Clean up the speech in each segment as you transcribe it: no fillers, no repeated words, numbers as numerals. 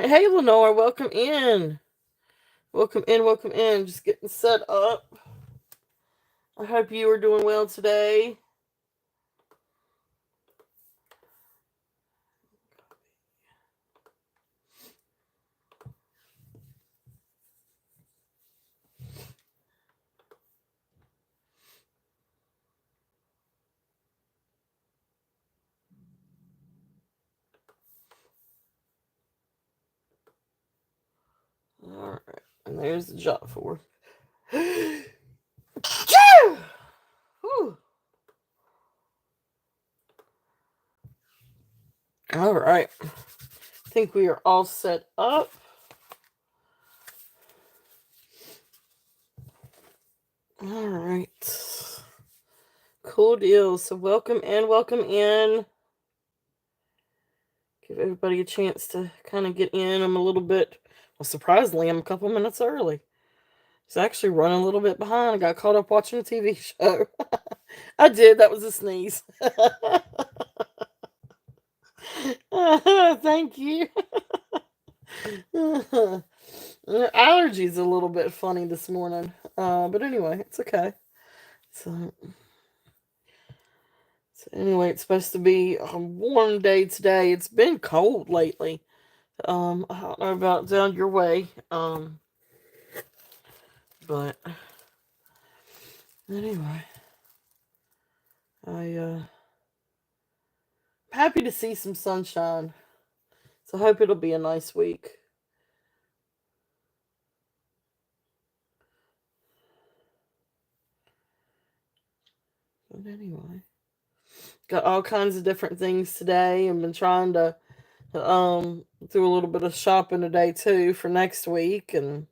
right. Hey, Lenore, welcome in. Welcome in, welcome in. Just getting set up. I hope you are doing well today. All right. And there's the job for. Whew. All right. I think we are all set up. All right. Cool deal. So, welcome in, welcome in. Give everybody a chance to kind of get in. I'm a little bit, well, surprisingly, I'm a couple minutes early. It's actually running a little bit behind. I got caught up watching a TV show. I did. That was a sneeze. Thank you. Allergies a little bit funny this morning. But anyway, it's okay. So, anyway, it's supposed to be a warm day today. It's been cold lately. I don't know about down your way. But anyway, I'm happy to see some sunshine. So I hope it'll be a nice week. But anyway, got all kinds of different things today. I've been trying to do a little bit of shopping today too for next week, and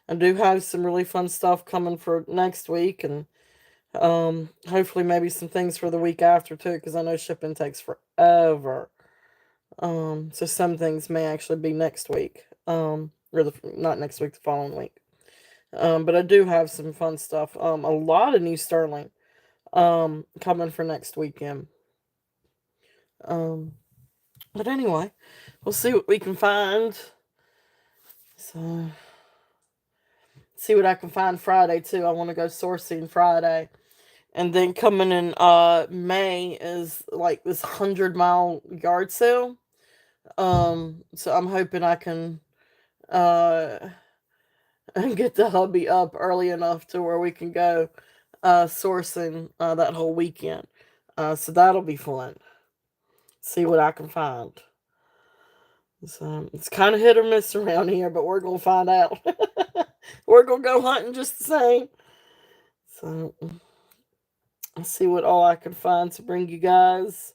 I do have some really fun stuff coming for next week, and hopefully maybe some things for the week after too, because I know shipping takes forever. So some things may actually be next week, or not next week, the following week. But I do have some fun stuff. A lot of new sterling coming for next weekend. Um, but anyway, we'll see what we can find. So see what I can find Friday too. I want to go sourcing Friday. And then coming in May is like this 100-mile yard sale. So I'm hoping I can uh get the hubby up early enough to where we can go sourcing that whole weekend. So that'll be fun. See what I can find. So it's kind of hit or miss around here, but we're gonna find out. We're gonna go hunting just the same. So let's see what all I can find to bring you guys.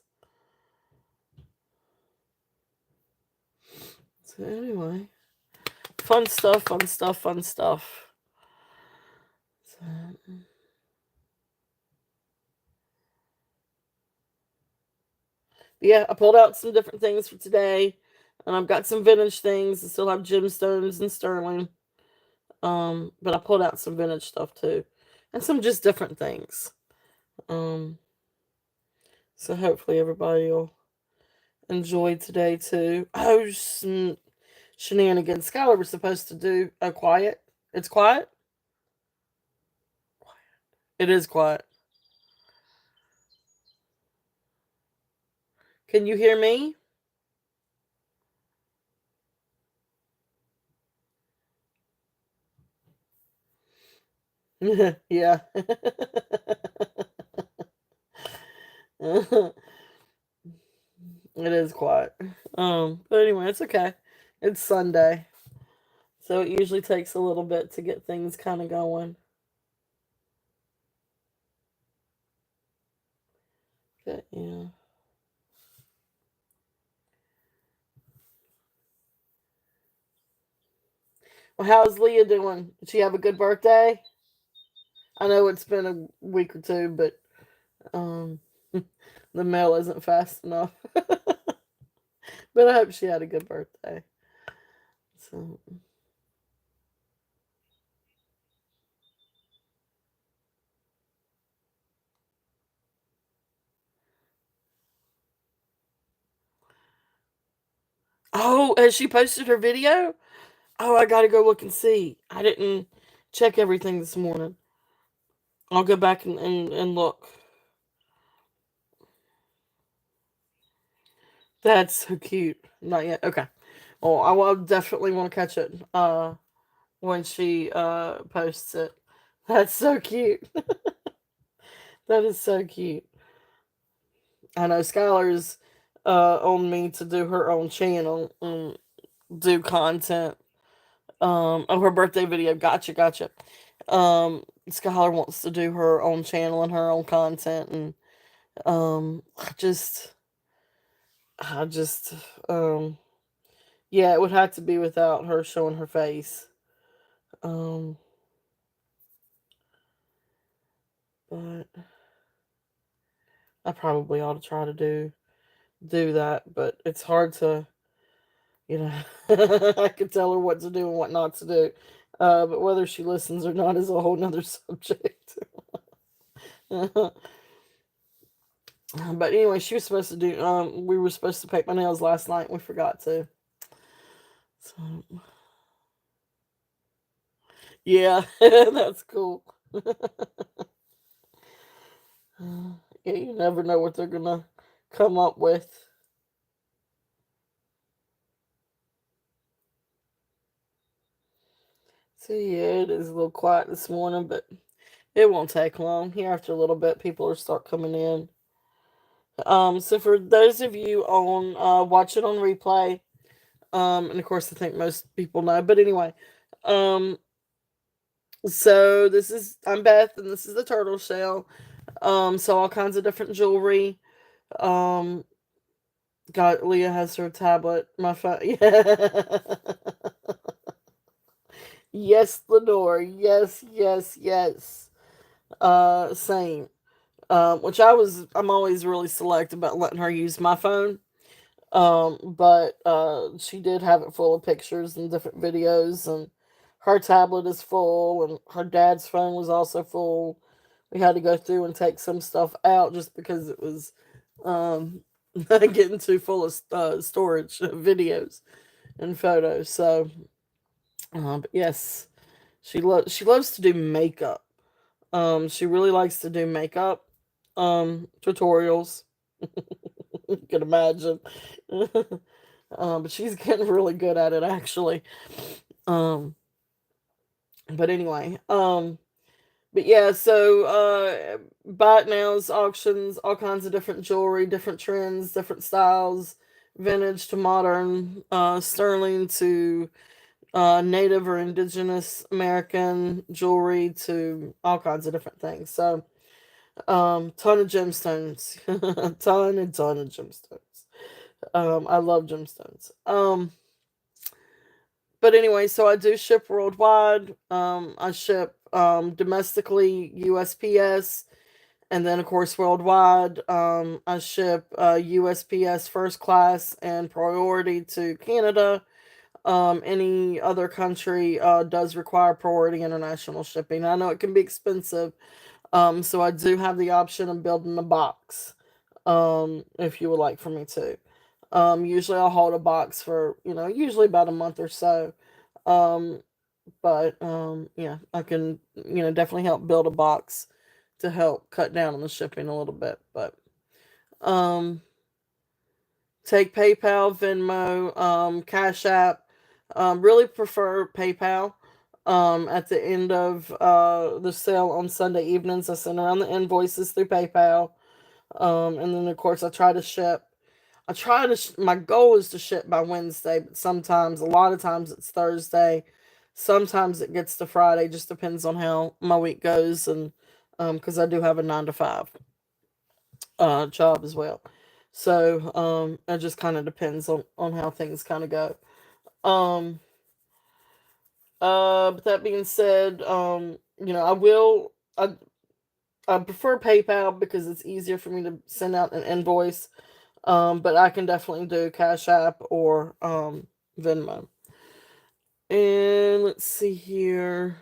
So anyway, fun stuff, fun stuff, fun stuff. So, yeah, I pulled out some different things for today, and I've got some vintage things. I still have gemstones and sterling. But I pulled out some vintage stuff too, and some just different things. Um, so hopefully everybody will enjoy today too. Oh, some shenanigans. Skylar was supposed to do a quiet. It's quiet. It is quiet. Can you hear me? Yeah. It is quiet. But anyway, it's okay. It's Sunday, so it usually takes a little bit to get things kind of going. But yeah. Well, how's Leah doing? Did she have a good birthday? I know it's been a week or two, but um, the mail isn't fast enough. But I hope she had a good birthday. So Oh, has she posted her video? Oh, I gotta go look and see. I didn't check everything this morning. I'll go back and look. That's so cute. Not yet. Okay. Well, I will definitely want to catch it when she posts it. That's so cute. That is so cute. I know Skylar's on me to do her own channel and do content. Oh, her birthday video. Gotcha, gotcha. Skylar wants to do her own channel and her own content, and I just, um, yeah, it would have to be without her showing her face. Um, but I probably ought to try to do that, but it's hard to, you know, I could tell her what to do and what not to do. But whether she listens or not is a whole nother subject. But anyway, she was supposed to do. We were supposed to paint my nails last night. We forgot to. So yeah, that's cool. Yeah, you never know what they're gonna come up with. So yeah, it is a little quiet this morning, but it won't take long. Here after a little bit, people will start coming in. So for those of you on watch it on replay, and of course I think most people know, but anyway, um, so this is I'm Beth, and this is the turtle shell. So all kinds of different jewelry. Um, got Leah has her tablet. My phone. Yeah. Yes, Lenore. Yes, yes, yes. Same. Which I'm always really select about letting her use my phone. But she did have it full of pictures and different videos, and her tablet is full, and her dad's phone was also full. We had to go through and take some stuff out just because it was um, getting too full of storage videos and photos. So, but yes, she loves to do makeup. She really likes to do makeup tutorials. You can imagine. But she's getting really good at it actually. Um, but anyway, but yeah, so buy it nows, auctions, all kinds of different jewelry, different trends, different styles, vintage to modern, sterling to native or indigenous American jewelry to all kinds of different things. So ton of gemstones, ton and ton of gemstones. I love gemstones. But anyway, so I do ship worldwide. I ship domestically USPS, and then of course worldwide. I ship USPS first class and priority to Canada. Any other country does require priority international shipping. I know it can be expensive, so I do have the option of building a box. If you would like for me to. Usually I'll hold a box for, usually about a month or so. Um, but yeah, I can, definitely help build a box to help cut down on the shipping a little bit. But um, take PayPal, Venmo, Cash App. Really prefer PayPal. At the end of the sale on Sunday evenings, I send around the invoices through PayPal. And then of course I try to ship. My goal is to ship by Wednesday, but sometimes, a lot of times it's Thursday. Sometimes it gets to Friday, just depends on how my week goes, and because I do have a 9 to 5 job as well. So it just kind of depends on how things kind of go. Um, but that being said, I prefer PayPal because it's easier for me to send out an invoice. But I can definitely do Cash App or Venmo. And let's see here.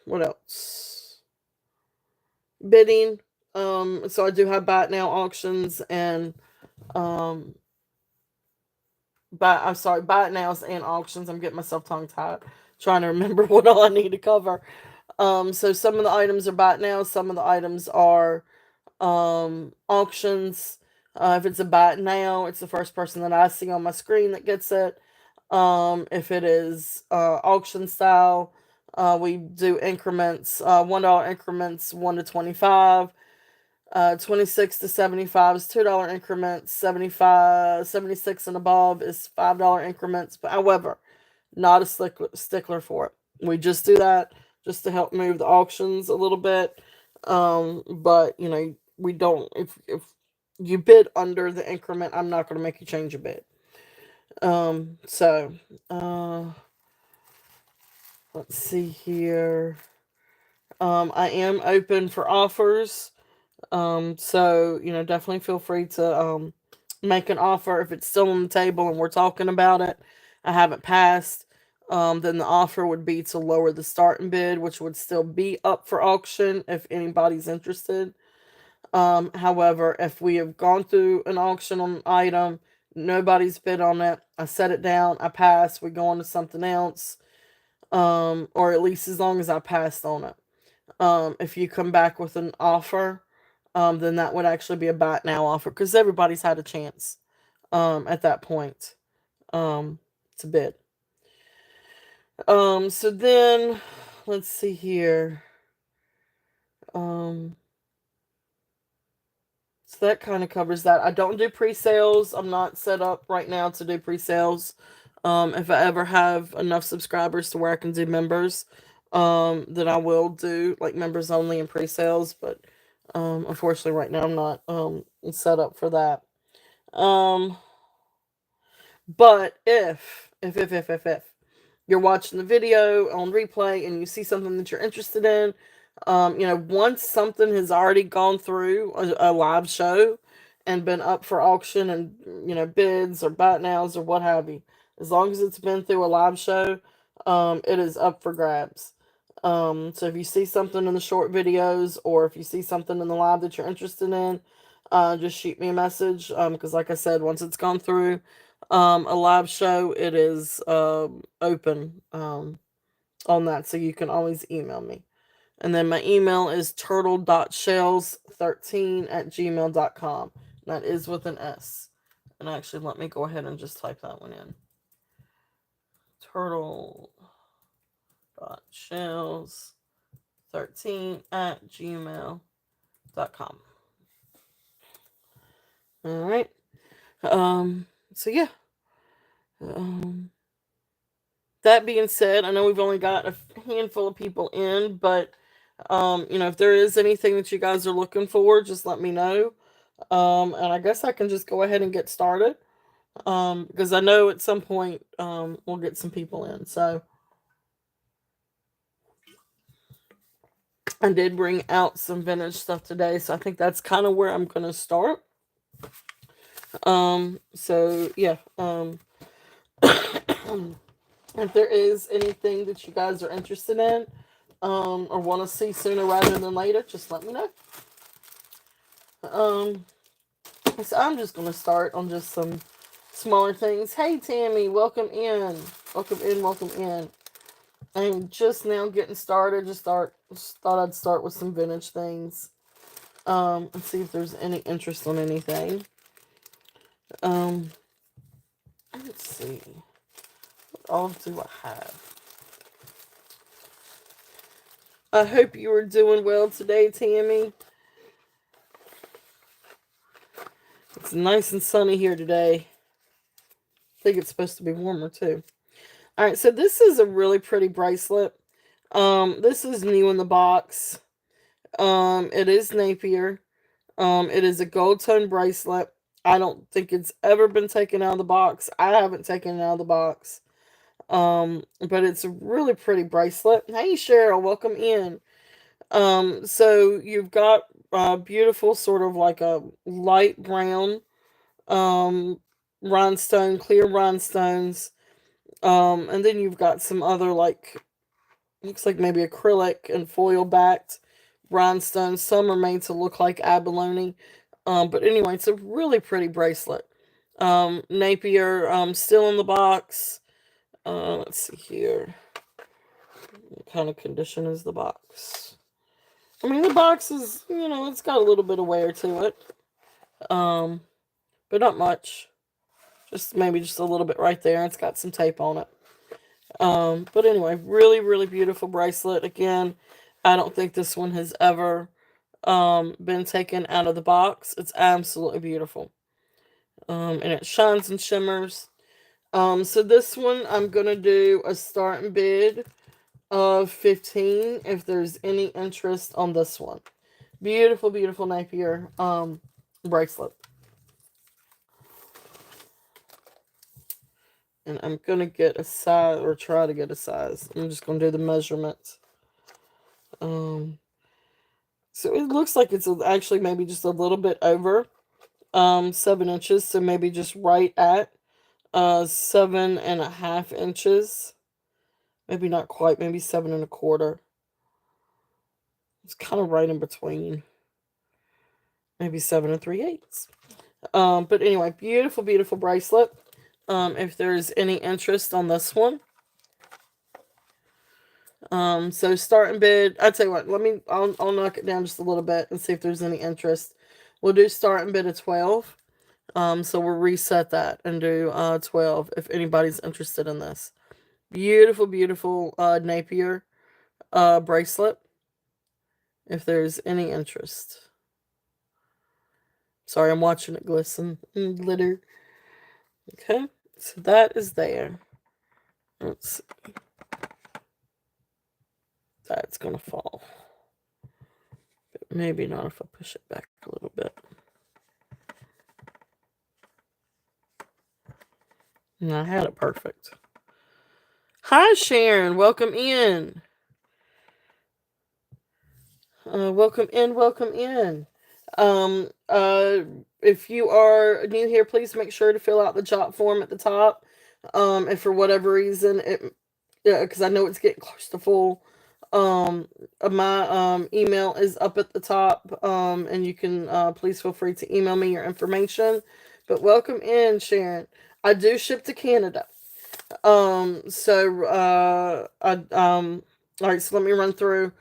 What else? Bidding. So I do have buy it now auctions and um I'm sorry, buy it nows and auctions. I'm getting myself tongue tied trying to remember what all I need to cover. So some of the items are buy it now, some of the items are auctions. If it's a buy it now, it's the first person that I see on my screen that gets it. If it is auction style, we do increments, $1 increments, 1 to 25. 26 to 75 is $2 increments. 75, 76 and above is $5 increments. But however, not a stickler for it. We just do that just to help move the auctions a little bit. But you know, we don't. If you bid under the increment, I'm not going to make you change your bid. So let's see here. I am open for offers. So you know, definitely feel free to make an offer if it's still on the table and we're talking about it. I haven't passed. Then the offer would be to lower the starting bid, which would still be up for auction if anybody's interested. However, if we have gone through an auction on an item, nobody's bid on it, I set it down, I pass, we go on to something else, or at least as long as I passed on it. If you come back with an offer, then that would actually be a buy it now offer because everybody's had a chance at that point to bid. So then let's see here. So that kind of covers that. I don't do pre-sales. I'm not set up right now to do pre-sales. If I ever have enough subscribers to where I can do members, then I will do like members only and pre-sales. But unfortunately, right now I'm not set up for that. Um, but if you're watching the video on replay and you see something that you're interested in, you know, once something has already gone through a live show and been up for auction and, you know, bids or buy nows or what have you, as long as it's been through a live show, it is up for grabs. So if you see something in the short videos or if you see something in the live that you're interested in, just shoot me a message. Because like I said, once it's gone through a live show, it is open on that. So you can always email me. And then my email is turtle.shells13@gmail.com. That is with an S. And actually, let me go ahead and just type that one in. Turtle.shells13@gmail.com. Alright. So yeah. That being said, I know we've only got a handful of people in, but you know, if there is anything that you guys are looking for, just let me know. And I guess I can just go ahead and get started. Because I know at some point we'll get some people in. So I did bring out some vintage stuff today, so I think that's kind of where I'm gonna start. So yeah. If there is anything that you guys are interested in, or want to see sooner rather than later, just let me know. So I'm just gonna start on just some smaller things. Hey Tammy, welcome in. Welcome in, welcome in. I'm just now getting started. Just thought I'd start with some vintage things. And see if there's any interest on anything. Let's see. What all do I have? I hope you are doing well today, Tammy. It's nice and sunny here today. I think it's supposed to be warmer too. Alright, so this is a really pretty bracelet. This is new in the box. It is Napier. It is a gold tone bracelet. I don't think it's ever been taken out of the box. I haven't taken it out of the box. But it's a really pretty bracelet. Hey Cheryl, welcome in. So you've got beautiful sort of like a light brown rhinestone, clear rhinestones. And then you've got some other like looks like maybe acrylic and foil backed rhinestones. Some are made to look like abalone. But anyway, it's a really pretty bracelet. Napier, still in the box. Let's see here. What kind of condition is the box? I mean, the box is, it's got a little bit of wear to it. Um, but not much. Just maybe just a little bit right there. It's got some tape on it. But anyway, really, really beautiful bracelet. Again, I don't think this one has ever been taken out of the box. It's absolutely beautiful. And it shines and shimmers. So this one I'm gonna do a starting bid of 15 if there's any interest on this one. Beautiful, beautiful Napier bracelet. And I'm gonna get a size, or try to get a size. I'm just gonna do the measurements. Um, so it looks like it's actually maybe just a little bit over 7 inches. So maybe just right at 7.5 inches. Maybe not quite. Maybe 7.25. It's kind of right in between. Maybe 7 3/8. But anyway, beautiful, beautiful bracelet. If there's any interest on this one. So starting bid, I tell you what, I'll knock it down just a little bit and see if there's any interest. We'll do starting bid of 12. So we'll reset that and do 12 if anybody's interested in this. Beautiful, beautiful Napier bracelet. If there's any interest. Sorry, I'm watching it glisten and glitter. Okay, so that is there. Let's see. That's gonna fall. But maybe not if I push it back a little bit. And I had it perfect. Hi, Sharon. Welcome in. Welcome in. Welcome in. Um, uh, if you are new here, please make sure to fill out the jot form at the top. If for whatever reason because I know it's getting close to full. My email is up at the top. And you can please feel free to email me your information. But welcome in, Sharon. I do ship to Canada. All right, so let me run through.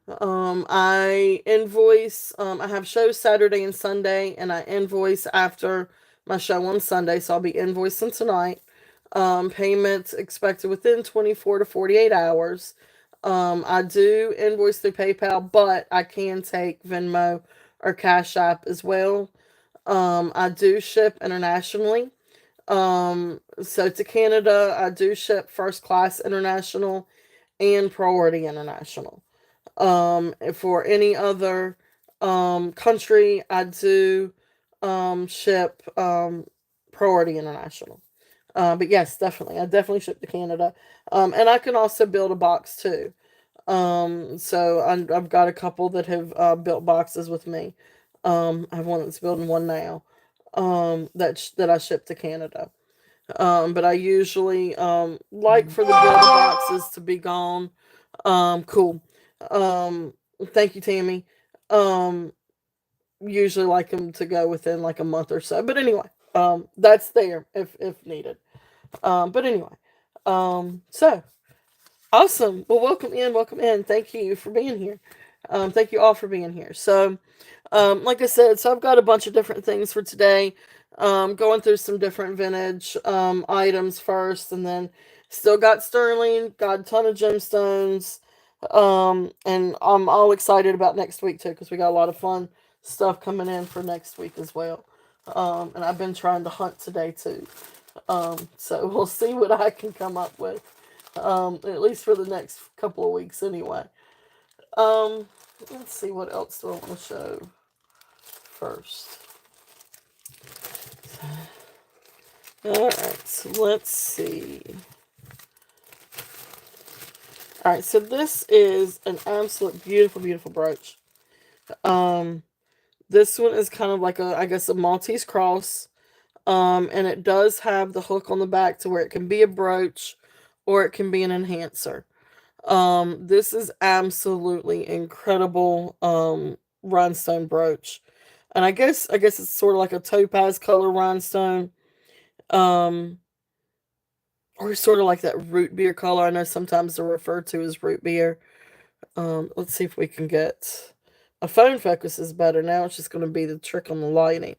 I invoice, I have shows Saturday and Sunday, and I invoice after my show on Sunday, so I'll be invoicing tonight. Payments expected within 24 to 48 hours. I do invoice through PayPal, but I can take Venmo or Cash App as well. I do ship internationally. So to Canada, I do ship first class international and priority international. For any other country, I do ship priority international. But yes, definitely, I definitely ship to Canada. And I can also build a box too. So I've got a couple that have built boxes with me. I have one that's building one now. That I ship to Canada. But I usually like for the builder boxes to be gone. Cool. Um, Thank you, Tammy. Um, Usually like them to go within like a month or so. But anyway, that's there if needed. But anyway, so awesome. Well, welcome in, welcome in. Thank you for being here. Thank you all for being here. So, like I said, so I've got a bunch of different things for today. Going through some different vintage items first, and then still got sterling, got a ton of gemstones, and I'm all excited about next week too because we got a lot of fun stuff coming in for next week as well. And I've been trying to hunt today too. So we'll see what I can come up with. At least for the next couple of weeks anyway. Um, let's see, what else do I want to show first. Alright, so let's see. Alright, so this is an absolute beautiful, beautiful brooch. This one is kind of like I guess a Maltese cross. And it does have the hook on the back to where it can be a brooch or it can be an enhancer. This is absolutely incredible rhinestone brooch. And I guess it's sort of like a topaz color rhinestone. Um, or sort of like that root beer color. I know sometimes they're referred to as root beer. Let's see if we can get a phone focus is better. Now it's just going to be the trick on the lighting.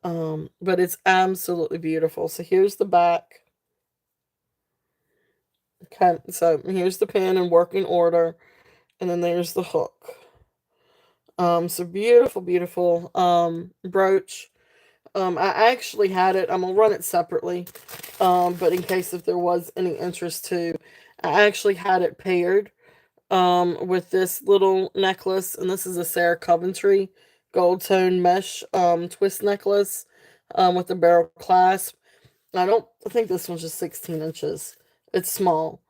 But it's absolutely beautiful. So here's the back. Okay, so here's the pen in working order, and then there's the hook. So beautiful, beautiful brooch. I actually had it. I'm gonna run it separately. But in case if there was any interest too, I actually had it paired with this little necklace, and this is a Sarah Coventry gold tone mesh twist necklace with the barrel clasp. I think this one's just 16 inches. It's small.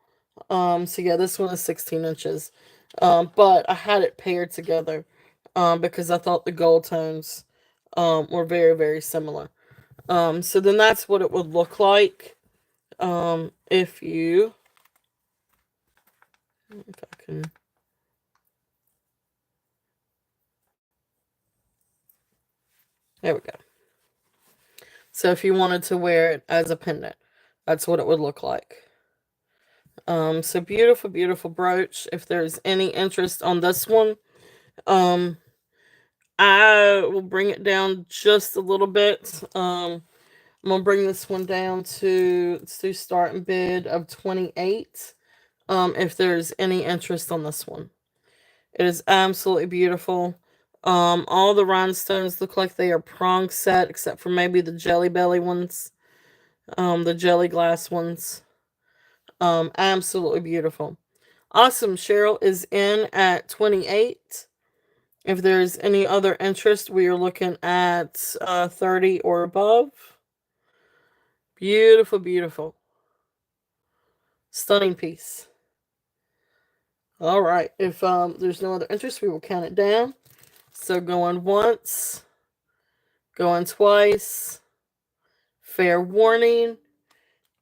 So yeah, this one is 16 inches. But I had it paired together because I thought the gold tones were very, very similar. So then that's what it would look like if you, if I can, there we go. So if you wanted to wear it as a pendant, that's what it would look like. So beautiful, beautiful brooch. If there's any interest on this one, um, I will bring it down just a little bit. I'm gonna bring this one down to let's do starting bid of 28. If there's any interest on this one, it is absolutely beautiful. All the rhinestones look like they are prong set, except for maybe the jelly belly ones, the jelly glass ones. Absolutely beautiful. Awesome. Cheryl is in at 28. If there's any other interest, we are looking at 30 or above. Beautiful, beautiful. Stunning piece. All right. If there's no other interest, we will count it down. So going once, going twice, fair warning,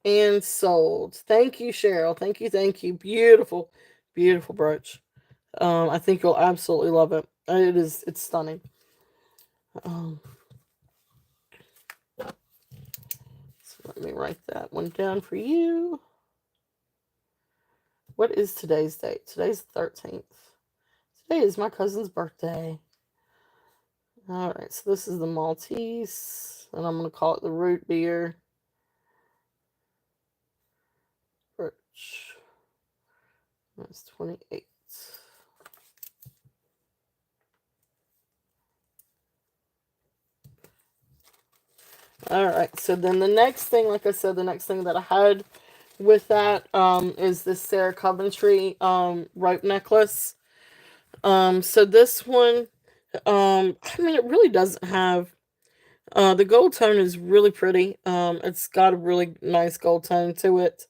and sold. Thank you, Cheryl. Thank you, thank you. Beautiful, beautiful brooch. I think you'll absolutely love it. It's stunning. Um, so let me write that one down for you. What is today's date? Today's the 13th. Today is my cousin's birthday. All right, so this is the Maltese, and I'm going to call it the root beer. Birch. That's 28. All right, so then the next thing, like I said, the next thing that I had with that is this Sarah Coventry rope necklace. So this one, I mean, it really doesn't have the gold tone is really pretty. It's got a really nice gold tone to it.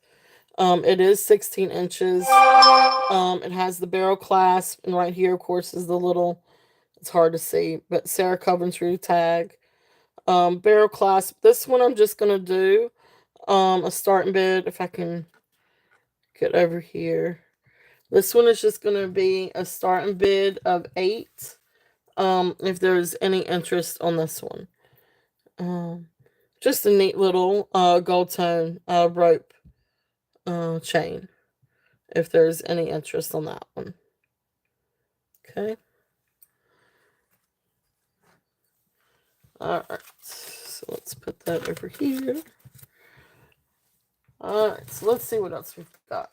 It is 16 inches. It has the barrel clasp, and right here, of course, is the little. It's hard to see, but Sarah Coventry tag. Barrel clasp. This one I'm just gonna do a starting bid if I can get over here. This one is just gonna be a starting bid of 8. If there's any interest on this one. Um, just a neat little gold tone rope chain. If there's any interest on that one. Okay. Alright. So let's put that over here. Alright, so let's see what else we've got.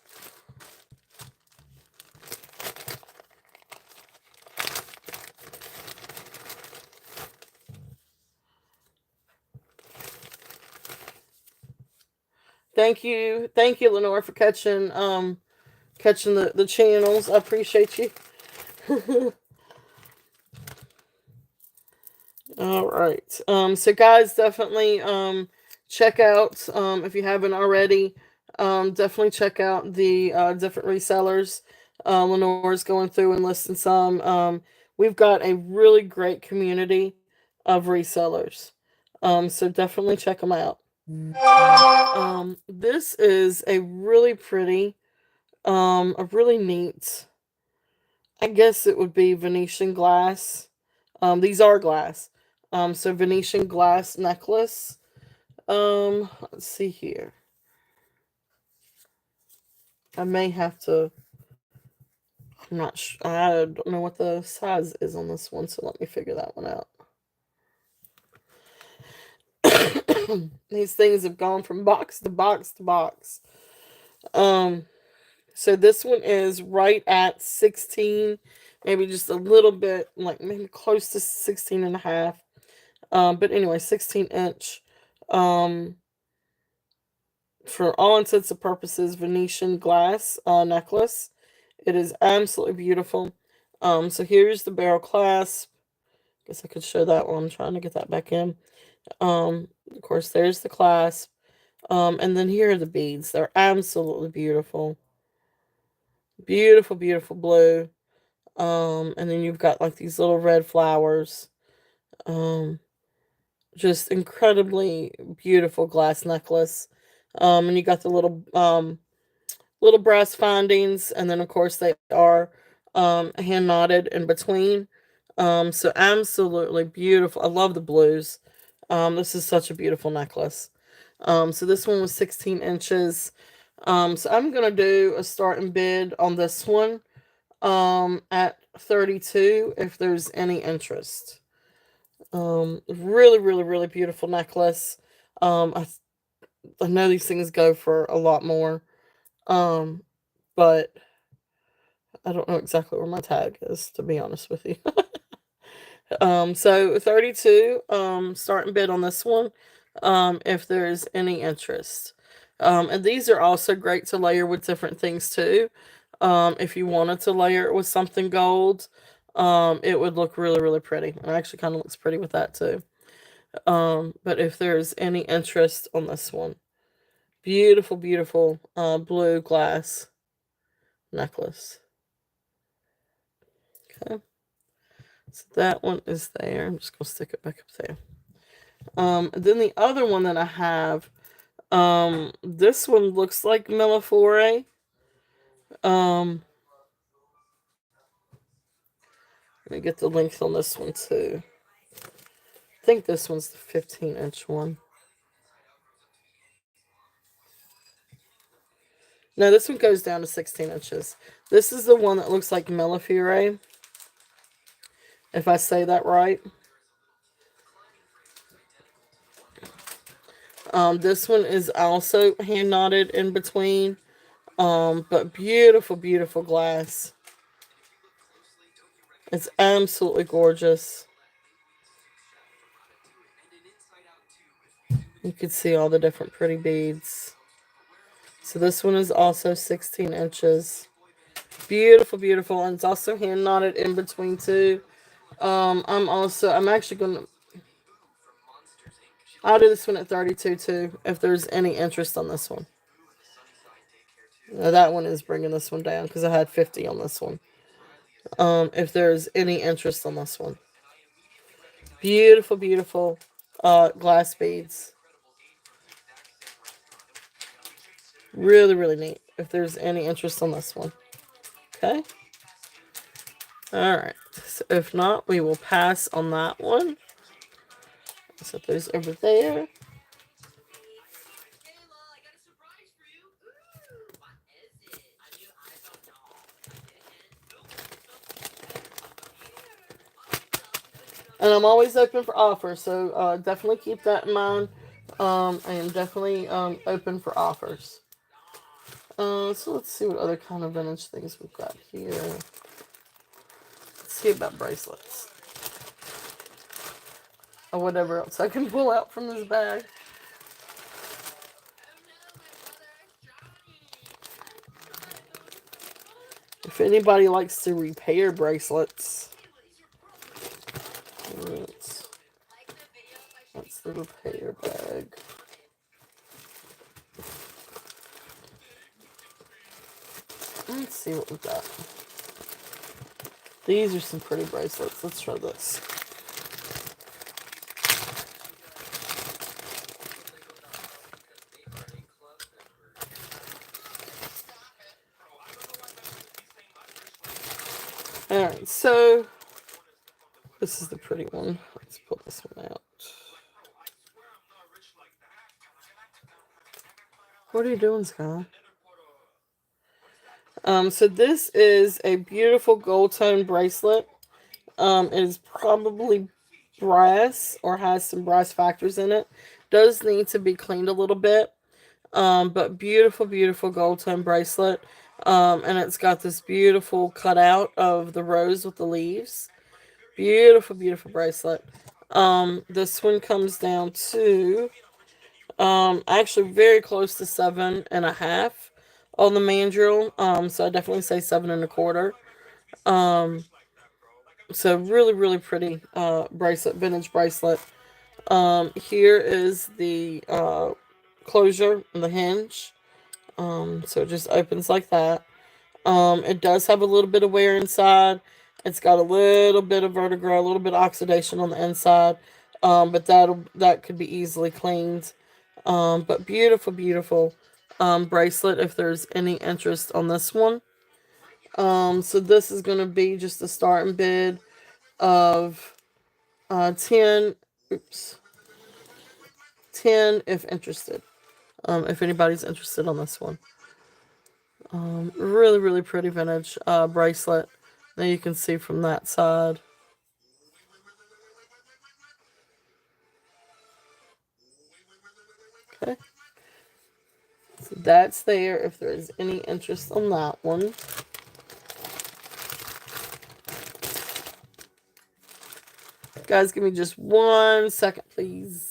Thank you, Lenore, for catching the channels. I appreciate you. All right. So guys, definitely check out if you haven't already. Definitely check out the different resellers. Lenore's going through and listing some. We've got a really great community of resellers. So definitely check them out. This is a really pretty, a really neat. I guess it would be Venetian glass. These are glass. So Venetian glass necklace. Let's see here. I may have to. I'm not sure. I don't know what the size is on this one, so let me figure that one out. These things have gone from box to box to box. Um, so this one is right at 16, maybe just a little bit, like maybe close to 16 and a half. But anyway, 16-inch. Um, for all intents and purposes, Venetian glass necklace. It is absolutely beautiful. So here's the barrel clasp. Guess I could show that one. I'm trying to get that back in. Of course, there's the clasp. And then here are the beads. They're absolutely beautiful. Beautiful, beautiful blue. And then you've got like these little red flowers. Um, just incredibly beautiful glass necklace. And you got the little brass findings, and then of course they are hand knotted in between. So absolutely beautiful. I love the blues. This is such a beautiful necklace. So this one was 16 inches. So I'm gonna do a starting bid on this one at 32 if there's any interest. Really, really, really beautiful necklace. I know these things go for a lot more. Um, but I don't know exactly where my tag is, to be honest with you. So 32, starting bid on this one, if there's any interest. And these are also great to layer with different things too. If you wanted to layer it with something gold, it would look really, really pretty. It actually kind of looks pretty with that too. But if there's any interest on this one, beautiful, beautiful, blue glass necklace. Okay. So that one is there. I'm just gonna stick it back up there. Then the other one that I have, this one looks like Mellifore. Um, Let me get the length on this one too. I think this one's the 15-inch one. No, this one goes down to 16 inches. This is the one that looks like Mellifore, if I say that right. This one is also hand knotted in between. But beautiful, beautiful glass. It's absolutely gorgeous. You can see all the different pretty beads. So this one is also 16 inches. Beautiful, beautiful. And it's also hand knotted in between too. I'm actually going to, I'll do this one at 32 too, if there's any interest on this one. Now, that one is bringing this one down because I had 50 on this one. If there's any interest on this one. Beautiful, beautiful glass beads. Really, really neat. If there's any interest on this one. Okay. Alright. So if not, we will pass on that one. Set those over there. And I'm always open for offers, so definitely keep that in mind. I am definitely open for offers. So let's see what other kind of vintage things we've got here. Let's see about bracelets. Or whatever else I can pull out from this bag. If anybody likes to repair bracelets, that's the repair bag. Let's see what we've got. These are some pretty bracelets. Let's try this. Alright, so this is the pretty one. Let's pull this one out. What are you doing, Sky? So this is a beautiful gold tone bracelet. It is probably brass or has some brass factors in it. Does need to be cleaned a little bit. But beautiful, beautiful gold tone bracelet. And it's got this beautiful cutout of the rose with the leaves. Beautiful, beautiful bracelet. This one comes down to actually very close to 7.5 on the mandrel. So I definitely say 7.25. Um, so really, really pretty bracelet, vintage bracelet. Here is the closure, the hinge. So it just opens like that. It does have a little bit of wear inside. It's got a little bit of vertigo, a little bit of oxidation on the inside. But that could be easily cleaned. But beautiful, beautiful bracelet if there's any interest on this one. So this is going to be just a starting bid of 10, oops, 10 if interested. If anybody's interested on this one. Really, really pretty vintage bracelet. Now you can see from that side. Okay. So that's there if there is any interest on that one. Guys, give me just 1 second, please.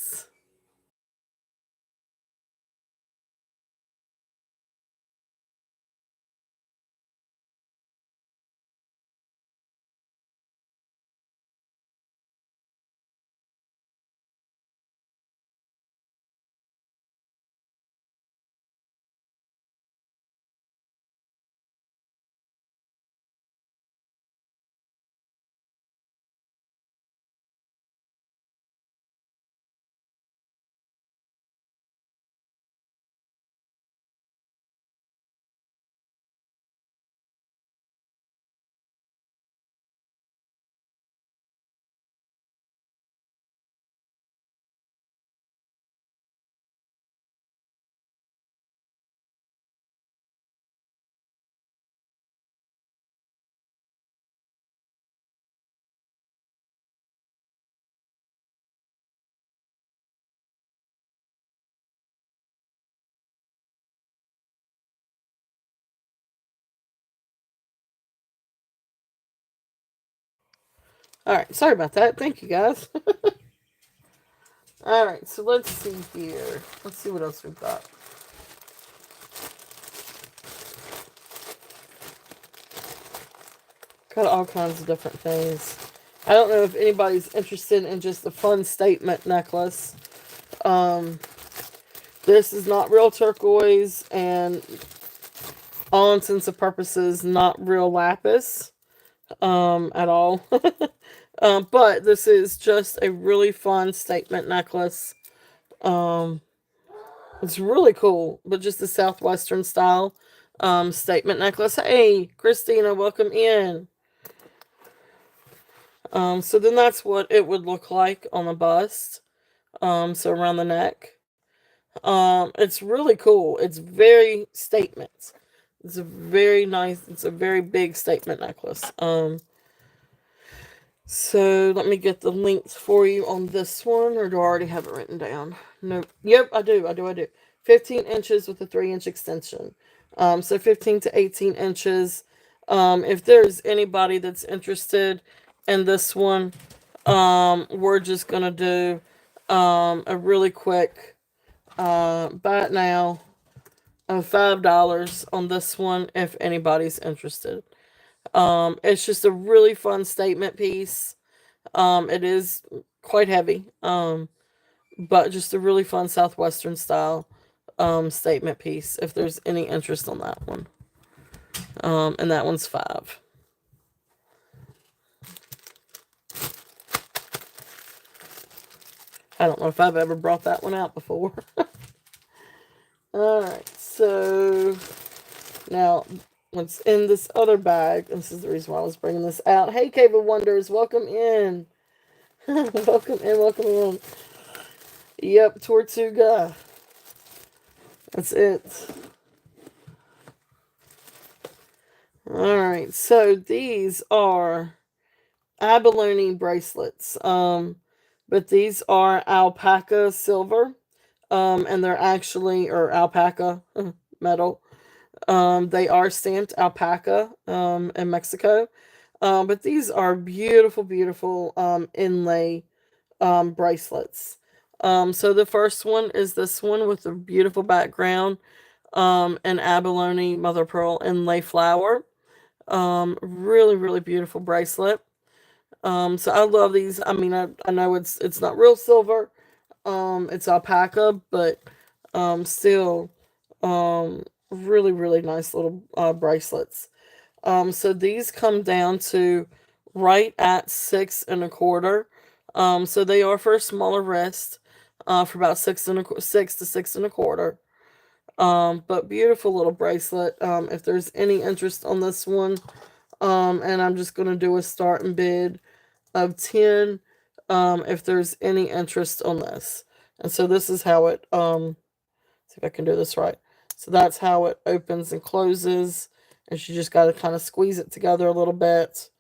Alright, sorry about that. Thank you, guys. Alright, so let's see here. Let's see what else we've got. Got all kinds of different things. I don't know if anybody's interested in just a fun statement necklace. This is not real turquoise and all intents and purposes not real lapis at all. But this is just a really fun statement necklace. Um, it's really cool, but just a southwestern style statement necklace. Hey, Christina, welcome in. So then that's what it would look like on the bust. So around the neck. It's really cool. It's very statement. It's a very nice, it's a very big statement necklace. So let me get the links for you on this one, or do I already have it written down? Nope. Yep, I do. 15 inches with a 3-inch extension. So 15 to 18 inches. If there's anybody that's interested in this one, we're just gonna do a really quick buy it now of $5 on this one if anybody's interested. It's just a really fun statement piece. It is quite heavy, but just a really fun Southwestern style statement piece if there's any interest on that one. And that one's 5. I don't know if I've ever brought that one out before. Alright, so now what's in this other bag? This is the reason why I was bringing this out. Hey, Cave of Wonders, welcome in. Welcome in. Yep, Tortuga. That's it. Alright, so these are abalone bracelets. But these are alpaca silver. And they're actually, or alpaca metal. They are stamped alpaca in Mexico. But these are beautiful, beautiful inlay bracelets. So the first one is this one with a beautiful background, and abalone mother pearl inlay flower. Really, really beautiful bracelet. So I love these. I mean, I know it's not real silver. It's alpaca, but still, really, really nice little bracelets. So these come down to right at 6 1/4. So they are for a smaller wrist, for about 6 to 6 1/4. But beautiful little bracelet. If there's any interest on this one, and I'm just gonna do a starting bid of 10. If there's any interest on this, and so this is how it. See if I can do this right. So that's how it opens and closes. And you just got to kind of squeeze it together a little bit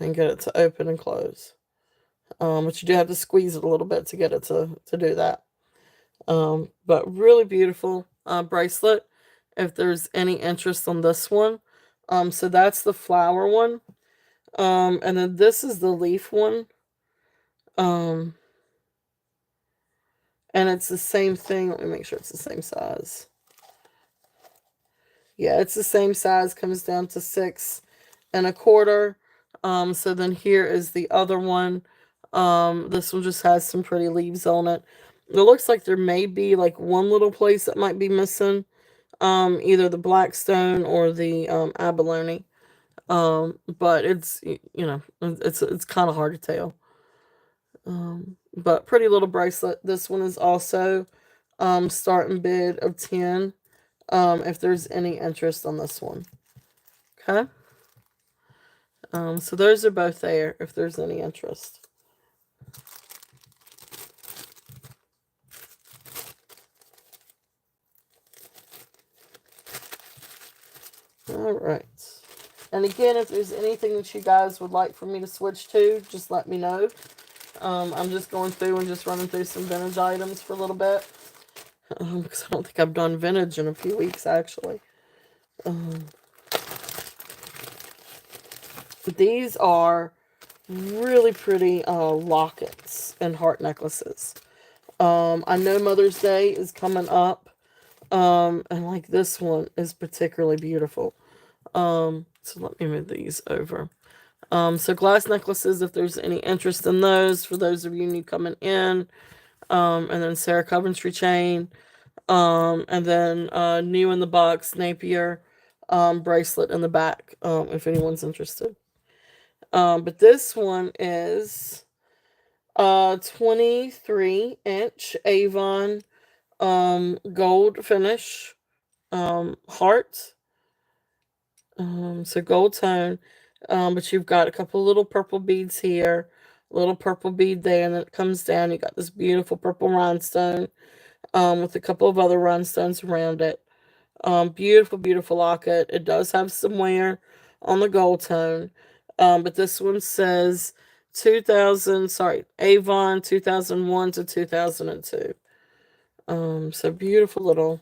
and get it to open and close. But you do have to squeeze it a little bit to get it to do that. But really beautiful bracelet. If there's any interest on this one. So that's the flower one. And then this is the leaf one. Um, and it's the same thing. Let me make sure it's the same size. Yeah, it's the same size, comes down to 6 1/4. So then here is the other one. This one just has some pretty leaves on it. It looks like there may be like one little place that might be missing. Either the black stone or the abalone. But it's it's kind of hard to tell. But pretty little bracelet. This one is also starting bid of 10. If there's any interest on this one. Okay. So those are both there if there's any interest. All right. And again, if there's anything that you guys would like for me to switch to, just let me know. I'm just going through and just running through some vintage items for a little bit. Because I don't think I've done vintage in a few weeks, actually. These are really pretty lockets and heart necklaces. I know Mother's Day is coming up. And like this one is particularly beautiful. So let me move these over. So glass necklaces, if there's any interest in those, for those of you new coming in. And then Sarah Coventry chain. And then new in the box Napier bracelet in the back, if anyone's interested. But this one is 23-inch Avon gold finish heart. So gold tone. But you've got a couple little purple beads here, a little purple bead there, and then it comes down. You got this beautiful purple rhinestone, with a couple of other rhinestones around it. Beautiful, beautiful locket. It does have some wear on the gold tone. But this one says 2000, sorry, Avon 2001 to 2002. So beautiful little,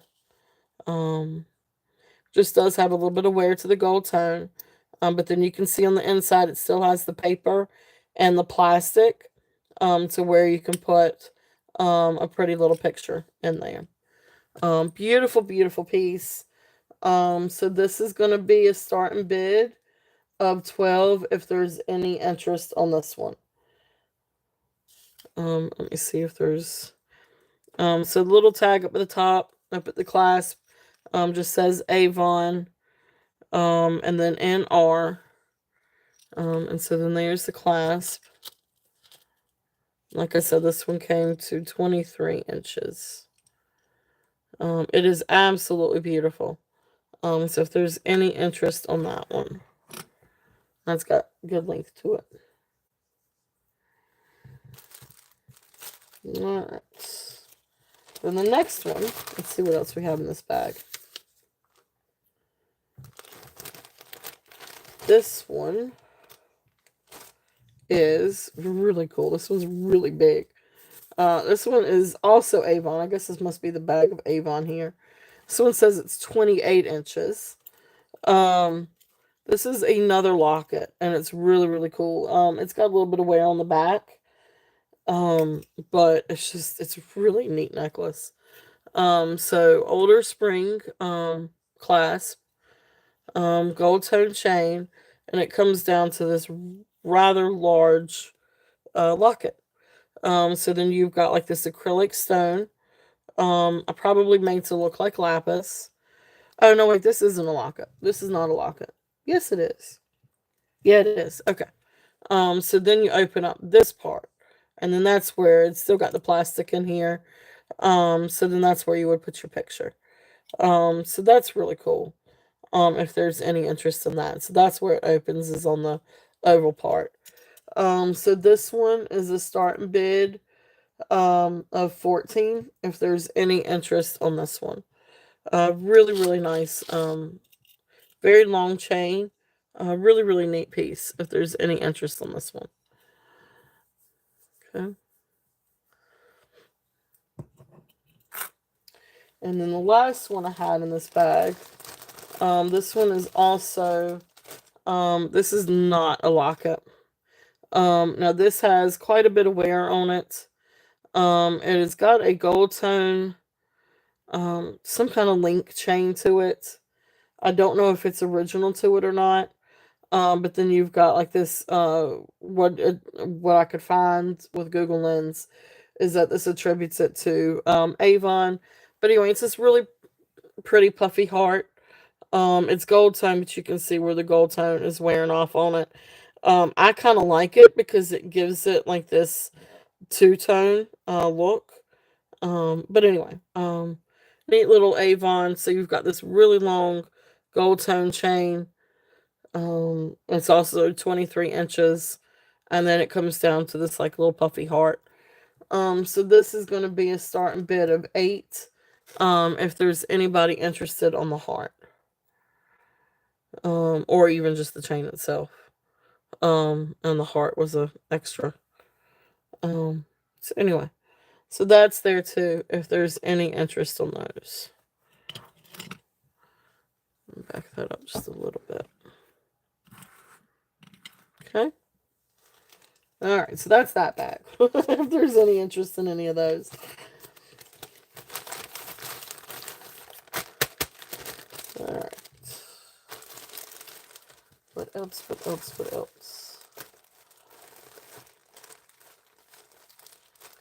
just does have a little bit of wear to the gold tone. But then you can see on the inside it still has the paper and the plastic, to where you can put a pretty little picture in there. Beautiful, beautiful piece. So this is going to be a starting bid of 12 if there's any interest on this one. Let me see if there's, so the little tag up at the top, up at the clasp, just says Avon, and then NR, and so then there's the clasp. Like I said, this one came to 23 inches. It is absolutely beautiful. So if there's any interest on that one, that's got good length to it. All right. Then the next one, let's see what else we have in this bag. This one is really cool. This one's really big. This one is also Avon. I guess this must be the bag of Avon here. This one says it's 28 inches. Um, this is another locket, and it's really, really cool. It's got a little bit of wear on the back. But it's a really neat necklace. So older spring, clasp, gold tone chain, and it comes down to this rather large, locket. So then you've got like this acrylic stone. I probably made to look like lapis. Oh no, wait, this isn't a locket. This is not a locket. Yes, it is. Yeah, it is. Okay. So then you open up this part, and then that's where it's still got the plastic in here. So then that's where you would put your picture. So that's really cool. If there's any interest in that. So that's where it opens, is on the oval part. So this one is a starting bid of 14 if there's any interest on this one. Really, really nice. Very long chain. Really, really neat piece if there's any interest on this one. Okay. And then the last one I had in this bag, this one is also, this is not a locket. Now this has quite a bit of wear on it. It has got a gold tone, some kind of link chain to it. I don't know if it's original to it or not. But then you've got like this, what I could find with Google Lens is that this attributes it to Avon. But anyway, it's this really pretty puffy heart. It's gold tone, but you can see where the gold tone is wearing off on it. I kind of like it because it gives it like this two-tone look. But anyway, neat little Avon. So you've got this really long gold tone chain. It's also 23 inches, and then it comes down to this like little puffy heart. So this is going to be a starting bid of 8. If there's anybody interested on the heart, or even just the chain itself. And the heart was a extra. So anyway, so that's there too. If there's any interest on those, back that up just a little bit. Okay. All right, so that's that bag. If there's any interest in any of those. All right. What else? What else? What else?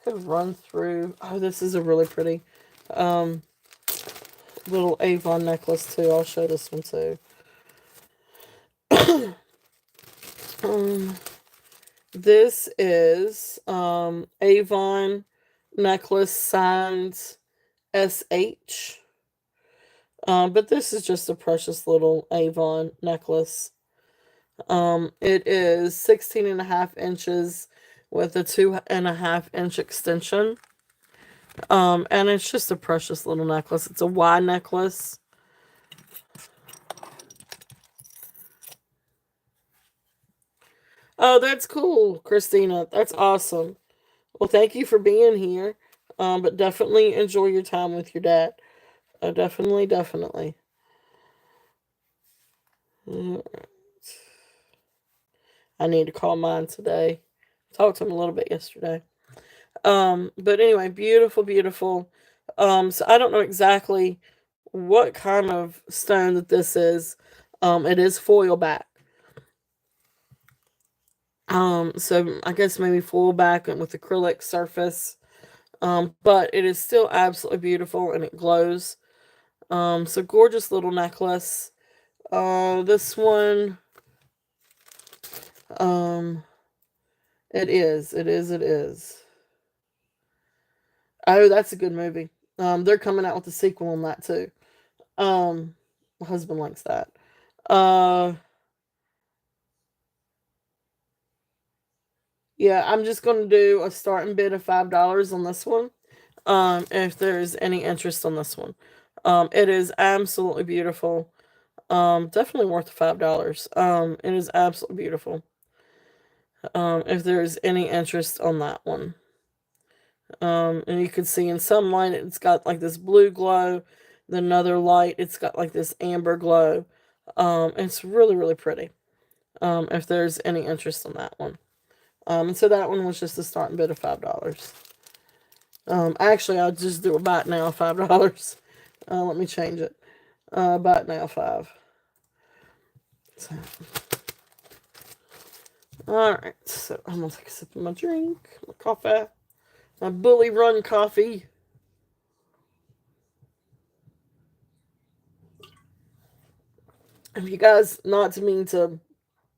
Could run through. Oh, this is a really pretty little Avon necklace too. I'll show this one too. um, this is Avon necklace signed SH. But this is just a precious little Avon necklace. It is 16.5 inches with a 2.5 inch extension. And it's just a precious little necklace. It's a Y necklace. Oh, that's cool, Christina. That's awesome. Well, thank you for being here. But definitely enjoy your time with your dad. Definitely, definitely. Mm, I need to call mine today. Talked to him a little bit yesterday. But anyway, beautiful, beautiful. So I don't know exactly what kind of stone that this is. It is foil back. So I guess maybe foil back and with acrylic surface. But it is still absolutely beautiful and it glows. So gorgeous little necklace. This one, um, it is, it is, it is. Oh, that's a good movie. They're coming out with a sequel on that too. My husband likes that. Uh, yeah, I'm just gonna do a starting bid of $5 on this one. if there's any interest on this one. It is absolutely beautiful. Definitely worth the $5. It is absolutely beautiful. If there's any interest on that one. And you can see in some light it's got like this blue glow, then another light it's got like this amber glow. It's really, really pretty. If there's any interest in that one. And so that one was just a starting bid of $5. Actually, I'll just do a buy it now, $5. Let me change it. Buy it now, 5. So, all right, so I'm gonna take a sip of my drink, my coffee, my Bully Run coffee. If you guys, not to mean to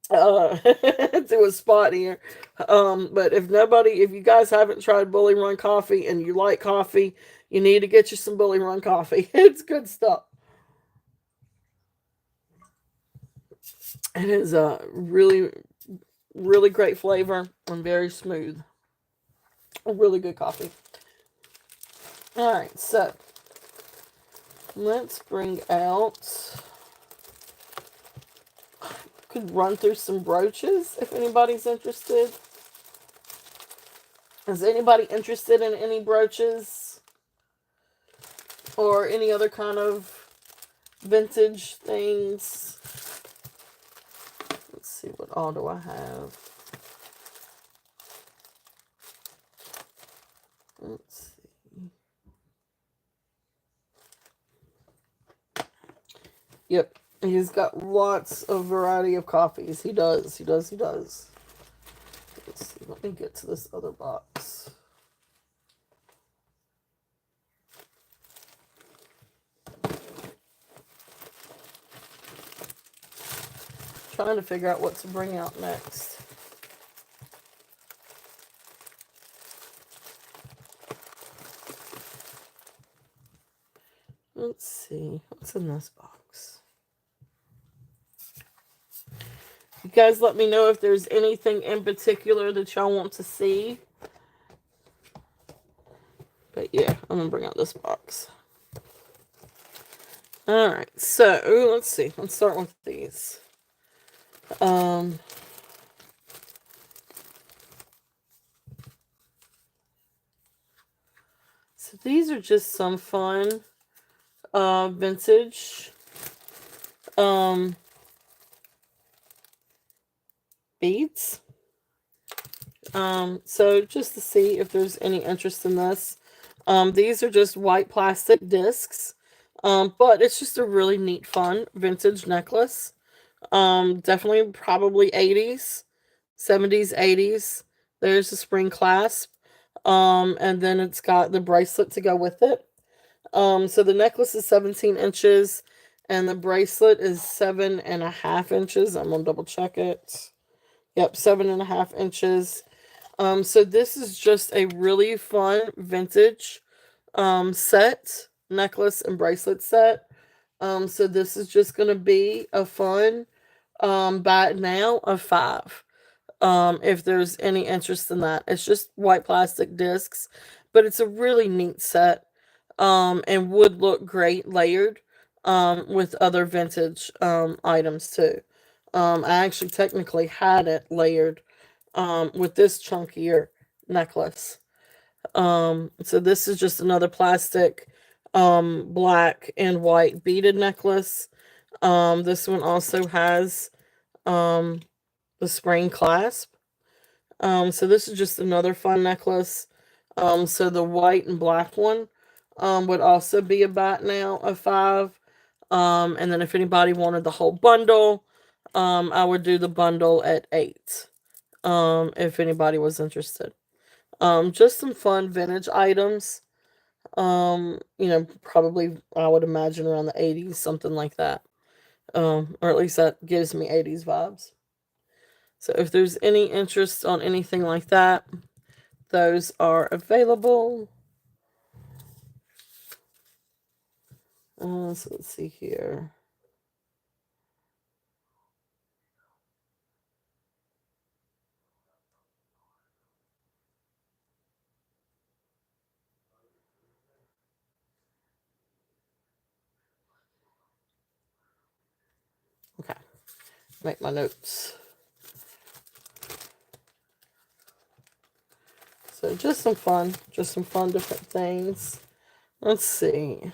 do a spot here, but if you guys haven't tried Bully Run coffee and you like coffee, you need to get you some Bully Run coffee. It's good stuff. It is a really, really great flavor and very smooth. A really good coffee. All right, so let's bring out. Could run through some brooches if anybody's interested. Is anybody interested in any brooches or any other kind of vintage things? Let's see, what all do I have? Let's see. Yep, he's got lots of variety of coffees. He does. Let's see, let me get to this other box. Trying to figure out what to bring out next. Let's see, what's in this box? You guys let me know if there's anything in particular that y'all want to see. But yeah, I'm gonna bring out this box. Alright, so let's see. Let's start with these. So these are just some fun vintage beads. So just to see if there's any interest in this. These are just white plastic discs. But it's just a really neat, fun vintage necklace. Definitely probably 80s, 70s, 80s. There's the spring clasp. And then it's got the bracelet to go with it. So the necklace is 17 inches and the bracelet is 7.5 inches. I'm gonna double check it. Yep, 7.5 inches. So this is just a really fun vintage set, necklace and bracelet set. So this is just gonna be a fun buy it now of 5. If there's any interest in that. It's just white plastic discs, but it's a really neat set. And would look great layered with other vintage items too. I actually technically had it layered with this chunkier necklace. So this is just another plastic black and white beaded necklace. This one also has the spring clasp. So this is just another fun necklace. So the white and black one would also be about now a 5. And then if anybody wanted the whole bundle, I would do the bundle at 8. If anybody was interested. Just some fun vintage items. Probably I would imagine around the 80s, something like that. Or at least that gives me 80s vibes. So if there's any interest on anything like that, those are available. So let's see here. make my notes. So just some fun different things. Let's see.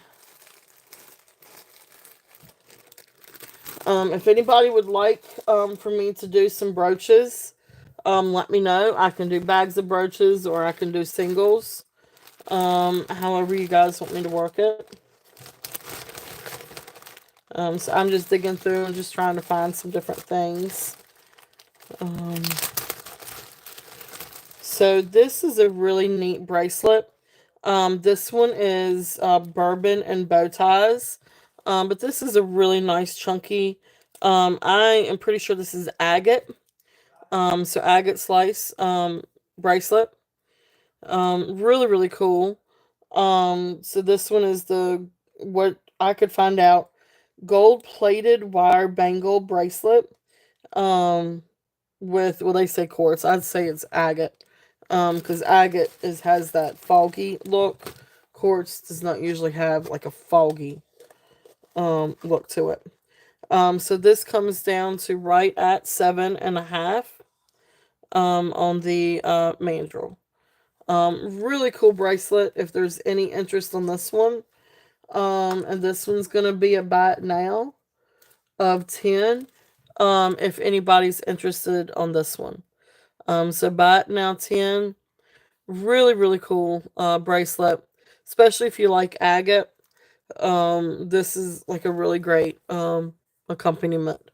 If anybody would like for me to do some brooches, let me know. I can do bags of brooches or I can do singles. However you guys want me to work it. So I'm just digging through and just trying to find some different things. So this is a really neat bracelet. This one is bourbon and bow ties. But this is a really nice chunky. I am pretty sure this is agate. So agate slice bracelet. Really, really cool. So this one is what I could find out, gold plated wire bangle bracelet. Um, with, well, they say quartz. I'd say it's agate. Because agate has that foggy look. Quartz does not usually have like a foggy look to it. So this comes down to right at 7.5 on the mandrel. Really cool bracelet if there's any interest on this one. And this one's gonna be a buy it now of 10. If anybody's interested on this one. So buy it now 10. Really, really cool bracelet. Especially if you like agate. This is like a really great accompaniment.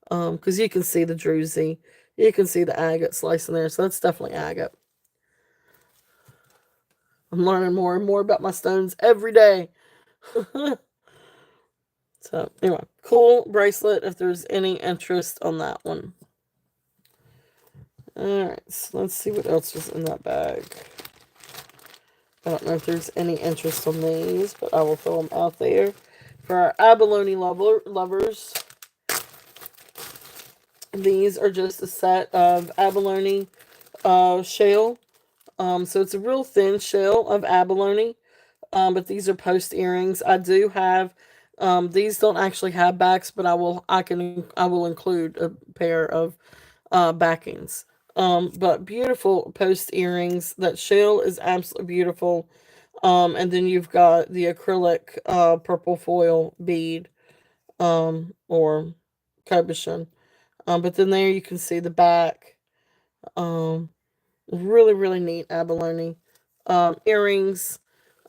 Because you can see the druzy. You can see the agate slice in there. So that's definitely agate. I'm learning more and more about my stones every day. So, anyway, cool bracelet if there's any interest on that one. Alright, so let's see what else was in that bag. I don't know if there's any interest on these, but I will throw them out there. For our abalone lovers, these are just a set of abalone shell. So it's a real thin shell of abalone. But these are post earrings. I do have these don't actually have backs, but I will include a pair of backings. But beautiful post earrings. That shell is absolutely beautiful. And then you've got the acrylic purple foil bead or cabochon. But then there you can see the back. Really, really neat abalone earrings.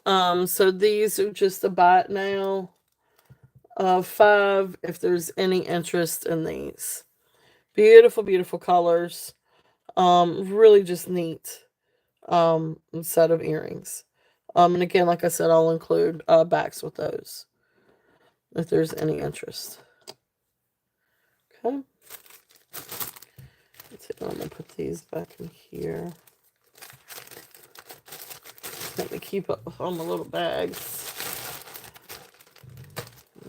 So these are just a buy it now of 5 if there's any interest in these. Beautiful, beautiful colors. Really just neat set of earrings. And again, like I said, I'll include backs with those if there's any interest. Okay. I'm gonna put these back in here. Let me keep up with all my little bags.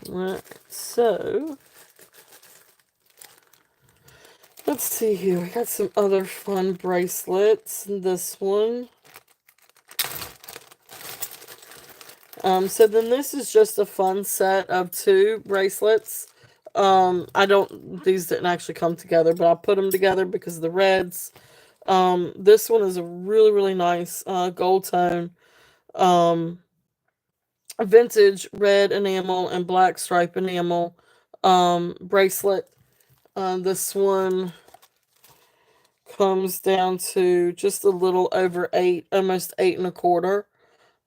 Alright, so let's see here. We got some other fun bracelets. This one. So then this is just a fun set of 2 bracelets. These didn't actually come together, but I put them together because of the reds. This one is a really, really nice gold tone. Vintage red enamel and black stripe enamel bracelet. This one comes down to just a little over 8, almost 8.25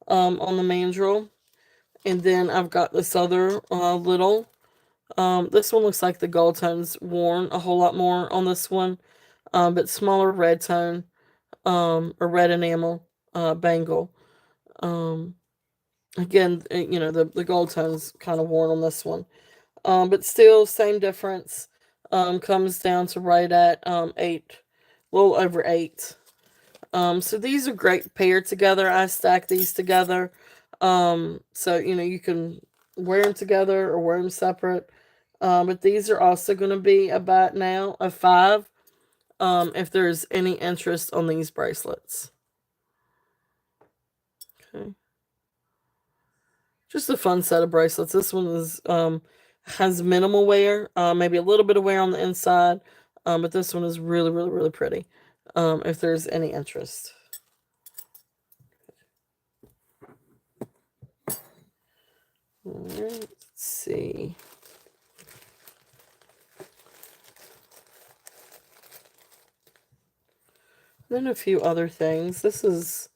on the mandrel. And then I've got this other little. This one looks like the gold tone's worn a whole lot more on this one. But smaller red tone or red enamel bangle. Again, the gold tone's kind of worn on this one. But still, same difference. Comes down to right at 8, a little over 8. So these are great paired together. I stack these together. So, you can wear them together or wear them separate. But these are also going to be about now a 5. If there's any interest on these bracelets. Okay. Just a fun set of bracelets. This one is Has minimal wear, maybe a little bit of wear on the inside, but this one is really, really, really pretty. If there's any interest. All right, let's see. Then a few other things. This is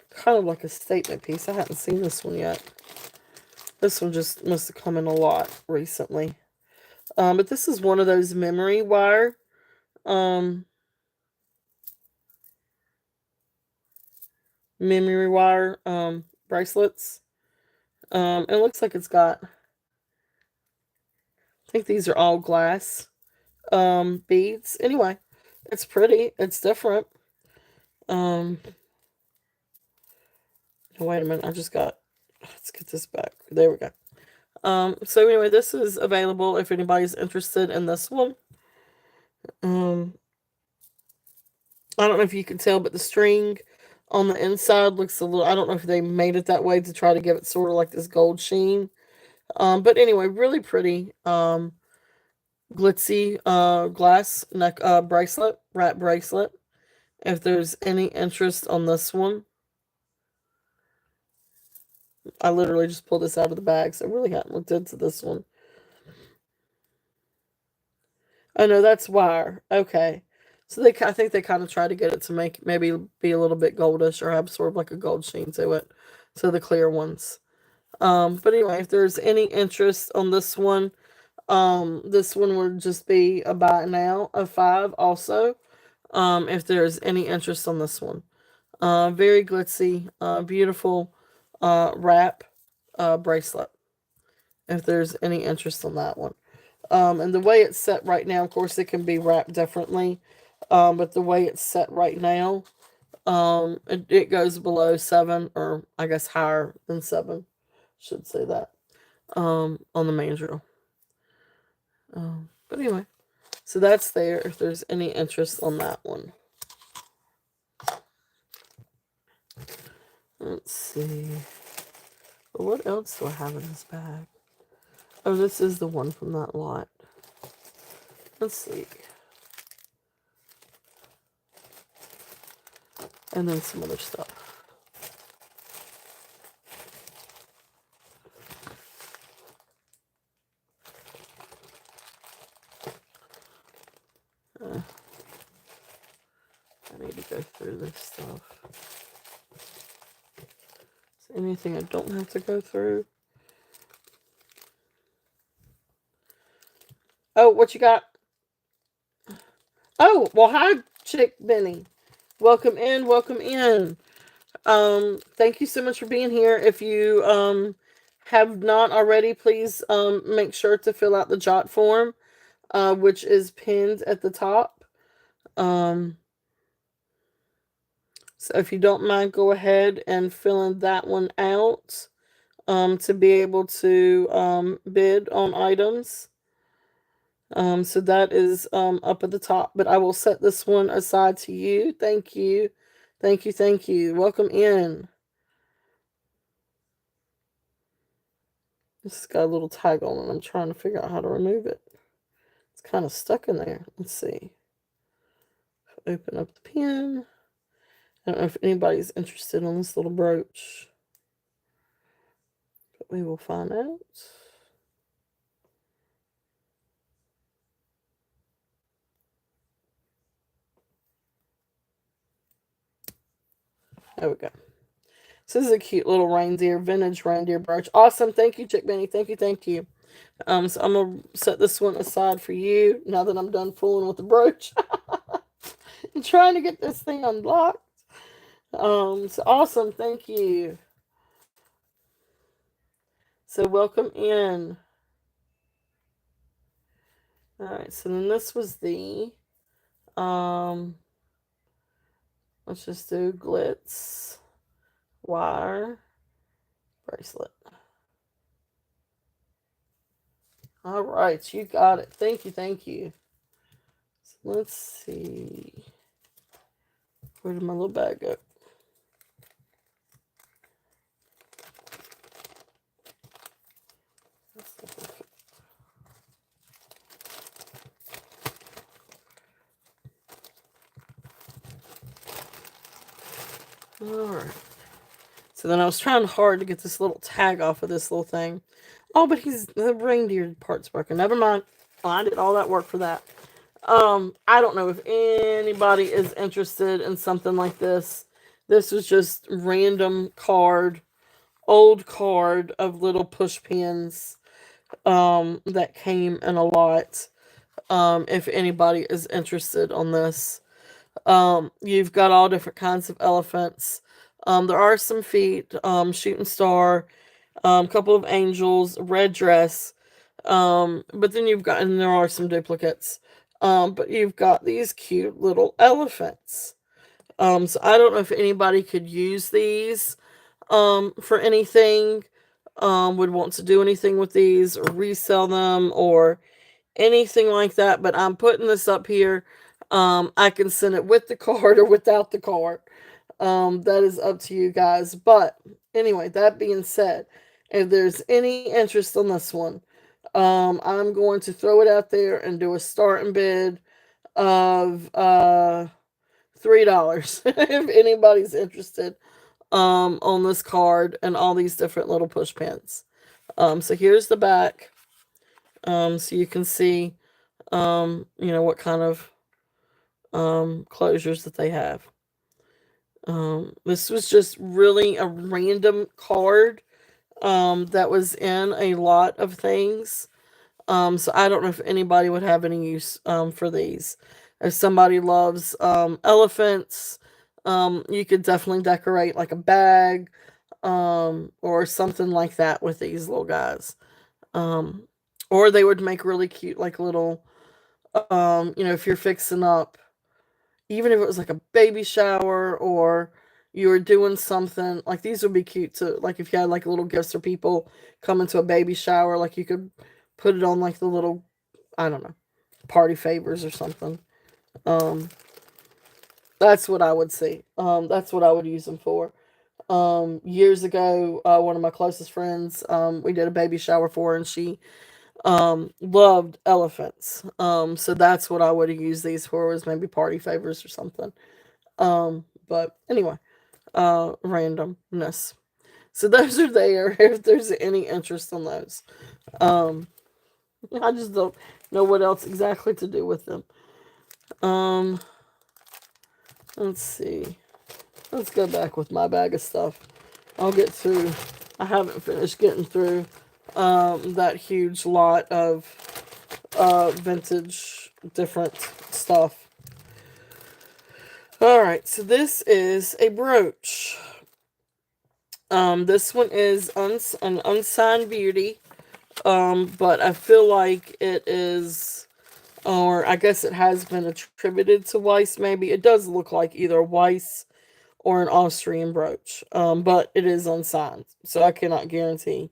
kind of like a statement piece. I hadn't seen this one yet. This one just must have come in a lot recently. But this is one of those memory wire um, bracelets. It looks like it's got, I think these are all glass beads. Anyway, it's pretty. It's different. Um, wait a minute. Let's get this back. There we go. So anyway, this is available if anybody's interested in this one. I don't know if you can tell, but the string on the inside looks a little, I don't know if they made it that way to try to give it sort of like this gold sheen. But anyway, really pretty, glitzy, glass neck, bracelet, wrap bracelet. If there's any interest on this one, I literally just pulled this out of the bag, so I really hadn't looked into this one. Oh no, that's wire. Okay. So I think they kind of try to get it to make maybe be a little bit goldish or have sort of like a gold sheen to it. So the clear ones. But anyway, if there's any interest on this one would just be a buy now of 5 also. If there's any interest on this one. Very glitzy, beautiful wrap bracelet. If there's any interest on that one. And the way it's set right now, of course, it can be wrapped differently. But the way it's set right now, it goes below 7, or I guess higher than 7. Should say that. On the main drill. But anyway, so that's there if there's any interest on that one. Let's see. What else do I have in this bag? Oh, this is the one from that lot. Let's see. And then some other stuff. I need to go through this stuff. Is there anything I don't have to go through? Oh, what you got? Oh, well, hi, Chick Benny. Welcome in, welcome in. Thank you so much for being here. If you have not already, please make sure to fill out the jot form, which is pinned at the top. So if you don't mind, go ahead and fill in that one out to be able to bid on items. So that is up at the top, but I will set this one aside to you. Thank you. Thank you. Thank you. Welcome in. This has got a little tag on it. I'm trying to figure out how to remove it. It's kind of stuck in there. Let's see. Open up the pin. I don't know if anybody's interested in this little brooch, but we will find out. There we go. So this is a cute little vintage reindeer brooch. Awesome. Thank you, Chick Benny. Thank you. Thank you. So I'm going to set this one aside for you now that I'm done fooling with the brooch. I'm trying to get this thing unlocked. So awesome. Thank you. So welcome in. All right. So then this was the, let's just do glitz wire bracelet. All right. You got it. Thank you. Thank you. So let's see. Where did my little bag go? Alright. So then I was trying hard to get this little tag off of this little thing. Oh, but the reindeer part's broken. Never mind. I did all that work for that. I don't know if anybody is interested in something like this. This was just random old card of little push pins that came in a lot. If anybody is interested on this. You've got all different kinds of elephants. There are some feet, shooting star, couple of angels, red dress. But then and there are some duplicates. But you've got these cute little elephants. So I don't know if anybody could use these, for anything, would want to do anything with these or resell them or anything like that. But I'm putting this up here. I can send it with the card or without the card. That is up to you guys. But anyway, that being said, if there's any interest on this one, I'm going to throw it out there and do a starting bid of $3 if anybody's interested on this card and all these different little push pins. So here's the back. So you can see what kind of closures that they have. This was just really a random card that was in a lot of things. So I don't know if anybody would have any use for these. If somebody loves elephants, you could definitely decorate like a bag or something like that with these little guys. Or they would make really cute, like little, if you're fixing up, even if it was like a baby shower or you were doing something, like these would be cute too. Like if you had like little gifts for people coming to a baby shower, like you could put it on like the little, I don't know, party favors or something. Um, that's what I would see. That's what I would use them for. Years ago, one of my closest friends, we did a baby shower for her and she loved elephants. So that's what I would have used these for, was maybe party favors or something. But anyway, randomness. So those are there if there's any interest in those. Um, I just don't know what else exactly to do with them. Um, let's see. Let's go back with my bag of stuff. I'll get through. I haven't finished getting through that huge lot of vintage different stuff. Alright, so this is a brooch. This one is an unsigned beauty. But I feel like it is, or I guess it has been attributed to Weiss, maybe. It does look like either Weiss or an Austrian brooch. But it is unsigned, so I cannot guarantee.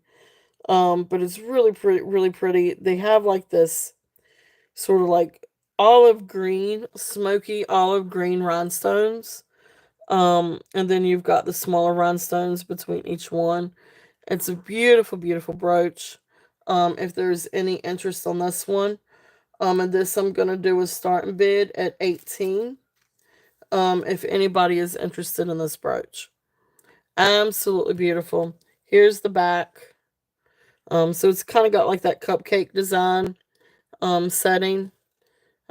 But it's really pretty, really pretty. They have like this sort of like olive green, smoky olive green rhinestones. And then you've got the smaller rhinestones between each one. It's a beautiful, beautiful brooch. If there's any interest on this one, and this I'm gonna do a starting bid at 18. If anybody is interested in this brooch, absolutely beautiful. Here's the back. So it's kind of got like that cupcake design setting.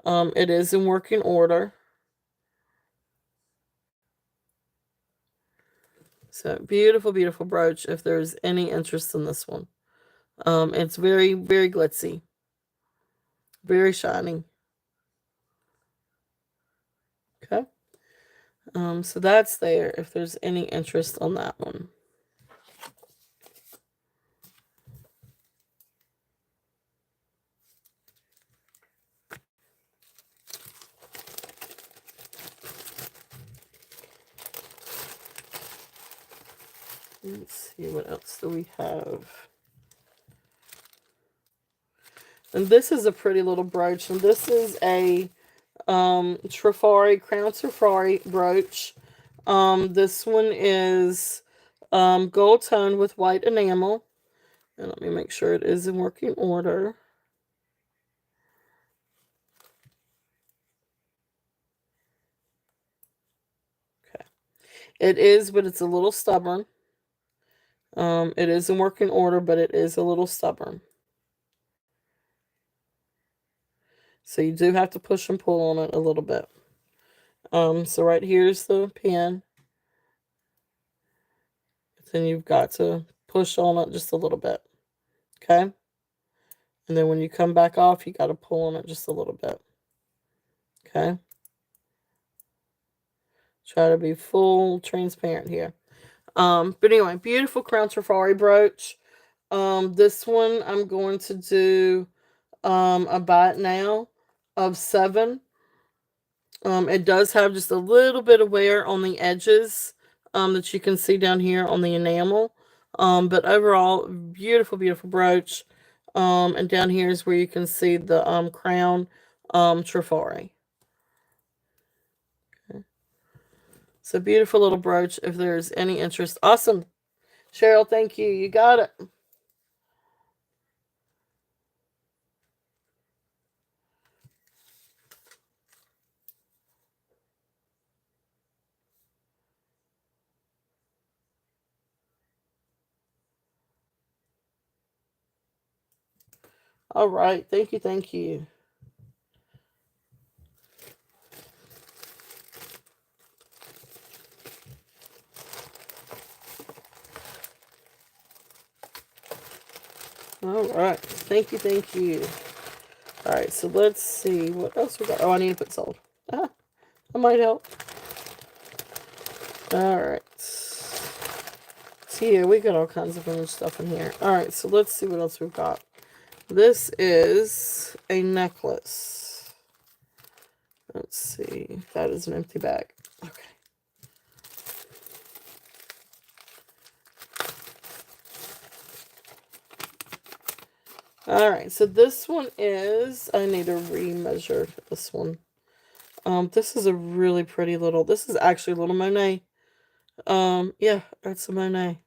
It is in working order. So beautiful, beautiful brooch. If there's any interest in this one, it's very, very glitzy, very shiny. Okay. So that's there. If there's any interest on that one. Let's see, what else do we have? And this is a pretty little brooch. And this is a Crown Trifari brooch. This one is gold tone with white enamel. And let me make sure it is in working order. Okay. It is, but it's a little stubborn. It is in working order, but it is a little stubborn. So you do have to push and pull on it a little bit. So right here's the pin. Then you've got to push on it just a little bit. Okay? And then when you come back off, you got to pull on it just a little bit. Okay? Try to be full transparent here. But anyway, beautiful Crown Trifari brooch. This one I'm going to do a buy it now of 7. It does have just a little bit of wear on the edges that you can see down here on the enamel. But overall, beautiful, beautiful brooch. And down here is where you can see the crown Trifari. Okay. So beautiful little brooch if there's any interest. Awesome. Cheryl, thank you. You got it. All right. Thank you. Thank you. All right. Thank you. Thank you. All right. So let's see what else we got. Oh, I need to put sold. Ah, that might help. All right. So yeah, we got all kinds of vintage stuff in here. All right. So let's see what else we've got. This is a necklace. Let's see. That is an empty bag. Okay. All right, so this one is, I need to remeasure this one. This is a really pretty little, this is actually a little Monet. Yeah, that's a Monet.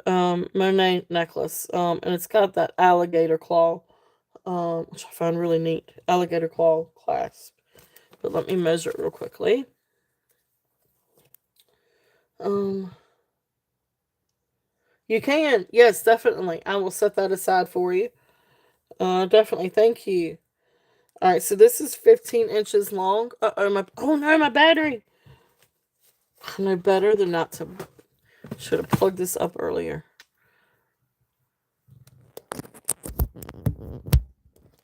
Monet necklace. And it's got that alligator claw, which I find really neat. Alligator claw clasp. But let me measure it real quickly. You can. Yes, definitely. I will set that aside for you. Definitely. Thank you. All right, so this is 15 inches long. Oh no, my battery. I know better than not to. Should have plugged this up earlier.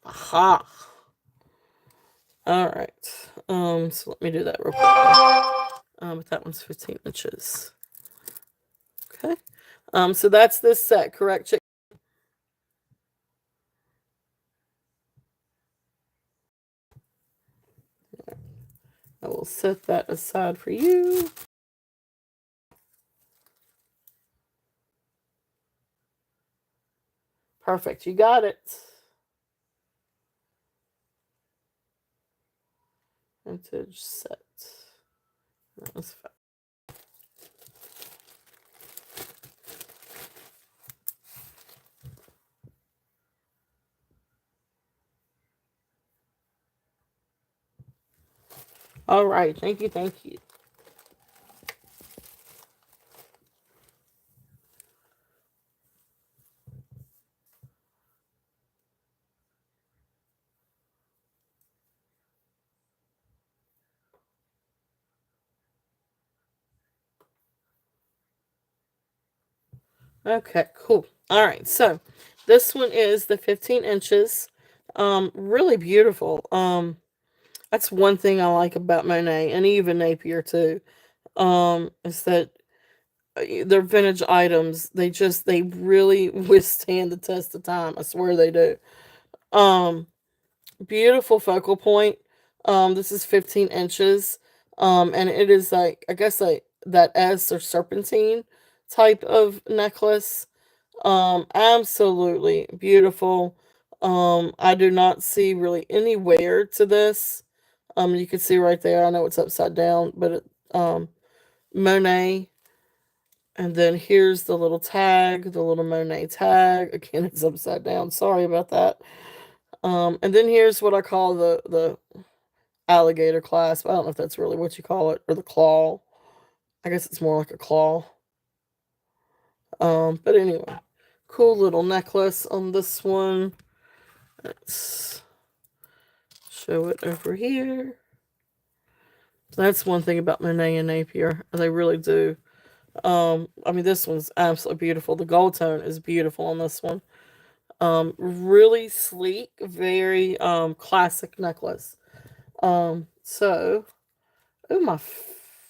Aha. All right. So let me do that real quick. But that one's 15 inches. Okay. So that's this set, correct, chick? I will set that aside for you. Perfect. You got it. Vintage set. That was fun. All right. Thank you. Thank you. Okay, cool. All right, so this one is the 15 inches. Really beautiful. That's one thing I like about Monet and even Napier too. Is that their vintage items, they really withstand the test of time. I swear they do. Um, Beautiful focal point. This is 15 inches. And it is like, I guess like that S or serpentine type of necklace. Absolutely beautiful. I do not see really any wear to this. You can see right there. I know it's upside down, but Monet. And then here's the little tag, the little Monet tag. Again, it's upside down. Sorry about that. And then here's what I call the alligator clasp. I don't know if that's really what you call it, or the claw. I guess it's more like a claw. But anyway, cool little necklace on this one. Let's show it over here. That's one thing about Monet and Napier. They really do. I mean, this one's absolutely beautiful. The gold tone is beautiful on this one. Really sleek, very classic necklace. So, oh, my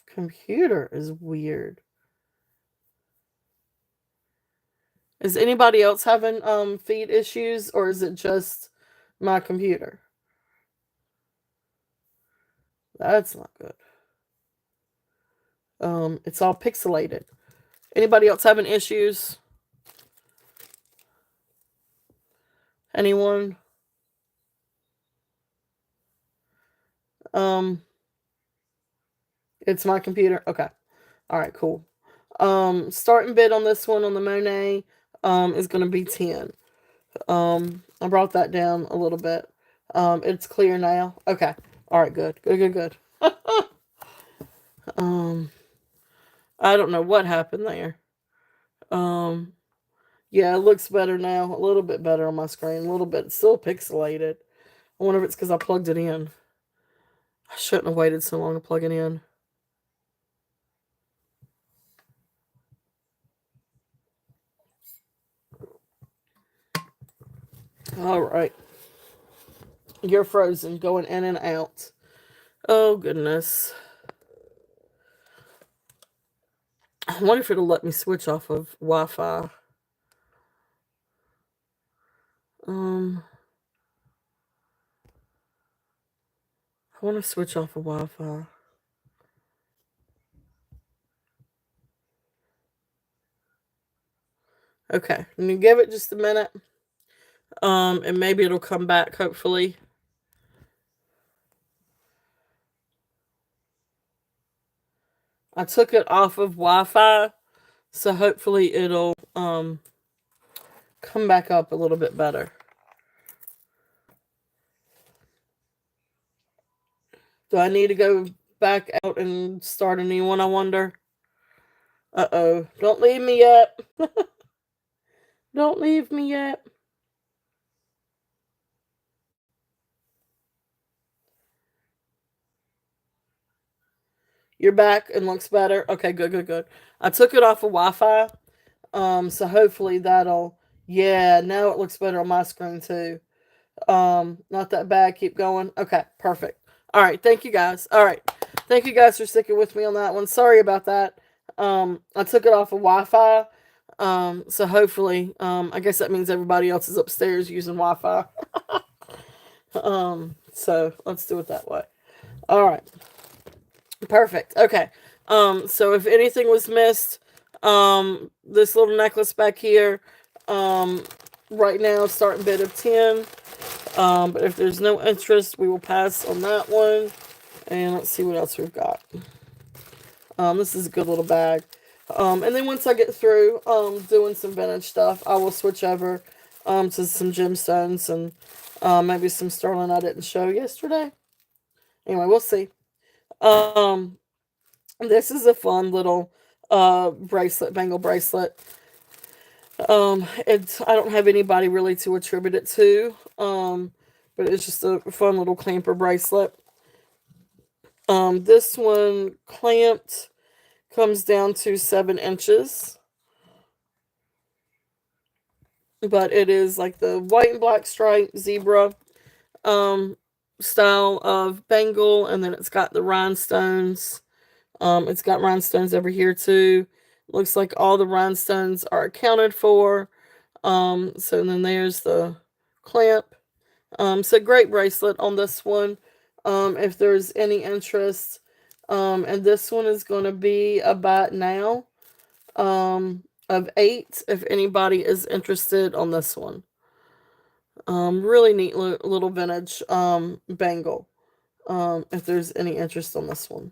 computer is weird. Is anybody else having feed issues, or is it just my computer? That's not good. It's all pixelated. Anybody else having issues? Anyone? It's my computer. Okay. All right, cool. Starting bid on this one on the Monet is going to be 10. I brought that down a little bit. It's clear now. Okay. All right, good. Good. I don't know what happened there. Yeah, it looks better now. A little bit better on my screen. A little bit. It's still pixelated. I wonder if it's because I plugged it in. I shouldn't have waited so long to plug it in. All right. You're frozen, going in and out. Oh, goodness. I wonder if it'll let me switch off of Wi-Fi. I want to switch off of Wi-Fi. Okay, and you give it just a minute. And maybe it'll come back, hopefully. I took it off of Wi-Fi, so hopefully it'll come back up a little bit better. Do I need to go back out and start a new one, I wonder? Uh-oh. Don't leave me yet. Don't leave me yet. You're back and looks better. Okay, good. I took it off of Wi-Fi. So hopefully that'll, yeah, now it looks better on my screen too. Not that bad. Keep going. Okay, perfect. All right, thank you guys. All right, thank you guys for sticking with me on that one. Sorry about that. I took it off of Wi-Fi. So hopefully, I guess that means everybody else is upstairs using Wi-Fi. So let's do it that way. All right. Perfect. Okay. So if anything was missed, this little necklace back here, right now starting bid of 10. But if there's no interest, we will pass on that one. And let's see what else we've got. This is a good little bag. And then once I get through doing some vintage stuff, I will switch over to some gemstones and maybe some sterling I didn't show yesterday. Anyway, we'll see. This is a fun little bracelet, bangle bracelet. I don't have anybody really to attribute it to, but it's just a fun little clamper bracelet. This one clamped comes down to 7 inches, but it is like the white and black stripe zebra style of bangle, and then it's got the rhinestones. It's got rhinestones over here too. Looks like all the rhinestones are accounted for. So then there's the clamp. So great bracelet on this one. If there's any interest. And this one is going to be about now. Of 8, if anybody is interested on this one. Really neat little vintage bangle. If there's any interest on this one.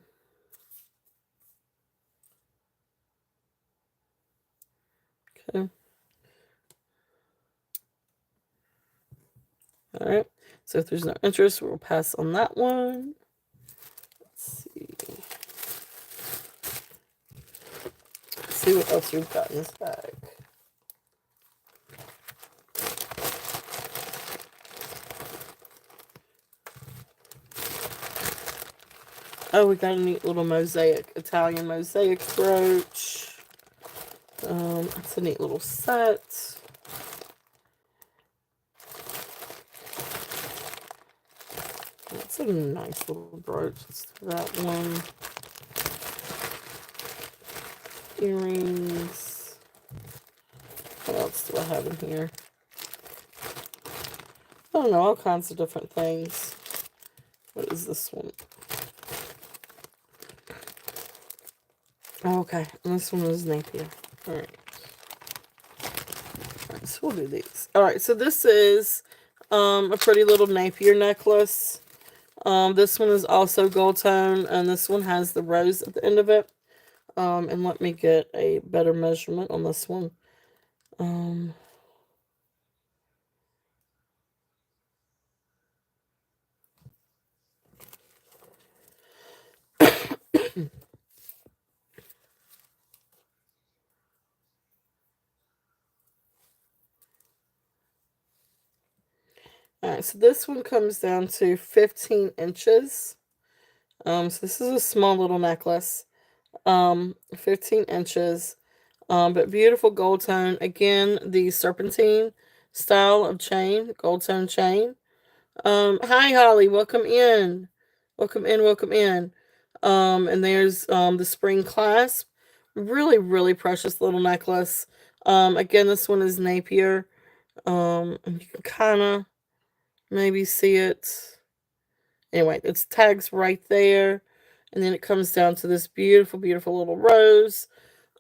Okay. All right. So if there's no interest, we'll pass on that one. Let's see. see what else we've got in this bag. Oh, we got a neat little mosaic, Italian mosaic brooch. It's a neat little set. That's a nice little brooch. Let's do that one. Earrings. What else do I have in here? I don't know, all kinds of different things. What is this one? Oh, okay, and this one is Napier. Alright. Alright, so we'll do these. Alright, so this is a pretty little Napier necklace. This one is also gold tone, and this one has the rose at the end of it. And let me get a better measurement on this one. Alright, so this one comes down to 15 inches. So this is a small little necklace. 15 inches. But beautiful gold tone. Again, the serpentine style of chain, gold tone chain. Hi Holly, welcome in. Welcome in, welcome in. And there's the spring clasp. Really, really precious little necklace. Again, this one is Napier. And you can kind of maybe see it. Anyway, it's tags right there. And then it comes down to this beautiful, beautiful little rose.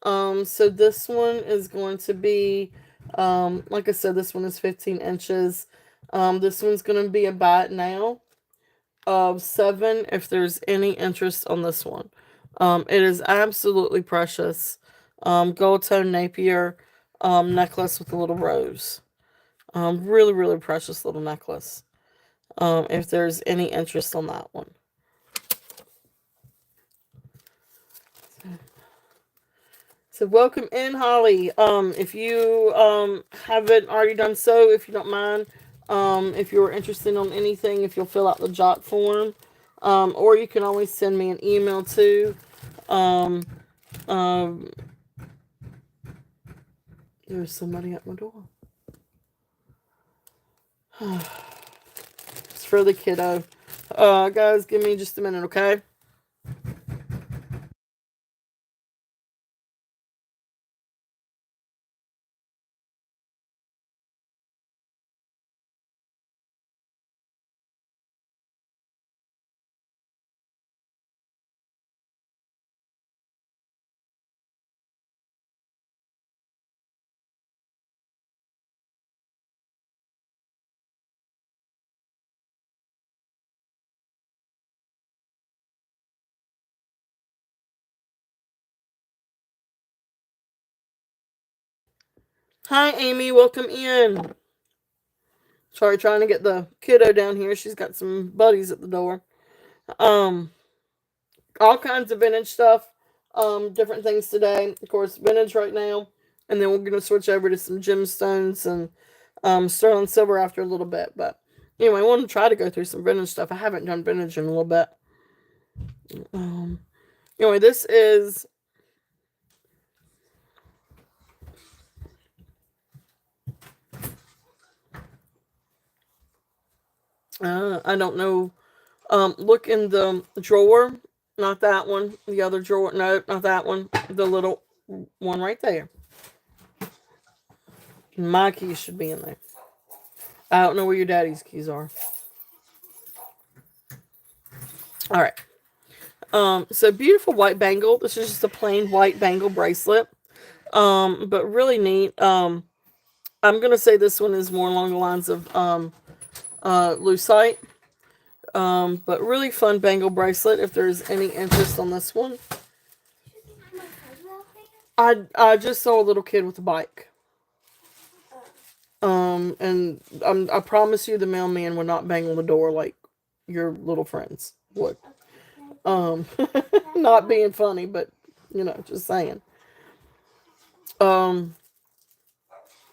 So this one is going to be, like I said, this one is 15 inches. This one's going to be a buy it now of 7 if there's any interest on this one. It is absolutely precious. Gold tone Napier necklace with a little rose. Really, really precious little necklace. If there's any interest on that one. So welcome in, Holly. If you haven't already done so, if you don't mind, if you're interested on anything, if you'll fill out the jot form, or you can always send me an email too. There's somebody at my door. It's for the kiddo. Guys, give me just a minute, okay? Hi, Amy. Welcome in. Sorry, trying to get the kiddo down here. She's got some buddies at the door. Um, all kinds of vintage stuff. Different things today. Of course, vintage right now, and then we're gonna switch over to some gemstones and sterling silver after a little bit. But anyway, I want to try to go through some vintage stuff. I haven't done vintage in a little bit. Anyway, this is. I don't know. Look in the drawer. Not that one. The other drawer. No, not that one. The little one right there. My keys should be in there. I don't know where your daddy's keys are. All right. So beautiful white bangle. This is just a plain white bangle bracelet. But really neat. I'm gonna say this one is more along the lines of lucite. But really fun bangle bracelet. If there's any interest on this one, I just saw a little kid with a bike. And I promise you, the mailman would not bang on the door like your little friends would. Not being funny, but just saying. Um,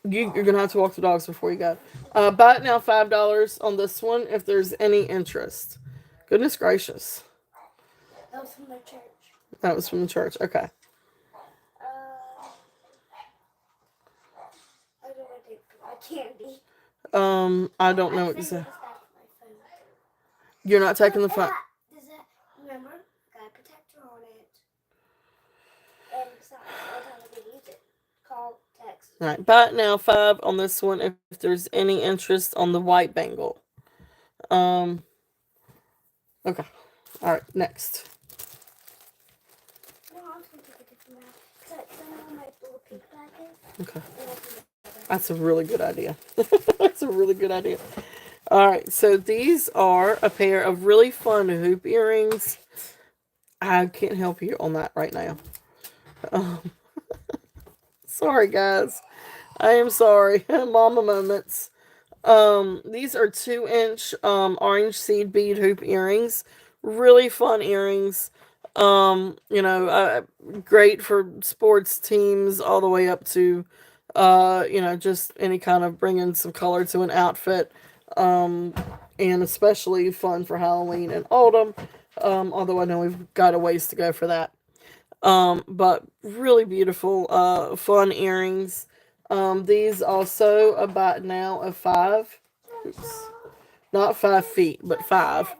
you're gonna have to walk the dogs before you go. Buy it now, $5 on this one if there's any interest. Goodness gracious. That was from the church. That was from the church. Okay. I don't want to take my candy. I don't know exactly. You're not taking the phone. Does that, remember, got a protector on it. And besides, every time I can use it, call, text. All right, buy it now, 5 on this one if there's any interest on the white bangle. Okay. All right, next. No, I'm just going to take a different map. Because I know my little pink bag is. Okay. That's a really good idea. That's a really good idea. All right, so these are a pair of really fun hoop earrings. I can't help you on that right now. Sorry, guys. I am sorry. Mama moments. These are 2-inch orange seed bead hoop earrings. Really fun earrings. Great for sports teams all the way up to, just any kind of bringing some color to an outfit. And especially fun for Halloween and autumn. Although I know we've got a ways to go for that. But really beautiful, fun earrings. These also about now of 5. Oops. Not 5 feet, but 5.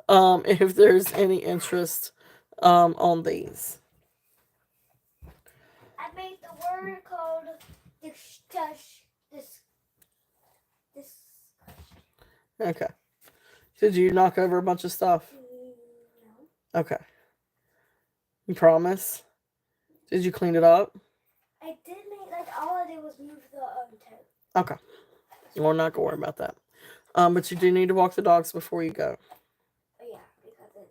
If there's any interest, on these. I made the word called this. Okay. Did you knock over a bunch of stuff? No. Okay. You promise? Did you clean it up? I did make, like, all I did was move the toe. Okay. We're not gonna worry about that. But you do need to walk the dogs before you go. Yeah, because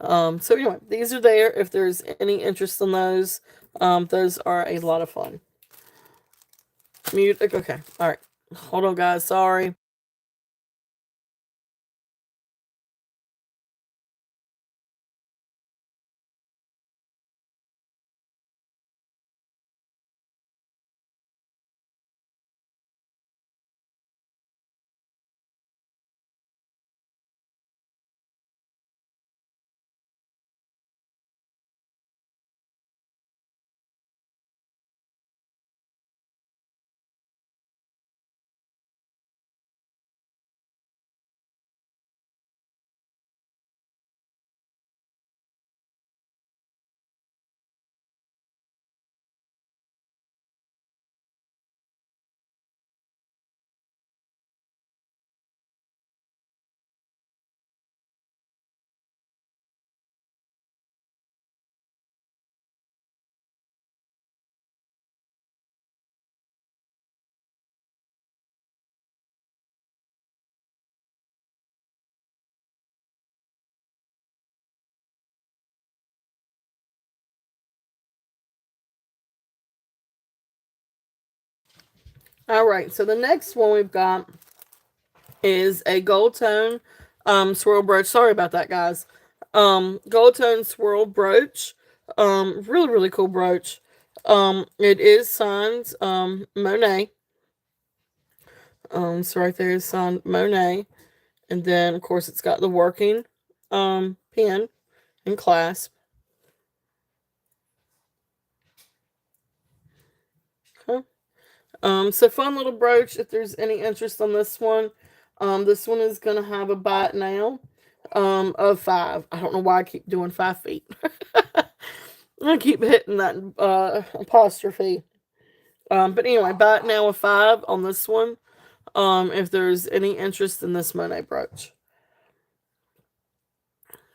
it's So anyway, these are there if there's any interest in those. Those are a lot of fun. Music. Okay. All right. Hold on, guys. Sorry. All right. So the next one we've got is a gold tone swirl brooch. Sorry about that, guys. Gold tone swirl brooch. Really, really cool brooch. It is signed Monet. So right there is signed Monet. And then of course it's got the working pin and clasp. Okay. So fun little brooch if there's any interest on this one. This one is gonna have a bite now. Of 5. I don't know why I keep doing 5 feet. I keep hitting that apostrophe. But anyway, bite now of 5 on this one. If there's any interest in this Monet brooch.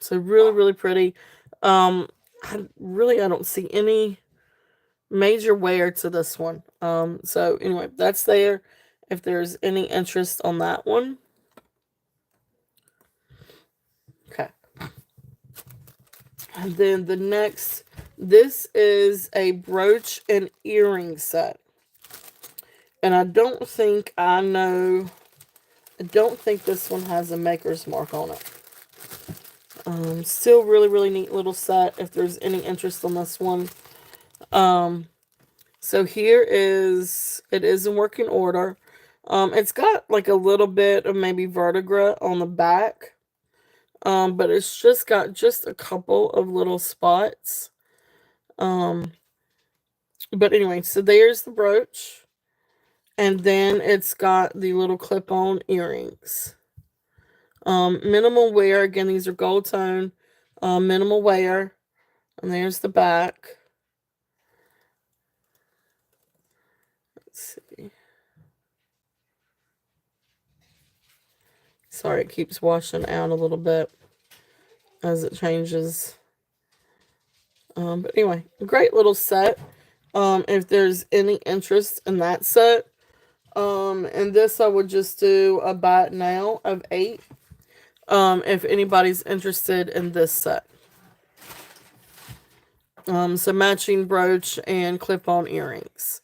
So really, really pretty. I don't see any major wear to this one. So anyway, that's there. If there's any interest on that one. Okay. And then the next, this is a brooch and earring set. And I don't think this one has a maker's mark on it. Still really, really neat little set if there's any interest on this one. So here is, it is in working order. It's got like a little bit of maybe vertebrae on the back. But it's just got just a couple of little spots. Um, but anyway, so there's the brooch. And then it's got the little clip-on earrings. Minimal wear. Again, these are gold tone. Minimal wear. And there's the back. Let's see. Sorry, it keeps washing out a little bit as it changes. But anyway, great little set. If there's any interest in that set, and this I would just do a buy it now of 8. If anybody's interested in this set. So matching brooch and clip-on earrings.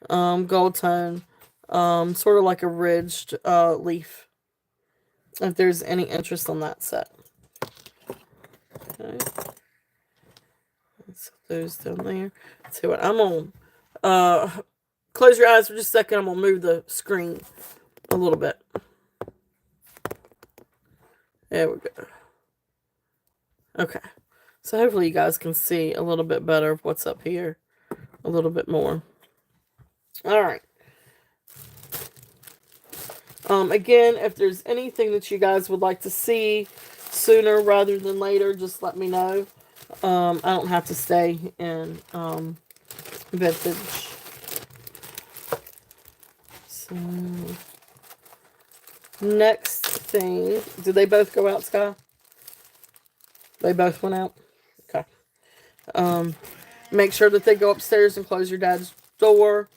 Gold tone. Sort of like a ridged leaf. If there's any interest on that set. Okay. Let's put those down there. Let's see what I'm on. Close your eyes for just a second. I'm gonna move the screen a little bit. There we go. Okay. So hopefully you guys can see a little bit better of what's up here. A little bit more. Alright. Again, if there's anything that you guys would like to see sooner rather than later, just let me know. I don't have to stay in vintage. So, next thing. Did they both go out, Sky? They both went out? Okay. Make sure that they go upstairs and close your dad's door.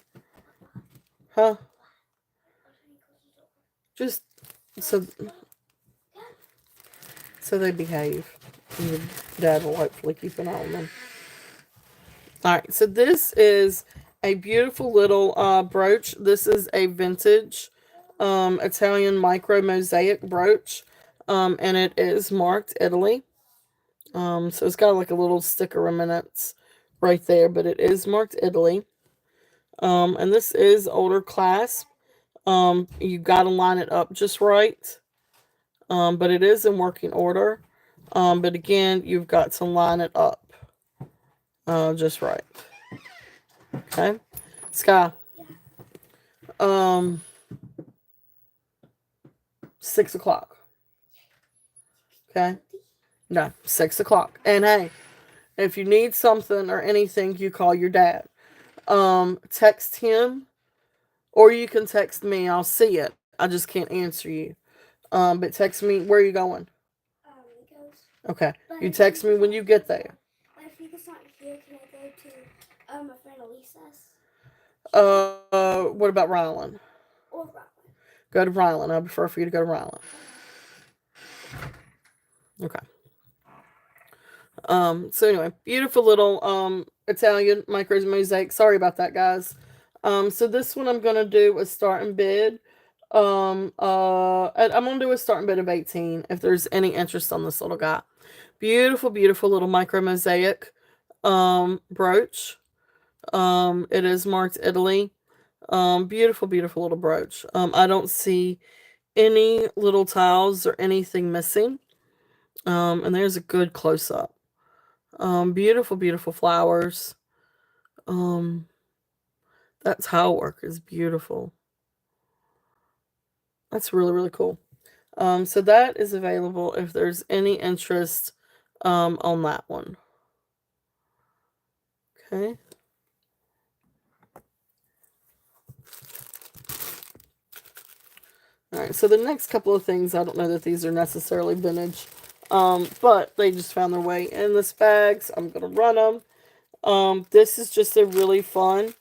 Huh? Just so they behave. And your dad will hopefully keep an eye on them. Alright, so this is a beautiful little brooch. This is a vintage Italian micro mosaic brooch. And it is marked Italy. So it's got like a little sticker remnants right there, but it is marked Italy. And this is older clasp. You gotta line it up just right. But it is in working order. But again, you've got to line it up just right. Okay, Sky. 6 o'clock. Okay, no, 6 o'clock. And hey, if you need something or anything, you call your dad. Text him, or you can text me. I'll see it. I just can't answer you. But text me. Where are you going? Okay. You text me when you get there. If he's not here, can I go to my friend Elisa's? What about Rylan? Or Rylan. Go to Rylan. I prefer for you to go to Rylan. Okay. So anyway, beautiful little Italian micro mosaic. Sorry about that, guys. So this one I'm gonna do a starting bid. I'm gonna do a starting bid of 18 if there's any interest on this little guy. Beautiful, beautiful little micro mosaic brooch. It is marked Italy. Beautiful, beautiful little brooch. I don't see any little tiles or anything missing. And there's a good close up. Beautiful, beautiful flowers. That tile work is beautiful. That's really, really cool. So that is available if there's any interest on that one. Okay. Alright, so the next couple of things, I don't know that these are necessarily vintage, but they just found their way in this bag, so I'm going to run them. This is just a really fun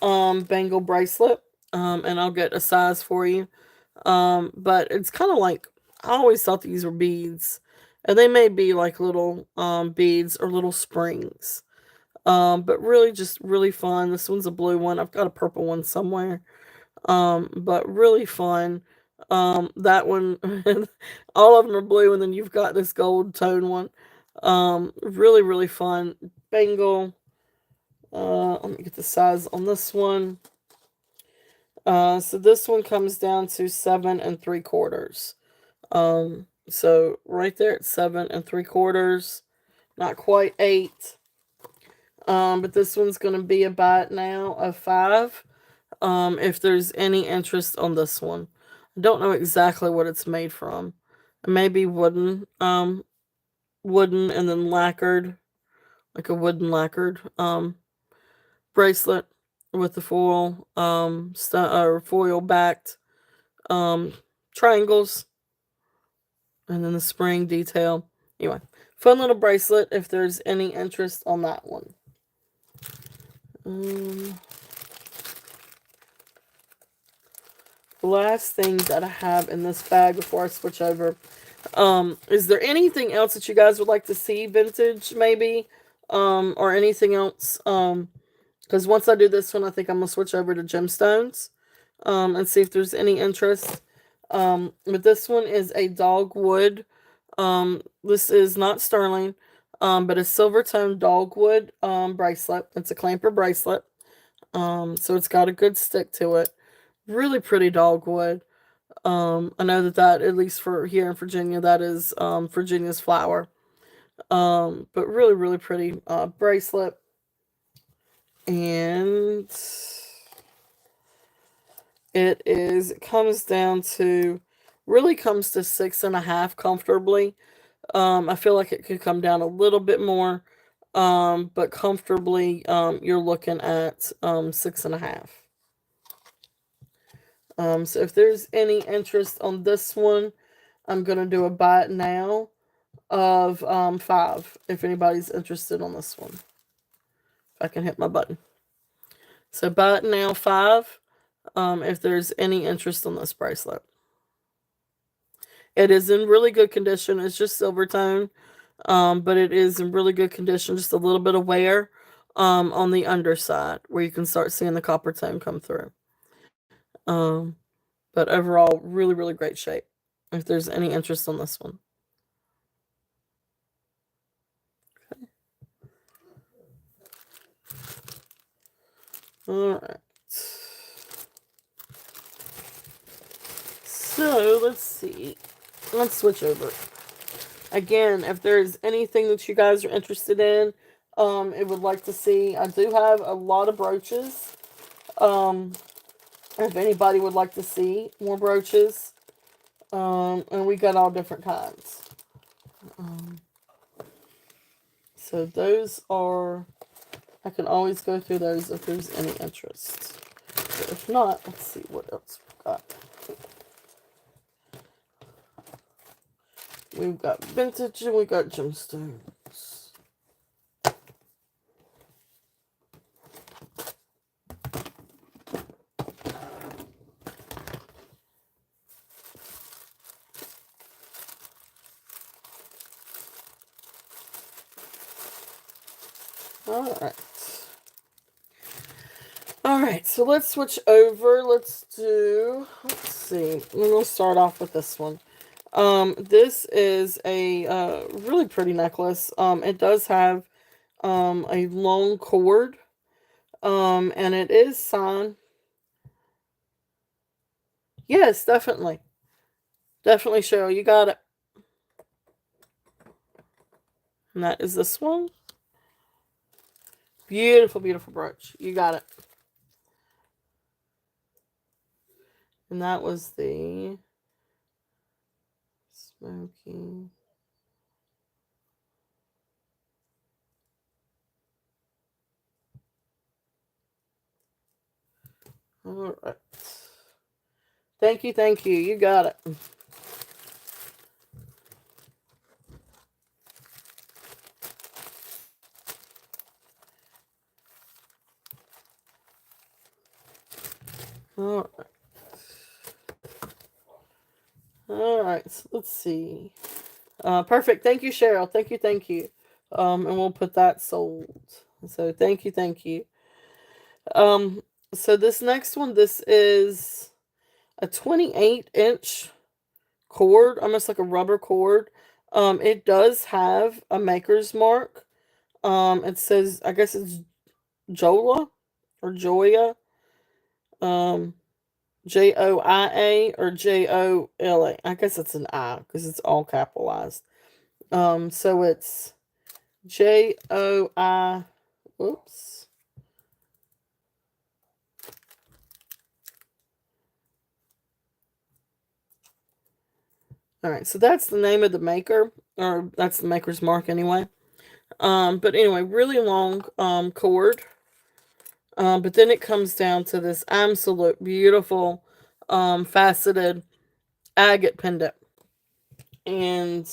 bangle bracelet, and I'll get a size for you. But it's kind of like, I always thought these were beads, and they may be like little beads or little springs. But really just really fun. This one's a blue one. I've got a purple one somewhere. But really fun. That one, all of them are blue, and then you've got this gold tone one. Really, really fun bangle. Let me get the size on this one. So this one comes down to 7 3/4. So right there at 7 3/4, not quite 8. But this one's gonna be a buy it now of 5. If there's any interest on this one, I don't know exactly what it's made from. Maybe wooden, wooden and then lacquered, like a wooden lacquered bracelet with the foil or foil backed um triangles and then the spring detail. Anyway, fun little bracelet if there's any interest on that one. The last thing that I have in this bag before I switch over, is there anything else that you guys would like to see vintage maybe, or anything else? Because once I do this one, I think I'm gonna switch over to gemstones, and see if there's any interest. But this one is a dogwood. This is not sterling, but a silver tone dogwood bracelet. It's a clamper bracelet. So it's got a good stick to it. Really pretty dogwood. I know that at least for here in Virginia, that is Virginia's flower. But really, really pretty bracelet. And it comes down to, really comes to 6.5 comfortably. I feel like it could come down a little bit more, but comfortably, you're looking at 6.5. So if there's any interest on this one, I'm gonna do a buy it now of 5. If anybody's interested on this one, if I can hit my button. So buy it now 5. If there's any interest on this bracelet, it is in really good condition. It's just silver tone, but it is in really good condition. Just a little bit of wear on the underside where you can start seeing the copper tone come through. Um, but overall, really, really great shape. If there's any interest on this one. Okay. All right. So let's see. Let's switch over. Again, if there's anything that you guys are interested in, and would like to see, I do have a lot of brooches. If anybody would like to see more brooches, and we got all different kinds. So those are, I can always go through those if there's any interest. But if not, let's see what else we've got. We've got vintage and we've got gemstones. Alright, so let's switch over. Let's see. We'll start off with this one. This is a really pretty necklace. It does have a long cord. And it is signed. Yes, definitely. Definitely, Cheryl. You got it. And that is this one. Beautiful, beautiful brooch. You got it. And that was the smoky. All right. Thank you, thank you. You got it. All right. All right. So let's see. Perfect. Thank you, Cheryl. Thank you, thank you. And we'll put that sold. So thank you, thank you. So this next one, this is a 28-inch cord, almost like a rubber cord. It does have a maker's mark. It says, I guess it's Jola or Joya, um, Joia or Jola. I guess it's an I because it's all capitalized. So it's Joi. Whoops. All right, so that's the name of the maker, or that's the maker's mark anyway. But anyway, really long cord. But then it comes down to this absolute beautiful faceted agate pendant. And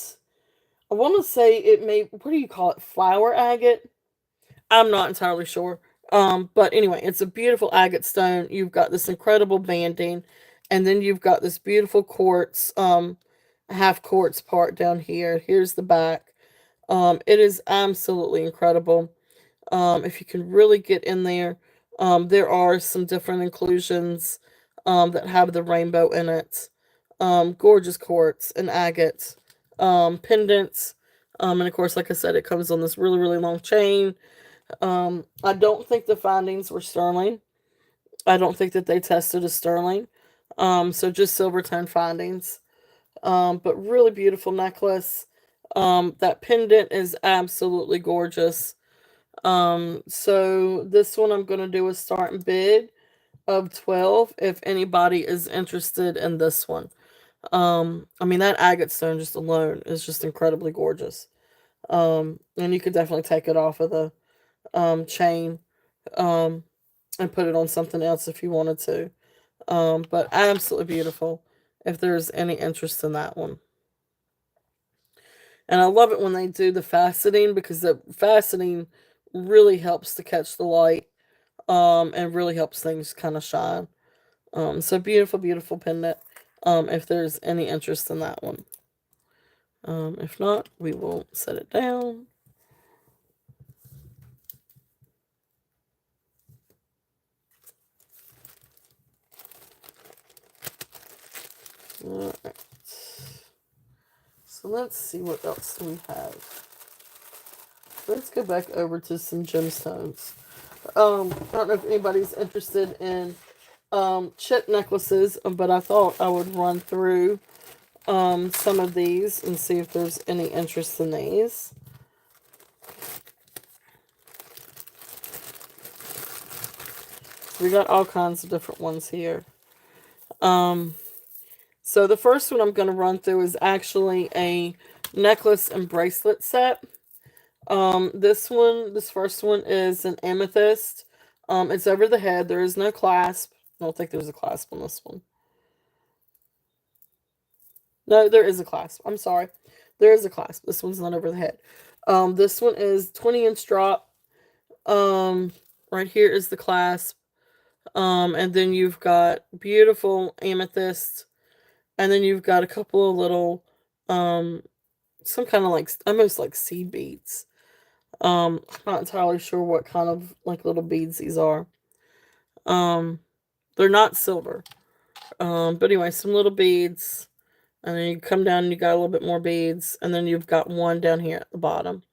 I want to say it may, what do you call it? Flower agate? I'm not entirely sure. But anyway, it's a beautiful agate stone. You've got this incredible banding, and then you've got this beautiful quartz, half quartz part down here. Here's the back. It is absolutely incredible. If you can really get in there, there are some different inclusions that have the rainbow in it. Gorgeous quartz and agate pendants. And of course, like I said, it comes on this really, really long chain. I don't think the findings were sterling. I don't think that they tested as sterling. So just silver tone findings. But really beautiful necklace. That pendant is absolutely gorgeous. So this one I'm going to do a starting bid of 12 if anybody is interested in this one. I mean, that agate stone just alone is just incredibly gorgeous. And you could definitely take it off of the chain um, and put it on something else if you wanted to. But absolutely beautiful if there's any interest in that one. And I love it when they do the faceting because the faceting really helps to catch the light and really helps things kind of shine. So beautiful, beautiful pendant. If there's any interest in that one. If not, we will set it down. All right. So let's see what else we have. Let's go back over to some gemstones. I don't know if anybody's interested in chip necklaces, but I thought I would run through some of these and see if there's any interest in these. We got all kinds of different ones here. So the first one I'm going to run through is actually a necklace and bracelet set. This first one is an amethyst. It's over the head. There is no clasp. I don't think there's a clasp on this one. No, there is a clasp. I'm sorry. There is a clasp. This one's not over the head. This one is 20-inch drop. Right here is the clasp. And then you've got beautiful amethyst. And then you've got a couple of little, some kind of like, almost like seed beads. I'm not entirely sure what kind of like little beads these are. They're not silver. But anyway, some little beads. And then you come down and you got a little bit more beads. And then you've got one down here at the bottom.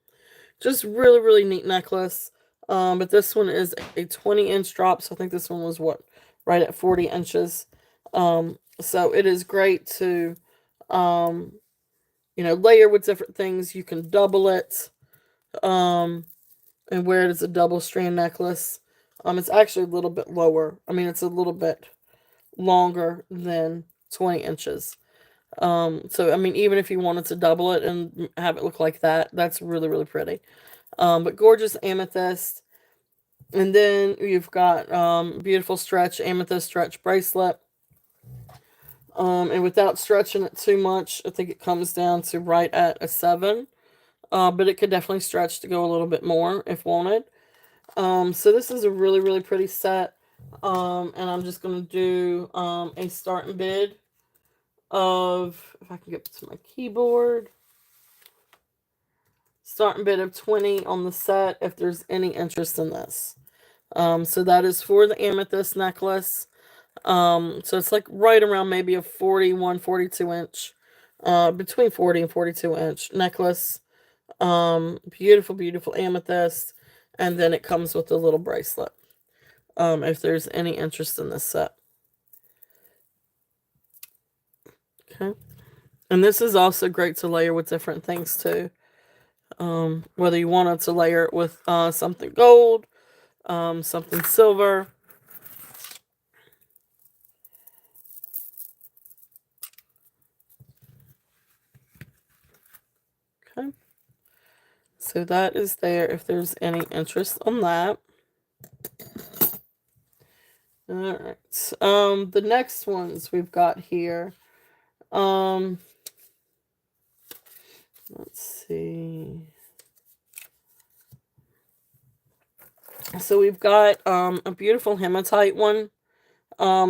Just really, really neat necklace. But this one is a 20-inch drop. So I think this one was what? Right at 40 inches. So it is great to, layer with different things. You can double it. And wear it as a double strand necklace. It's actually a little bit lower. I mean, it's a little bit longer than 20 inches. So, I mean, even if you wanted to double it and have it look like that, that's really, really pretty. But gorgeous amethyst. And then you've got beautiful stretch, amethyst stretch bracelet. And without stretching it too much, I think it comes down to right at a 7. But it could definitely stretch to go a little bit more if wanted. So this is a really, really pretty set. And I'm just going to do a starting bid of, if I can get to my keyboard, starting bid of 20 on the set if there's any interest in this. So that is for the amethyst necklace. So it's like right around maybe a 41, 42 inch, between 40 and 42 inch necklace. Beautiful, beautiful amethyst. And then it comes with a little bracelet. If there's any interest in this set. Okay. And this is also great to layer with different things too. Whether you wanted to layer it with something gold, something silver. Okay. So that is there if there's any interest on that. Alright. The next ones we've got here. Let's see. So we've got a beautiful hematite one.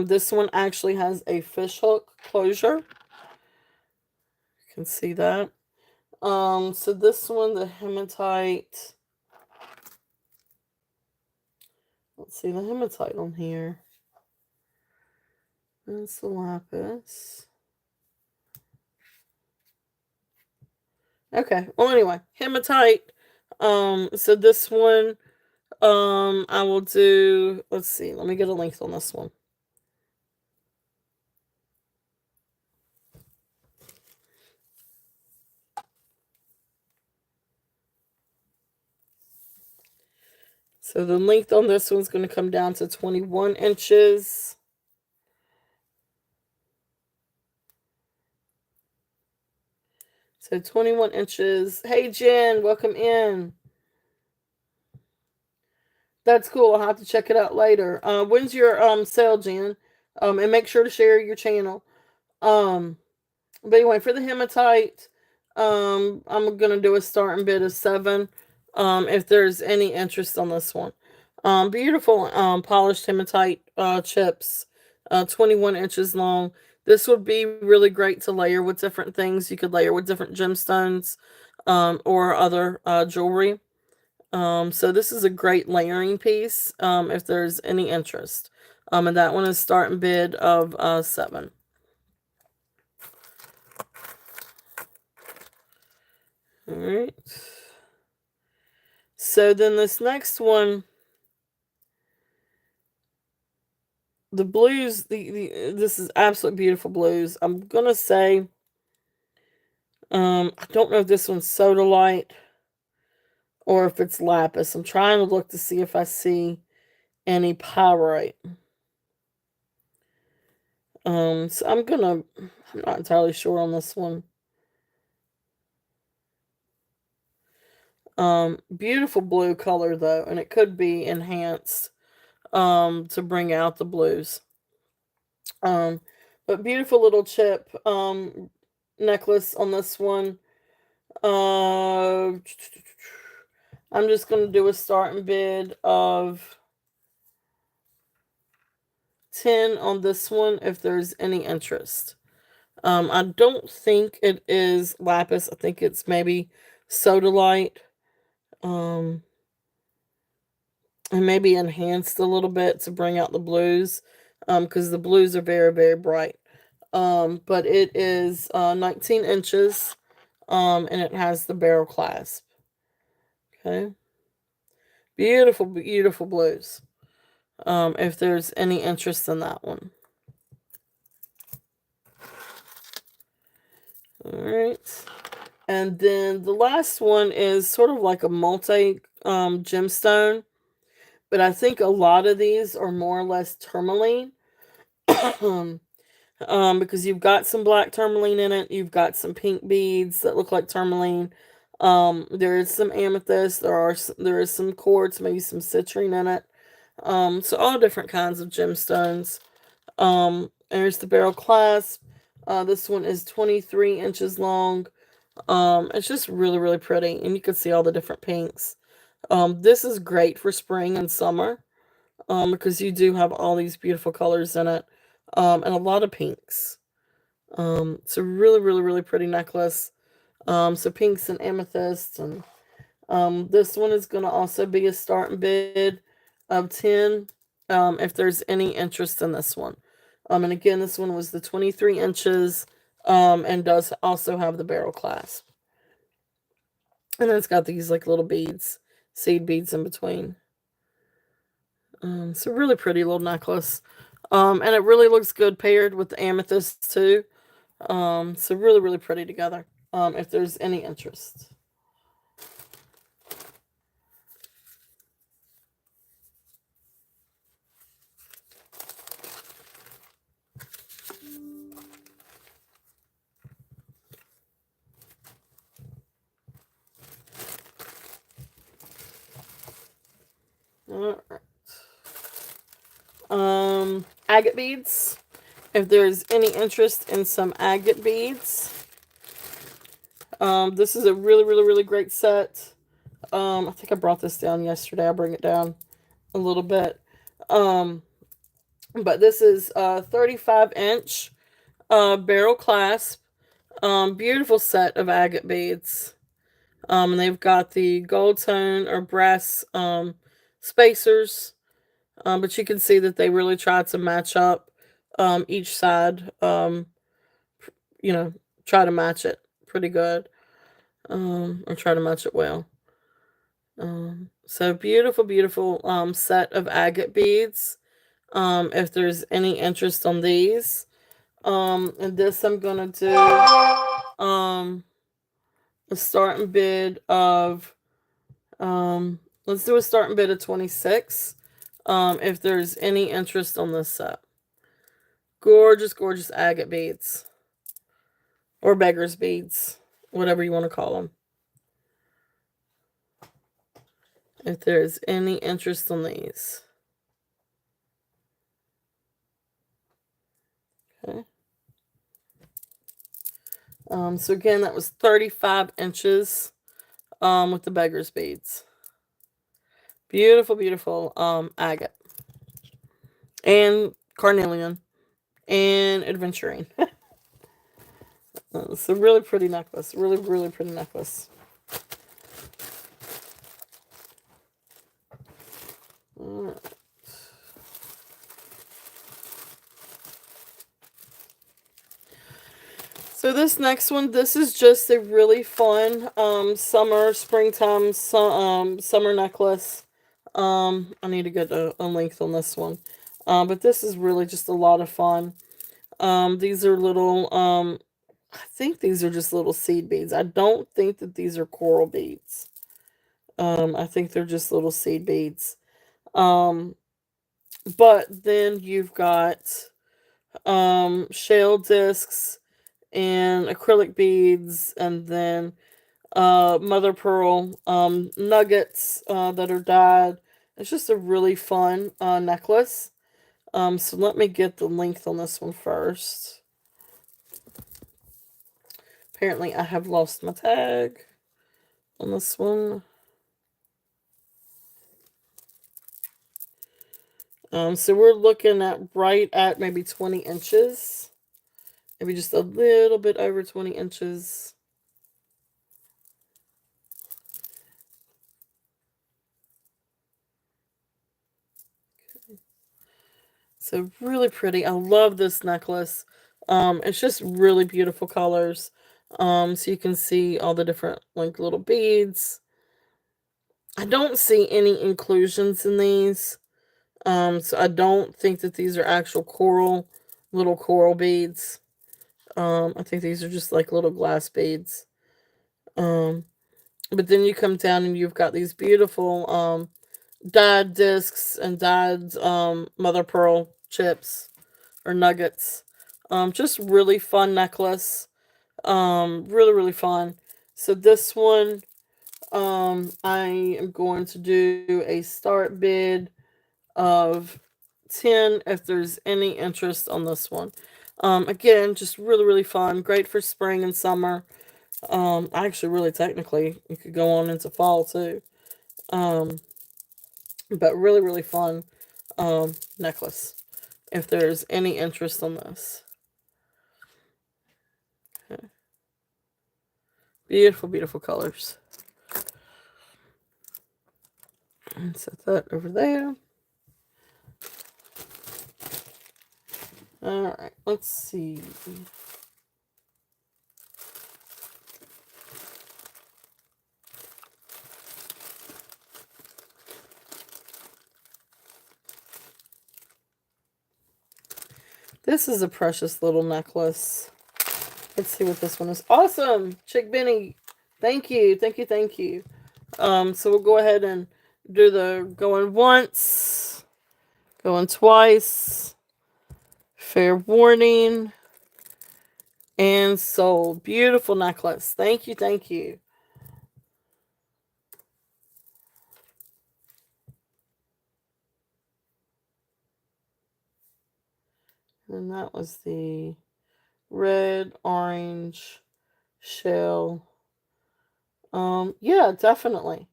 This one actually has a fish hook closure. You can see that. So this one, the hematite. Let's see the hematite on here. That's the lapis. Okay. Well, anyway, hematite. So this one, I will do. Let's see. Let me get a length on this one. So the length on this one's going to come down to 21 inches. So 21 inches. Hey, Jen, welcome in. That's cool. I'll have to check it out later. When's your sale, Jen? And make sure to share your channel. But anyway, for the hematite, I'm gonna do a starting bid of 7. If there's any interest on this one. Beautiful polished hematite chips, 21 inches long. This would be really great to layer with different things. You could layer with different gemstones, or other jewelry. So this is a great layering piece, if there's any interest. And that one is starting bid of 7. All right. So then this next one, the blues, this is absolutely beautiful blues. I'm gonna say, I don't know if this one's sodalite or if it's lapis. I'm trying to look to see if I see any pyrite. So I'm not entirely sure on this one. Beautiful blue color though, and it could be enhanced to bring out the blues. But beautiful little chip necklace on this one. I'm just gonna do a starting bid of 10 on this one if there's any interest. I don't think it is lapis. I think it's maybe sodalite. And maybe enhanced a little bit to bring out the blues. Because the blues are very, very bright. But it is 19 inches. And it has the barrel clasp. Okay. Beautiful, beautiful blues. If there's any interest in that one. All right. And then the last one is sort of like a multi gemstone. But I think a lot of these are more or less tourmaline. Because you've got some black tourmaline in it. You've got some pink beads that look like tourmaline. There is some amethyst. There is some quartz, maybe some citrine in it. So all different kinds of gemstones. There's the barrel clasp. This one is 23 inches long. It's just really, really pretty. And you can see all the different pinks. This is great for spring and summer. Because you do have all these beautiful colors in it. And a lot of pinks. It's a really, really, really pretty necklace. So pinks and amethyst. And this one is going to also be a starting bid of 10. If there's any interest in this one. And again, this one was the 23 inches. And does also have the barrel clasp. And then it's got these like little beads seed beads in between. It's a really pretty little necklace. And it really looks good paired with the amethyst too. So really, really pretty together. If there's any interest. All right. Agate beads. If there's any interest in some agate beads, this is a really, really, really great set. I think I brought this down yesterday. I'll bring it down a little bit. But this is a 35-inch barrel clasp. Beautiful set of agate beads. And they've got the gold tone or brass spacers. But you can see that they really tried to match up each side. Try to match it pretty good. Or try to match it well. So beautiful, beautiful set of agate beads. If there's any interest on these. And this I'm gonna do a starting bid of let's do a starting bid of 26. If there's any interest on this set. Gorgeous, gorgeous agate beads. Or beggar's beads. Whatever you want to call them. If there's any interest on these. Okay. So again, that was 35 inches with the beggar's beads. Beautiful, beautiful agate. And carnelian. And adventurine. It's a really pretty necklace. Really, really pretty necklace. Alright. So this next one, this is just a really fun springtime summer necklace. I need to get a length on this one. But this is really just a lot of fun. These are little I think these are just little seed beads. I don't think that these are coral beads. I think they're just little seed beads. But then you've got shell discs and acrylic beads, and then mother pearl nuggets that are dyed. It's just a really fun necklace. So let me get the length on this one first. Apparently I have lost my tag on this one. So we're looking at right at maybe 20 inches. Maybe just a little bit over 20 inches. Okay. So really pretty. I love this necklace. It's just really beautiful colors. So you can see all the different like little beads. I don't see any inclusions in these. So I don't think that these are actual little coral beads. I think these are just like little glass beads. But then you come down and you've got these beautiful dyed discs and dyed mother pearl chips or nuggets. Just really fun necklace. Really, really fun. So this one, I am going to do a start bid of 10 if there's any interest on this one. Again, just really, really fun. Great for spring and summer. Actually, really technically, you could go on into fall too. But really, really fun necklace if there's any interest on this. Okay. Beautiful, beautiful colors. And set that over there. Alright, let's see. This is a precious little necklace. Let's see what this one is. Awesome, Chick Benny. Thank you, thank you, thank you. So we'll go ahead and do the going once, going twice, fair warning, and sold. Beautiful necklace. Thank you, thank you. And that was the red, orange, shell. Yeah, definitely.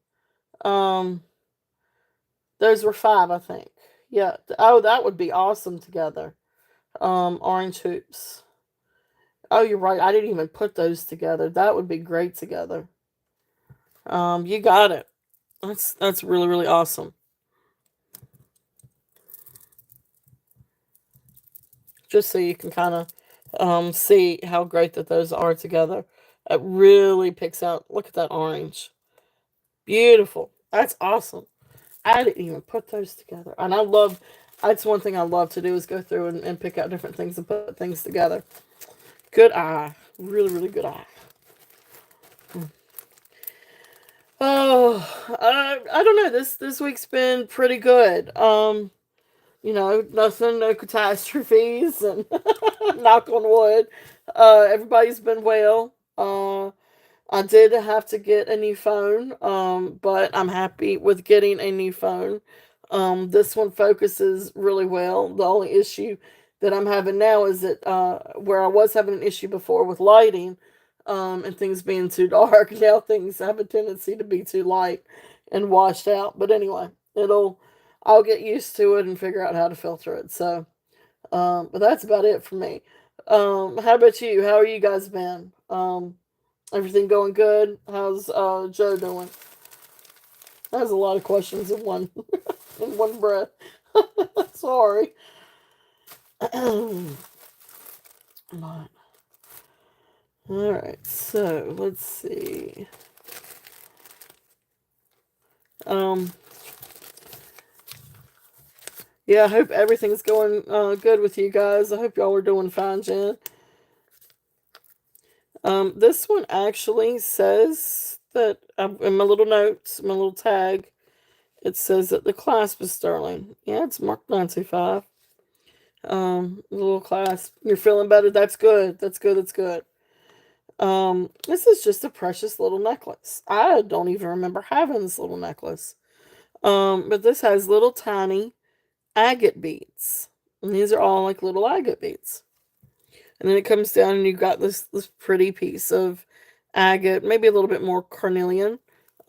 Um, those were five, I think. Yeah. Oh, that would be awesome together. Orange hoops. Oh, you're right. I didn't even put those together. That would be great together. You got it. That's really really awesome. Just so you can kind of see how great that those are together. It really picks out. Look at that orange. Beautiful. That's awesome. I didn't even put those together. And I love, that's one thing I love to do is go through and pick out different things and put things together. Good eye. Really, really good eye. Oh, I don't know. This week's been pretty good. Nothing, no catastrophes, and knock on wood. Everybody's been well. I did have to get a new phone, but I'm happy with getting a new phone. This one focuses really well. The only issue that I'm having now is that where I was having an issue before with lighting, and things being too dark, now things have a tendency to be too light and washed out. But anyway, I'll get used to it and figure out how to filter it. So, but that's about it for me. How about you? How are you guys been? Everything going good? How's Joe doing? That was a lot of questions in one in one breath. Sorry. But, all right, so let's see. Um, yeah, I hope everything's going good with you guys. I hope y'all are doing fine, Jen. This one actually says that in my little notes, my little tag, it says that the clasp is sterling. Yeah, it's marked 925. Little clasp. You're feeling better. That's good. That's good. That's good. This is just a precious little necklace. I don't even remember having this little necklace. But this has little tiny agate beads. And these are all like little agate beads. And then it comes down and you've got this pretty piece of agate, maybe a little bit more carnelian.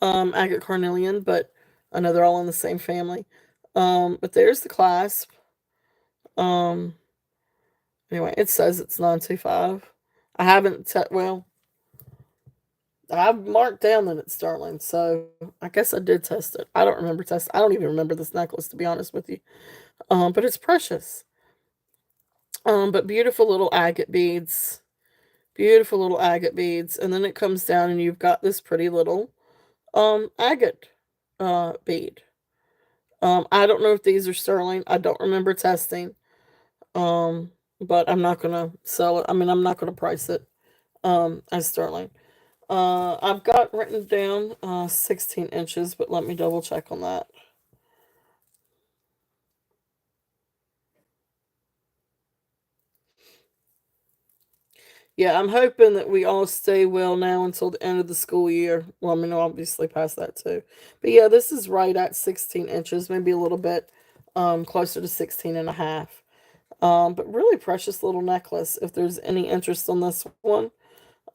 Agate carnelian, but I know they're all in the same family. But there's the clasp. Um, anyway, it says it's 925. I haven't well, I've marked down that it's sterling, so I guess I did test it. I don't remember test. I don't even remember this necklace to be honest with you. But it's precious. But beautiful little agate beads. Beautiful little agate beads. And then it comes down and you've got this pretty little agate bead. I don't know if these are sterling. I don't remember testing. But I'm not gonna sell it. I mean, I'm not gonna price it as sterling. I've got written down 16 inches, but let me double check on that. Yeah, I'm hoping that we all stay well now until the end of the school year. Well, I mean, obviously past that too. But yeah, this is right at 16 inches, maybe a little bit closer to 16 and a half. But really precious little necklace if there's any interest on this one.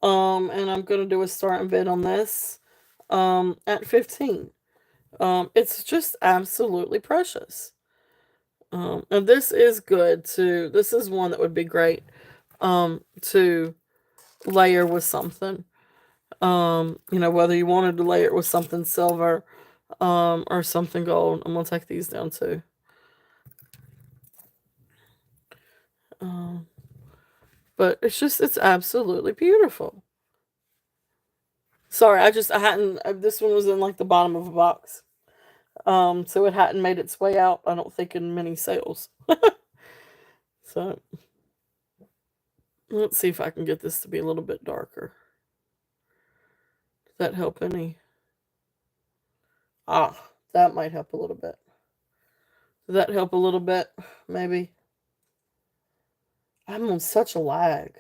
And I'm going to do a start and bid on this at 15. It's just absolutely precious. And this is good too. This is one that would be great to layer with something. Whether you wanted to layer it with something silver or something gold. I'm gonna take these down too. Um, but it's absolutely beautiful. Sorry, I hadn't. This one was in like the bottom of a box. So it hadn't made its way out. I don't think in many sales. So Let's see if I can get this to be a little bit darker. Does that help any? Ah, that might help a little bit. Does that help a little bit? Maybe. I'm on such a lag.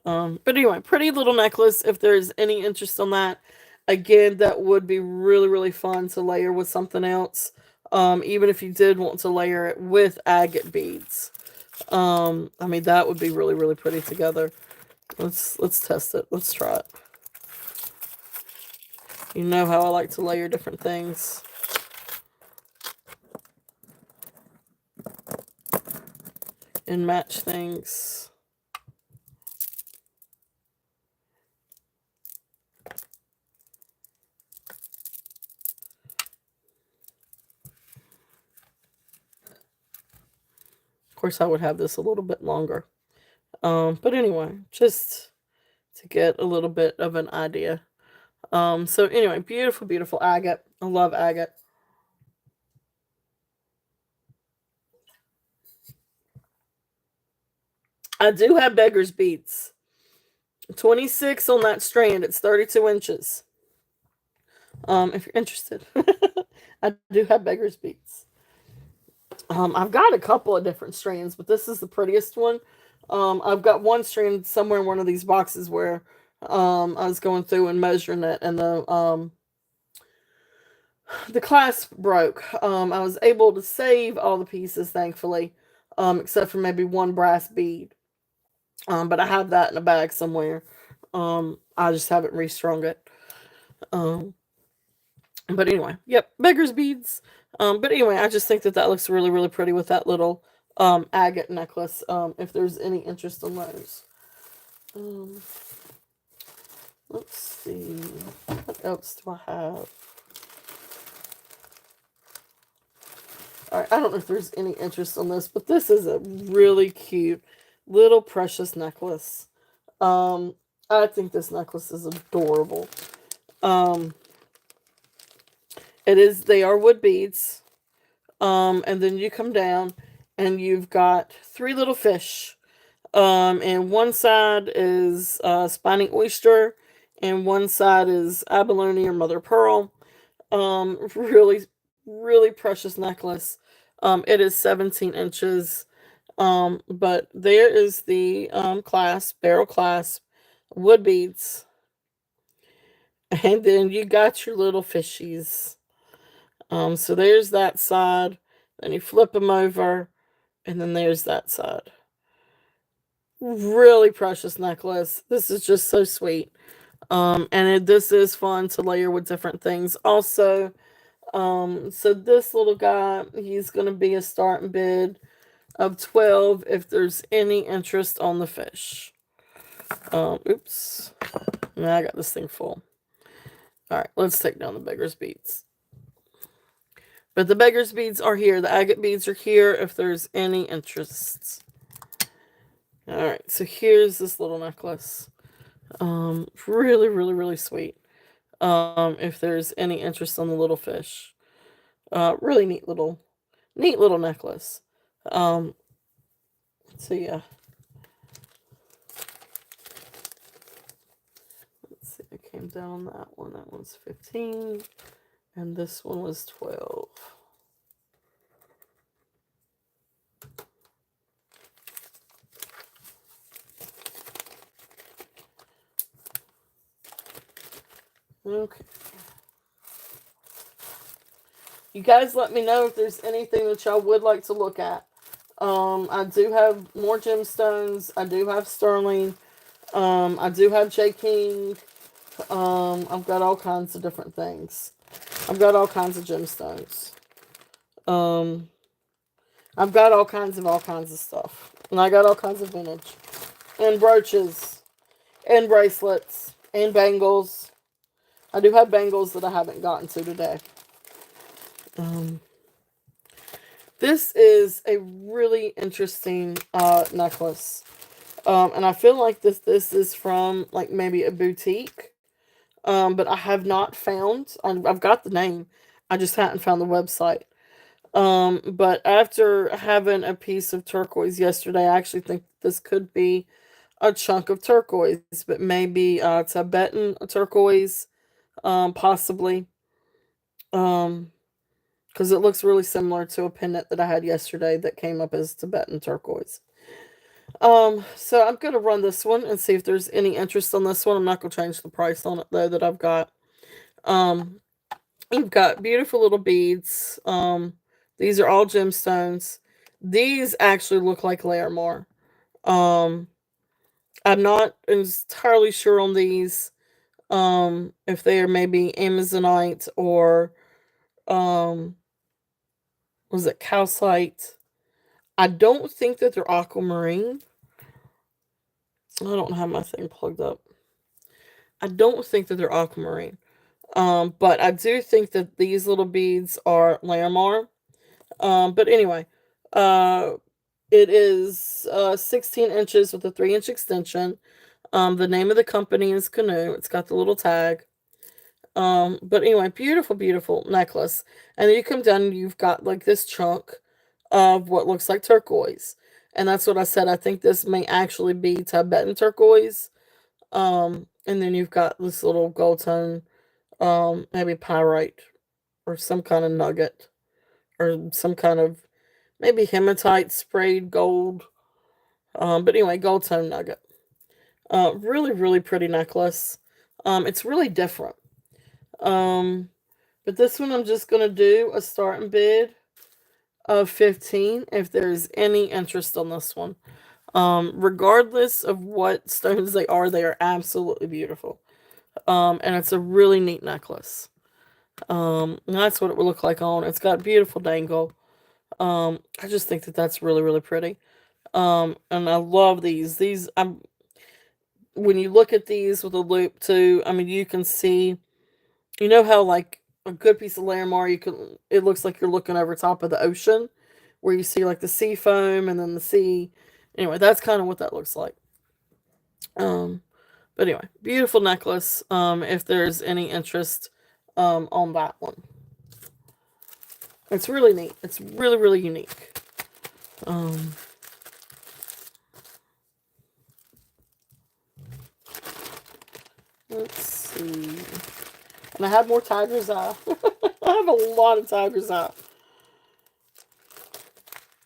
But anyway, pretty little necklace. If there's any interest on that, again, that would be really, really fun to layer with something else. Even if you did want to layer it with agate beads. I mean, that would be really, really pretty together. Let's test it. Let's try it. You know how I like to layer different things. And match things. Of course, I would have this a little bit longer. But anyway, just to get a little bit of an idea. So anyway, beautiful, beautiful agate. I love agate. I do have beggar's beads. 26 on that strand. It's 32 inches. If you're interested. I do have beggar's beads. I've got a couple of different strands, but this is the prettiest one. I've got one strand somewhere in one of these boxes where I was going through and measuring it, and the clasp broke. I was able to save all the pieces, thankfully, except for maybe one brass bead. But I have that in a bag somewhere. I just haven't restrung it. Um, but anyway, yep, beggar's beads. But anyway, I just think that that looks really, really pretty with that little agate necklace. If there's any interest in those. Um, let's see. What else do I have? Alright, I don't know if there's any interest on this, but this is a really cute little precious necklace. Um, I think this necklace is adorable. Um, they are wood beads. And then you come down and you've got three little fish. And one side is spiny oyster, and one side is abalone or mother pearl. Really, really precious necklace. It is 17 inches. But there is the clasp, barrel clasp, wood beads, and then you got your little fishies. So there's that side. Then you flip them over, and then there's that side. Really precious necklace. This is just so sweet. This is fun to layer with different things. Also, so this little guy, he's going to be a starting bid of 12 if there's any interest on the fish. Oops. Now I got this thing full. Alright, let's take down the beggar's beads. But the beggar's beads are here. The agate beads are here if there's any interest. Alright, so here's this little necklace. Really, really, really sweet. If there's any interest on the little fish. Really neat little necklace. So yeah. Let's see, I came down on that one. That one's 15. And this one was 12. Okay. You guys let me know if there's anything that y'all would like to look at. I do have more gemstones. I do have sterling. I do have J. King. I've got all kinds of different things. I've got all kinds of gemstones. I've got all kinds of stuff. And I got all kinds of vintage. And brooches. And bracelets. And bangles. I do have bangles that I haven't gotten to today. This is a really interesting necklace. And I feel like this is from like maybe a boutique. But I have not found, I've got the name, I just hadn't found the website. But after having a piece of turquoise yesterday, I actually think this could be a chunk of turquoise, but maybe Tibetan turquoise, possibly. Um, because it looks really similar to a pendant that I had yesterday that came up as Tibetan turquoise. So I'm gonna run this one and see if there's any interest on this one. I'm not gonna change the price on it though that I've got. Um, you've got beautiful little beads. These are all gemstones. These actually look like Larimar. Um, I'm not entirely sure on these. If they are maybe Amazonite or um, was it calcite? I don't think that they're aquamarine. I don't have my thing plugged up. I don't think that they're aquamarine. But I do think that these little beads are Larimar. But anyway, uh, it is 16 inches with a 3-inch extension. The name of the company is Canoe. It's got the little tag. But anyway, beautiful, beautiful necklace. And then you come down and you've got like this chunk of what looks like turquoise. And that's what I said. I think this may actually be Tibetan turquoise. And then you've got this little gold tone, maybe pyrite or some kind of nugget or some kind of maybe hematite sprayed gold. But anyway, gold tone nugget. Really, really pretty necklace. It's really different. Um, but this one I'm just gonna do a starting bid of 15 if there's any interest on this one. Regardless of what stones they are absolutely beautiful. And it's a really neat necklace. And that's what it would look like on. It's got beautiful dangle. I just think that that's really, really pretty. And I love these. When you look at these with a loop too, I mean, you can see, you know how like a good piece of Larimar, it looks like you're looking over top of the ocean, where you see like the sea foam and then the sea. Anyway, that's kind of what that looks like. Um, but anyway, beautiful necklace. If there's any interest, on that one, it's really neat. It's really, really unique. Um, let's see. And I have more tiger's eye. I have a lot of tiger's eye.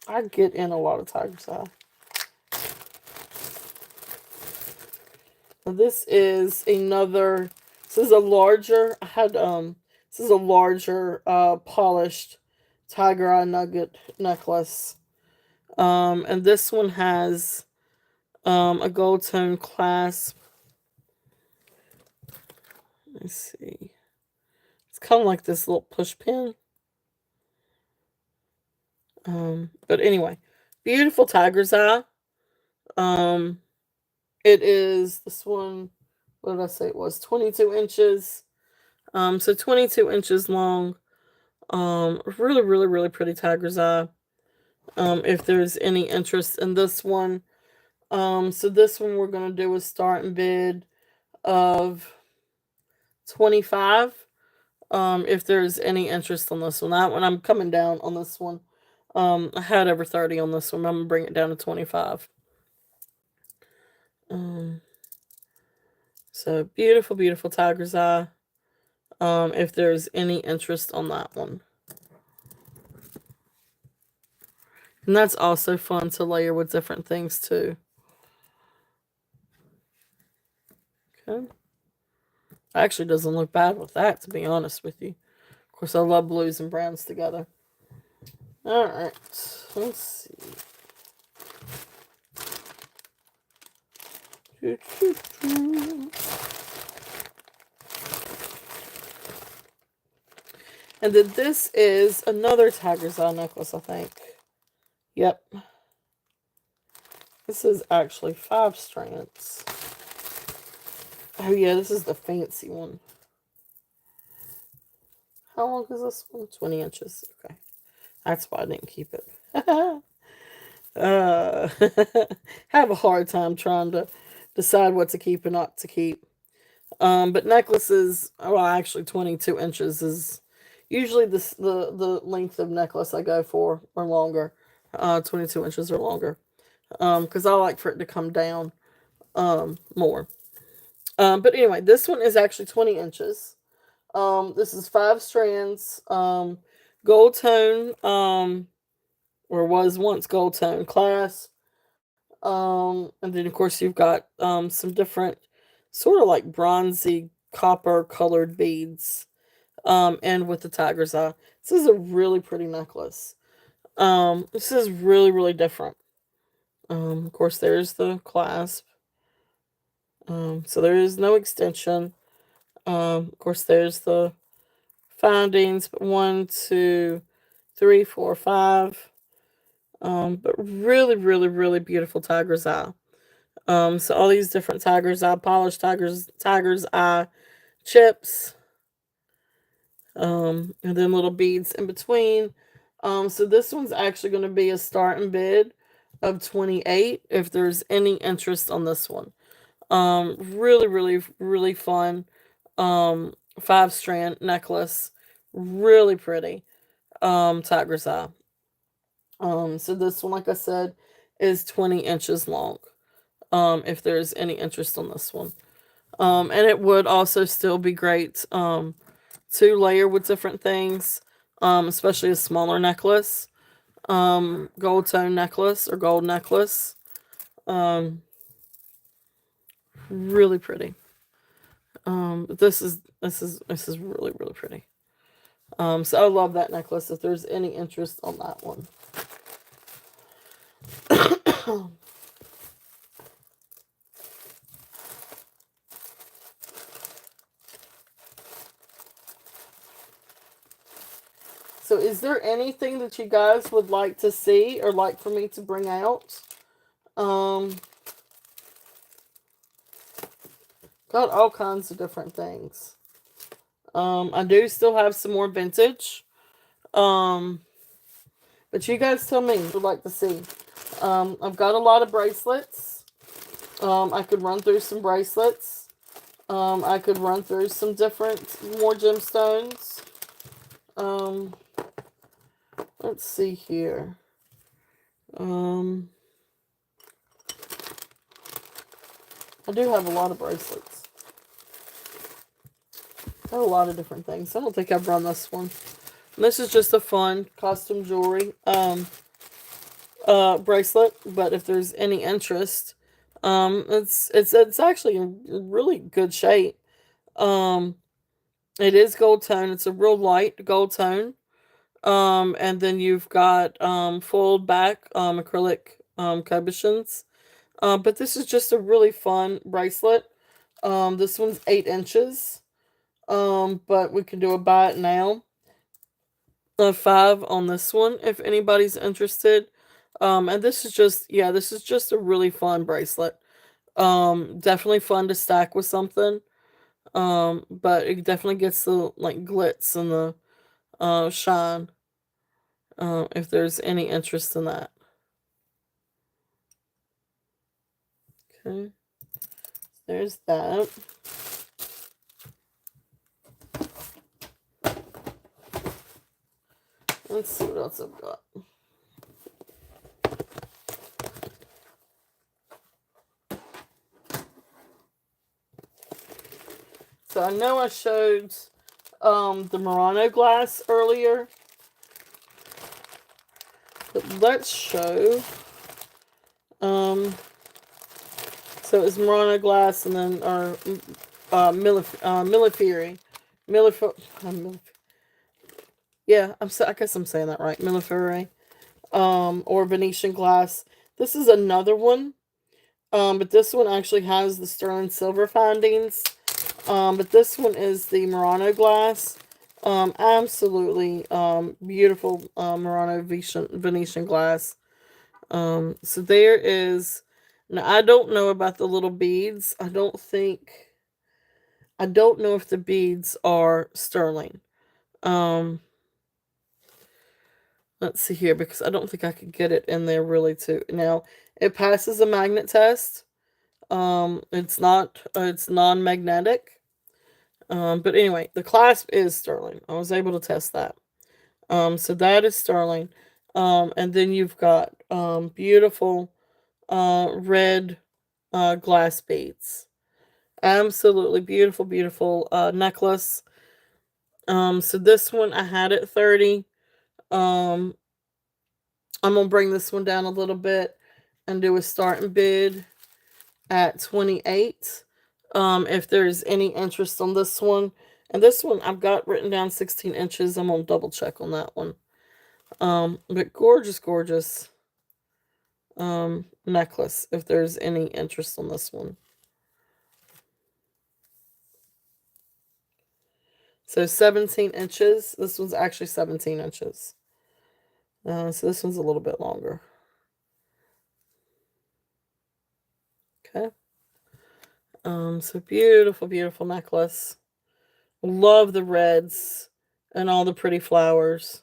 I get in a lot of tiger's eye. Now this is another. This is a larger. I had This is a larger polished tiger eye nugget necklace. And this one has a gold tone clasp. Let's see. It's kind of like this little push pin. But anyway, beautiful tiger's eye. Um, it is this one. What did I say? It was 22 inches. So 22 inches long. Really, really, really pretty tiger's eye. If there's any interest in this one. So this one we're gonna do a starting bid of 25. If there's any interest on this one. That one I'm coming down on this one. I had over 30 on this one. I'm gonna bring it down to 25. Um, so beautiful, beautiful tiger's eye. If there's any interest on that one. And that's also fun to layer with different things too. Okay. Actually doesn't look bad with that, to be honest with you. Of course, I love blues and browns together. Alright, let's see. And then this is another tiger's eye necklace, I think. Yep. This is actually 5 strands. Oh yeah, this is the fancy one. How long is this one? 20 inches. Okay. That's why I didn't keep it. Have a hard time trying to decide what to keep and not to keep. But necklaces, well, actually 22 inches is, Usually the length of necklace I go for or longer, 22 inches or longer, because I like for it to come down more. But anyway, this one is actually 20 inches. This is 5 strands, gold tone, or was once gold tone class. And then of course you've got some different sort of like bronzy copper colored beads. And with the tiger's eye. This is a really pretty necklace. This is really, really different. Of course there's the clasp. So there is no extension. Of course there's the findings, but 1, 2, 3, 4, 5. But really, really, really beautiful tiger's eye. So all these different tiger's eye, polished tiger's eye chips, and then little beads in between. So this one's actually going to be a starting bid of 28 if there's any interest on this one. Really, really, really fun. 5-strand necklace, really pretty. Tiger's eye. So this one, like I said, is 20 inches long. If there's any interest on this one. And it would also still be great to layer with different things, especially a smaller necklace, gold tone necklace or gold necklace. Really pretty. But this is really, really pretty. So I love that necklace. If there's any interest on that one. So is there anything that you guys would like to see or like for me to bring out? Got all kinds of different things. I do still have some more vintage. But you guys tell me what you'd like to see. I've got a lot of bracelets. I could run through some bracelets. I could run through some more gemstones. Let's see here. I do have a lot of bracelets. I have a lot of different things. I don't think I've run this one. And this is just a fun costume jewelry bracelet. But if there's any interest, it's actually in really good shape. It is gold tone. It's a real light gold tone. And then you've got fold back acrylic cabochons. But this is just a really fun bracelet. This one's 8 inches. But we can do a buy it now. A 5 on this one if anybody's interested. And this is just a really fun bracelet. Definitely fun to stack with something. But it definitely gets the like glitz and the shine. If there's any interest in that. Okay. There's that. Let's see what else I've got. So I know I showed the Murano glass earlier. But let's show so it's Murano glass and then Millefiori. Yeah, I guess I'm saying that right. Millefiori. Or Venetian glass. This is another one. But this one actually has the sterling silver findings. But this one is the Murano glass. Absolutely beautiful Murano Venetian glass. So there is. Now I don't know about the little beads. I don't know if the beads are sterling. Let's see here because I don't think I could get it in there really too. Now it passes a magnet test. It's non-magnetic. But anyway, the clasp is sterling. I was able to test that. So that is sterling. And then you've got beautiful red glass beads. Absolutely beautiful, beautiful necklace. So this one I had at 30. Um, I'm gonna bring this one down a little bit and do a starting bid at 28. If there's any interest on this one. And this one I've got written down 16 inches. I'm gonna double check on that one. But gorgeous, gorgeous necklace if there's any interest on this one. So 17 inches. This one's actually 17 inches. So this one's a little bit longer. Okay. So beautiful, beautiful necklace. Love the reds and all the pretty flowers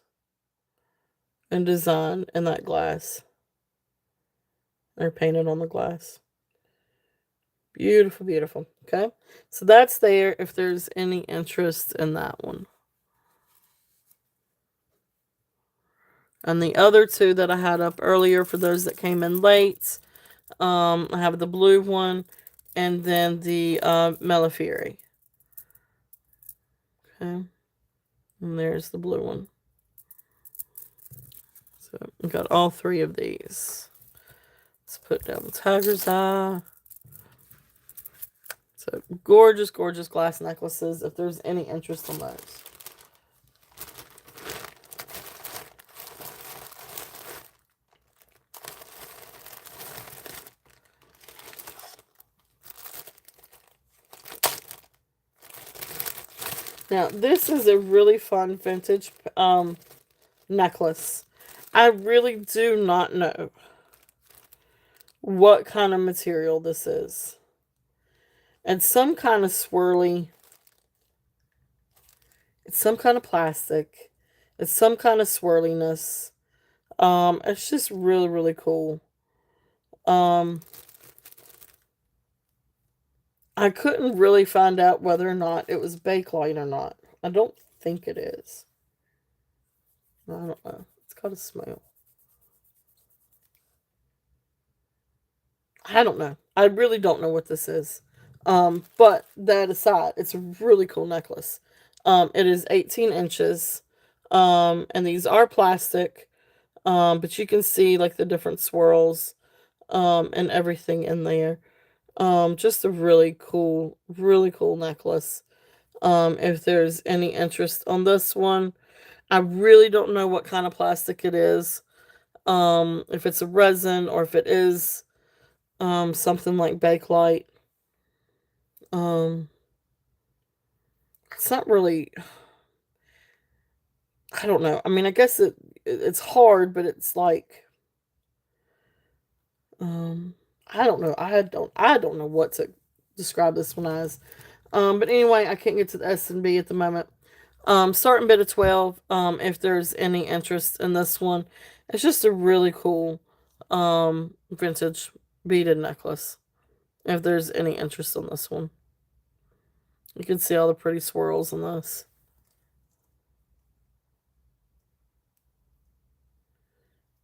and design in that glass. They're painted on the glass. Beautiful, beautiful. Okay. So that's there if there's any interest in that one. And the other two that I had up earlier for those that came in late, I have the blue one and then the Melifieri. Okay. And there's the blue one. So we got all three of these. Let's put down the tiger's eye. So gorgeous, gorgeous glass necklaces if there's any interest in those. Now, this is a really fun vintage necklace. I really do not know what kind of material this is. It's some kind of swirly. It's some kind of plastic. It's some kind of swirliness. It's just really, really cool. I couldn't really find out whether or not it was bakelite or not. I don't think it is. I don't know. It's got a smell. I don't know. I really don't know what this is. But that aside, it's a really cool necklace. It is 18 inches. And these are plastic. But you can see like the different swirls and everything in there. Just a really cool necklace. If there's any interest on this one, I really don't know what kind of plastic it is. If it's a resin or if it is something like Bakelite. Um, it's not really. I don't know. I mean, I guess it's hard, but it's like um, I don't know. I don't know what to describe this one as. But anyway, I can't get to the S&B at the moment. Starting bid of 12. If there's any interest in this one, it's just a really cool vintage beaded necklace. If there's any interest in this one, you can see all the pretty swirls in this.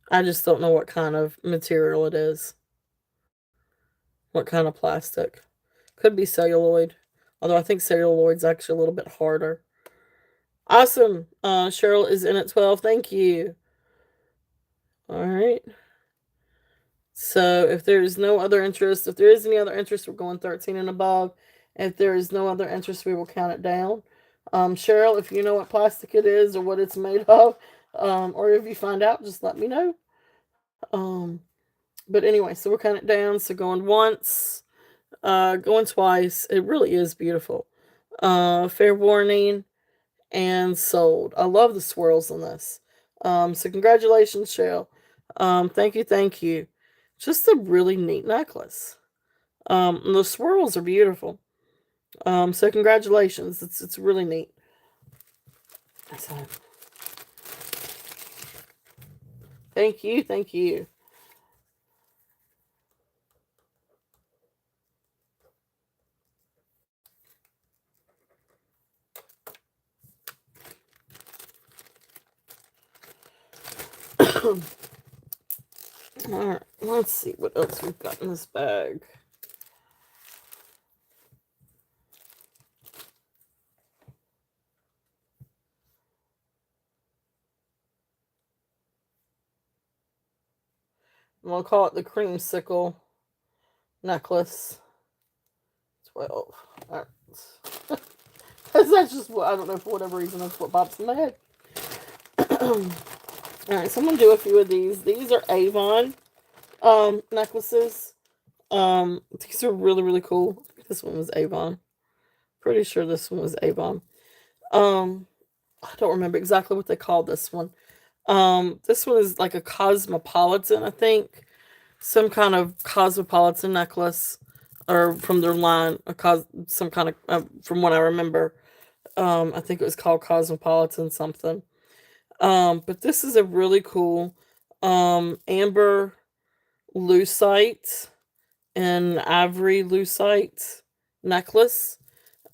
I just don't know what kind of material it is. What kind of plastic. Could be celluloid. Although I think celluloid's actually a little bit harder. Awesome. Cheryl is in at 12. Thank you. All right. So if there is no other interest, if there is any other interest, we're going 13 and above. If there is no other interest, we will count it down. Cheryl, if you know what plastic it is or what it's made of, or if you find out, just let me know. Um, but anyway, so we're counting it down. So going once, going twice. It really is beautiful. Fair warning and sold. I love the swirls on this. So congratulations, Cheryl. Thank you, thank you. Just a really neat necklace. The swirls are beautiful. So congratulations. It's really neat. So, thank you, thank you. Alright, let's see what else we've got in this bag. We'll call it the creamsicle necklace. 12. Alright. That's just what, I don't know, for whatever reason, that's what pops in my head. Alright, so I'm going to do a few of these. These are Avon necklaces. These are really, really cool. This one was Avon. Pretty sure this one was Avon. I don't remember exactly what they called this one. This one is like a cosmopolitan, I think. Some kind of cosmopolitan necklace, or from their line, some kind of, from what I remember. I think it was called Cosmopolitan something. But this is a really cool amber lucite and ivory lucite necklace.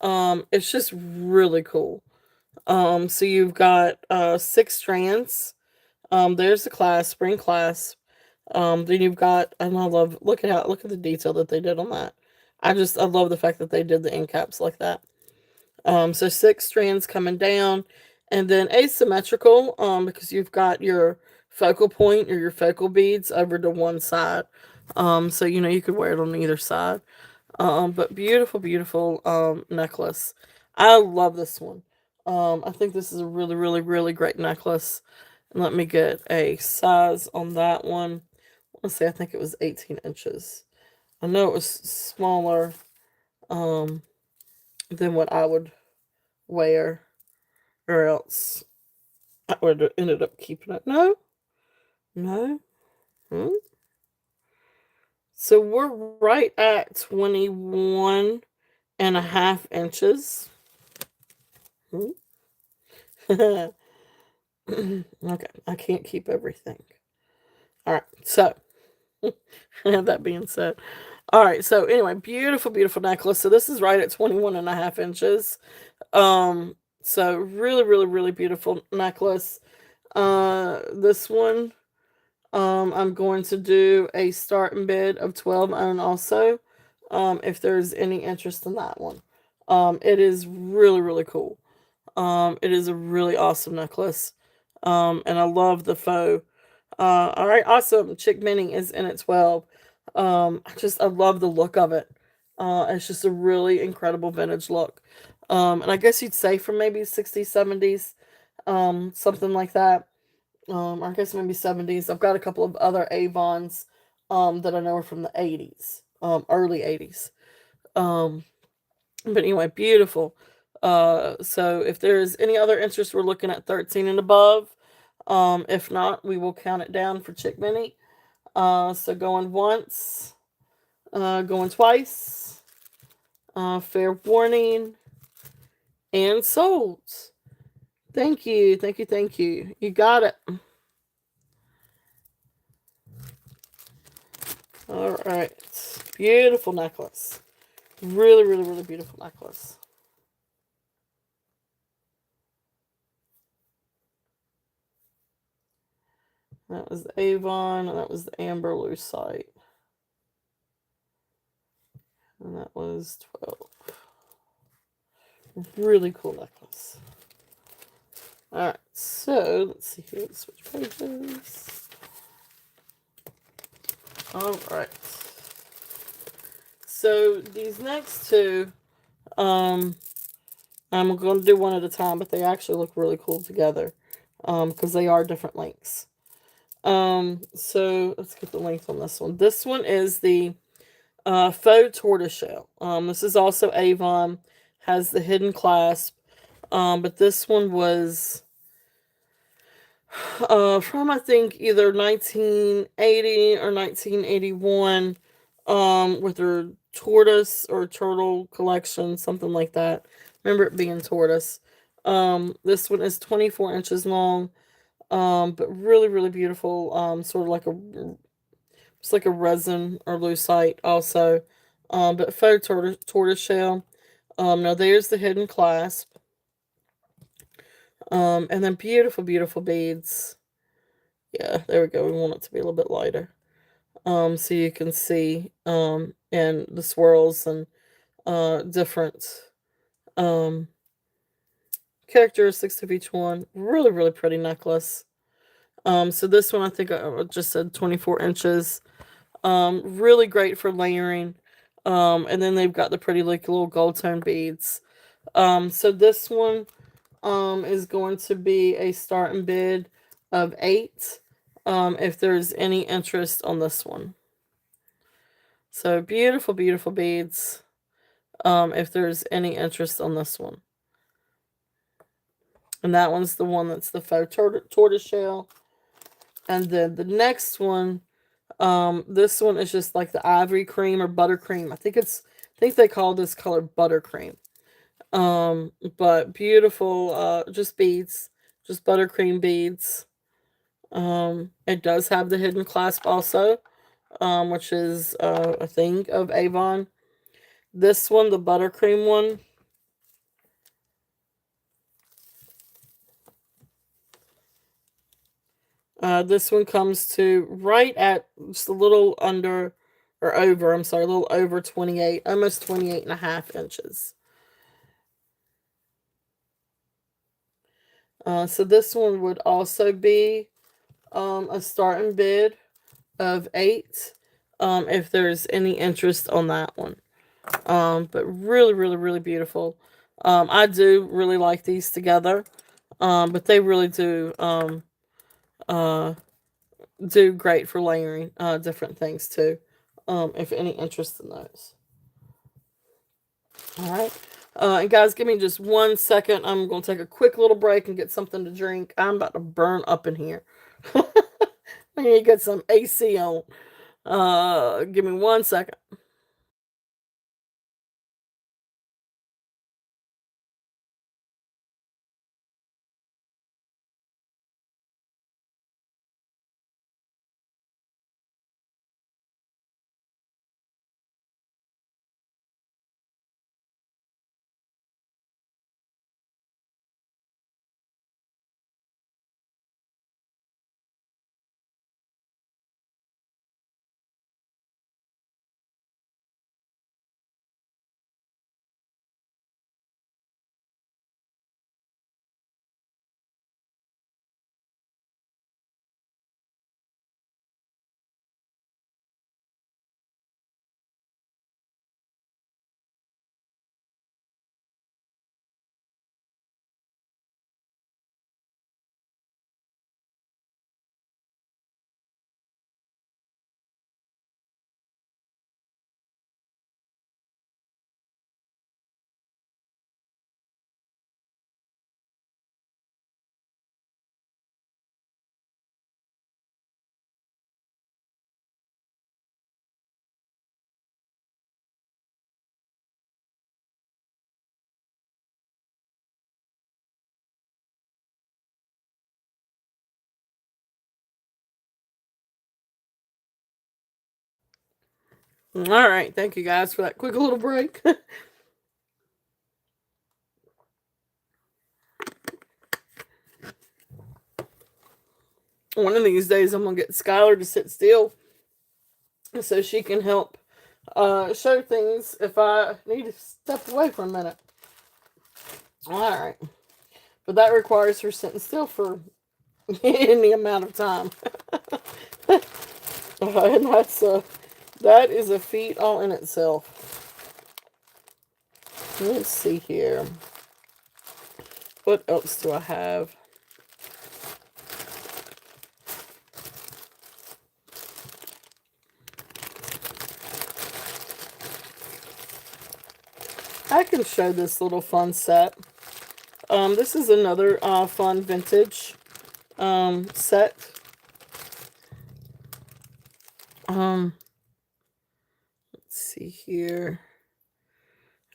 It's just really cool. So you've got 6 strands. There's the clasp, spring clasp. Then you've got, and I love, look at the detail that they did on that. I love the fact that they did the end caps like that. So 6 strands coming down, and then asymmetrical, because you've got your focal point or your focal beads over to one side. So you could wear it on either side. But beautiful, beautiful necklace. I love this one. I think this is a really, really, really great necklace. And let me get a size on that one. Let's say I think it was 18 inches. I know it was smaller um, than what I would wear, or else I would have ended up keeping it. No, no. Hmm? So we're right at 21.5 inches. Hmm? Okay, I can't keep everything. All right, so that being said, all right, so anyway, beautiful, beautiful necklace. So this is right at 21.5 inches. So really, really, really beautiful necklace. This one, I'm going to do a starting bid of 12 own also. If there's any interest in that one. It is really, really cool. It is a really awesome necklace. And I love the faux. All right, awesome. Chick Mini is in at 12. I love the look of it. It's just a really incredible vintage look. And I guess you'd say from maybe 60s, 70s, something like that. Or I guess maybe 70s. I've got a couple of other Avons, that I know are from the 80s, early 80s. Um, but anyway, beautiful. So if there's any other interest, we're looking at 13 and above. If not, we will count it down for Chick Mini. So going once, going twice, fair warning, and sold. Thank you, thank you, thank you. You got it. All right. Beautiful necklace. Really, really, really beautiful necklace. That was the Avon, and that was the Amber Lucite. And that was 12. Really cool necklace. Alright, so let's see here. Let's switch pages. Alright. So these next two, I'm going to do one at a time, but they actually look really cool together. Because they are different lengths. So let's get the length on this one. This one is the faux tortoiseshell. This is also Avon, has the hidden clasp. But this one was from, I think, either 1980 or 1981, with their tortoise or turtle collection, something like that. Remember it being tortoise. This one is 24 inches long. But really, really beautiful. Sort of like it's like a resin or lucite also. But faux tortoise shell. Now there's the hidden clasp. And then beautiful, beautiful beads. Yeah, there we go. We want it to be a little bit lighter. So you can see and the swirls and different um characteristics of each one. Really, really pretty necklace. So this one I think I just said 24 inches. Really great for layering. And then they've got the pretty like little gold tone beads. So this one is going to be a starting bid of 8. If there's any interest on this one. So beautiful, beautiful beads. If there's any interest on this one. And that one's the one that's the faux tortoise shell. And then the next one, this one is just like the ivory cream or buttercream. I think they call this color buttercream. But beautiful, just beads, just buttercream beads. It does have the hidden clasp also, which is a thing of Avon. This one, the buttercream one, this one comes to right at just a little under, or over, I'm sorry, a little over 28, almost 28 and a half inches. So this one would also be a starting bid of 8, if there's any interest on that one. But really, really, really beautiful. I do really like these together, but they really uh, do great for layering different things too, if any interest in those. All right. And guys, give me just 1 second. I'm going to take a quick little break and get something to drink. I'm about to burn up in here. I need to get some AC on. Give me 1 second. All right. Thank you guys for that quick little break. One of these days, I'm going to get Skylar to sit still so she can help show things if I need to step away for a minute. All right. But that requires her sitting still for any amount of time. And that is a feat all in itself. Let's see here. What else do I have? I can show this little fun set. This is another fun vintage set. Let's see here.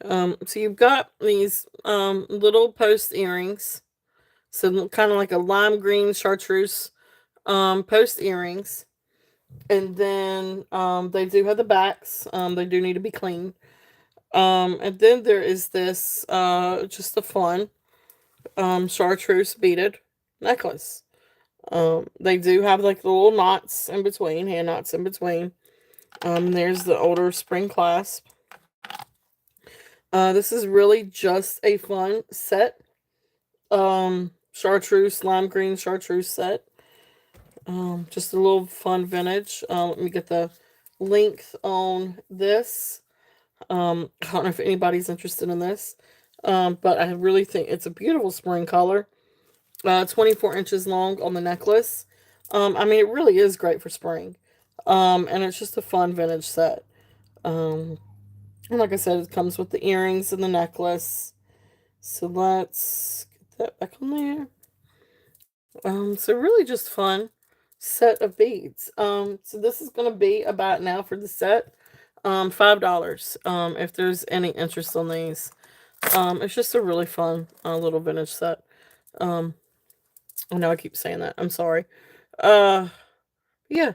So you've got these little post earrings. So kind of like a lime green chartreuse post earrings. And then they do have the backs. They do need to be cleaned. And then there is this just a fun chartreuse beaded necklace. They do have like the little knots in between, hand knots in between. There's the older spring clasp. This is really just a fun set. Chartreuse, lime green chartreuse set. Just a little fun vintage. Let me get the length on this. I don't know if anybody's interested in this. But I really think it's a beautiful spring color. 24 inches long on the necklace. I mean, it really is great for spring. And it's just a fun vintage set. Um, and like I said, it comes with the earrings and the necklace. So let's get that back on there. So really just fun set of beads. So this is gonna be about now for the set. $5. If there's any interest on these. It's just a really fun little vintage set. Um, I know I keep saying that. I'm sorry. Uh, yeah.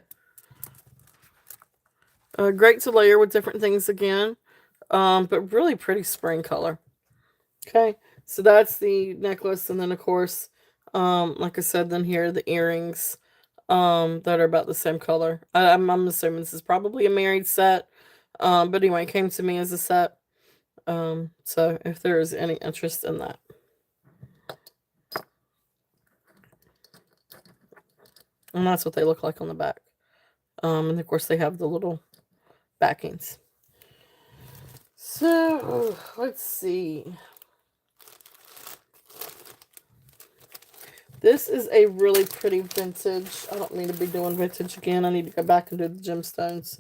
Great to layer with different things again. But really pretty spring color. Okay, so that's the necklace, and then of course, like I said, then here are the earrings, that are about the same color. I'm assuming this is probably a married set, but anyway, it came to me as a set. So if there is any interest in that, and that's what they look like on the back. And of course they have the little backings. So let's see. This is a really pretty vintage. I don't need to be doing vintage again. I need to go back and do the gemstones.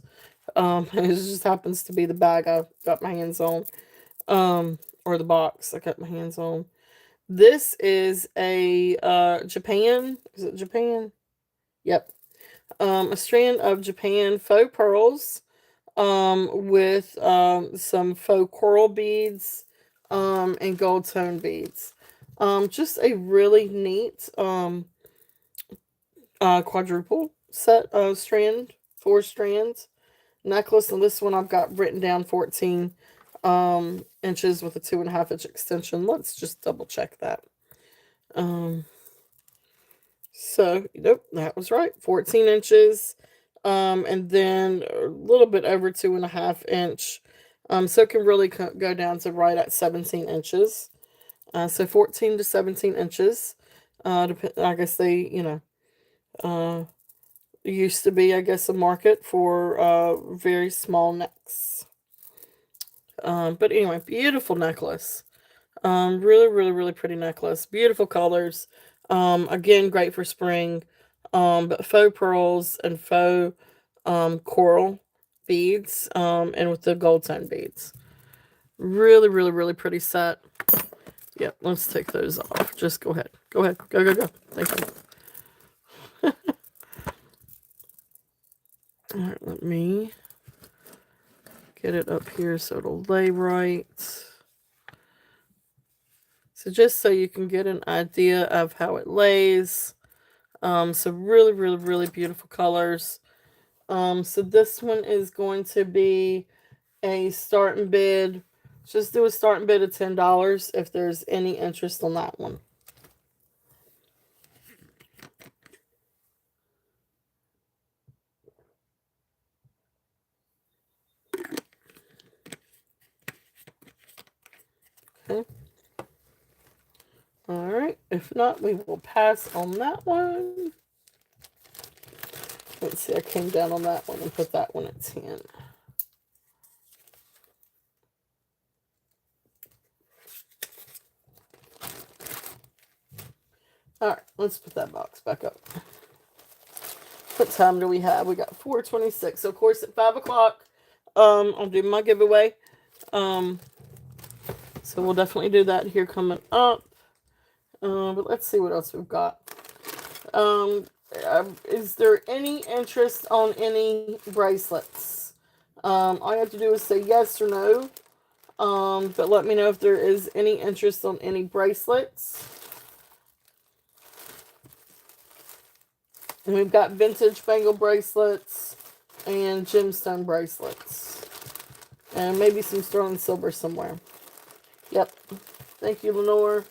It just happens to be the bag I got my hands on. Or the box I got my hands on. This is a Japan. Is it Japan? Yep. A strand of Japan faux pearls. With some faux coral beads. And gold tone beads. Just a really neat quadruple set of strand, 4 strands necklace. And this one I've got written down 14 inches with a 2.5 inch extension. Let's just double check that. So nope, that was right. 14 inches. And then a little bit over 2.5 inch. So it can really go down to right at 17 inches. So 14 to 17 inches. I guess they, used to be, I guess, a market for very small necks. But anyway, beautiful necklace. Really, really, really pretty necklace. Beautiful colors. Again, great for spring. But faux pearls and faux coral beads. And with the gold tone beads. Really, really, really pretty set. Yep, let's take those off. Just go ahead. Go ahead. Go, go, go. Thank you. Alright, let me get it up here so it'll lay right. So just so you can get an idea of how it lays. So really, really, really beautiful colors. So this one is going to be a starting bid. Just do a starting bid of $10 if there's any interest on that one. Okay. Alright, if not, we will pass on that one. Let's see, I came down on that one and put that one at 10. Alright, let's put that box back up. What time do we have? We got 4:26. So of course at 5 o'clock, I'll do my giveaway. So we'll definitely do that here coming up. But let's see what else we've got. Is there any interest on any bracelets? All you have to do is say yes or no. But let me know if there is any interest on any bracelets. And we've got vintage bangle bracelets and gemstone bracelets. And maybe some sterling silver somewhere. Yep. Thank you, Lenore.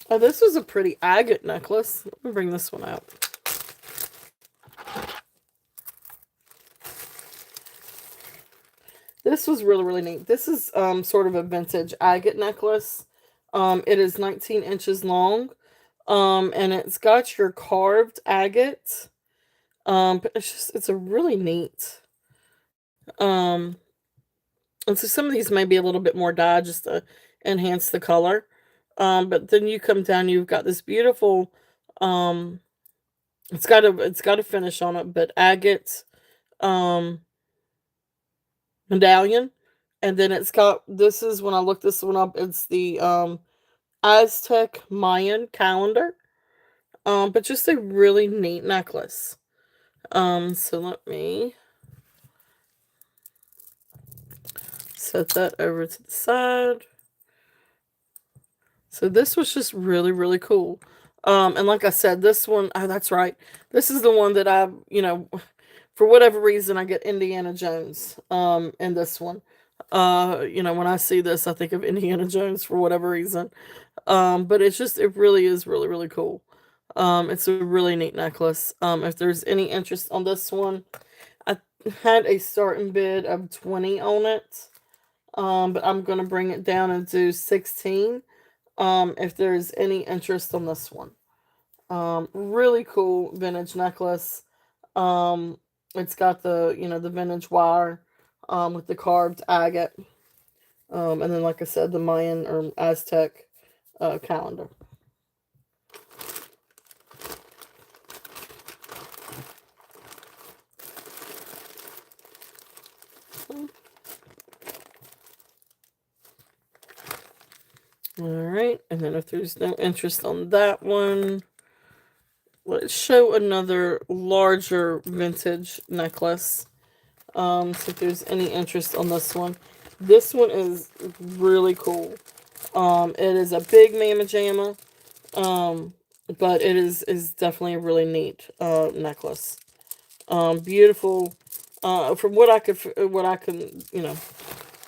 Oh, this was a pretty agate necklace. Let me bring this one out. This was really, really neat. This is sort of a vintage agate necklace. It is 19 inches long. And it's got your carved agate. But it's a really neat. Um, and so some of these may be a little bit more dye just to enhance the color. But then you come down, you've got this beautiful, um, it's got a finish on it, but agate, um, medallion. And then it's got, this is when I looked this one up, it's the, Aztec Mayan calendar. But just a really neat necklace. So let me set that over to the side. So this was just really, really cool. And like I said, this one, oh, that's right. This is the one that for whatever reason, I get Indiana Jones, in this one. When I see this, I think of Indiana Jones for whatever reason. But it really is really, really cool. It's a really neat necklace. If there's any interest on this one, I had a starting bid of 20 on it. But I'm going to bring it down and do 16. If there's any interest on this one. Really cool vintage necklace. Um, it's got the vintage wire, with the carved agate. And then, like I said, the Mayan or Aztec, calendar. All right, and then if there's no interest on that one, let's show another larger vintage necklace. So if there's any interest on this one is really cool. It is a big mamma jamma, but it is definitely a really neat necklace. Beautiful. From what I can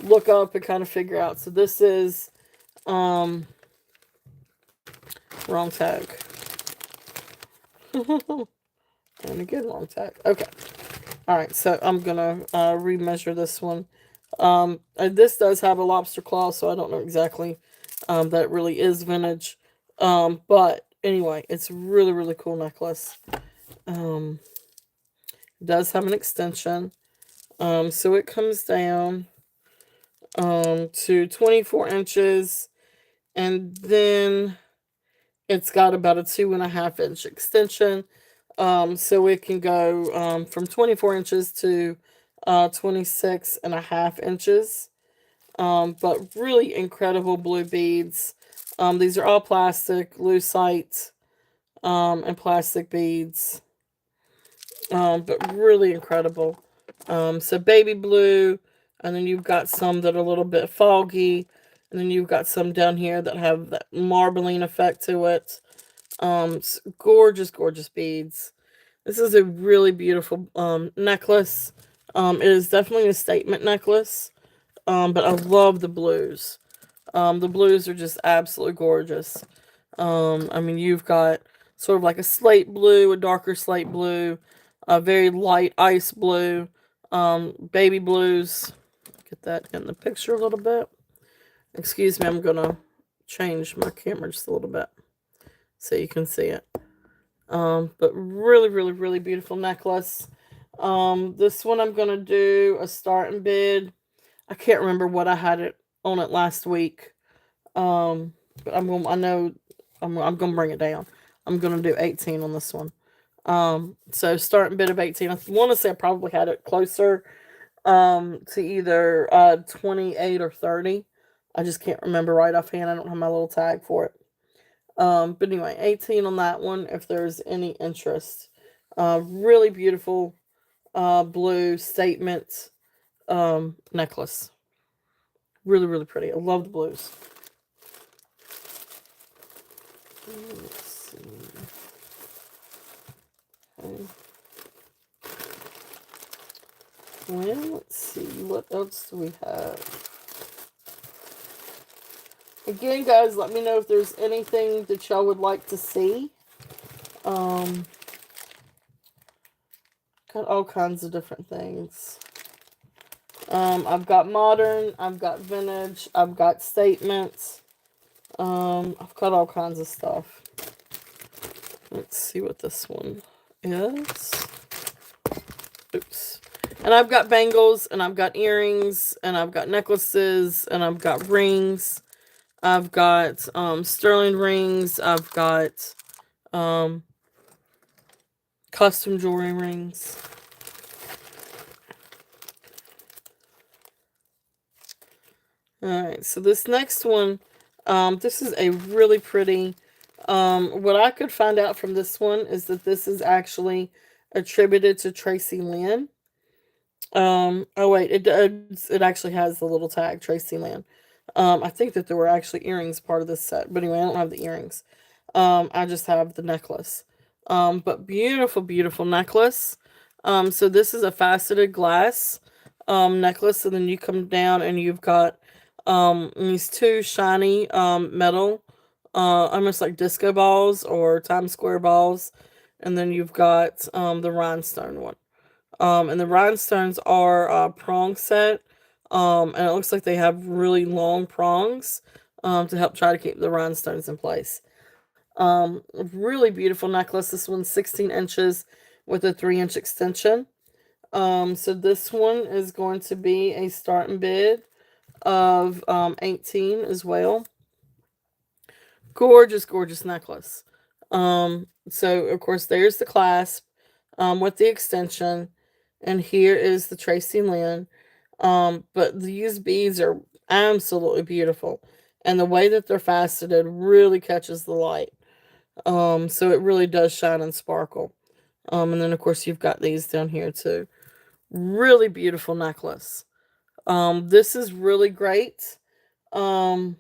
look up and kind of figure out. So this is um wrong tag. And again, wrong tag. Okay. All right. So I'm gonna remeasure this one. This does have a lobster claw, so I don't know exactly that it really is vintage. But anyway, it's really, really cool necklace. Um, it does have an extension. So it comes down to 24 inches, and then it's got about a 2.5 inch extension. So it can go from 24 inches to 26.5 inches. But really incredible blue beads. These are all plastic, lucite, and plastic beads. But really incredible. So baby blue, and then you've got some that are a little bit foggy, and then you've got some down here that have that marbling effect to it. Gorgeous, gorgeous beads. This is a really beautiful necklace. It is definitely a statement necklace. But I love the blues. The blues are just absolutely gorgeous. I mean, you've got sort of like a slate blue, a darker slate blue, a very light ice blue, baby blues. Get that in the picture a little bit. Excuse me, I'm gonna change my camera just a little bit so you can see it. But really, really, really beautiful necklace. This one I'm gonna do a starting bid. I can't remember what I had it on it last week. But I'm gonna bring it down. I'm gonna do 18 on this one. So starting bid of 18. I want to say I probably had it closer to either 28 or 30. I just can't remember right offhand. I don't have my little tag for it. But anyway, 18 on that one if there's any interest. Really beautiful blue statement necklace. Really, really pretty. I love the blues. Let's see. Okay. Well, let's see. What else do we have? Again, guys, let me know if there's anything that y'all would like to see. Um, got all kinds of different things. I've got modern, I've got vintage, I've got statements. I've got all kinds of stuff. Let's see what this one is. Oops. And I've got bangles, and I've got earrings, and I've got necklaces, and I've got rings. I've got sterling rings. I've got um, custom jewelry rings. Alright, so this next one, this is a really pretty, what I could find out from this one is that this is actually attributed to Tracy Lynn. Oh wait, it actually has the little tag, Tracy Lynn. I think that there were actually earrings part of this set, but anyway, I don't have the earrings. I just have the necklace. But beautiful, beautiful necklace. So this is a faceted glass necklace, and then you come down and you've got these two shiny metal, almost like disco balls or Times Square balls, and then you've got the rhinestone one. And the rhinestones are prong set, and it looks like they have really long prongs to help try to keep the rhinestones in place. Really beautiful necklace. This one's 16 inches with a 3-inch extension. So this one is going to be a starting bid of 18 as well. Gorgeous, gorgeous necklace. So of course there's the clasp with the extension, and here is the Tracy Lynn. But these beads are absolutely beautiful, and the way that they're faceted really catches the light. So it really does shine and sparkle. And then of course you've got these down here too. Really beautiful necklace. This is really great. Um,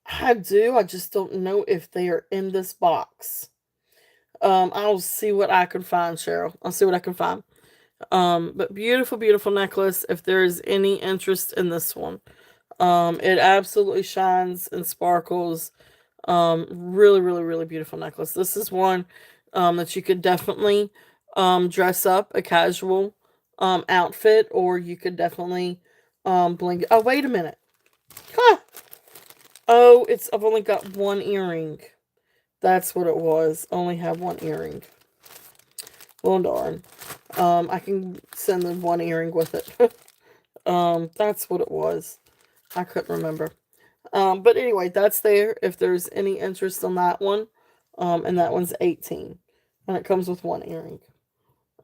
I just don't know if they are in this box. I'll see what I can find, Cheryl. I'll see what I can find. But beautiful, beautiful necklace. If there is any interest in this one, it absolutely shines and sparkles. Really, really, really beautiful necklace. This is one that you could definitely dress up a casual outfit, or you could definitely bling. Oh, wait a minute. Huh. Oh, I've only got one earring. That's what it was. Only have one earring. Well, darn. I can send the one earring with it. That's what it was. I couldn't remember. But anyway, that's there if there's any interest on that one. And that one's 18. And it comes with one earring.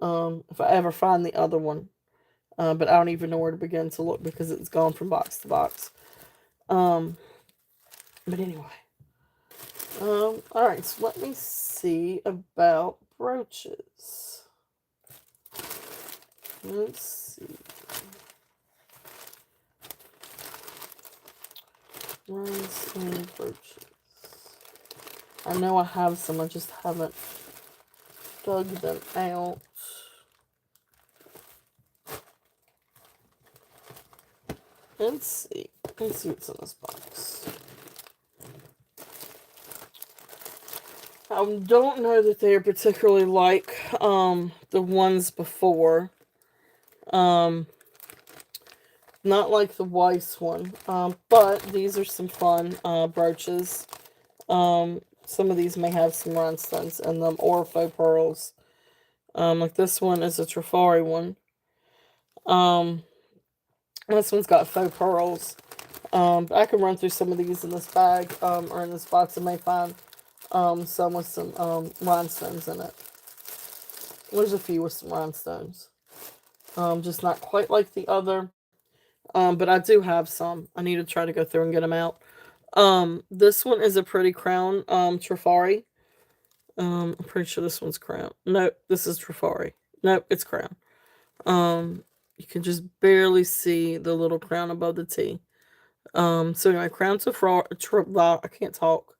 If I ever find the other one. But I don't even know where to begin to look because it's gone from box to box. But anyway. Alright, so let me see about brooches. Let's see. Rhinestone brooches. I know I have some, I just haven't dug them out. Let's see. Let's see what's in this box. I don't know that they are particularly like the ones before. Not like the Weiss one. But these are some fun brooches. Some of these may have some rhinestones in them or faux pearls. Like this one is a Trifari one. This one's got faux pearls. But I can run through some of these in this bag, or in this box. I may find some with some rhinestones in it. There's a few with some rhinestones. Just not quite like the other. But I do have some. I need to try to go through and get them out. This one is a pretty crown Trifari. I'm pretty sure this one's crown. Nope, this is Trifari. Nope, it's crown. You can just barely see the little crown above the T. So anyway, crown Trifari. I can't talk.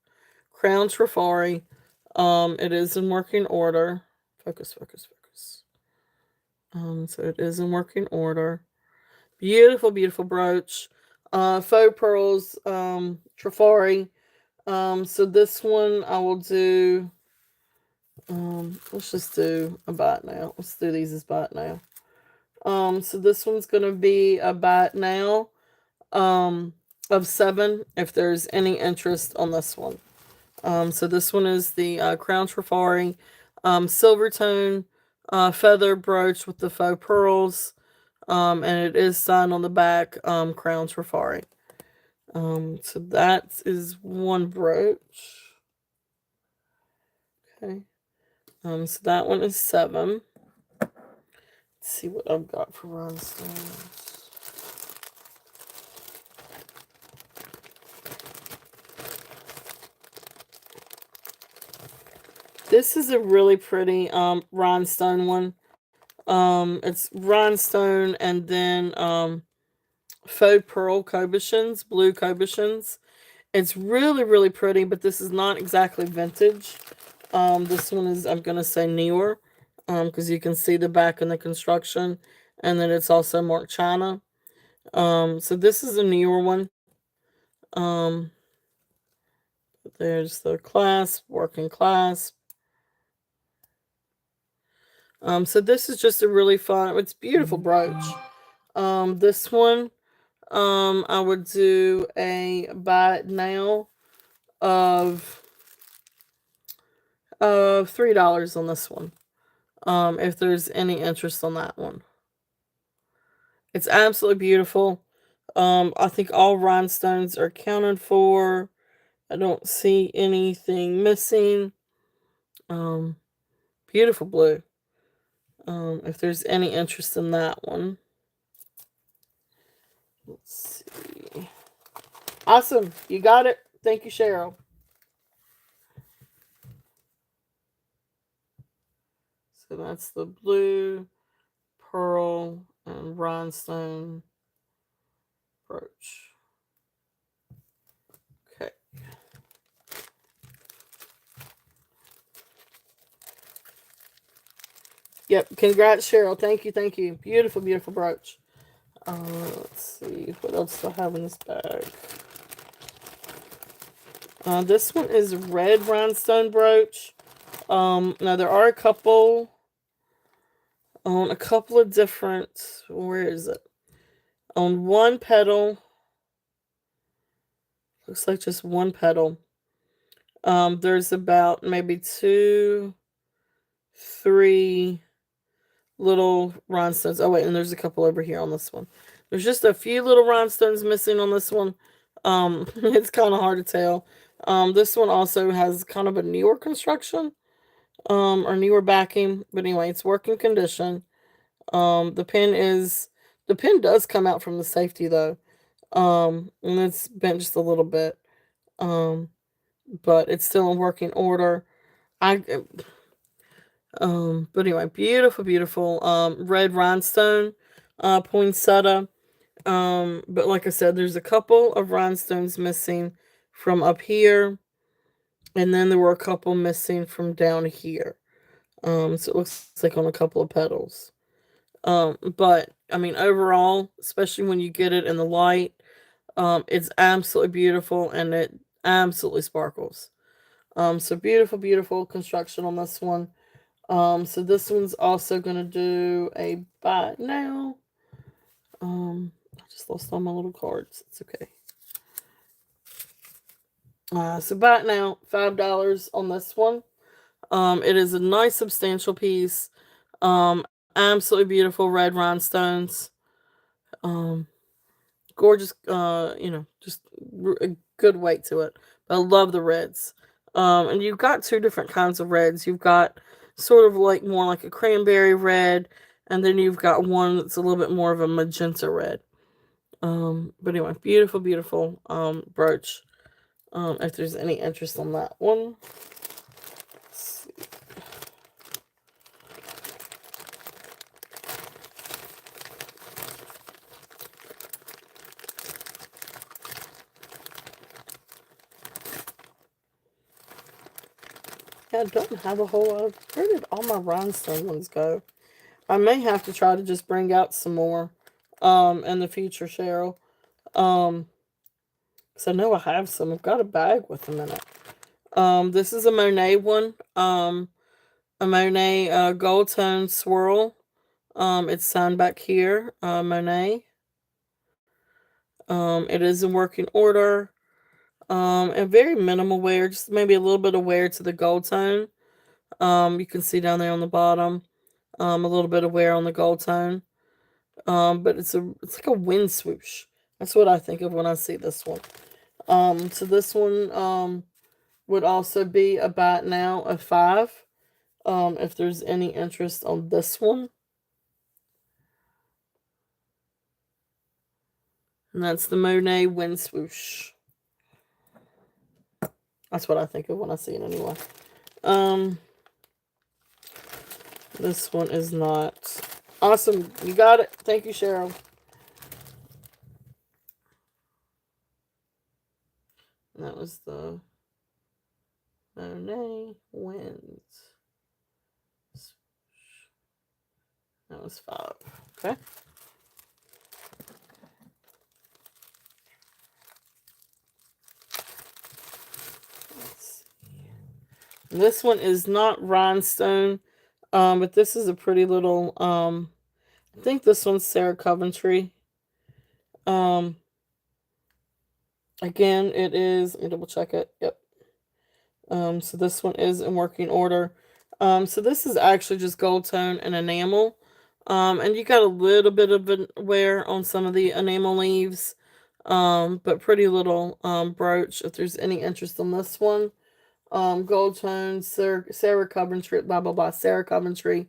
Crown Trifari. It is in working order. Focus, focus, focus. So it is in working order. Beautiful, beautiful brooch. Faux pearls, Trifari. So this one I will do. Let's just do a bite now. Let's do these as bite now. So this one's gonna be a bite now. Of 7. If there's any interest on this one. So this one is the Crown Trifari, silver tone, feather brooch with the faux pearls. And it is signed on the back, Crown Trifari. So that is one brooch. Okay. So that one is 7. Let's see what I've got for rhinestones. This is a really pretty rhinestone one. It's rhinestone and then faux pearl cobitions, blue cobitions. It's really, really pretty, but this is not exactly vintage. This one is, I'm going to say, newer, because you can see the back in the construction, and then it's also marked China. So this is a newer one. Um, there's the clasp, working clasp. So this is just a really fun, it's beautiful brooch. This one, I would do a buy it now of $3 on this one. If there's any interest on that one. It's absolutely beautiful. I think all rhinestones are accounted for. I don't see anything missing. Um, Beautiful blue. If there's any interest in that one. Let's see. Awesome. You got it. Thank you, Cheryl. So that's the blue, pearl, and rhinestone brooch. Okay. Yep. Congrats, Cheryl. Thank you. Thank you. Beautiful, beautiful brooch. Let's see. What else do I have in this bag? This one is red rhinestone brooch. Now there are a couple on a couple of different. Where is it? On one petal. Looks like just one petal. There's about maybe 2, 3 little rhinestones. Oh wait, and there's a couple over here on this one. There's just a few little rhinestones missing on this one. It's kind of hard to tell. This one also has kind of a newer construction, or newer backing. But anyway, it's working condition. The pin does come out from the safety though. And it's bent just a little bit. Um, but it's still in working order. I but anyway, beautiful, beautiful red rhinestone poinsettia. But like I said, there's a couple of rhinestones missing from up here, and then there were a couple missing from down here. So it looks like on a couple of petals. But I mean, overall, especially when you get it in the light, it's absolutely beautiful and it absolutely sparkles. So beautiful, beautiful construction on this one. So this one's also gonna do a buy now. I just lost all my little cards. It's okay. So buy it now, $5 on this one. It is a nice substantial piece. Absolutely beautiful red rhinestones. Um, Gorgeous. Just a good weight to it. But I love the reds. And you've got 2 different kinds of reds. You've got sort of like more like a cranberry red, and then you've got one that's a little bit more of a magenta red. But anyway, beautiful, beautiful brooch. If there's any interest on that one. Let's see. Yeah, I don't have a whole lot of. Where did all my rhinestone ones go? I may have to try to just bring out some more. in the future, Cheryl. Because I know I have some. I've got a bag with them in it. This is a Monet one. A Monet gold tone swirl. It's signed back here, Monet. It is in working order. And very minimal wear, just maybe a little bit of wear to the gold tone. You can see down there on the bottom, a little bit of wear on the gold tone. But it's like a wind swoosh. That's what I think of when I see this one. So this one would also be about now a 5. If there's any interest on this one. And that's the Monet Wind Swoosh. That's what I think of when I see it anyway. This one is not. Awesome. You got it. Thank you, Cheryl. And that was the Monet Wind Swoosh. That was 5. Okay. This one is not rhinestone, but this is a pretty little, I think this one's Sarah Coventry. Again, it is, let me double check it, yep. So this one is in working order. So this is actually just gold tone and enamel. And you got a little bit of wear on some of the enamel leaves, but pretty little brooch if there's any interest in this one. Gold tone, Sarah Coventry, blah blah blah, Sarah Coventry.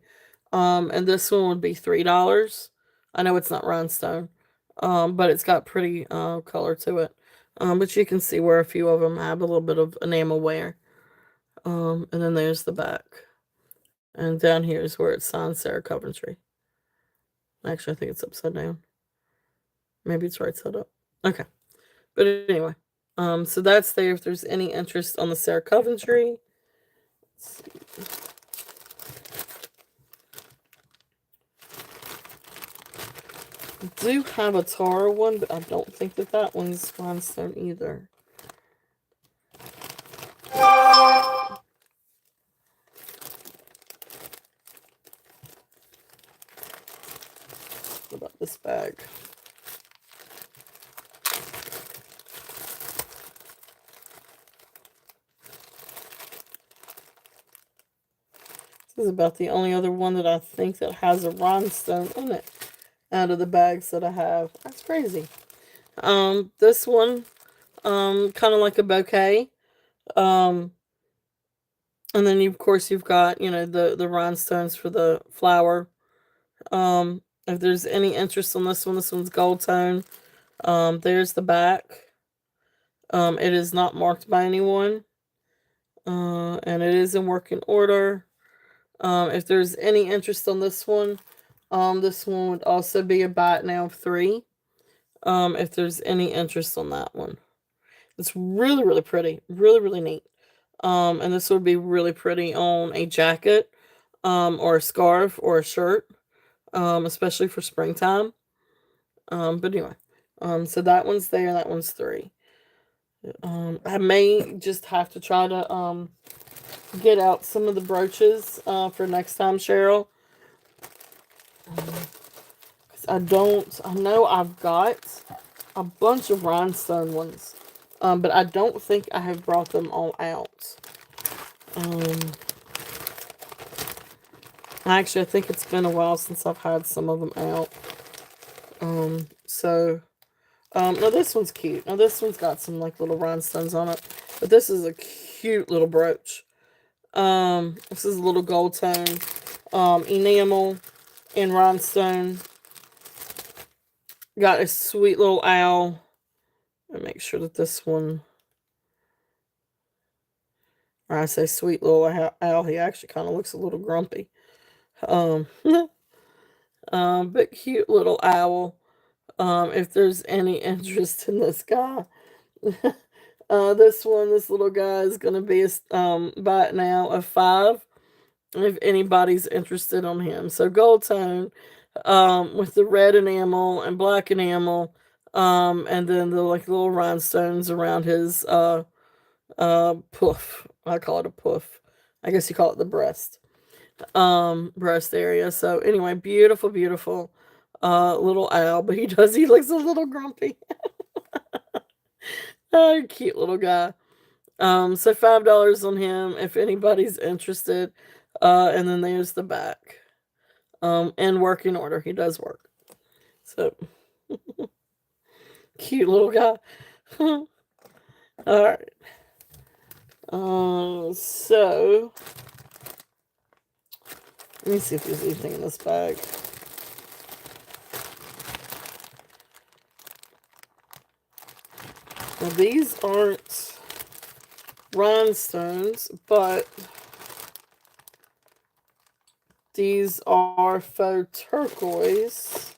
And this one would be $3. I know it's not rhinestone, but it's got pretty color to it. But you can see where a few of them have a little bit of enamel wear. And then there's the back, and down here is where it's signed Sarah Coventry. Actually, I think it's upside down. Maybe it's right side up. Okay, but anyway. So that's there if there's any interest on the Sarah Coventry. Let's see. I do have a Tara one, but I don't think that one's rhinestone either. What about this bag? This is about the only other one that I think that has a rhinestone in it out of the bags that I have. That's crazy. This one, kind of like a bouquet. And then of course you've got, the rhinestones for the flower. If there's any interest on this one's gold tone. There's the back. It is not marked by anyone. And it is in working order. If there's any interest on this one would also be a buy now of 3. If there's any interest on that one. It's really, really pretty. Really, really neat. And this would be really pretty on a jacket, or a scarf, or a shirt, especially for springtime. But anyway, so that one's there, that one's 3. I may just have to try to, get out some of the brooches, for next time, Cheryl. I know I've got a bunch of rhinestone ones, but I don't think I have brought them all out. Actually, I think it's been a while since I've had some of them out. Now this one's cute. Now this one's got some like little rhinestones on it, but this is a cute little brooch. This is a little gold tone, enamel and rhinestone. Got a sweet little owl. And make sure that this one, or I say sweet little owl, he actually kind of looks a little grumpy. But cute little owl. If there's any interest in this guy, this little guy is gonna be buy it now of 5. If anybody's interested on him, so gold tone, with the red enamel and black enamel, and then the like little rhinestones around his poof. I call it a poof. I guess you call it the breast area. So anyway, beautiful, beautiful little owl, but he looks a little grumpy. Oh, cute little guy. So $5 on him if anybody's interested. And then there's the back. In working order. He does work. So cute little guy. All right. So let me see if there's anything in this bag. Now these aren't rhinestones, but these are faux turquoise.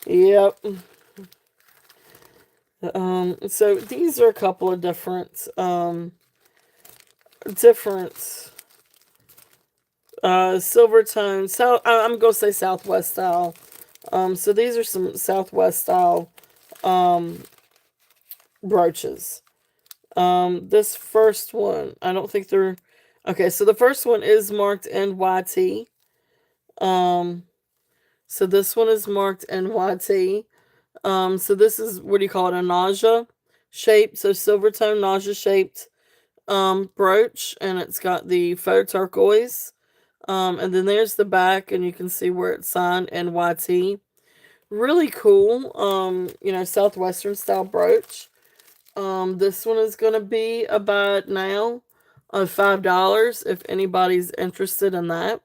Yep. So these are a couple of different silver tone. I'm gonna say Southwest style. So these are some Southwest style brooches. This first one, I don't think they're okay. So the first one is marked NYT. So this one is marked NYT. So this is, what do you call it? A nausea shaped, so silver tone nausea shaped brooch, and it's got the faux turquoise. And then there's the back, and you can see where it's signed NYT. Really cool. Southwestern style brooch. This one is gonna be about now of $5 if anybody's interested in that.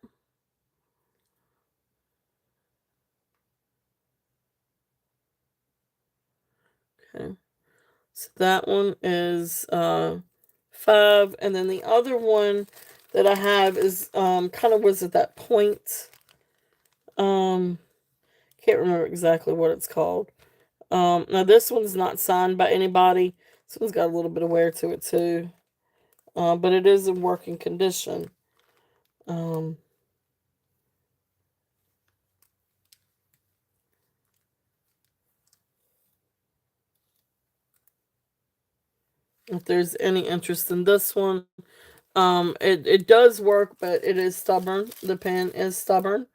Okay. So that one is 5, and then the other one that I have is kind of was at that point. Can't remember exactly what it's called. Now this one's not signed by anybody. This one's got a little bit of wear to it too. But it is in working condition. If there's any interest in this one, it does work, but it is stubborn. The pen is stubborn.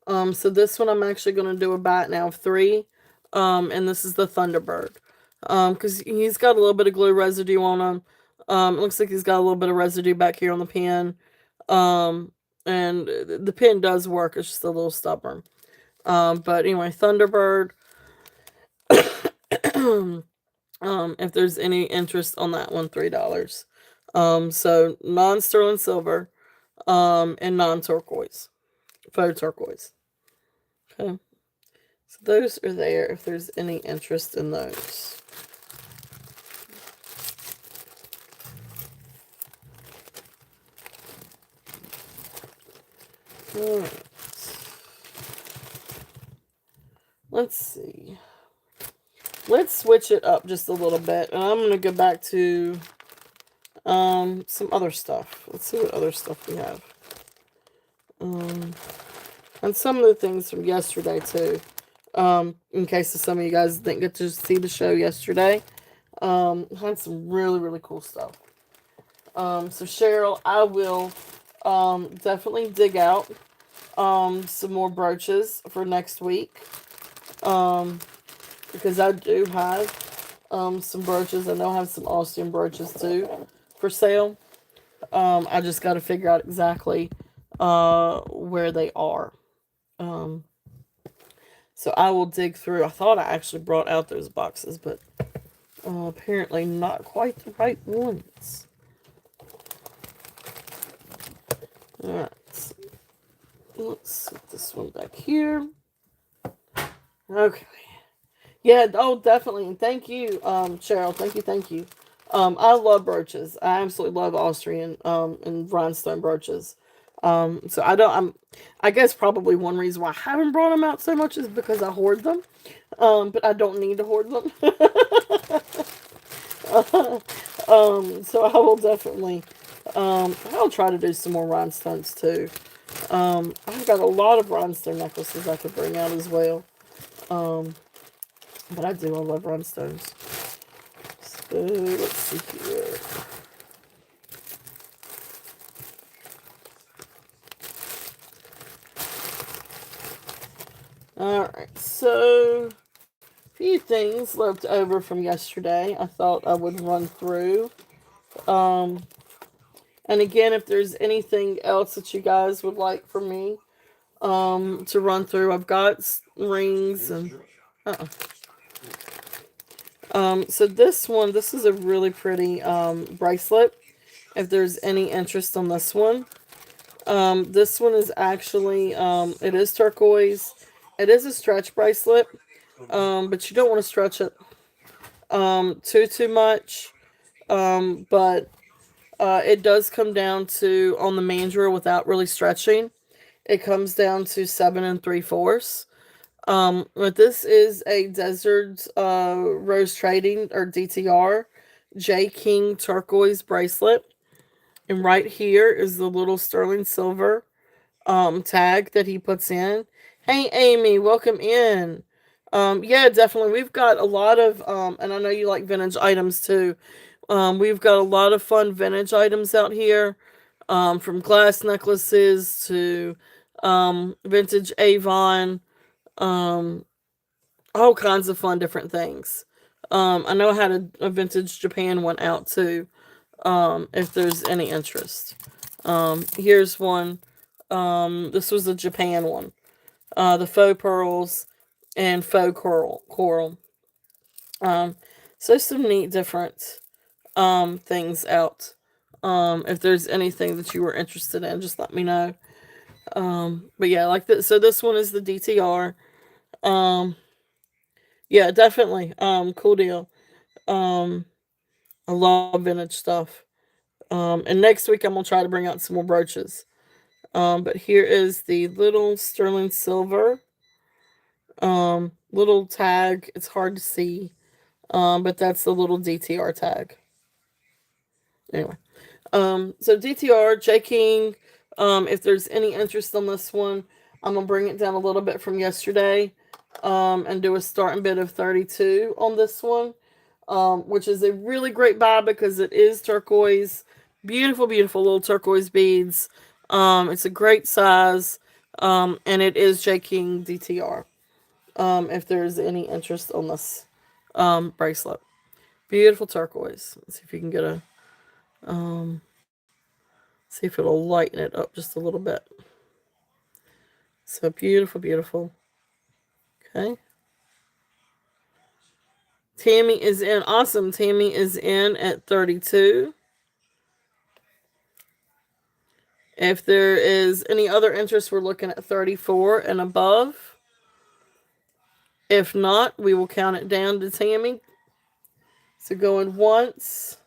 So this one I'm actually going to do a bat now of 3. And this is the Thunderbird. Because he's got a little bit of glue residue on him. It looks like he's got a little bit of residue back here on the pen. And the pen does work. It's just a little stubborn. But anyway, Thunderbird. If there's any interest on that one, $3. So non-sterling silver, and non-turquoise, faux turquoise. Okay, so those are there if there's any interest in those. All right. Let's see. Let's switch it up just a little bit, and I'm going to go back to some other stuff. Let's see what other stuff we have. And some of the things from yesterday too. In case some of you guys didn't get to see the show yesterday. Had some really, really cool stuff. So Cheryl, I will definitely dig out some more brooches for next week. Because I do have some brooches. I know I have some Austrian brooches too for sale. I just got to figure out exactly where they are. So I will dig through. I thought I actually brought out those boxes, but apparently not quite the right ones. Alright. So let's set this one back here. Okay. Yeah, oh, definitely. And thank you, Cheryl. Thank you. I love brooches. I absolutely love Austrian and rhinestone brooches. So I guess probably one reason why I haven't brought them out so much is because I hoard them. But I don't need to hoard them. So I will definitely, I'll try to do some more rhinestones too. I've got a lot of rhinestone necklaces I could bring out as well. Um, but I love rhinestones. So let's see here. Alright, so few things left over from yesterday I thought I would run through. Um, and again, if there's anything else that you guys would like for me to run through, I've got rings and. Uh-uh. So this is a really pretty bracelet. If there's any interest on this one, this one is actually it is turquoise. It is a stretch bracelet, but you don't want to stretch it too much. But it does come down to on the mandrel without really stretching. It comes down to 7 3/4. But this is a Desert Rose Trading or DTR J King turquoise bracelet, and right here is the little sterling silver tag that he puts in. Hey Amy, welcome in. Yeah, definitely. We've got a lot of and I know you like vintage items too. We've got a lot of fun vintage items out here. From glass necklaces to vintage Avon, um, all kinds of fun different things. I know I had a vintage Japan one out too. If there's any interest. Here's one. This was a Japan one. The faux pearls and faux coral. Um, so some neat different things out. If there's anything that you were interested in, just let me know. But yeah, like this. So this one is the DTR. Um, yeah, definitely. Cool deal. Um, I love vintage stuff. And next week I'm gonna try to bring out some more brooches. But here is the little sterling silver little tag. It's hard to see, but that's the little DTR tag. Anyway, so DTR J King. If there's any interest on this one, I'm gonna bring it down a little bit from yesterday, and do a starting bid of 32 on this one, which is a really great buy because it is turquoise, beautiful, beautiful little turquoise beads. It's a great size, and it is J King DTR. If there's any interest on this bracelet, beautiful turquoise. Let's see if you can get a um, see if it'll lighten it up just a little bit. So beautiful, beautiful. Okay. Tammy is in. Awesome. Tammy is in at 32. If there is any other interest, we're looking at 34 and above. If not, we will count it down to Tammy. So going once,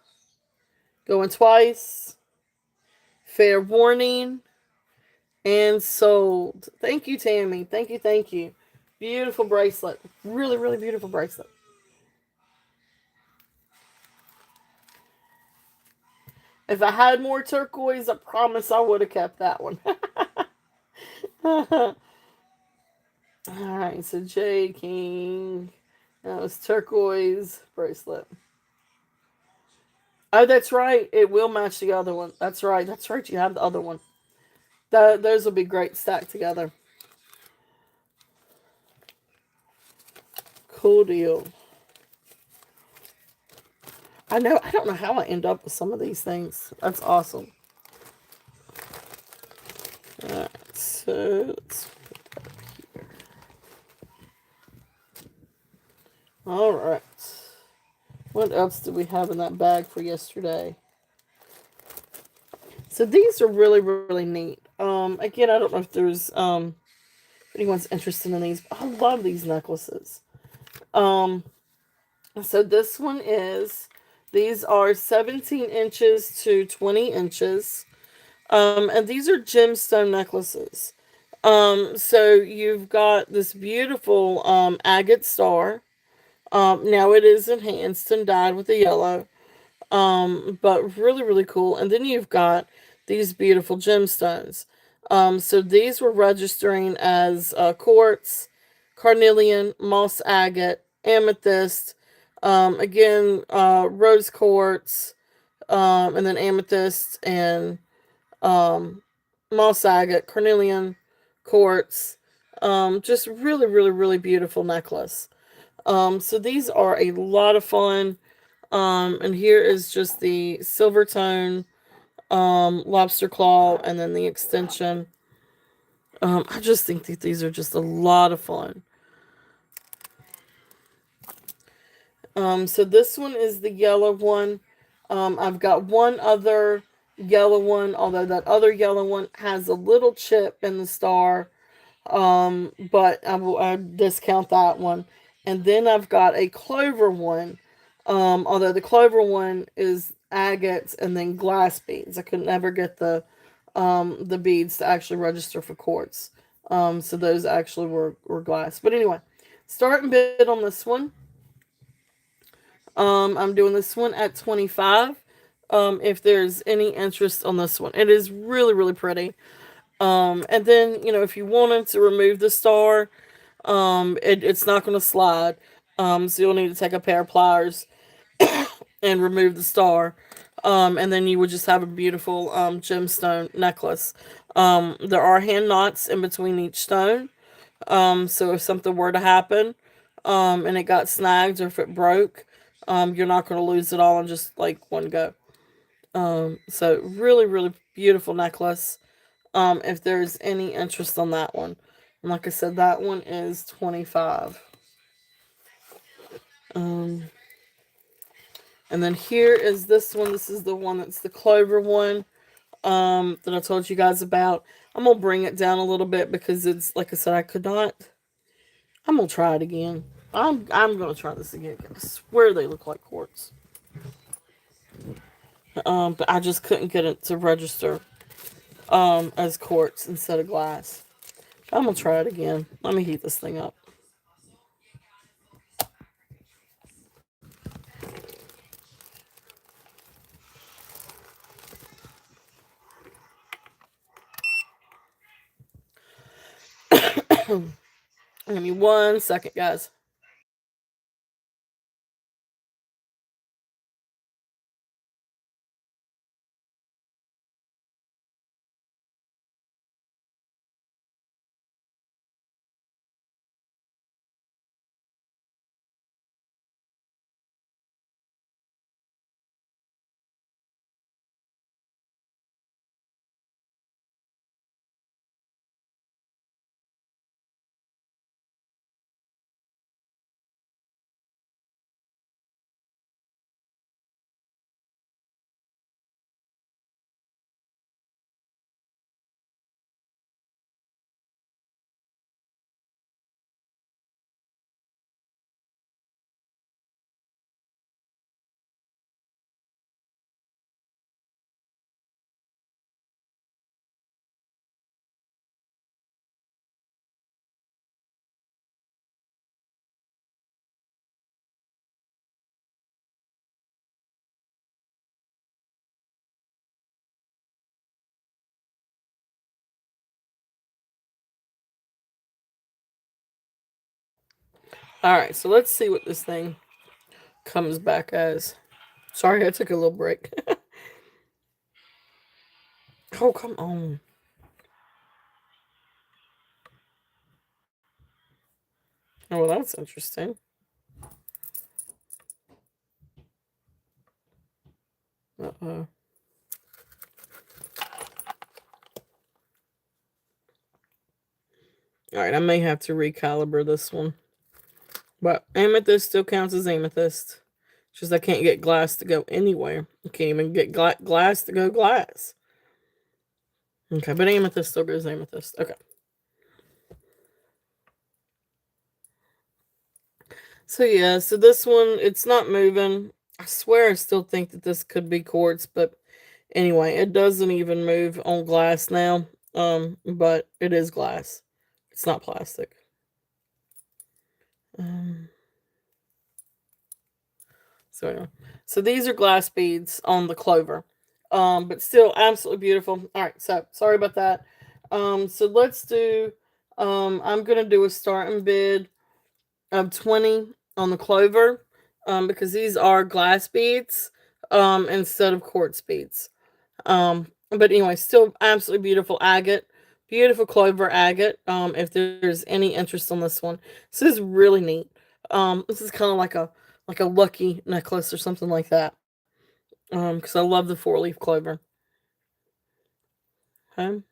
going twice, fair warning, and sold. Thank you, Tammy. Thank you, thank you. Beautiful bracelet. Really, really beautiful bracelet. If I had more turquoise, I promise I would have kept that one. Alright, so J King. That was turquoise bracelet. Oh, that's right. It will match the other one. That's right. That's right. You have the other one. Those will be great stacked together. Cool deal. I know. I don't know how I end up with some of these things. That's awesome. Alright, so let's put that here. Alright. What else did we have in that bag for yesterday? So these are really, really neat. Again, I don't know if there's anyone's interested in these. I love these necklaces. Um, so this one is. These are 17 inches to 20 inches. And these are gemstone necklaces. So you've got this beautiful agate star. Now it is enhanced and dyed with the yellow. But really, really cool. And then you've got these beautiful gemstones. So these were registering as quartz, carnelian, moss agate, amethyst, again, rose quartz, and then amethyst and um, moss agate, carnelian, quartz. Just really, really, really beautiful necklace. So these are a lot of fun. And here is just the silver tone, lobster claw, and then the extension. I just think that these are just a lot of fun. So this one is the yellow one. I've got one other yellow one, although that other yellow one has a little chip in the star. But I discount that one. And then I've got a clover one. Although the clover one is agates and then glass beads. I could never get the beads to actually register for quartz. So those actually were glass. But anyway, starting bid on this one. I'm doing this one at 25. If there's any interest on this one, it is really, really pretty. And then, if you wanted to remove the star, it's not going to slide. So you'll need to take a pair of pliers and remove the star. And then you would just have a beautiful gemstone necklace. There are hand knots in between each stone. So if something were to happen, and it got snagged or if it broke, you're not going to lose it all in just like one go. So really, really beautiful necklace. If there's any interest on that one. And like I said, that one is 25. Um, and then here is this one. This is the one that's the clover one that I told you guys about. I'm going to bring it down a little bit because it's, like I said, I could not. I'm going to try it again. I'm going to try this again. I swear they look like quartz. But I just couldn't get it to register as quartz instead of glass. I'm going to try it again. Let me heat this thing up. Give me 1 second, guys. Alright, so let's see what this thing comes back as. Sorry, I took a little break. Oh, come on. Oh, well, that's interesting. Uh-oh. Alright, I may have to recalibrate this one. But amethyst still counts as amethyst. It's just I can't get glass to go anywhere. I can't even get glass to go glass. Okay, but amethyst still goes amethyst. Okay. So yeah, so this one, it's not moving. I swear I still think that this could be quartz, but anyway, it doesn't even move on glass now. But it is glass. It's not plastic. Um, So anyway, so these are glass beads on the clover, but still absolutely beautiful. All right, so sorry about that. So let's do. I'm gonna do a starting bid of 20 on the clover, because these are glass beads, instead of quartz beads. But anyway, still absolutely beautiful agate, beautiful clover agate. If there's any interest on this one, this is really neat. This is kind of like a lucky necklace or something like that. Because I love the 4 leaf clover. Okay,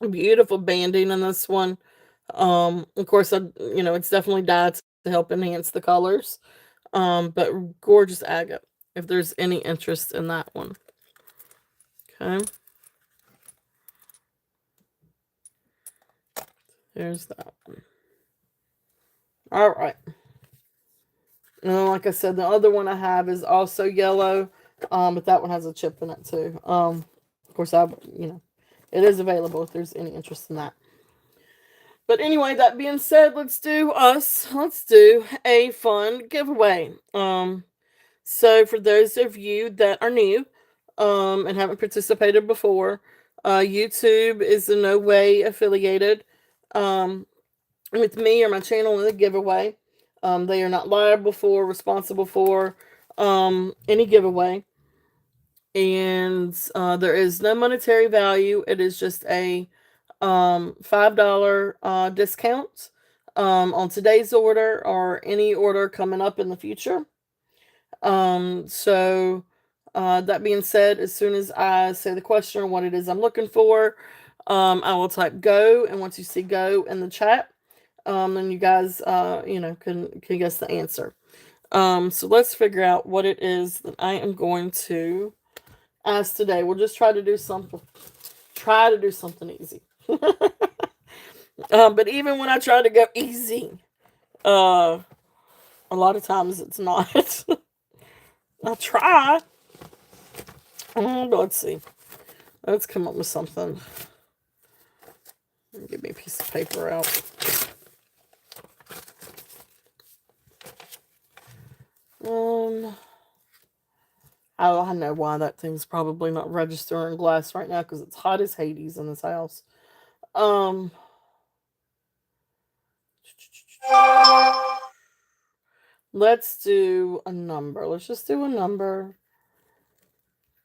beautiful banding in this one. Of course, it's definitely dyed to help enhance the colors. But gorgeous agate. If there's any interest in that one, okay, there's that one. All right. And like I said, the other one I have is also yellow, but that one has a chip in it too. Of course, it is available if there's any interest in that. But anyway, that being said, let's do a fun giveaway. So for those of you that are new, and haven't participated before, YouTube is in no way affiliated, um, with me or my channel in the giveaway. They are not liable for, responsible for, any giveaway. And there is no monetary value. It is just a $5 discount on today's order or any order coming up in the future. So that being said, as soon as I say the question or what it is I'm looking for, I will type go, and once you see go in the chat, then you guys can guess the answer. So let's figure out what it is that I am going to ask today. We'll just try to do something easy. But even when I try to go easy, a lot of times it's not. I try. But let's see. Let's come up with something. Give me a piece of paper out. Oh, I know why that thing's probably not registering glass right now, because it's hot as Hades in this house. Let's do a number. Let's just do a number.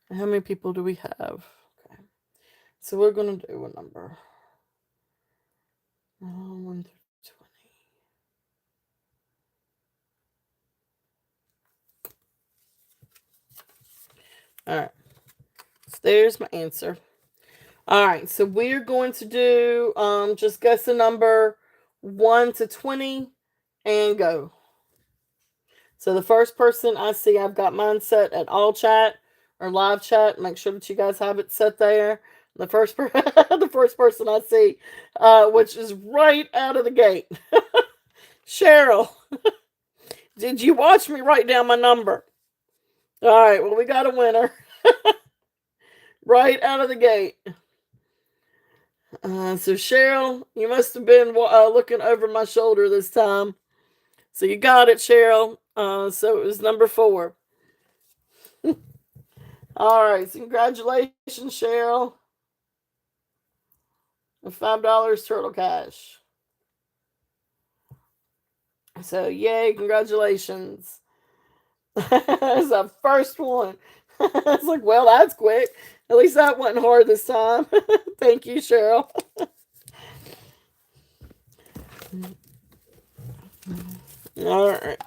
How many people do we have? Okay. So we're going to do a number. 1 through 20. All right. So there's my answer. All right. So we're going to do just guess a number 1 to 20 and go. So the first person I see, I've got mine set at all chat or live chat. Make sure that you guys have it set there. The first the first person I see, which is right out of the gate, Cheryl. Did you watch me write down my number? All right. Well, we got a winner right out of the gate. So Cheryl, you must have been looking over my shoulder this time. So you got it, Cheryl. So it was number 4. All right. So congratulations, Cheryl. $5 turtle cash. So yay, congratulations. That's the first one. It's like, well, that's quick. At least that wasn't hard this time. Thank you, Cheryl. All right.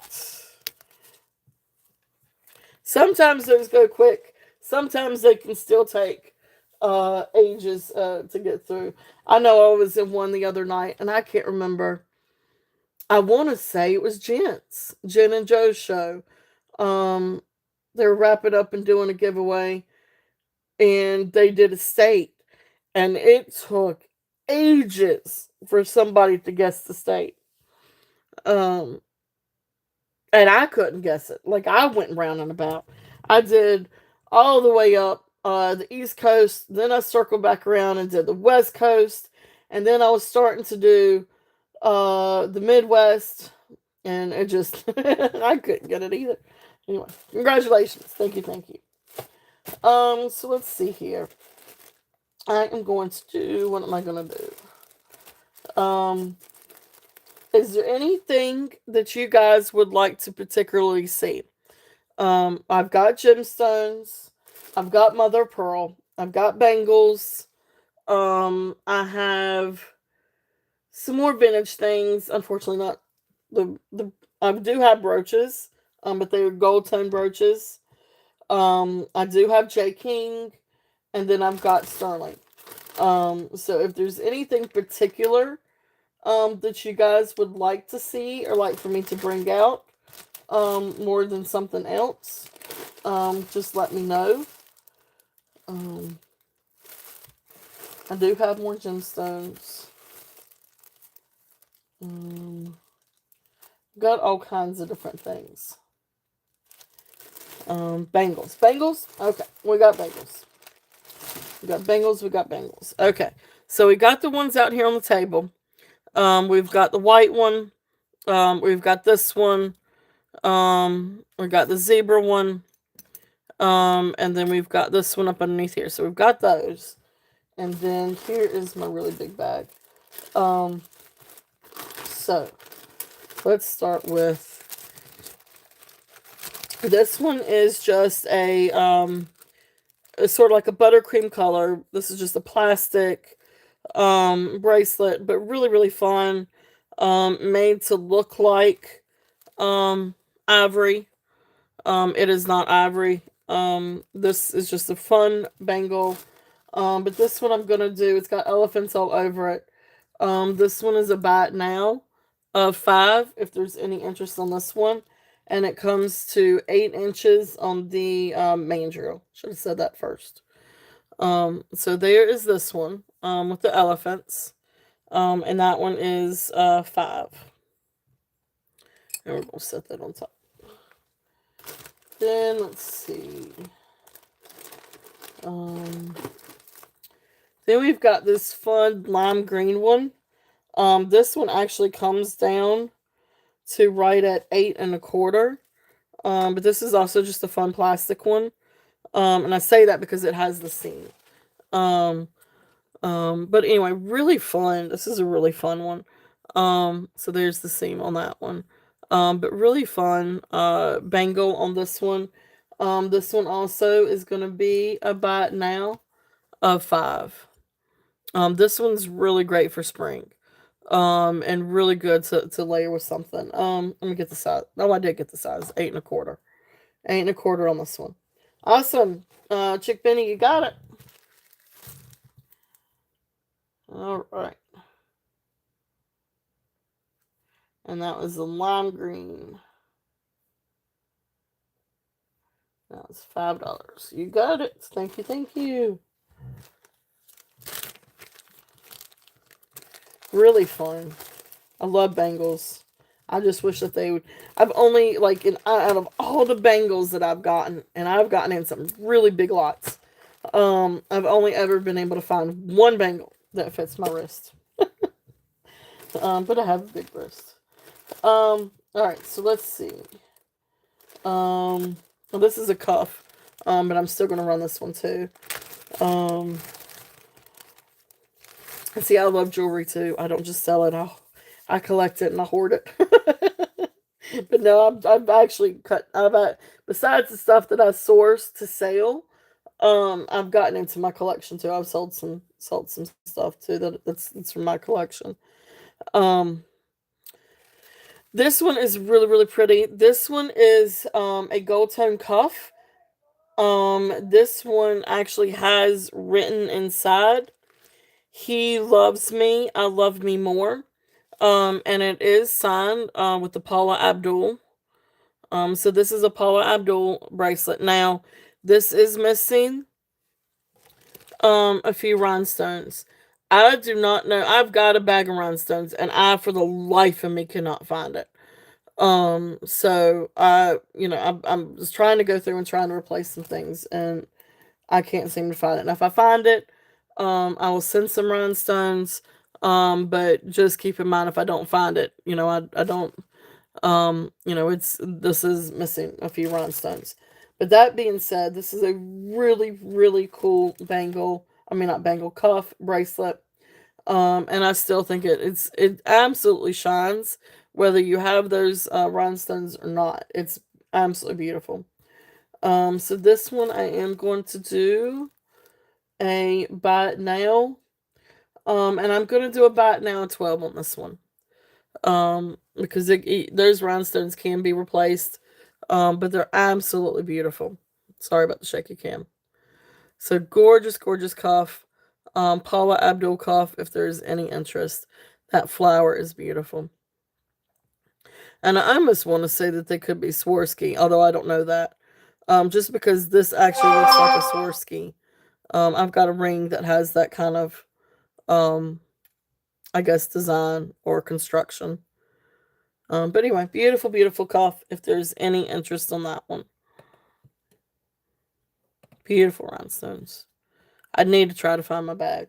Sometimes those go quick. Sometimes they can still take ages to get through. I know I was in one the other night, and I can't remember. I want to say it was Jen and Joe's show. They were wrapping up and doing a giveaway, and they did a state, and it took ages for somebody to guess the state. Um, and I couldn't guess it. Like, I went round and about. I did all the way up the East Coast, then I circled back around and did the West Coast, and then I was starting to do the Midwest, and it just I couldn't get it either. Anyway, congratulations. Thank you, thank you. So let's see here. I am going to do, what am I going to do? Is there anything that you guys would like to particularly see? I've got gemstones. I've got mother of pearl. I've got bangles. I have some more vintage things. Unfortunately, not the. I do have brooches. But they're gold tone brooches. I do have J King, and then I've got sterling. So if there's anything particular that you guys would like to see or like for me to bring out more than something else, just let me know. Um, I do have more gemstones. Um, got all kinds of different things. Bangles. Bangles? Okay, we got bangles. We got bangles, we got bangles. Okay, so we got the ones out here on the table. We've got the white one. We've got this one. We got the zebra one. And then we've got this one up underneath here. So we've got those. And then here is my really big bag. Um, so let's start with this one is just a it's sort of like a buttercream color. This is just a plastic bracelet, but really, really fun. Made to look like ivory. It is not ivory. This is just a fun bangle. But this one I'm gonna do, it's got elephants all over it. This one is a buy it now of 5, if there's any interest on this one. And it comes to 8 inches on the mandrel. Should have said that first. So there is this one with the elephants. And that one is 5. And we're going to set that on top. Then let's see. Then we've got this fun lime green one. This one actually comes down to right at 8 1/4. But this is also just a fun plastic one. And I say that because it has the seam. But anyway, really fun. This is a really fun one. So there's the seam on that one. But really fun. Bangle on this one. This one also is going to be a buy it now of 5. This one's really great for spring. And really good to layer with something. Let me get the size. No, I did get the size. 8 1/4. 8 1/4 on this one. Awesome. Chick Benny, you got it. All right. And that was the lime green. That was $5. You got it. Thank you, thank you. Really fun. I love bangles. I just wish that they would. I've only like out of all the bangles that I've gotten, and I've gotten in some really big lots. I've only ever been able to find one bangle that fits my wrist. But I have a big wrist. All right, so let's see. Well, this is a cuff, but I'm still gonna run this one too. See, I love jewelry too. I don't just sell it. I collect it and I hoard it. But no, I've actually cut. Besides the stuff that I source to sell, I've gotten into my collection too. I've sold some stuff too that's from my collection. Um, this one is really, really pretty. This one is a gold tone cuff. This one actually has written inside, "He loves me, I love me more." And it is signed with the Paula Abdul. So this is a Paula Abdul bracelet. Now, this is missing a few rhinestones. I do not know. I've got a bag of rhinestones, and I, for the life of me, cannot find it. So I'm just trying to go through and trying to replace some things, and I can't seem to find it. Now, if I find it, I will send some rhinestones. But just keep in mind, if I don't find it, I don't. This is missing a few rhinestones. But that being said, this is a really, really cool bangle. I mean, not bangle, cuff bracelet. And I still think it absolutely shines, whether you have those rhinestones or not. It's absolutely beautiful. So this one I am going to do a buy it now. And I'm going to do a buy it now 12 on this one. Because those rhinestones can be replaced. But they're absolutely beautiful. Sorry about the shaky cam. So gorgeous, gorgeous cuff. Paula Abdul cuff, if there's any interest. That flower is beautiful. And I almost want to say that they could be Swarovski, although I don't know that. Just because this actually looks like a Swarovski. I've got a ring that has that kind of, um, I guess, design or construction. But anyway, beautiful, beautiful cuff, if there's any interest on that one. Beautiful rhinestones. I'd need to try to find my bag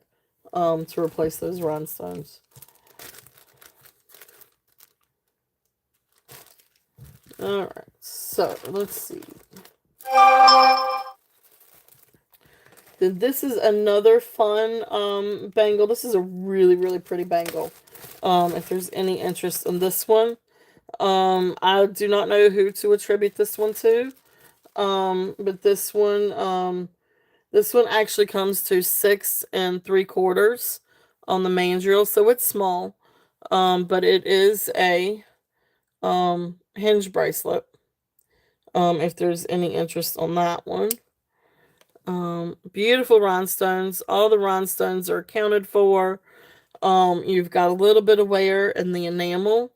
to replace those rhinestones. Alright, so let's see. Then this is another fun bangle. This is a really, really pretty bangle. If there's any interest in this one. I do not know who to attribute this one to. But this one actually comes to 6 3/4 on the mandrel, so it's small. But it is a hinge bracelet. If there's any interest on that one. Beautiful rhinestones. All the rhinestones are accounted for. You've got a little bit of wear in the enamel.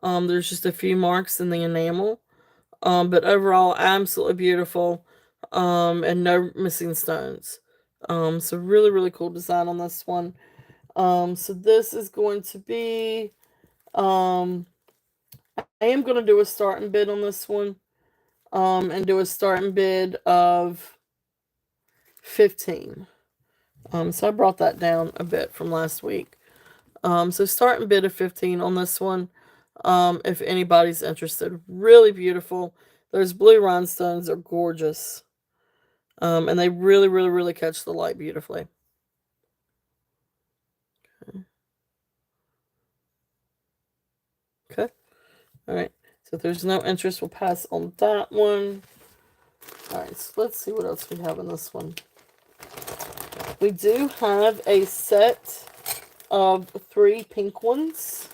There's just a few marks in the enamel. But overall, absolutely beautiful. And no missing stones. So really, really cool design on this one. So this is going to be, I am going to do a starting bid on this one. And do a starting bid of 15. So I brought that down a bit from last week. So starting bid of 15 on this one. If anybody's interested. Really beautiful. Those blue rhinestones are gorgeous. And they really, really, really catch the light beautifully. Okay. All right. So if there's no interest, we'll pass on that one. All right. So let's see what else we have in this one. We do have a set of 3 pink ones.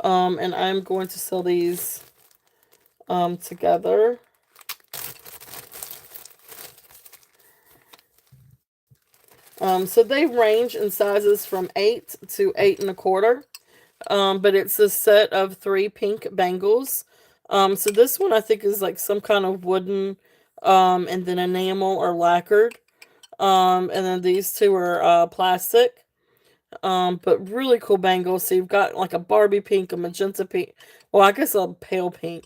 And I'm going to sell these together. So they range in sizes from 8 to 8 1/4. But it's a set of 3 pink bangles. So this one I think is like some kind of wooden, and then enamel or lacquered. And then these two are plastic. But really cool bangles. So you've got like a Barbie pink, a magenta pink. Well, I guess a pale pink.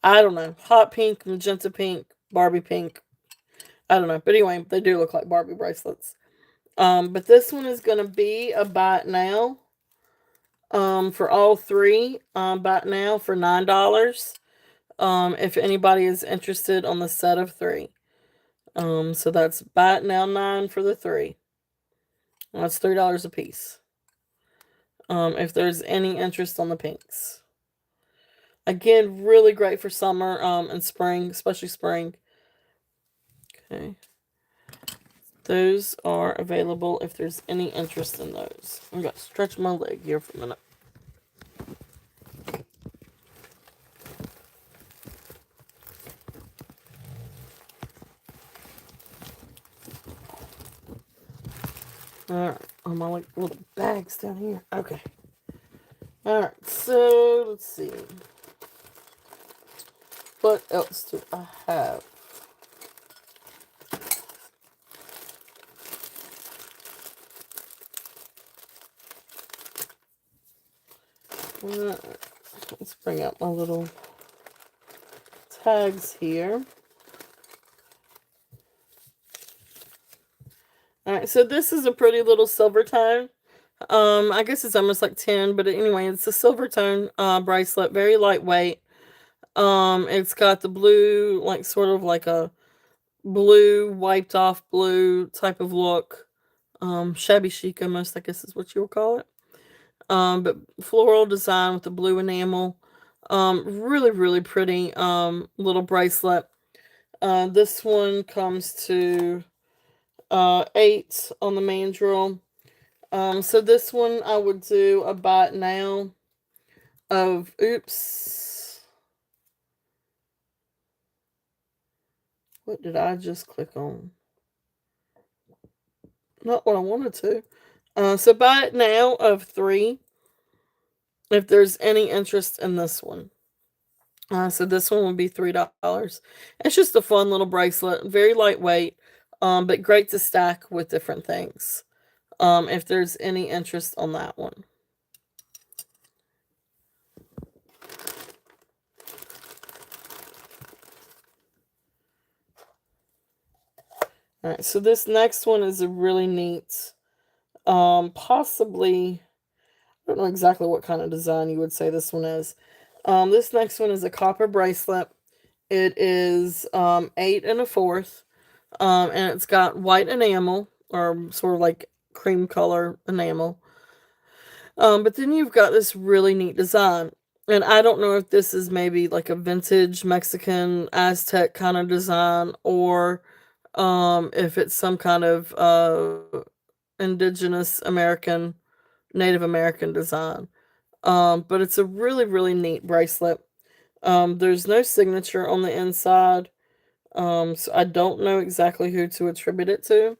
I don't know. Hot pink, magenta pink, Barbie pink. I don't know. But anyway, they do look like Barbie bracelets. But this one is going to be a buy it now. For all 3, buy it now for $9. If anybody is interested on the set of 3. So that's buy it now 9 for the 3. That's $3 a piece. If there's any interest on the pinks. Again, really great for summer, and spring, especially spring. Okay. Those are available if there's any interest in those. I'm going to stretch my leg here for a minute. Alright, on my like little bags down here. Okay. Alright, so let's see. What else do I have? Let's bring out my little tags here. Alright, so this is a pretty little silver tone. I guess it's almost like 10, but anyway, it's a silver tone bracelet, very lightweight. It's got the blue, like sort of like a blue, wiped off blue type of look. Shabby chic almost, I guess is what you would call it. But floral design with the blue enamel. Really, really pretty little bracelet. This one comes to 8 on the mandrel. So this one I would do a buy it now of, oops, what did I just click on? Not what I wanted to. So buy it now of 3 if there's any interest in this one. So this one would be $3. It's just a fun little bracelet, very lightweight, but great to stack with different things. If there's any interest on that one. All right, so this next one is a really neat, possibly, I don't know exactly what kind of design you would say this one is. This next one is a copper bracelet. It is 8 1/4, and it's got white enamel, or sort of like cream color enamel. But then you've got this really neat design. And I don't know if this is maybe like a vintage Mexican Aztec kind of design, or if it's some kind of indigenous American, Native American design. But it's a really, really neat bracelet. There's no signature on the inside, so I don't know exactly who to attribute it to.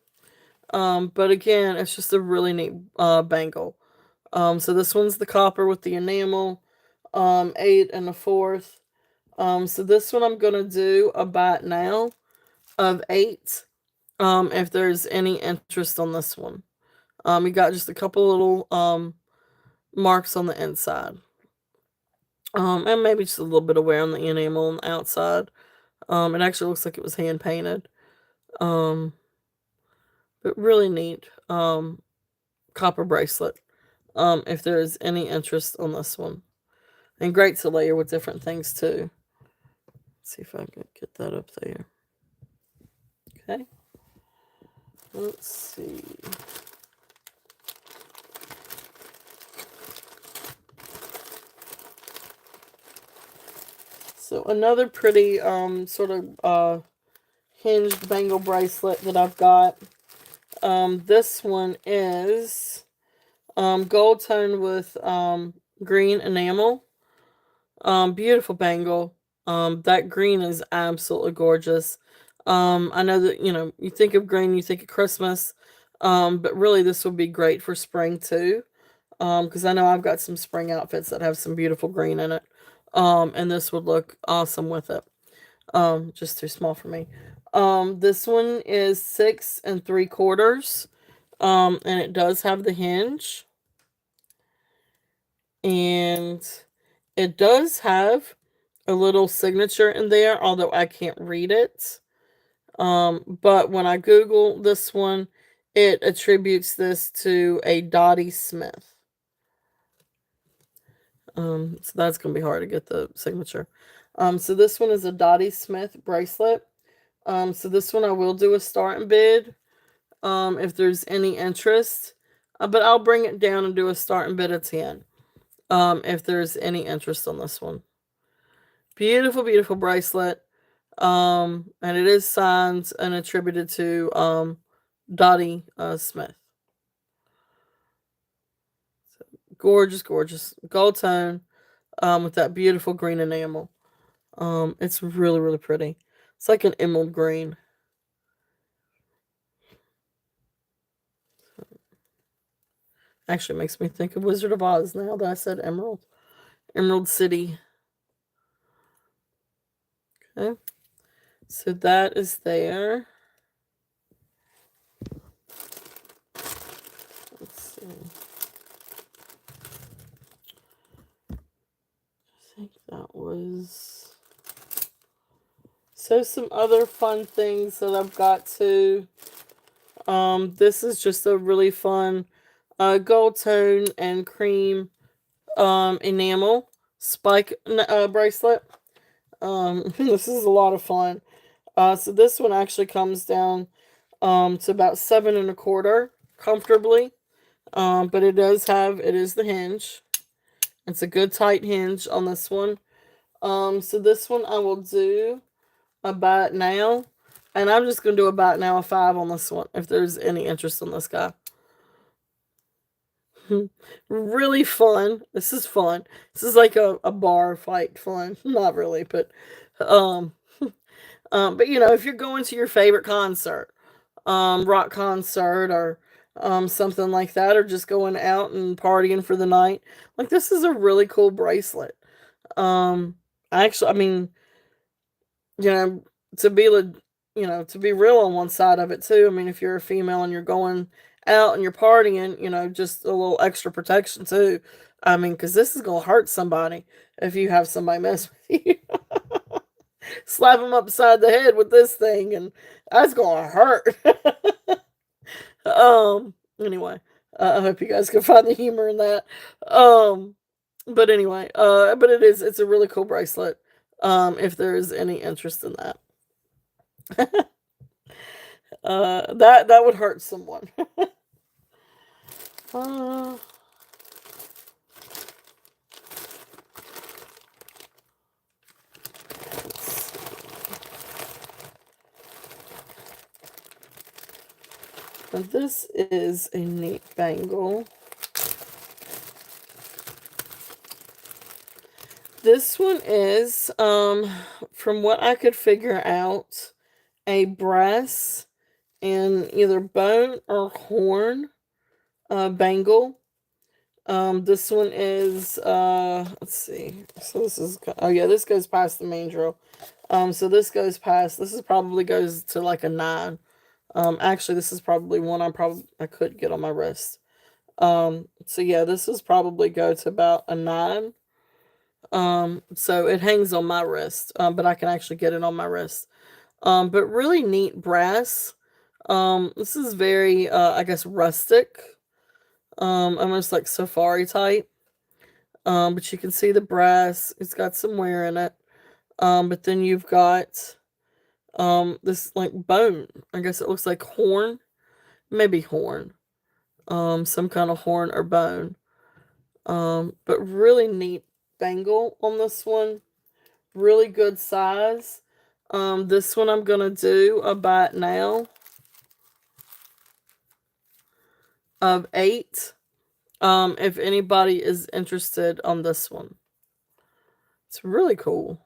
But again, it's just a really neat bangle. So this one's the copper with the enamel, 8 1/4. So this one I'm gonna do a buy it now of 8. If there's any interest on this one. You got just a couple little marks on the inside. And maybe just a little bit of wear on the enamel on the outside. It actually looks like it was hand painted. Um, but really neat. Copper bracelet. If there's any interest on this one. And great to layer with different things too. Let's see if I can get that up there. Okay. Let's see. So another pretty sort of hinged bangle bracelet that I've got. This one is gold tone with green enamel. Beautiful bangle. That green is absolutely gorgeous. I know that, you think of green, you think of Christmas. But really this would be great for spring too. Because I know I've got some spring outfits that have some beautiful green in it. And this would look awesome with it. Just too small for me. This one is 6 3/4. And it does have the hinge. And it does have a little signature in there, although I can't read it. But when I Google this one, it attributes this to a Dottie Smith. So that's going to be hard to get the signature. So this one is a Dottie Smith bracelet. So this one I will do a starting bid, if there's any interest. But I'll bring it down and do a starting bid of 10, if there's any interest on this one. Beautiful, beautiful bracelet. And it is signed and attributed to Dottie Smith. So, gorgeous, gorgeous gold tone, with that beautiful green enamel. It's really, really pretty. It's like an emerald green. Actually makes me think of Wizard of Oz now that I said emerald. Emerald City. Okay. So that is there. Let's see. I think that was... So some other fun things that I've got too. This is just a really fun gold tone and cream enamel spike bracelet. This is a lot of fun. So this one actually comes down to about 7 1/4 comfortably. But it is the hinge. It's a good tight hinge on this one. So this one I will do a buy it now. And I'm just going to do a buy it now of 5 on this one if there's any interest in this guy. Really fun. This is fun. This is like a bar fight fun. Not really, um but if you're going to your favorite concert, rock concert or something like that, or just going out and partying for the night, like this is a really cool bracelet. I mean, you know, to be to be real on one side of it too. I mean, if you're a female and you're going out and you're partying, just a little extra protection too. I mean, because this is gonna hurt somebody if you have somebody mess with you. Slap them upside the head with this thing, and that's gonna hurt. Anyway, I hope you guys can find the humor in that. But anyway, but it's a really cool bracelet. If there's any interest in that. That would hurt someone. uh, this is a neat bangle. This one is, from what I could figure out, a brass and either bone or horn bangle. This one is, let's see. So this is, oh yeah, this goes past the main drill. So this goes past, this is probably goes to like a 9. Actually, this is probably one I could get on my wrist. So yeah, this is probably go to about a 9. So it hangs on my wrist, but I can actually get it on my wrist. But really neat brass. This is very, I guess, rustic. Almost like safari type. But you can see the brass. It's got some wear in it. But then you've got, this like bone. I guess it looks like horn. Maybe horn. Some kind of horn or bone. But really neat bangle on this one. Really good size. This one I'm gonna do a buy it now of 8. If anybody is interested on this one. It's really cool.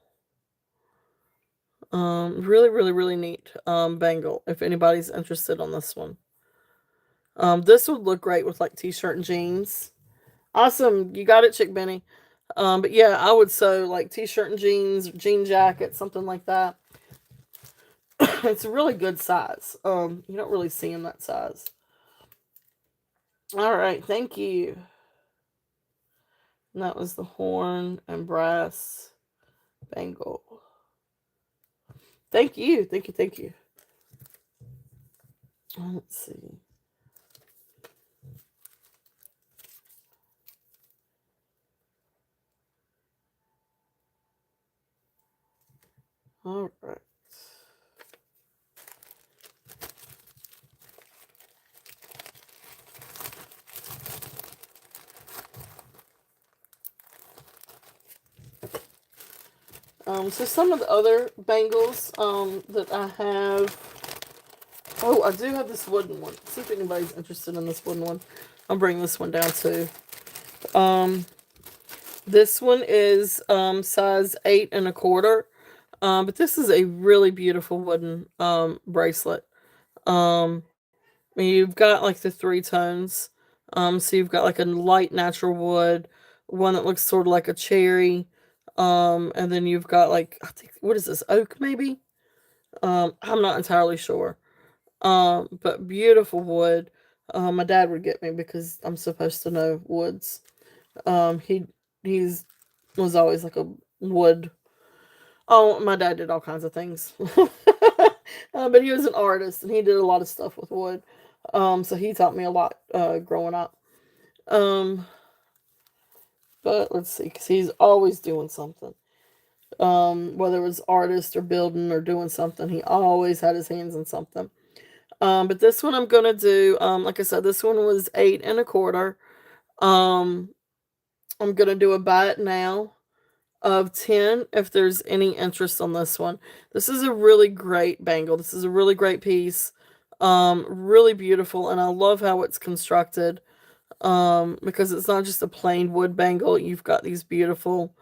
Really, really, really neat bangle. If anybody's interested on this one. This would look great with like t-shirt and jeans. Awesome, you got it, Chick Benny. But yeah, I would sew like t-shirt and jeans, jean jacket, something like that. It's a really good size. You don't really see in that size. All right, thank you. And that was the horn and brass bangle. Thank you, thank you, thank you. Let's see. All right. So some of the other bangles that I have. Oh, I do have this wooden one. See if anybody's interested in this wooden one. I'll bring this one down too. This one is size 8 1/4. But this is a really beautiful wooden bracelet. You've got like the 3 tones. So you've got like a light natural wood, one that looks sort of like a cherry, and then you've got like, I think, what is this, oak maybe? I'm not entirely sure. But beautiful wood. My dad would get me because I'm supposed to know woods. He's was always like a wood. Oh, my dad did all kinds of things. But he was an artist and he did a lot of stuff with wood. So he taught me a lot growing up. Um, but let's see, because he's always doing something. Whether it was artist or building or doing something, he always had his hands in something. But this one I'm gonna do, like I said, this one was 8 1/4. Um, I'm gonna do a buy it now of 10 if there's any interest on this one. This is a really great bangle. This is a really great piece. Really beautiful, and I love how it's constructed. Because it's not just a plain wood bangle. You've got these beautiful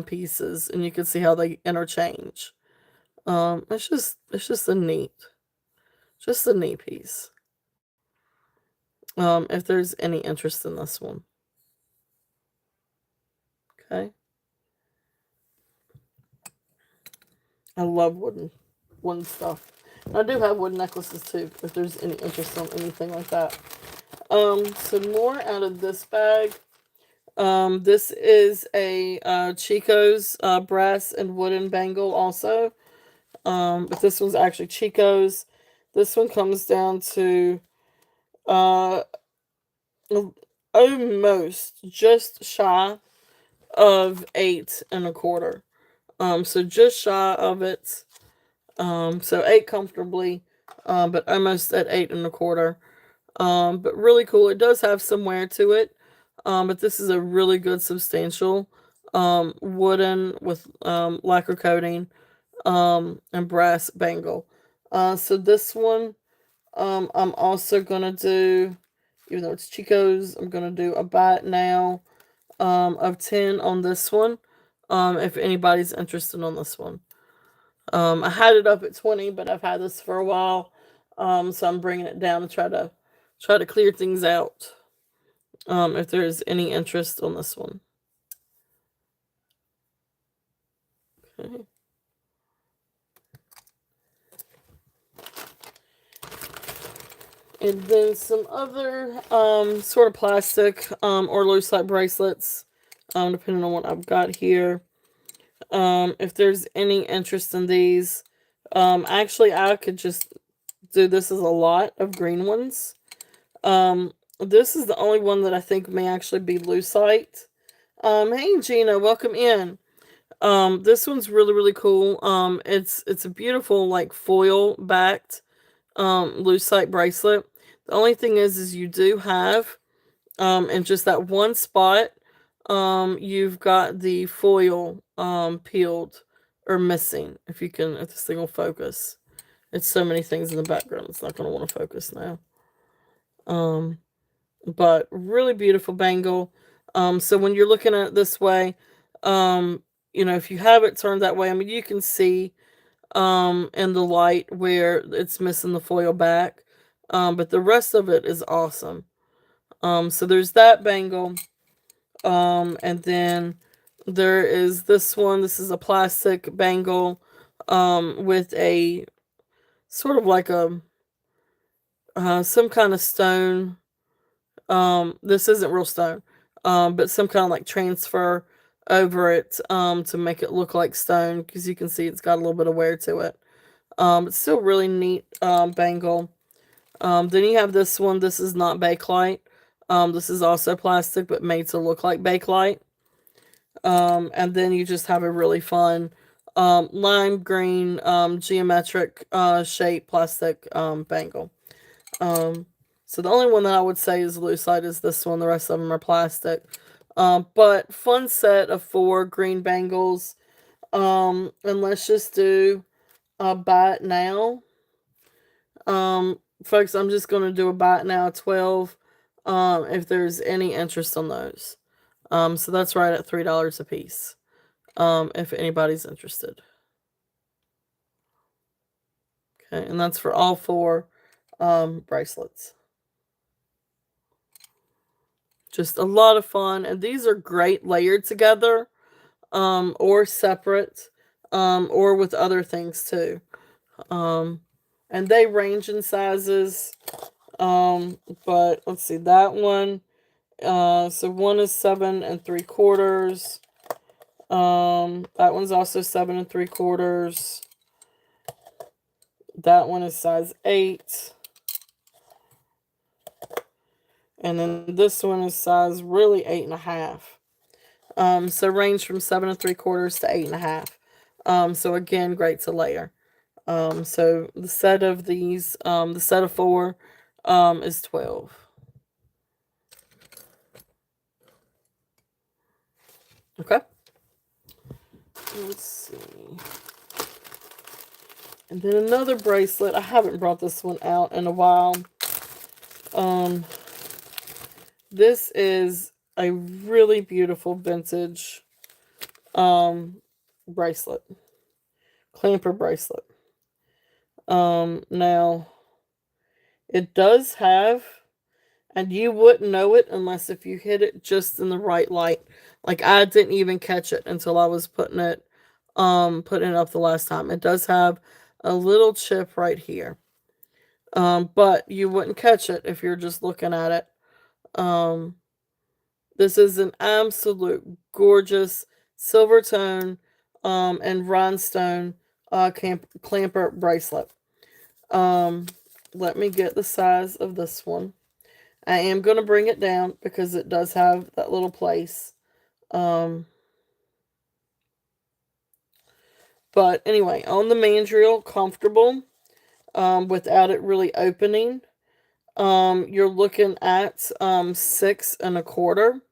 pieces, and you can see how they interchange. It's just a neat piece. If there's any interest in this one. Okay. I love wooden stuff. I do have wooden necklaces too, if there's any interest in anything like that. Some more out of this bag. This is a Chico's brass and wooden bangle also. But this one's actually Chico's. This one comes down to uh almost just shy of 8 1/4. So just shy of it. So 8 comfortably, but almost at 8 1/4. But really cool. It does have some wear to it. But this is a really good substantial wooden with lacquer coating and brass bangle. So this one I'm also gonna do, even though it's Chico's, I'm gonna do a buy it now of 10 on this one. If anybody's interested on this one. I had it up at 20, but I've had this for a while. So I'm bringing it down to try to clear things out. If there's any interest on this one. Okay. And then some other sort of plastic or loose light bracelets, depending on what I've got here. If there's any interest in these, actually I could just do this as a lot of green ones. This is the only one that I think may actually be lucite. Hey Gina, welcome in. This one's really, really cool. It's a beautiful like foil backed lucite bracelet. The only thing is you do have in just that one spot, you've got the foil peeled or missing. If this thing will focus. It's so many things in the background. It's not going to want to focus now. But really beautiful bangle. So when you're looking at it this way, if you have it turned that way, I mean, you can see in the light where it's missing the foil back. But the rest of it is awesome. So there's that bangle. And then there is this one. This is a plastic bangle with a sort of like a some kind of stone. This isn't real stone, but some kind of like transfer over it to make it look like stone, because you can see it's got a little bit of wear to it. It's still really neat bangle. Then you have this one. This is not Bakelite. This is also plastic, but made to look like Bakelite. And then you just have a really fun lime green geometric shape plastic bangle. So the only one that I would say is lucite is this one. The rest of them are plastic. But fun set of 4 green bangles. And let's just do a buy it now. Folks, I'm just going to do a buy it now 12. If there's any interest on those. So that's right at $3 a piece. If anybody's interested. Okay, and that's for all 4 bracelets. Just a lot of fun, and these are great layered together, or separate, or with other things too. And they range in sizes. But let's see, that one. So one is 7 3/4. That one's also 7 3/4. That one is size 8. And then this one is size really 8.5. So range from 7 3/4 to 8.5. So again, great to layer. So the set of these, the set of four, is 12. Okay. Let's see. And then another bracelet. I haven't brought this one out in a while. Um, this is a really beautiful vintage bracelet. Clamper bracelet. Now it does have, and you wouldn't know it unless if you hit it just in the right light. Like I didn't even catch it until I was putting it up the last time. It does have a little chip right here. But you wouldn't catch it if you're just looking at it. Um, this is an absolute gorgeous silver tone and rhinestone clamper bracelet. Um, Let me get the size of this one. I am going to bring it down because it does have that little place. But anyway, on the mandrel, comfortable without it really opening. You're looking at 6 1/4.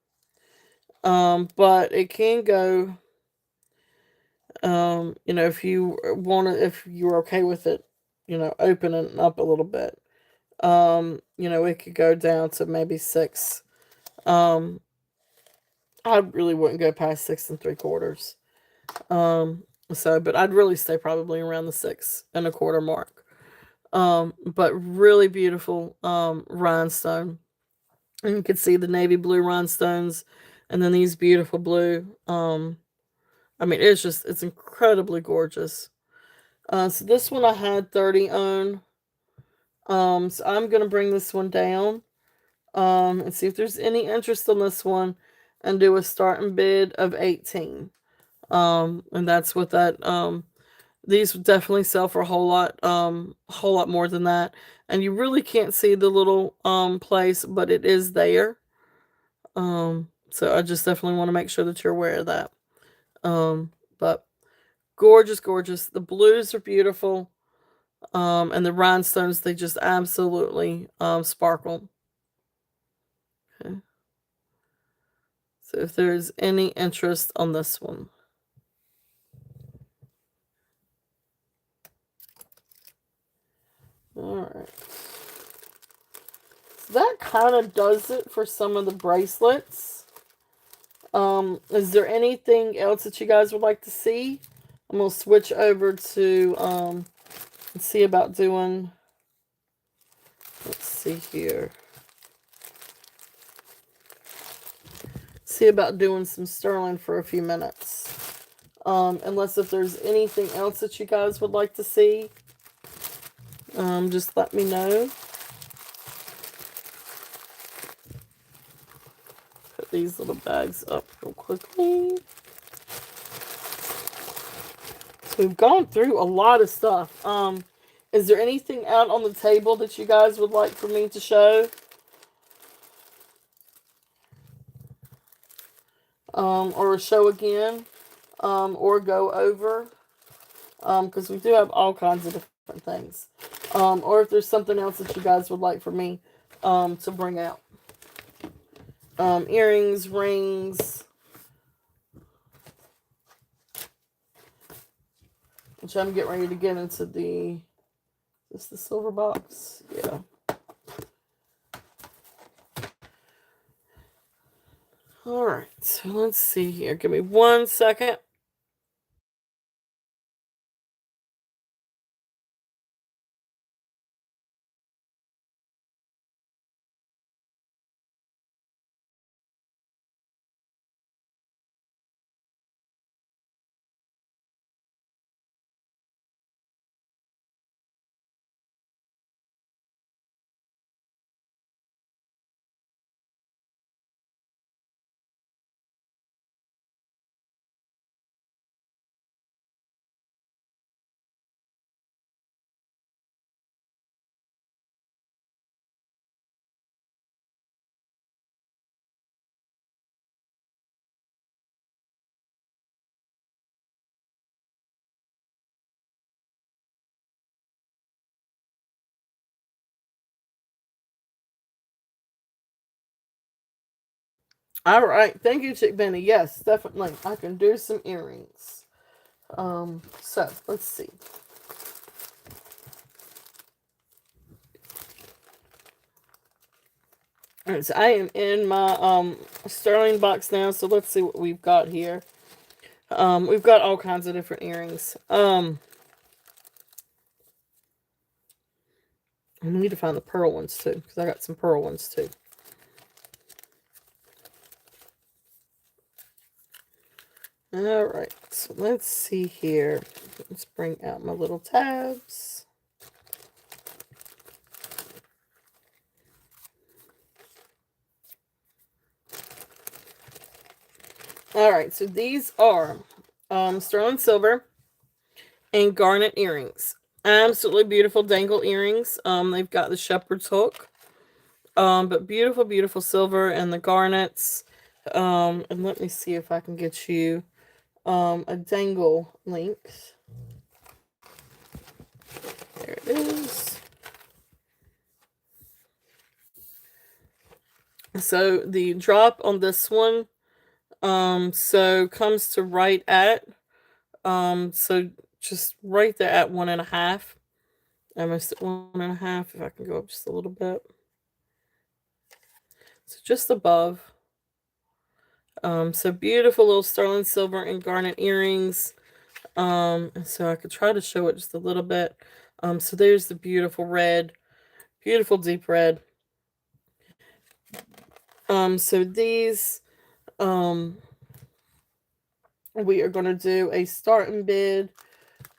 But it can go, if you want to, if you're okay with it, opening up a little bit. It could go down to maybe 6. Um, I really wouldn't go past 6 3/4. But I'd really stay probably around the 6 1/4 mark. But really beautiful rhinestone. And you can see the navy blue rhinestones and then these beautiful blue. It's incredibly gorgeous. So this one I had 30 on. So I'm gonna bring this one down. And see if there's any interest on this one and do a starting bid of 18. And that's what that these definitely sell for a whole lot more than that. And you really can't see the little place, but it is there. So I just definitely want to make sure that you're aware of that. But gorgeous, gorgeous. The blues are beautiful. And the rhinestones, they just absolutely sparkle. Okay. So if there's any interest on this one. Alright. So that kind of does it for some of the bracelets. Is there anything else that you guys would like to see? I'm gonna switch over to see about doing, let's see here. See about doing some sterling for a few minutes. Unless if there's anything else that you guys would like to see, just let me know. Put these little bags up real quickly. So we've gone through a lot of stuff. Is there anything out on the table that you guys would like for me to show? Or show again? Or go over? Because we do have all kinds of different things. Or if there's something else that you guys would like for me to bring out. Earrings, rings. Which I'm getting ready to get into the... Is this the silver box? Yeah. Alright, so let's see here. Give me 1 second. All right. Thank you, Chick Benny. Yes, definitely. I can do some earrings. So let's see. All right, so I am in my sterling box now. So let's see what we've got here. We've got all kinds of different earrings. I need to find the pearl ones too, because I got some pearl ones too. All right, so let's see here. Let's bring out my little tabs. All right, so these are sterling silver and garnet earrings. Absolutely beautiful dangle earrings. They've got the shepherd's hook. But beautiful, beautiful silver and the garnets. And let me see if I can get you a dangle link. There it is. So the drop on this one, so comes to right at, so just right there at 1.5. Almost at 1.5. If I can go up just a little bit. So just above. So beautiful little sterling silver and garnet earrings. And so I could try to show it just a little bit. So there's the beautiful red, beautiful deep red. So these, um, we are going to do a starting bid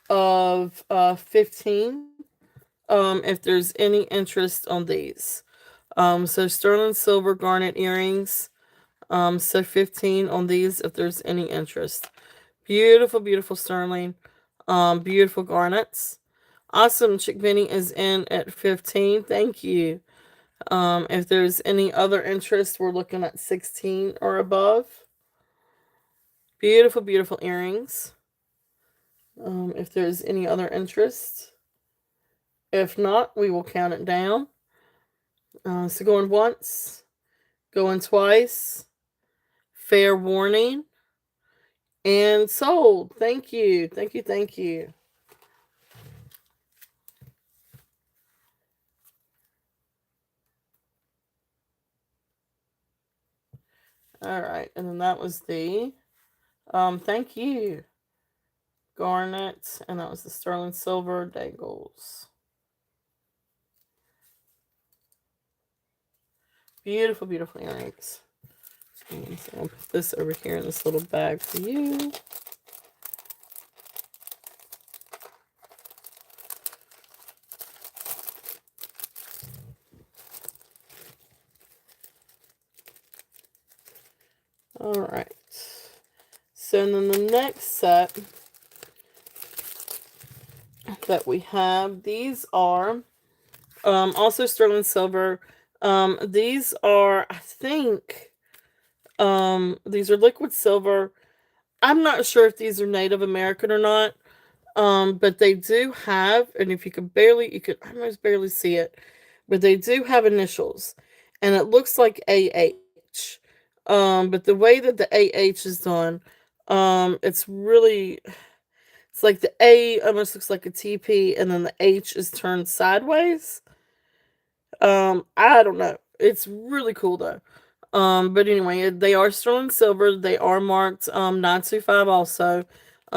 of 15. If there's any interest on these. So sterling silver garnet earrings. So 15 on these if there's any interest. Beautiful, beautiful sterling. Beautiful garnets. Awesome. Chick Benny is in at 15. Thank you. If there's any other interest, we're looking at 16 or above. Beautiful, beautiful earrings. If there's any other interest. If not, we will count it down. So going once, going twice, fair warning, and sold. Thank you. Thank you. Thank you. All right. And then that was the, thank you, garnet. And that was the sterling silver dangles. Beautiful, beautiful earrings. So I'll put this over here in this little bag for you. All right. So then the next set that we have, these are also sterling silver. These are, I think, these are liquid silver. I'm not sure if these are Native American or not. But they do have, and if you could almost barely see it, but they do have initials, and it looks like AH. But the way that the AH is done, it's really, it's like the A almost looks like a TP, and then the H is turned sideways. I don't know. It's really cool though. But anyway, they are sterling silver. They are marked 925 also.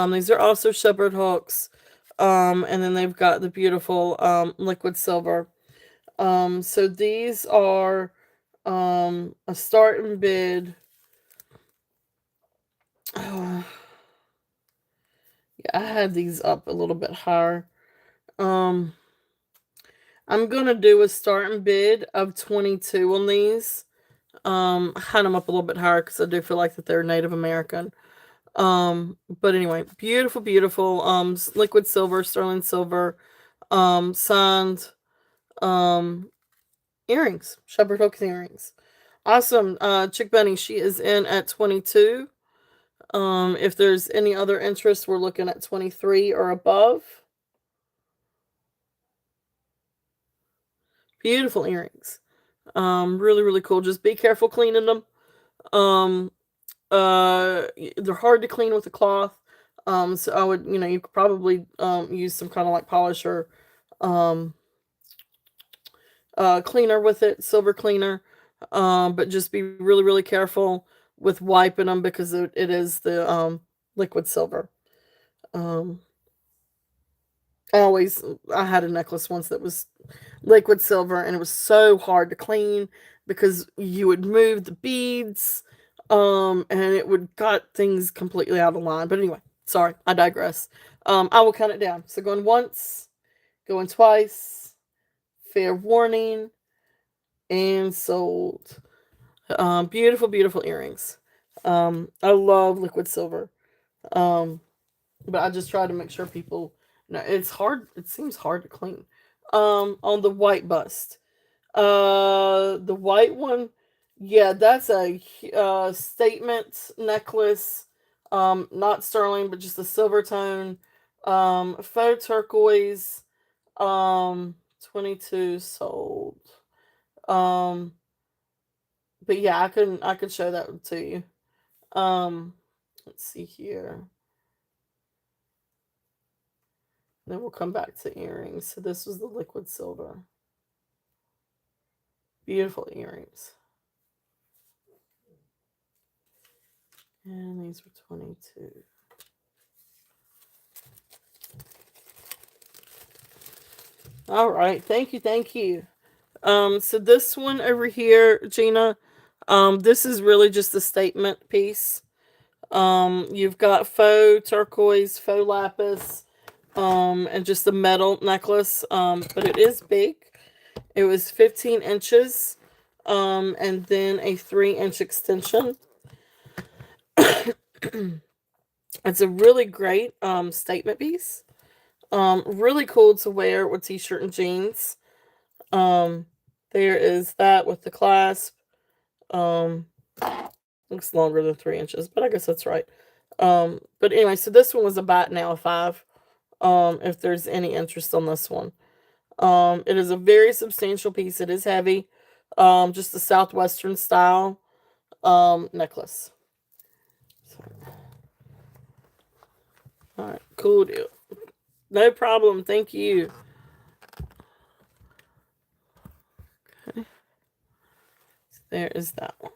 These are also shepherd hooks. And then they've got the beautiful liquid silver. So these are a starting bid. Oh, yeah, I had these up a little bit higher. Um, I'm gonna do a starting bid of 22 on these. I had them up a little bit higher because I do feel like that they're Native American. But anyway, beautiful, beautiful, liquid silver, sterling silver, signed, um, earrings, shepherd hook earrings. Awesome. Chick Benny, she is in at 22. If there's any other interest, we're looking at 23 or above. Beautiful earrings. Really, really cool. Just be careful cleaning them. Um, they're hard to clean with a cloth. So I would, you could probably use some kind of like polish or um cleaner with it, silver cleaner. But just be really, really careful with wiping them because it is the liquid silver. Um, I had a necklace once that was liquid silver, and it was so hard to clean because you would move the beads, and it would cut things completely out of line. But anyway, sorry, I digress. I will count it down. So going once, going twice, fair warning, and sold. Beautiful, beautiful earrings. I love liquid silver. Um, but I just try to make sure people. No, it's hard. It seems hard to clean. On the white bust. The white one, yeah, that's a statement necklace. Not sterling, but just a silver tone. Faux turquoise. 22 sold. Um, but yeah, I could show that to you. Let's see here. Then we'll come back to earrings. So this was the liquid silver. Beautiful earrings. And these were 22. All right. Thank you. Thank you. So this one over here, Gina, this is really just a statement piece. You've got faux turquoise, faux lapis, and just a metal necklace. But it is big. It was 15 inches, and then a 3-inch extension. It's a really great statement piece. Really cool to wear with t-shirt and jeans. Um, there is that with the clasp. Um, looks longer than 3 inches, but I guess that's right. But anyway, so this one was a bat now, a 5. If there's any interest on this one. It is a very substantial piece. It is heavy. Just a southwestern style necklace. So, all right, cool deal. No problem. Thank you. Okay, there is that one.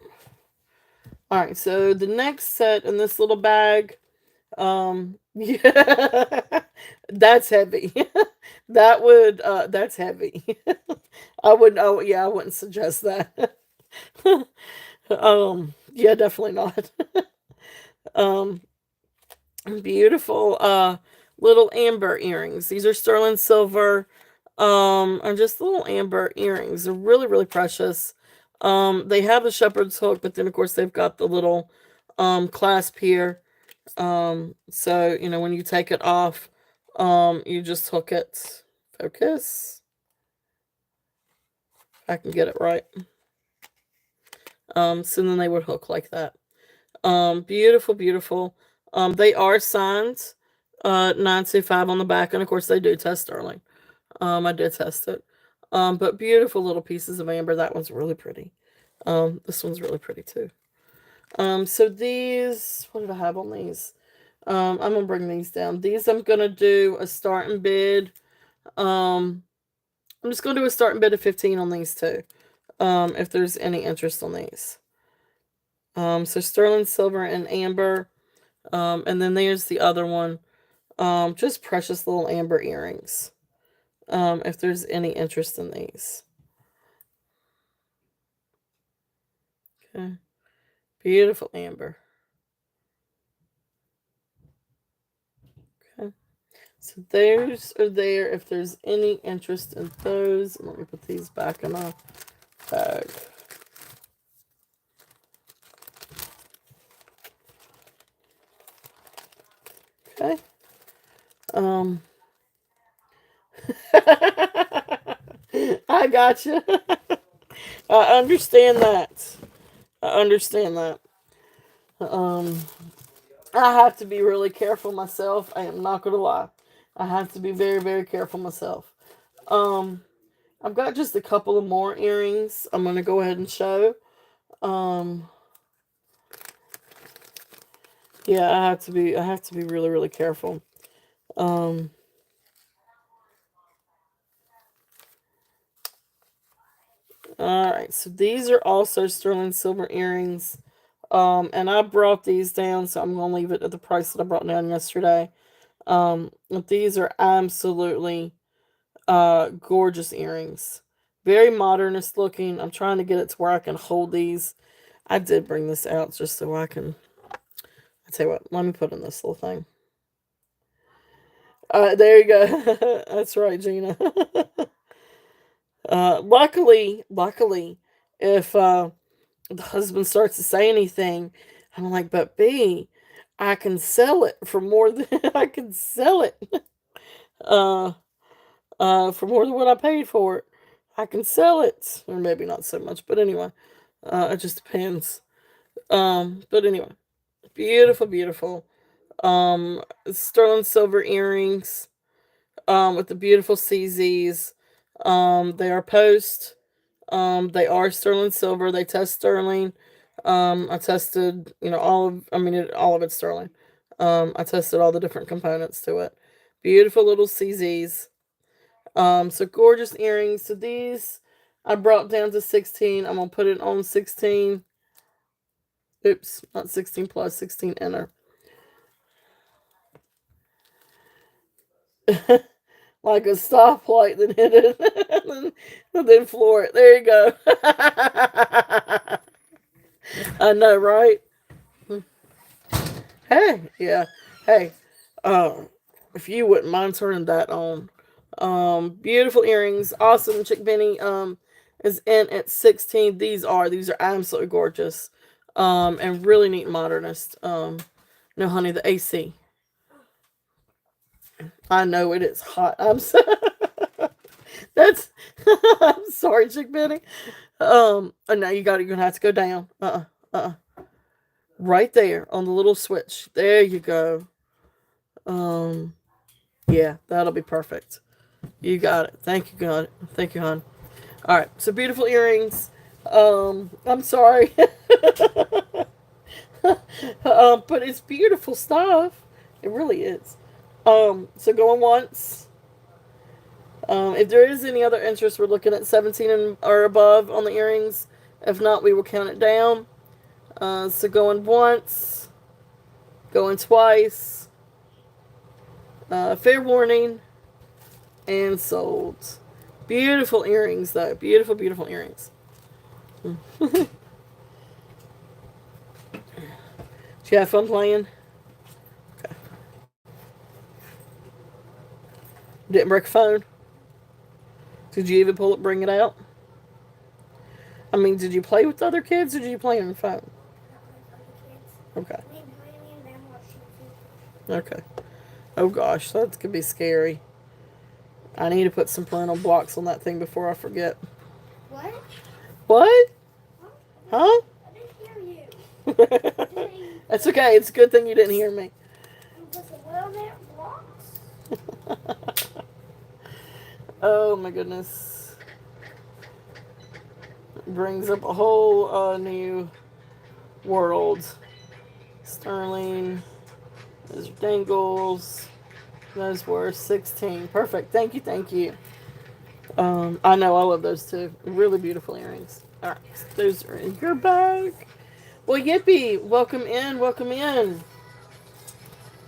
All right, so the next set in this little bag, yeah, that's heavy. That's heavy. I wouldn't. Oh, yeah, I wouldn't suggest that. Yeah, definitely not. um, Beautiful, little amber earrings. These are sterling silver, and just little amber earrings. They're really, really precious. They have the shepherd's hook, but then of course they've got the little, clasp here. So when you take it off, you just hook it. Focus. If I can get it right. So then they would hook like that. Beautiful, beautiful. They are signed 925 on the back, and of course they do test sterling. I did test it. But beautiful little pieces of amber. That one's really pretty. This one's really pretty too. So these, what did I have on these? I'm gonna bring these down. These I'm gonna do a starting bid. Um, I'm just gonna do a starting bid of 15 on these two. If there's any interest on these. So sterling silver and amber. And then there's the other one. Just precious little amber earrings. If there's any interest in these. Okay. Beautiful amber. Okay. So those are there if there's any interest in those. Let me put these back in a bag. Okay. I got you. I understand that. I understand that. Um, I have to be really careful myself. I am not gonna lie. I have to be very, very careful myself. Um, I've got just a couple of more earrings I'm gonna go ahead and show. Um, Yeah, I have to be really, really careful. Um, all right, so these are also sterling silver earrings. And I brought these down, so I'm gonna leave it at the price that I brought down yesterday. But these are absolutely gorgeous earrings. Very modernist looking. I'm trying to get it to where I can hold these. I did bring this out just so I can. I tell you what, let me put in this little thing. There you go. That's right, Gina. Luckily, if the husband starts to say anything, I'm like, but B, I can sell it for more than I can sell it. Uh, for more than what I paid for it. I can sell it, or maybe not so much, but anyway, it just depends. But anyway, beautiful, beautiful. Sterling silver earrings. With the beautiful CZs. They are post. They are sterling silver. They test sterling. I tested, all of it's sterling. I tested all the different components to it. Beautiful little CZs. So gorgeous earrings. So these I brought down to 16. I'm gonna put it on 16. Oops, not 16 plus, 16 inner. Like a stoplight, then hit it, and then floor it. There you go. I know, right? Hey, yeah. Hey, uh, if you wouldn't mind turning that on. Beautiful earrings. Awesome. Chick Benny is in at 16. These are absolutely gorgeous. And really neat modernist. No honey, the AC. I know it is hot. I'm so that's I'm sorry, Chick Benny. Oh, now you're gonna have to go down. Right there on the little switch. There you go. Um yeah, that'll be perfect. You got it. Thank you, God. Thank you, hon. All right, so beautiful earrings. I'm sorry, but it's beautiful stuff. It really is. So going once. If there is any other interest, we're looking at 17 and or above on the earrings. If not, we will count it down. So going once, going twice. Fair warning, and sold. Beautiful earrings, though. Beautiful, beautiful earrings. Did you have fun playing? Okay. Didn't break a phone? Did you even bring it out? I mean, did you play with the other kids or did you play on the phone? Okay. Okay. Oh gosh, that could be scary. I need to put some parental blocks on that thing before I forget. What? What? Huh? I didn't hear you. That's okay. It's a good thing you didn't hear me. Oh my goodness. Brings up a whole new world. Sterling. Those are dangles. Those were 16. Perfect. Thank you. Thank you. I know I love those too. Really beautiful earrings. All right. Those are in your bag. Well, yippee. Welcome in. Welcome in.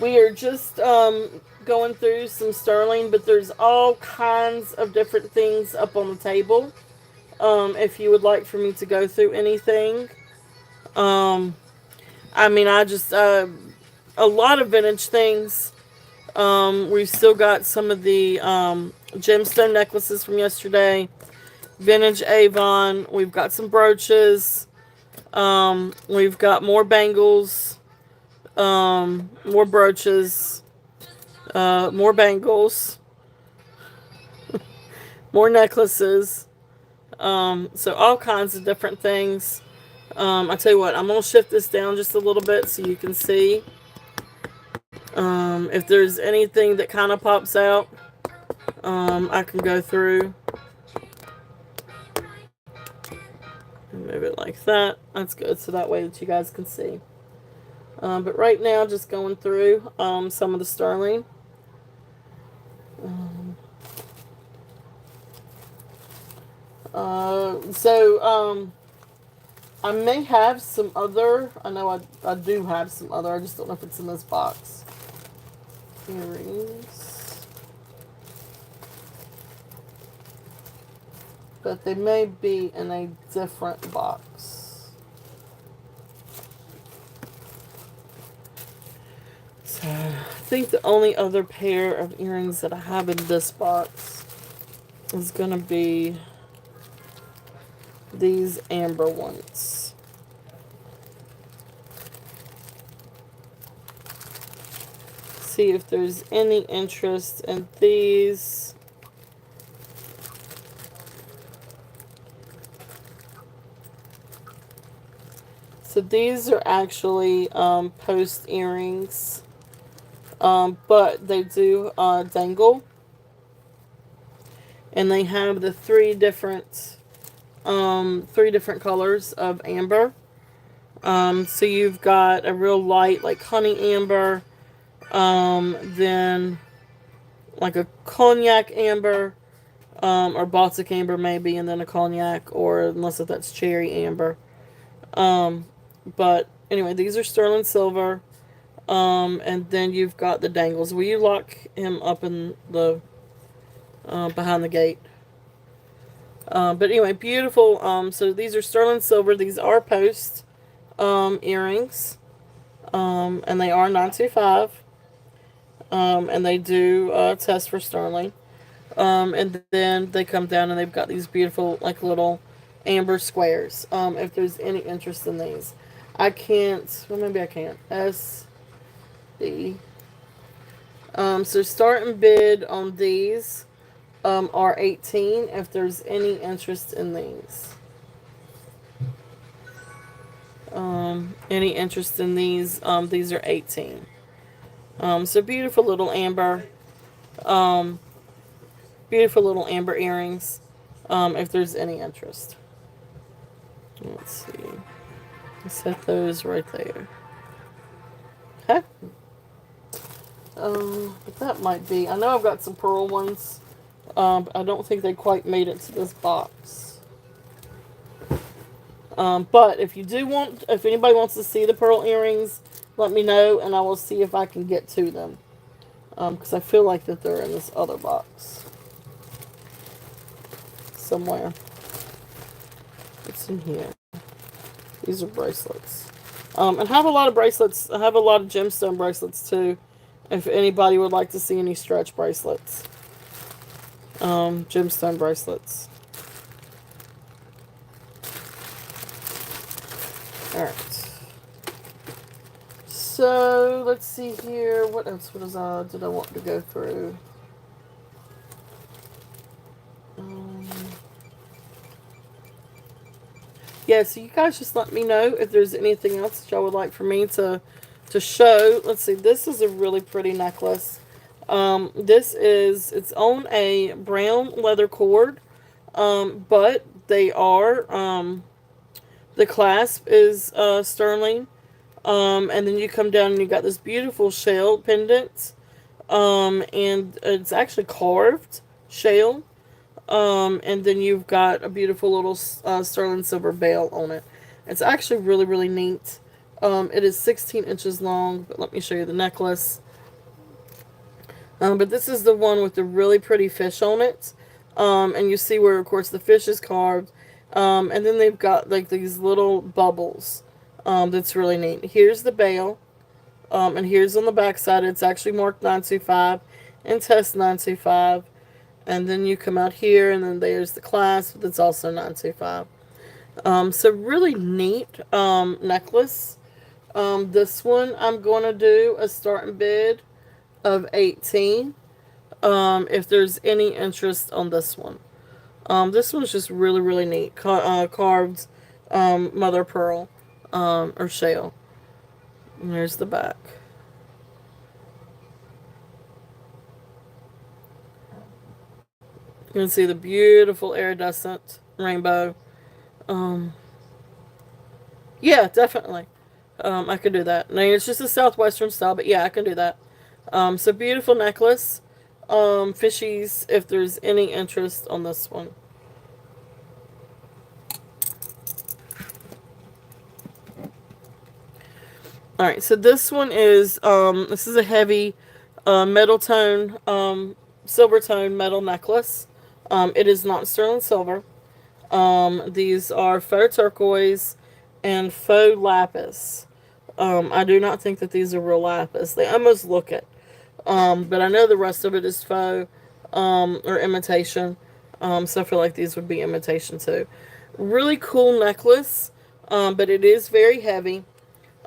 We are just going through some sterling, but there's all kinds of different things up on the table. If you would like for me to go through anything, I mean, I just a lot of vintage things. We've still got some of the gemstone necklaces from yesterday, vintage Avon. We've got some brooches. We've got more bangles, more brooches, more bangles, more necklaces. So all kinds of different things. I tell you what, I'm gonna shift this down just a little bit so you can see. If there's anything that kind of pops out, I can go through and move it like that. That's good, so that way that you guys can see. But right now, just going through some of the sterling. Um, I may have some other. I know I do have some other. I just don't know if it's in this box. Earrings. But they may be in a different box. So I think the only other pair of earrings that I have in this box is going to be these amber ones. See if there's any interest in these. So these are actually post earrings, but they do dangle, and they have the three different colors of amber. So you've got a real light, like honey amber, then like a cognac amber, or Baltic amber maybe, and then a cognac, or unless if that's cherry amber. Um, but anyway, these are sterling silver. And then you've got the dangles. Will you lock him up in the behind the gate? But anyway, beautiful. So these are sterling silver. These are post earrings, and they are 925. And they do test for sterling. And then they come down and they've got these beautiful, like, little amber squares. If there's any interest in these, I can't. Well, maybe I can't. SD. So starting bid on these are 18. If there's any interest in these, any interest in these are 18. So um, beautiful little amber earrings. If there's any interest, let's see. Set those right there. Okay. But that might be. I know I've got some pearl ones. I don't think they quite made it to this box. But if anybody wants to see the pearl earrings, let me know, and I will see if I can get to them. Because I feel like that they're in this other box somewhere. It's in here. These are bracelets. And I have a lot of bracelets. I have a lot of gemstone bracelets too. If anybody would like to see any stretch bracelets, gemstone bracelets. All right. So let's see here. What else did I want to go through? Yeah, so you guys just let me know if there's anything else that y'all would like for me to show. Let's see. This is a really pretty necklace. It's on a brown leather cord, but the clasp is sterling. And then you come down and you got this beautiful shell pendant. And it's actually carved shell. And then you've got a beautiful little sterling silver bell on it. It's actually really, really neat. It is 16 inches long, but let me show you the necklace. But this is the one with the really pretty fish on it. And you see where, of course, the fish is carved. And then they've got, like, these little bubbles. That's really neat. Here's the bell. And here's on the back side. It's actually marked 925 and test 925. And then you come out here, and then there's the clasp that's also 925. So really neat necklace. This one I'm going to do a starting bid of 18. If there's any interest on this one. This one's just really, really neat. Carved mother pearl or shell. And there's the back. You can see the beautiful iridescent rainbow. Um, yeah, definitely. I could do that. Now it's just a southwestern style, but yeah, I can do that. So beautiful necklace. Fishies, if there's any interest on this one. All right, so this is a heavy metal tone, silver tone metal necklace. It is not sterling silver. These are faux turquoise and faux lapis. I do not think that these are real lapis. They almost look it. But I know the rest of it is faux or imitation. So I feel like these would be imitation too. Really cool necklace, but it is very heavy.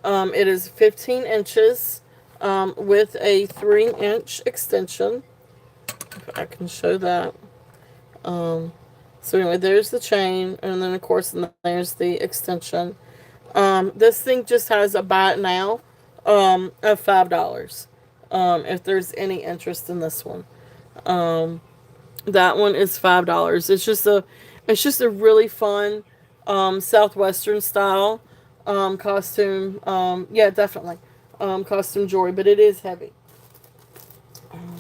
It is 15 inches with a 3-inch extension. If I can show that. Um, so anyway, there's the chain, and then of course there's the extension. This thing just has a buy it now of $5. If there's any interest in this one, that one is $5. It's just a really fun southwestern style costume. Yeah, definitely costume jewelry, but it is heavy. Um,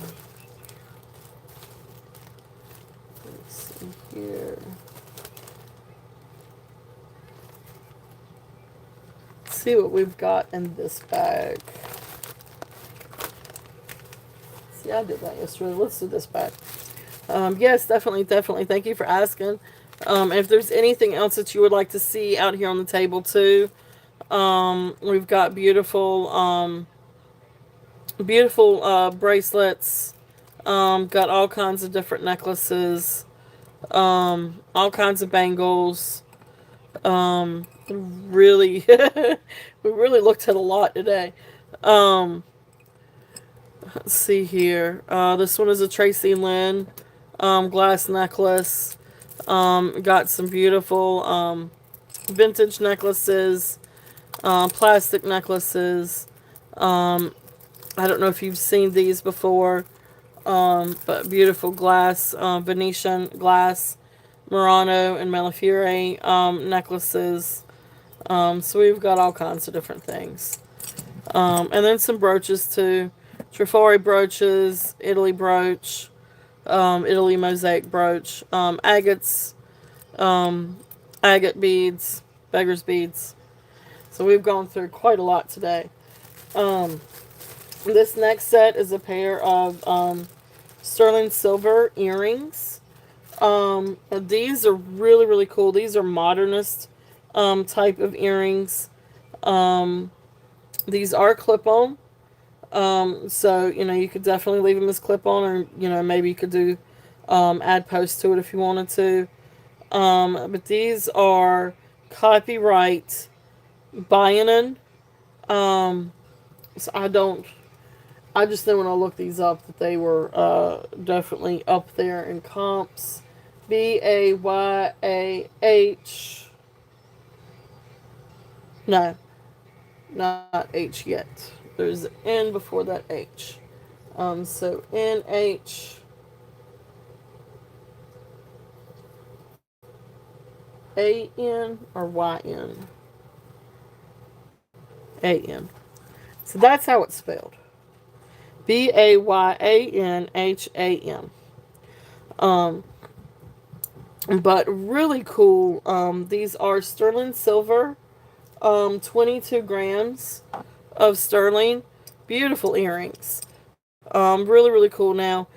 let's see here. Let's see what we've got in this bag. See, I did that yesterday. Let's do this bag. Yes, definitely, definitely. Thank you for asking. If there's anything else that you would like to see out here on the table too, we've got beautiful bracelets. Got all kinds of different necklaces. All kinds of bangles. Really, we really looked at a lot today. Um, let's see here. This one is a Tracy Lynn glass necklace. Got some beautiful vintage necklaces, plastic necklaces. I don't know if you've seen these before, but beautiful glass, Venetian glass, Murano and Malefiore necklaces. So we've got all kinds of different things. And then some brooches too. Trifari brooches, Italy brooch, Italy mosaic brooch, agate beads, beggar's beads. So we've gone through quite a lot today. This next set is a pair of sterling silver earrings. These are really, really cool. These are modernist type of earrings. These are clip-on. So, you could definitely leave them as clip-on, or, maybe you could do add post to it if you wanted to. But these are copyright Bionin. So I just know when I looked these up that they were definitely up there in comps. Bayah. No, not H yet. There's an N before that H. So NH. AN or YN? AN. So that's how it's spelled. BAYANHAM. Um, but really cool. These are sterling silver. 22 grams of sterling. Beautiful earrings. Really, really cool. Now,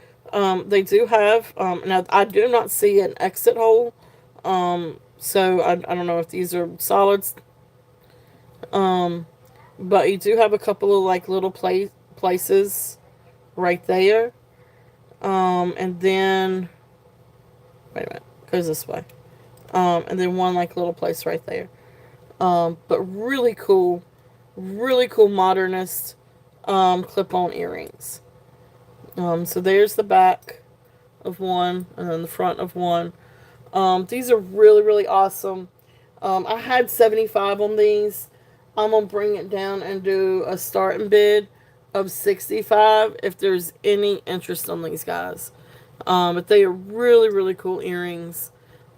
they do have, now I do not see an exit hole. So I don't know if these are solids. But you do have a couple of like little places right there. And then, wait a minute, goes this way. And then one like little place right there. But really cool modernist, clip-on earrings. So there's the back of one, and then the front of one. These are really, really awesome. I had 75 on these. I'm going to bring it down and do a starting bid of 65 if there's any interest on these guys. But they are really, really cool earrings.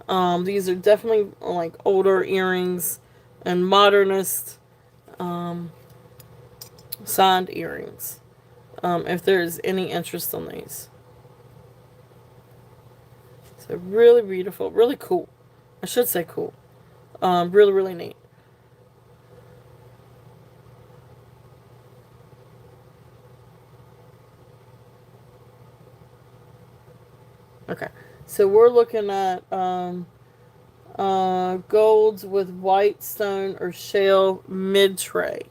These are definitely like older earrings and modernist. um, signed earrings. If there's any interest in these. So really beautiful, really cool. I should say cool. Really, really neat. Okay, so we're looking at golds with white stone or shell mid tray.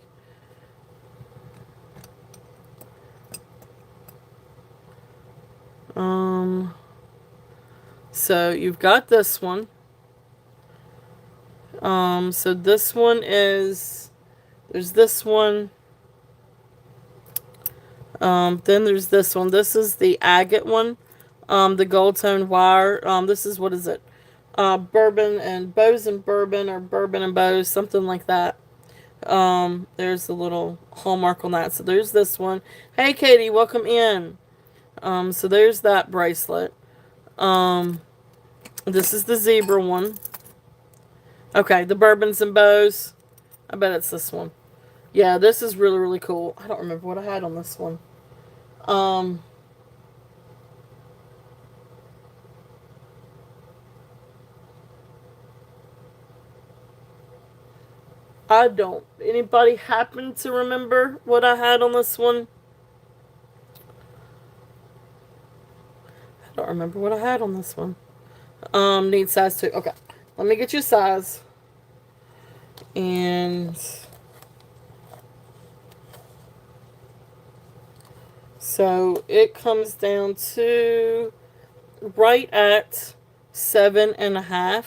Um, so you've got this one. So this one is there's this one. Then there's this one. This is the agate one. The gold tone wire. This is what is it? Bourbon and bows and bourbon or bourbon and bows, something like that. There's a little hallmark on that. So there's this one. Hey Katie, welcome in. So there's that bracelet. Um, this is the zebra one. Okay, the bourbons and bows. I bet it's this one. Yeah, this is really, really cool. I don't remember what I had on this one. Um, I don't. Anybody happen to remember what I had on this one? I don't remember what I had on this one. Need size 2. Okay. Let me get you size. And so it comes down to right at 7.5.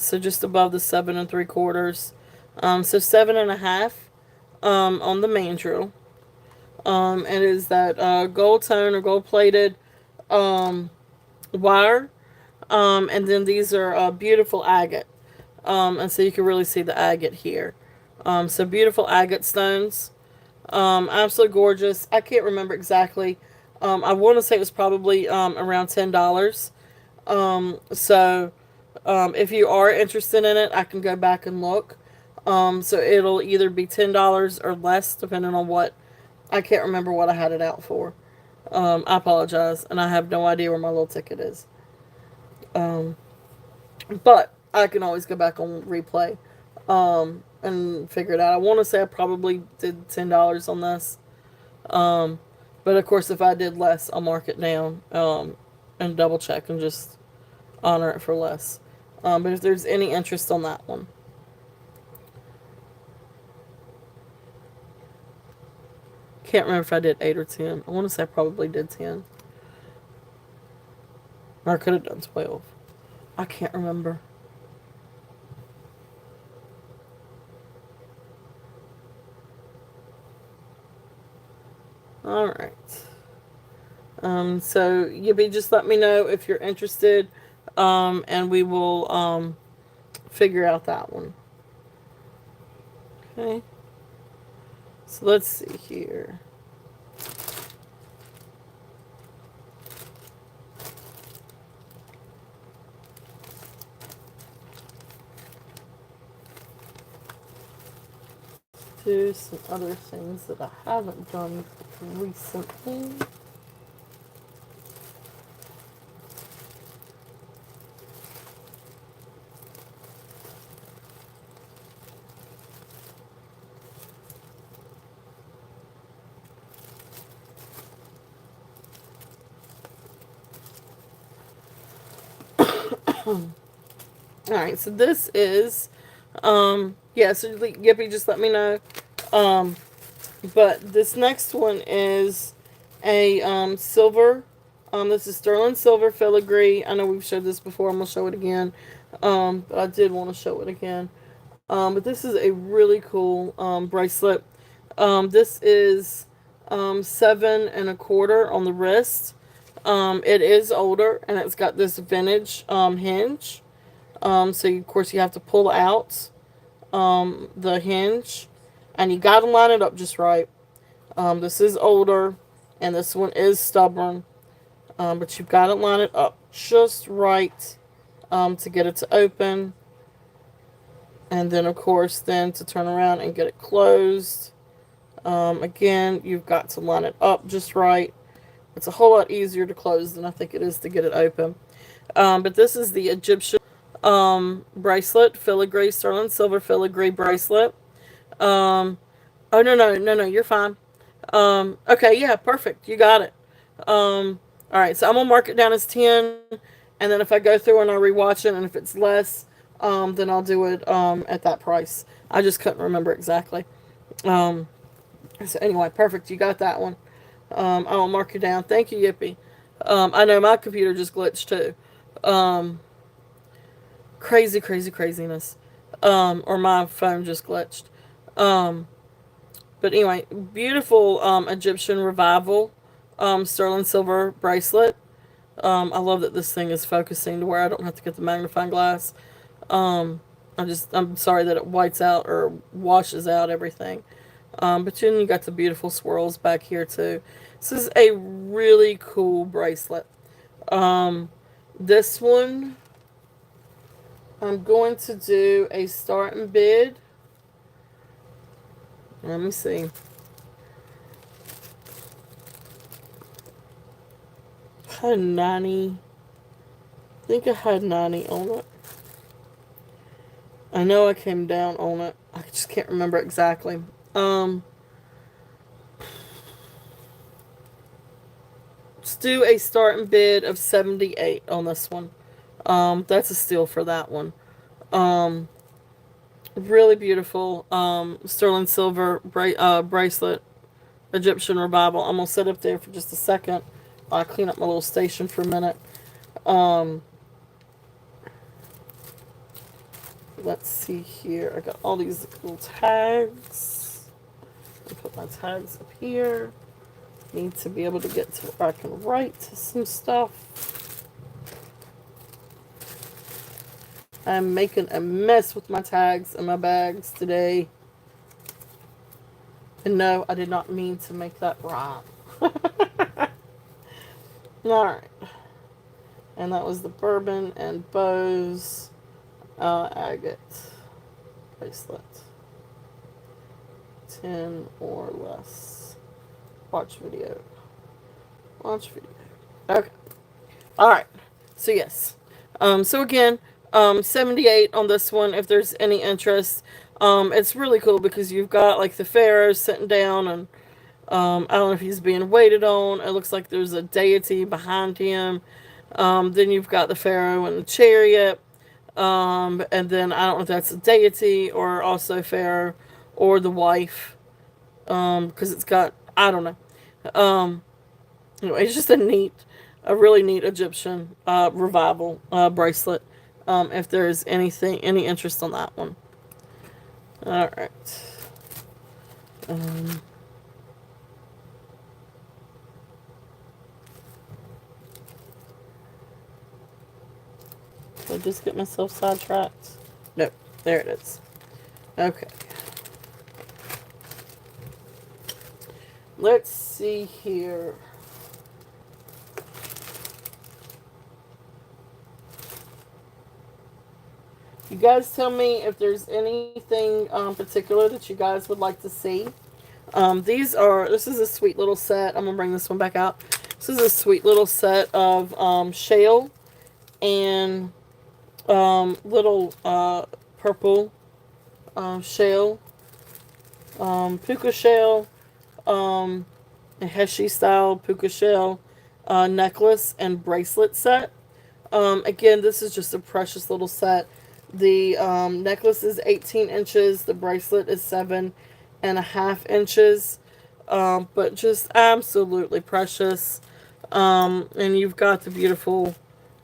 So just above the 7 3/4. So 7.5. On the mandrel. And it is that gold tone or gold plated wire. And then these are beautiful agate. And so you can really see the agate here. So beautiful agate stones. Absolutely gorgeous. I can't remember exactly. I want to say it was probably around $10. So if you are interested in it, I can go back and look. So it'll either be $10 or less, depending on what. I can't remember what I had it out for. I apologize, and I have no idea where my little ticket is. Um, but I can always go back on replay and figure it out. I want to say I probably did $10 on this. Um, but of course, if I did less, I'll mark it down and double check and just honor it for less. But if there's any interest on that one. Can't remember if I did 8 or 10. I want to say I probably did 10. Or I could have done 12. I can't remember. Alright. So, Yippee, just let me know if you're interested. And we will figure out that one. Okay. So let's see here. Do some other things that I haven't done recently. Alright, so this is, yeah, so Yippee, just let me know. But this next one is a, silver, this is sterling silver filigree. I know we've showed this before, I'm going to show it again. But I did want to show it again. But this is a really cool, bracelet. This is, 7 1/4 on the wrist. It is older, and it's got this vintage, hinge. So of course you have to pull out the hinge, and you gotta line it up just right. This is older, and this one is stubborn, but you've got to line it up just right to get it to open. And then, of course, then to turn around and get it closed, again, you've got to line it up just right. It's a whole lot easier to close than I think it is to get it open. But this is the Egyptian bracelet, filigree, sterling silver filigree bracelet. Um, oh, no, no, no, no, you're fine. Okay, yeah, perfect. You got it. All right, so I'm going to mark it down as 10. And then if I go through and I rewatch it, and if it's less, then I'll do it at that price. I just couldn't remember exactly. Um, so anyway, perfect. You got that one. I will mark you down. Thank you, Yippee. I know my computer just glitched too. Um, crazy, crazy, craziness. Or my phone just glitched. Um, but anyway, beautiful Egyptian revival sterling silver bracelet. I love that this thing is focusing to where I don't have to get the magnifying glass. Um, I'm sorry that it whites out or washes out everything. But then you got the beautiful swirls back here too. This is a really cool bracelet. Um, this one, I'm going to do a start and bid. Let me see. I had 90. I think I had 90 on it. I know I came down on it. I just can't remember exactly. Um, let's do a starting bid of 78 on this one. That's a steal for that one. Um, really beautiful sterling silver bracelet, Egyptian revival. I'm gonna sit up there for just a second. I'll clean up my little station for a minute. Um, let's see here. I got all these little tags. I'll put my tags up here. Need to be able to get to where I can write some stuff. I'm making a mess with my tags and my bags today. And no, I did not mean to make that rhyme. Alright. And that was the bourbon and bows agate bracelet. 10 or less. Watch video. Watch video. Okay. Alright. So yes. So again, 78 on this one if there's any interest. It's really cool because you've got like the pharaoh sitting down and I don't know if he's being waited on. It looks like there's a deity behind him. Then you've got the pharaoh and the chariot. And then I don't know if that's a deity or also pharaoh or the wife. Because it's got, I don't know. Anyway, it's just a really neat Egyptian revival bracelet. If there's any interest on that one. All right. Did I just get myself sidetracked? Nope. There it is. Okay. Let's see here. You guys tell me if there's anything particular that you guys would like to see. This is a sweet little set. I'm going to bring this one back out. This is a sweet little set of shale and little purple shale, puka shale, a Heshi style puka shale necklace and bracelet set. Again, this is just a precious little set. The necklace is 18 inches. The bracelet is 7.5 inches. But just absolutely precious. And you've got the beautiful,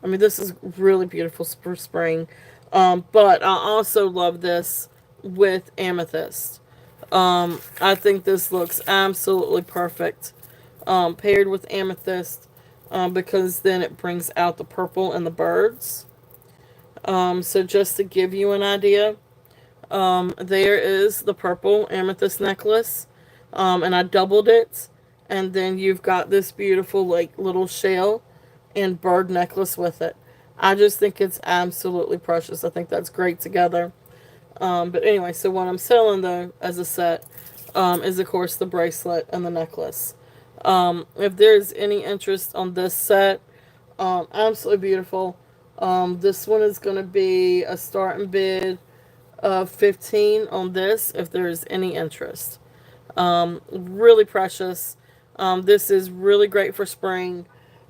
I mean, this is really beautiful for spring. But I also love this with amethyst. I think this looks absolutely perfect paired with amethyst because then it brings out the purple and the birds. So just to give you an idea, there is the purple amethyst necklace, and I doubled it, and then you've got this beautiful like little shell and bird necklace with it. I just think it's absolutely precious. I think that's great together. But anyway, so what I'm selling though as a set is of course the bracelet and the necklace. If there's any interest on this set, absolutely beautiful. This one is going to be a start and bid of 15 on this if there's any interest. Really precious. This is really great for spring.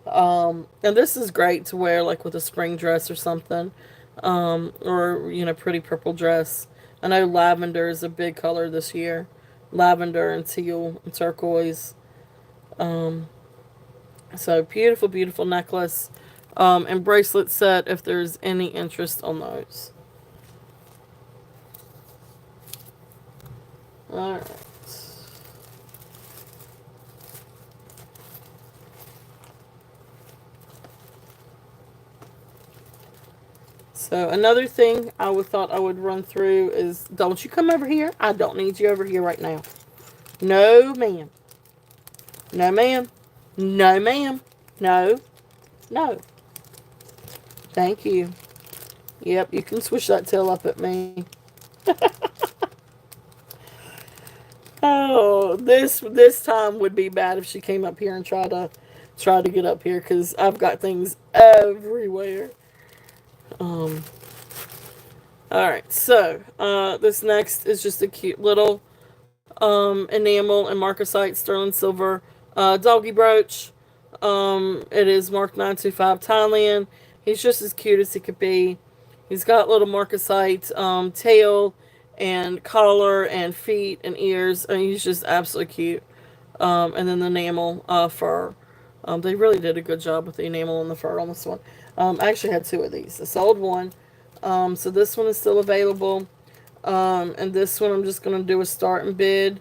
And this is great to wear like with a spring dress or something. Or, pretty purple dress. I know lavender is a big color this year. Lavender and teal and turquoise. Um, so beautiful, beautiful necklace. And bracelet set if there's any interest on those. Alright. So another thing thought I would run through is, don't you come over here. I don't need you over here right now. No, ma'am. No, ma'am. No, ma'am. No. No. Thank you. Yep, you can swish that tail up at me. Oh, this time would be bad if she came up here and try to get up here because I've got things everywhere. Um. All right, so this next is just a cute little enamel and marcasite sterling silver doggy brooch. It is marked 925 Thailand. He's just as cute as he could be. He's got little marcasite tail and collar and feet and ears. And he's just absolutely cute. And then the enamel fur. They really did a good job with the enamel and the fur on this one. I actually had two of these. I sold one. So this one is still available. And this one I'm just going to do a start and bid.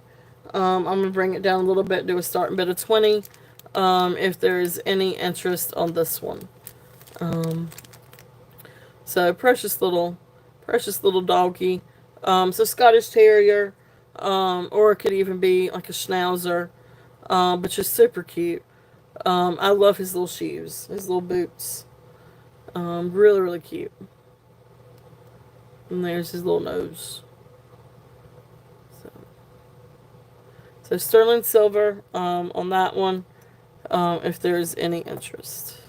I'm going to bring it down a little bit, do a start and bid of 20 if there's any interest on this one. So precious little doggy. So Scottish Terrier, or it could even be like a Schnauzer, but just super cute. I love his little shoes, his little boots. Really, really cute. And there's his little nose. So sterling silver on that one, if there's any interest.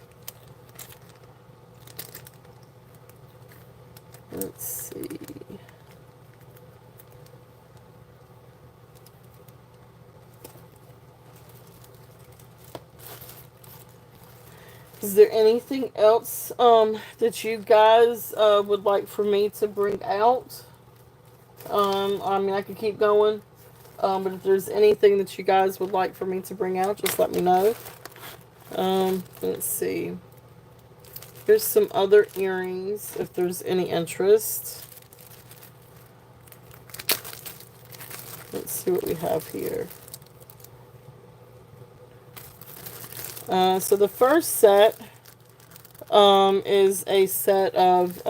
Let's see. Is there anything else that you guys would like for me to bring out? I mean, I could keep going. But if there's anything that you guys would like for me to bring out, just let me know. Let's see. Here's some other earrings, if there's any interest. Let's see what we have here. So the first set is a set of,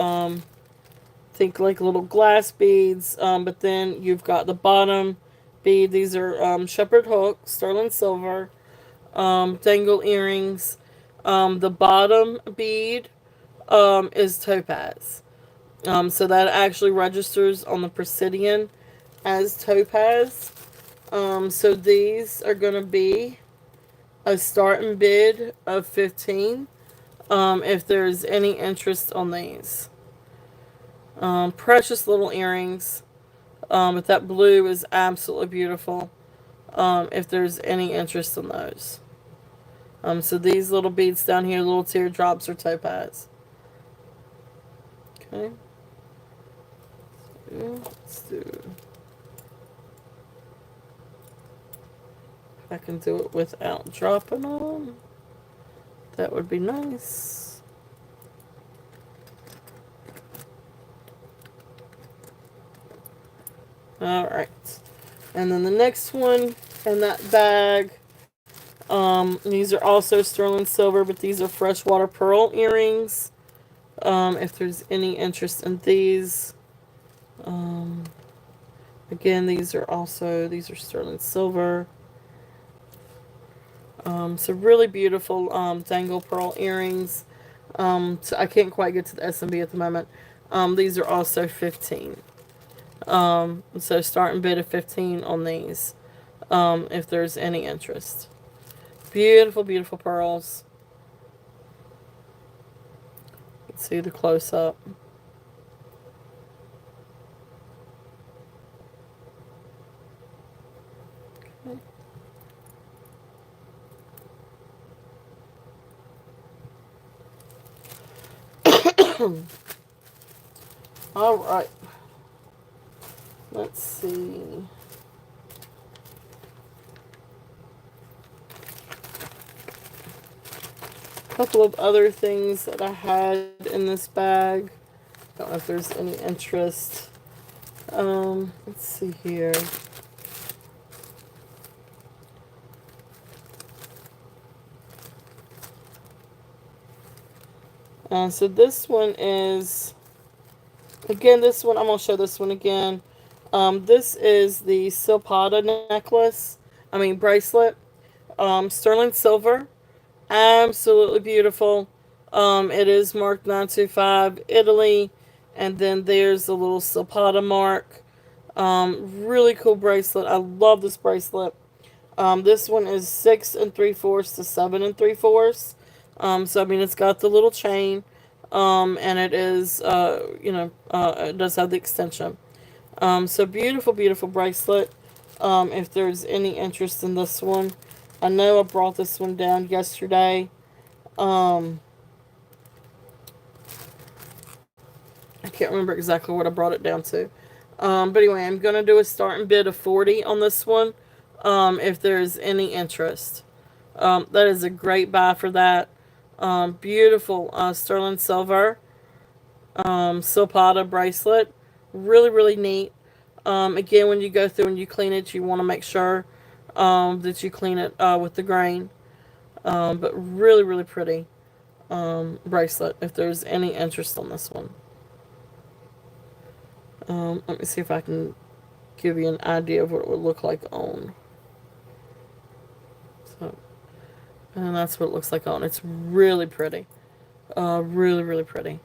think like little glass beads, but then you've got the bottom bead. These are shepherd hook, sterling silver, dangle earrings. The bottom bead is topaz. So that actually registers on the Presidian as topaz. So these are going to be a start and bid of 15 if there's any interest on these. Precious little earrings. But that blue is absolutely beautiful. If there's any interest in those. So these little beads down here, little teardrops, are topaz. Okay. Let's do. I can do it without dropping them. That would be nice. Alright. And then the next one in that bag. These are also sterling silver, but these are freshwater pearl earrings. If there's any interest in these. Again, these are sterling silver. So really beautiful dangle pearl earrings. So I can't quite get to the S&B at the moment. These are also 15. So starting bid of 15 on these, if there's any interest. Beautiful, beautiful pearls. Let's see the close up. All right. Let's see. A couple of other things that I had in this bag. Don't know if there's any interest. Let's see here. So this one is, again, this one, I'm going to show this one again. This is the Silpada necklace, bracelet. Sterling silver. Absolutely beautiful. It is marked 925 Italy. And then there's the little Silpada mark. Really cool bracelet. I love this bracelet. This one is 6 3/4 to 7 3/4. So it's got the little chain, and it is, it does have the extension. So beautiful, beautiful bracelet. If there's any interest in this one, I know I brought this one down yesterday. Um, I can't remember exactly what I brought it down to. But anyway, I'm gonna do a starting bid of 40 on this one. If there's any interest. That is a great buy for that. Beautiful sterling silver Silpada bracelet. Really, really neat. Again, when you go through and you clean it, you want to make sure that you clean it with the grain. But really, really pretty bracelet if there's any interest on this one. Let me see if I can give you an idea of what it would look like on. So, and that's what it looks like on. It's really pretty. Really, really pretty.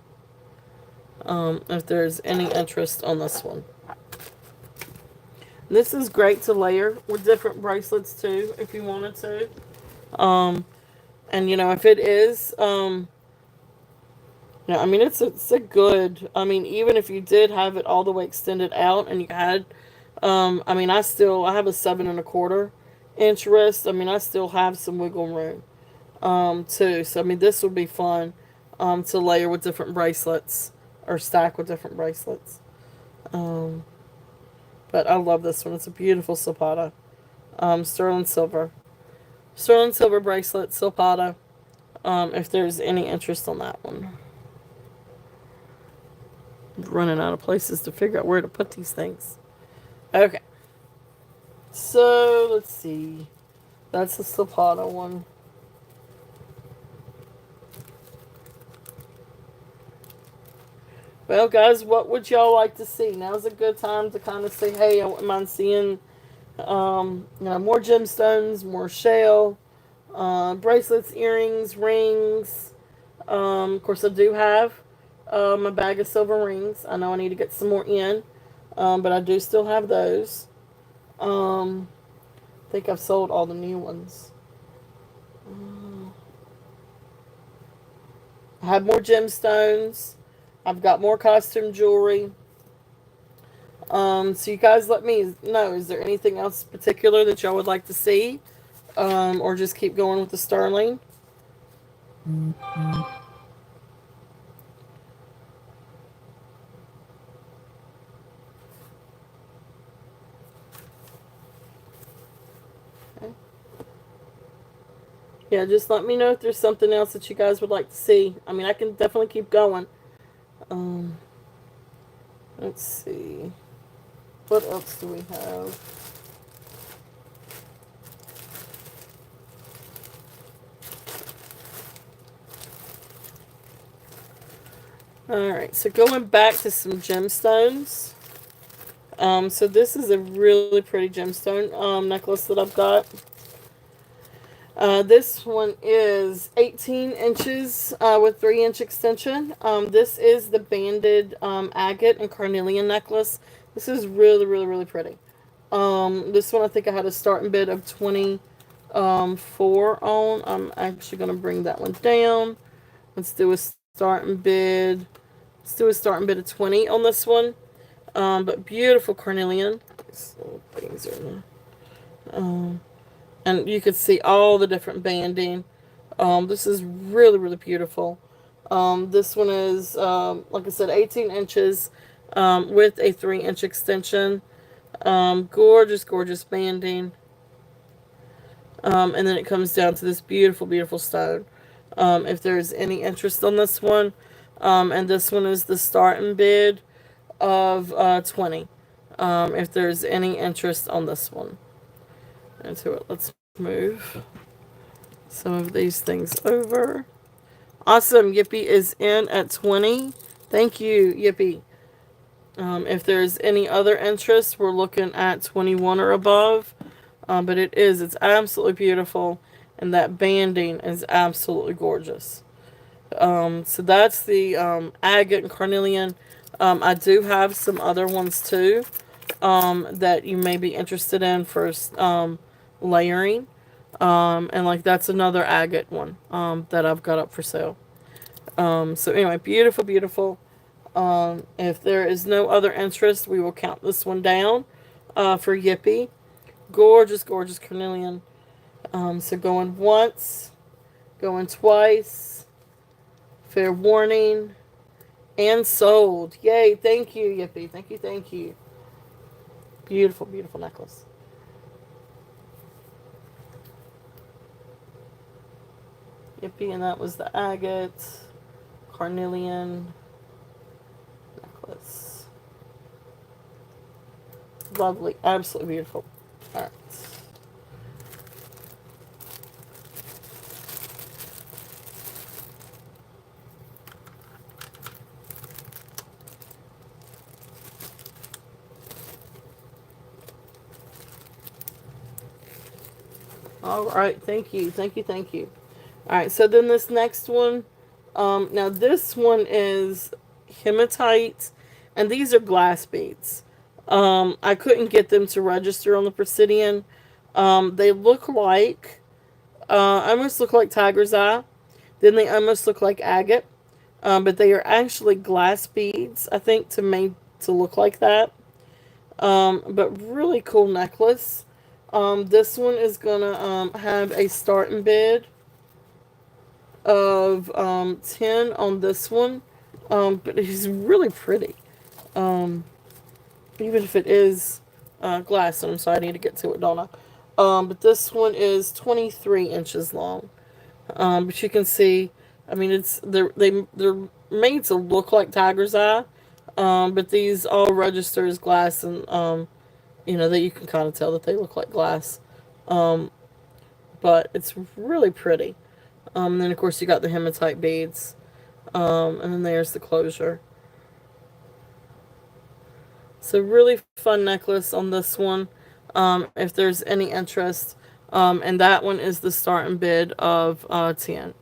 If there's any interest on this one. This is great to layer with different bracelets too, if you wanted to. And if it is, it's a good. Even if you did have it all the way extended out, and you had, I have a 7 1/4 inch wrist. I still have some wiggle room, too. So this would be fun, to layer with different bracelets or stack with different bracelets. Um, but I love this one. It's a beautiful Silpada, sterling silver. Sterling silver bracelet, Silpada, if there's any interest on that one. I'm running out of places to figure out where to put these things. Okay. So, let's see. That's the Silpada one. Well, guys, what would y'all like to see? Now's a good time to kind of say, hey, I wouldn't mind seeing more gemstones, more shell, bracelets, earrings, rings. Of course, I do have a bag of silver rings. I know I need to get some more in, but I do still have those. I think I've sold all the new ones. I have more gemstones. I've got more costume jewelry. So you guys let me know. Is there anything else particular that y'all would like to see? Or just keep going with the sterling? Okay. Yeah, just let me know if there's something else that you guys would like to see. I can definitely keep going. Um, let's see. What else do we have? Alright, so going back to some gemstones. So this is a really pretty gemstone necklace that I've got. This one is 18 inches with 3-inch extension. This is the banded agate and carnelian necklace This is really, really, really pretty. This one I think I had a starting bid of 24 on. I'm actually gonna bring that one down. Let's do a starting bid. Let's do a starting bid of 20 on this one. But beautiful carnelian. These little things are in there. And you could see all the different banding. This is really, really beautiful. This one is, like I said, 18 inches with a 3-inch extension. Gorgeous, gorgeous banding. And then it comes down to this beautiful, beautiful stone. If there's any interest on this one, and this one is the starting bid of 20. If there's any interest on this one. Into it, let's move some of these things over. Awesome, Yippee is in at 20. Thank you, Yippee. If there's any other interest, we're looking at 21 or above. But it's absolutely beautiful. And that banding is absolutely gorgeous. So that's the agate and carnelian. I do have some other ones too that you may be interested in for layering. And like that's another agate one that I've got up for sale. So anyway, beautiful, beautiful. If there is no other interest, we will count this one down for Yippee. Gorgeous, gorgeous carnelian. So going once, going twice, fair warning, and sold. Yay, thank you, Yippee. Thank you, thank you. Beautiful, beautiful necklace. Yippee, and that was the agate, carnelian necklace. Lovely, absolutely beautiful. Alright. Alright, thank you, thank you, thank you. Alright, so then this next one, now this one is hematite, and these are glass beads. I couldn't get them to register on the Presidian. They look like, almost look like tiger's eye. Then they almost look like agate. But they are actually glass beads, I think, to look like that. But really cool necklace. This one is gonna have a starting bid of 10 on this one. But it's really pretty. Even if it is glass, and I'm sorry, I need to get to it, don't I? But this one is 23 inches long. But you can see, I mean, they're made to look like tiger's eye. But these all register as glass, and that you can kind of tell that they look like glass. But it's really pretty. And then of course you got the hematite beads. And then there's the closure. So really fun necklace on this one. If there's any interest. And that one is the starting bid of 10.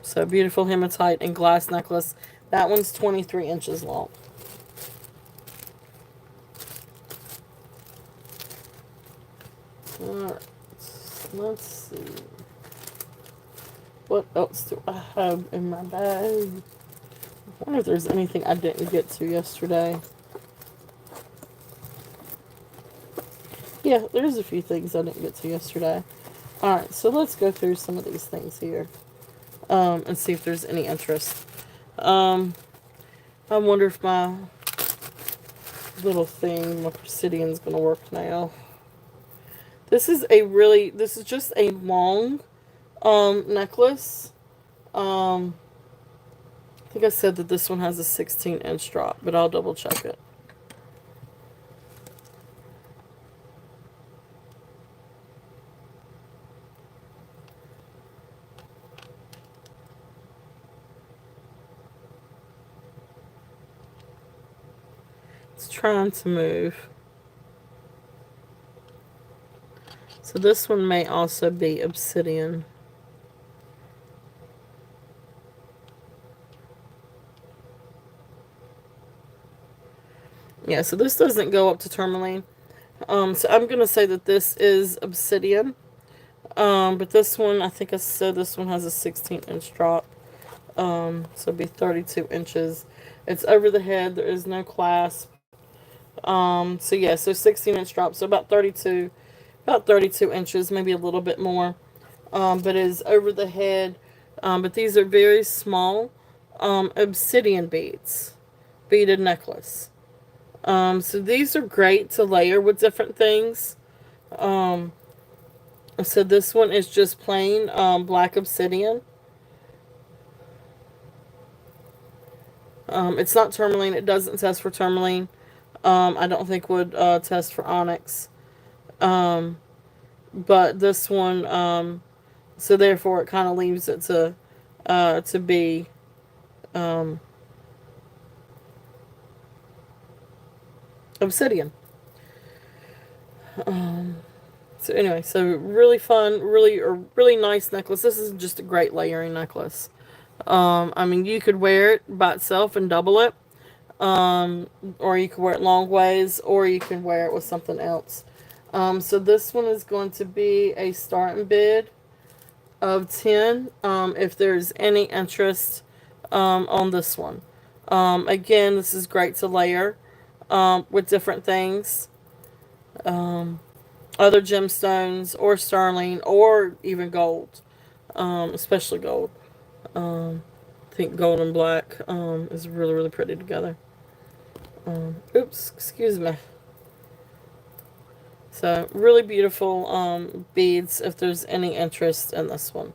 So beautiful hematite and glass necklace. That one's 23 inches long. Alright. Let's see. What else do I have in my bag? I wonder if there's anything I didn't get to yesterday. Yeah, there's a few things I didn't get to yesterday. Alright, so let's go through some of these things here. And see if there's any interest. I wonder if my little thing, my Presidian's gonna work now. This is just a long necklace. I think I said that this one has a 16-inch drop, but I'll double check it. It's trying to move. So this one may also be obsidian. Yeah, so this doesn't go up to tourmaline. So I'm gonna say that this is obsidian. But this one, I think I said this one has a 16-inch drop. So it'd be 32 inches. It's over the head. There is no clasp. So yeah, so 16-inch drop. So about 32 inches, maybe a little bit more. But it is over the head. But these are very small, obsidian beads, beaded necklace. So these are great to layer with different things. Um, so this one is just plain black obsidian. It's not tourmaline. It doesn't test for tourmaline. I don't think would test for onyx. Um, but this one, so therefore it kind of leaves it to be um, obsidian. Um, so anyway, so really fun, really nice necklace. This is just a great layering necklace. I mean, you could wear it by itself and double it, um, or you could wear it long ways, or you can wear it with something else. So this one is going to be a starting bid of 10, if there's any interest on this one. Again, this is great to layer with different things. Um, Other gemstones or sterling or even gold, especially gold. I think gold and black is really pretty together. Oops, excuse me. So really beautiful beads if there's any interest in this one.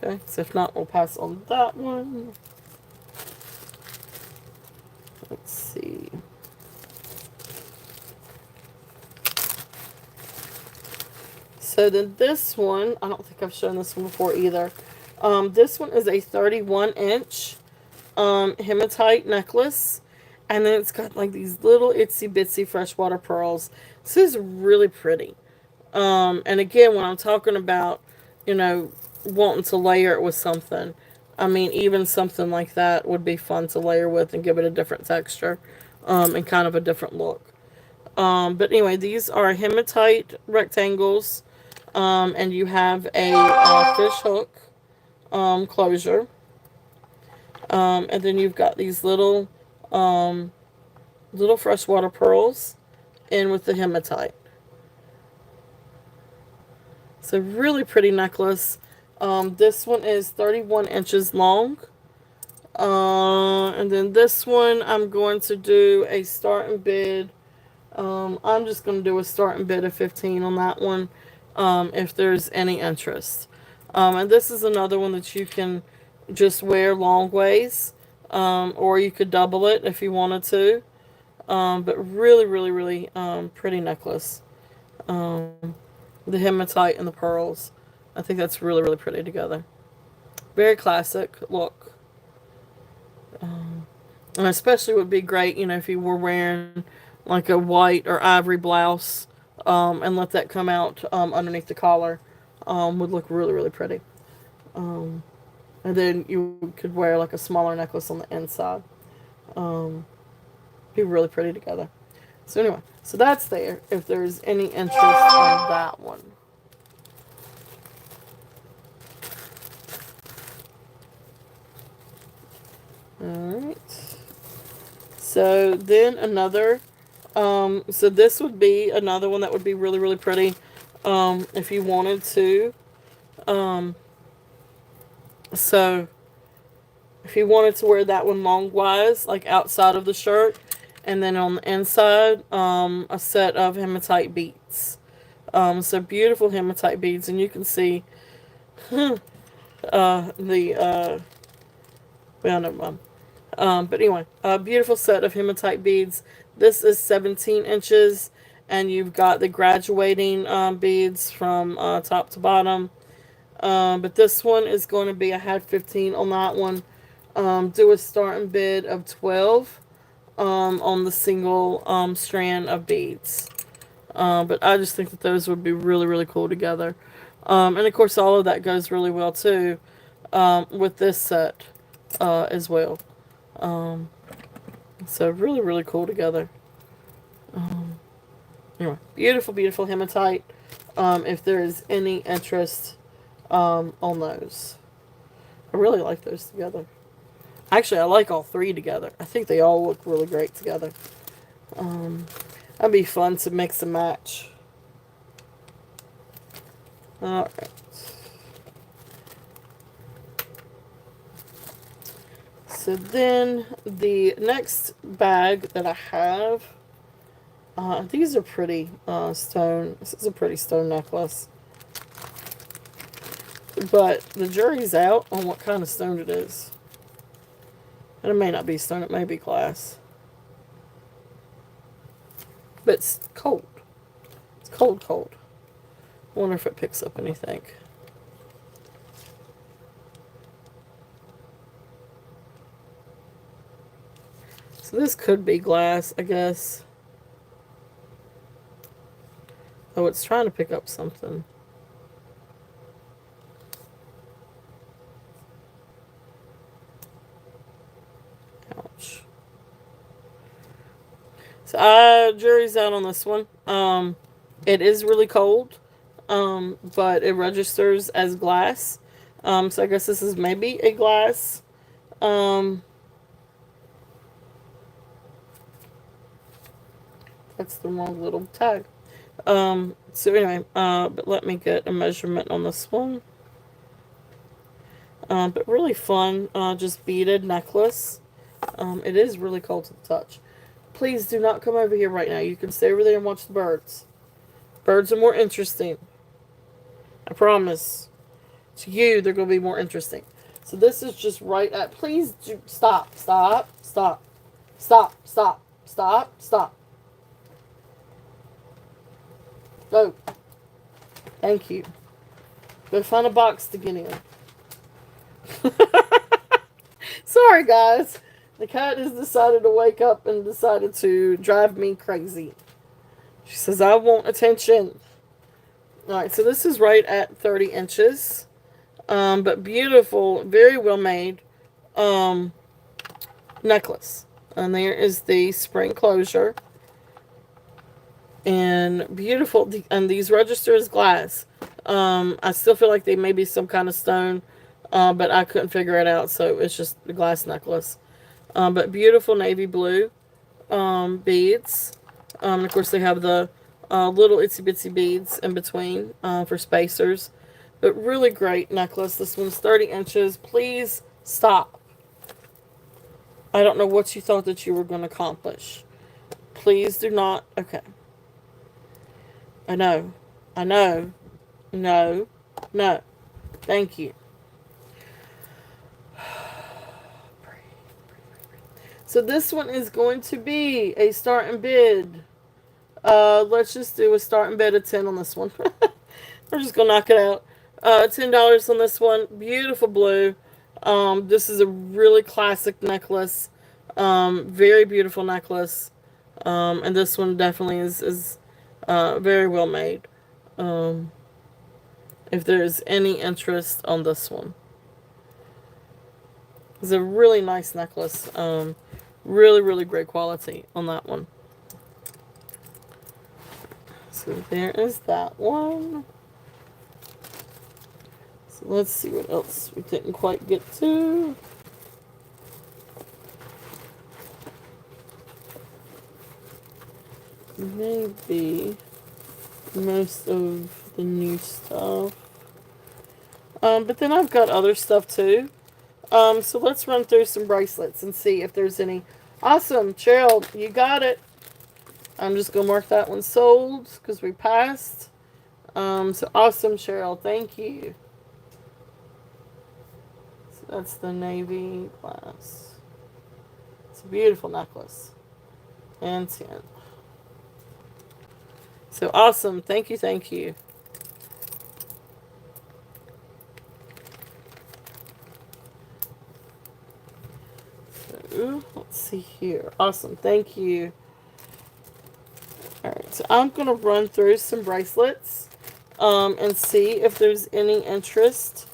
Okay, so if not, we'll pass on that one. Let's see. So then this one, I don't think I've shown this one before either. This one is a 31-inch hematite necklace. And then it's got like these little itsy bitsy freshwater pearls. This is really pretty. And again, when I'm talking about, you know, wanting to layer it with something, I mean, even something like that would be fun to layer with and give it a different texture, and kind of a different look. But anyway, these are hematite rectangles, and you have a fish hook closure, and then you've got these um, little freshwater pearls in with the hematite. It's a really pretty necklace. This one is 31 inches long. And then this one, I'm going to do a starting bid. I'm just going to do a starting bid of 15 on that one, if there's any interest. And this is another one that you can just wear long ways, or you could double it if you wanted to. But really pretty necklace. Um, the hematite and the pearls. I think that's really pretty together. Very classic look. And especially would be great, you know, if you were wearing like a white or ivory blouse, and let that come out underneath the collar, would look really pretty. Um, and then you could wear like a smaller necklace on the inside. Um, be really pretty together. So anyway, so that's there if there's any interest in that one. Alright. So then so this would be another one that would be really pretty, if you wanted to. Um, so if you wanted to wear that one long wise, like outside of the shirt, and then on the inside, a set of hematite beads. So beautiful hematite beads, and you can see the well, never mind. But anyway, a beautiful set of hematite beads. This is 17 inches, and you've got the graduating beads from top to bottom. But this one is going to be, I had 15 on that one. Do a starting bid of 12 on the single strand of beads. But I just think that those would be really cool together. And of course, all of that goes really well too with this set as well. Um, So really, really cool together. Anyway, beautiful, beautiful hematite. If there is any interest on those, I really like those together. Actually, I like all three together. I think they all look really great together. That'd be fun to mix and match. Alright. So then the next bag that I have, these are pretty stone. This is a pretty stone necklace. But the jury's out on what kind of stone it is. And it may not be stone, it may be glass. But it's cold. It's cold, cold. I wonder if it picks up anything. So this could be glass, I guess. Oh, it's trying to pick up something. Ouch. So jury's out on this one. It is really cold, but it registers as glass. So I guess this is maybe a glass. That's the wrong little tag. So anyway, but let me get a measurement on this one. But really fun, just beaded necklace. It is really cold to the touch. Please do not come over here right now. You can stay over there and watch the birds. Birds are more interesting. I promise. To you, they're going to be more interesting. So this is just right at... Please do, stop, stop, stop, stop, stop, stop, stop. Go. Thank you. Go find a box to get in. Sorry, guys. The cat has decided to wake up and decided to drive me crazy. She says, I want attention. Alright, so this is right at 30 inches. But beautiful, very well made necklace. And there is the spring closure. And beautiful. And these register as glass. I still feel like they may be some kind of stone. But I couldn't figure it out. So it's just a glass necklace. But beautiful navy blue beads. And of course they have the little itsy bitsy beads in between for spacers. But really great necklace. This one's 30 inches. Please stop. I don't know what you thought that you were going to accomplish. Please do not. Okay. I know. I know. No. No. Thank you. So this one is going to be a start and bid. Let's just do a start and bid of 10 on this one. We're just going to knock it out. $10 on this one. Beautiful blue. This is a really classic necklace. Very beautiful necklace. And this one definitely is very well made. If there's any interest on this one. It's a really nice necklace. Really, really great quality on that one. So there is that one. So let's see what else we didn't quite get to. Maybe most of the new stuff. But then I've got other stuff too. So let's run through some bracelets and see if there's any. Awesome, Cheryl, you got it. I'm just going to mark that one sold because we passed. So awesome, Cheryl. Thank you. So that's the navy glass. It's a beautiful necklace. And 10. So awesome. Thank you, thank you. So, let's see here. Awesome. Thank you. Alright, so I'm going to run through some bracelets and see if there's any interest.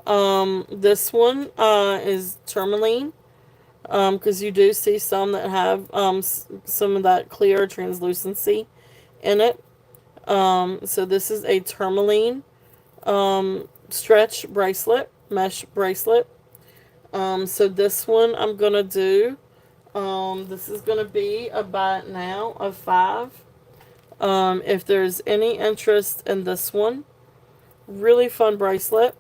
This one is tourmaline. because you do see some that have some of that clear translucency in it. So this is a tourmaline stretch bracelet, mesh bracelet. So this one I'm going to do, this is going to be a buy it now of 5. If there's any interest in this one, really fun bracelet.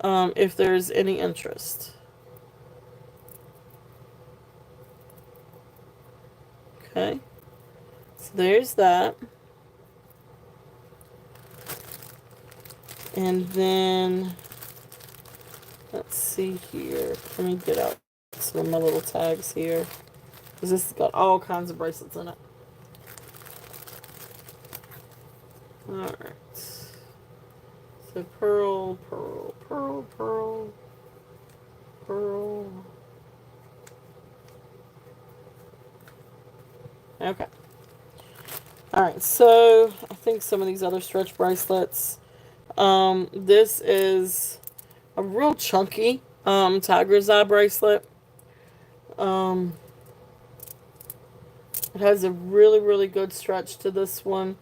If there's any interest. Okay. So there's that. And then, let's see here. Let me get out some of my little tags here. Because this has got all kinds of bracelets in it. Alright. So pearl, pearl, pearl, pearl, pearl. Okay. Alright, so I think some of these other stretch bracelets. This is a real chunky tiger's eye bracelet. It has a really, really good stretch to this one.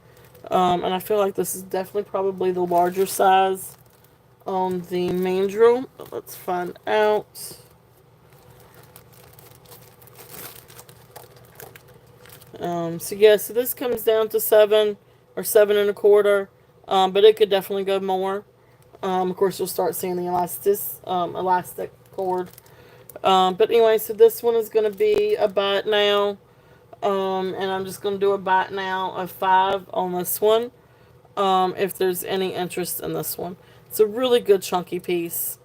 And I feel like this is definitely probably the larger size on the mandrel. But let's find out. So yeah, so this comes down to 7 or 7 1/4. But it could definitely go more. Of course, you'll start seeing the elastic cord. But anyway, so this one is going to be a buy it now. And I'm just going to do a buy it now of 5 on this one. If there's any interest in this one. It's a really good chunky piece.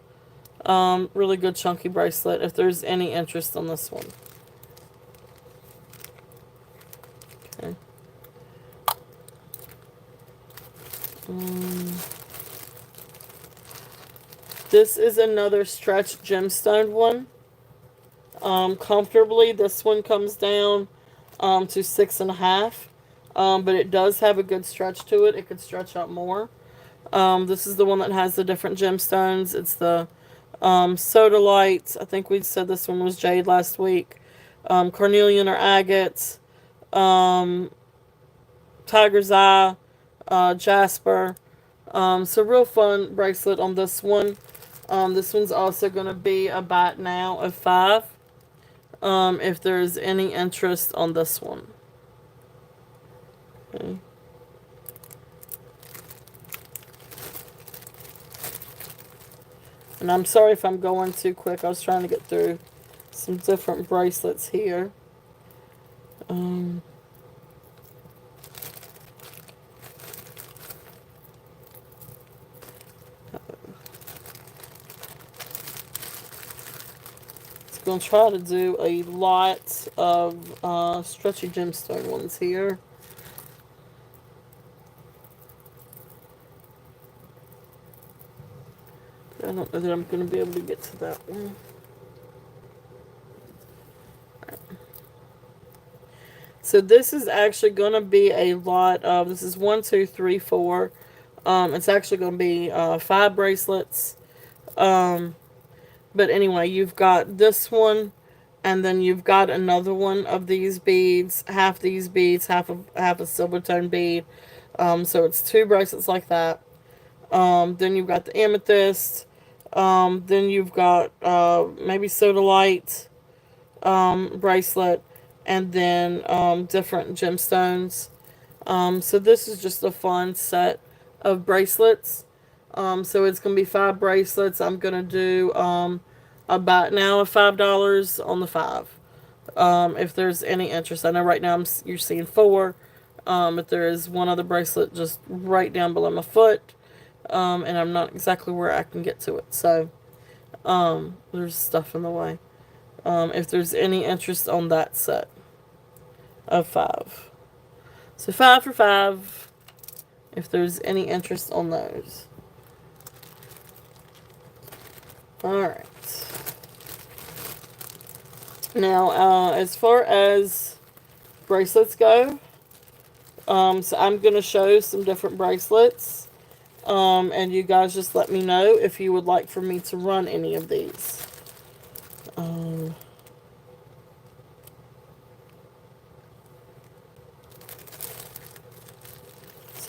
Really good chunky bracelet if there's any interest in this one. Okay. This is another stretch gemstone one. Comfortably, this one comes down to 6.5. But it does have a good stretch to it. It could stretch out more. This is the one that has the different gemstones. It's the sodalite. I think we said this one was jade last week. Carnelian or agate. Tiger's eye. Jasper. So real fun bracelet on this one. This one's also going to be a buy it now of 5. If there's any interest on this one. Okay. And I'm sorry if I'm going too quick. I was trying to get through some different bracelets here. Going to try to do a lot of stretchy gemstone ones here. I don't know that I'm going to be able to get to that one. Right. So this is actually going to be a lot of, this is 1, 2, 3, 4. It's actually going to be 5 bracelets. But anyway, you've got this one, and then you've got another one of these beads, half these beads, half a silver tone bead. So it's 2 bracelets like that. Then you've got the amethyst. Then you've got maybe sodalite bracelet, and then different gemstones. So this is just a fun set of bracelets. So it's going to be 5 bracelets. I'm going to do a buy it now of $5 on the 5. If there's any interest. I know right now you're seeing 4. But there is one other bracelet just right down below my foot. And I'm not exactly where I can get to it. So there's stuff in the way. If there's any interest on that set of 5. So 5 for 5. If there's any interest on those. Alright. Now, as far as bracelets go, so I'm going to show some different bracelets. And you guys just let me know if you would like for me to run any of these.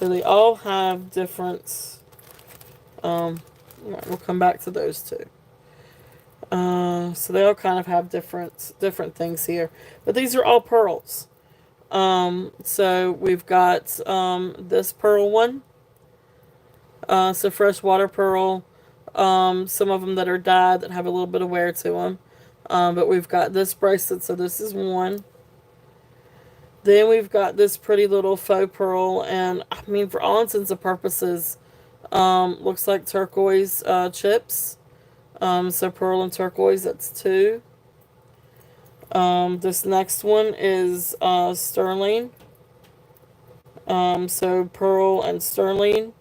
So they all have different. Um, we'll come back to those two. So they all kind of have different things here, but these are all pearls. So we've got this pearl one. So freshwater pearl. Some of them that are dyed that have a little bit of wear to them. But we've got this bracelet, so this is one. Then we've got this pretty little faux pearl, and I mean, for all intents and purposes, looks like turquoise chips. So pearl and turquoise, that's two. This next one is sterling. So pearl and sterling.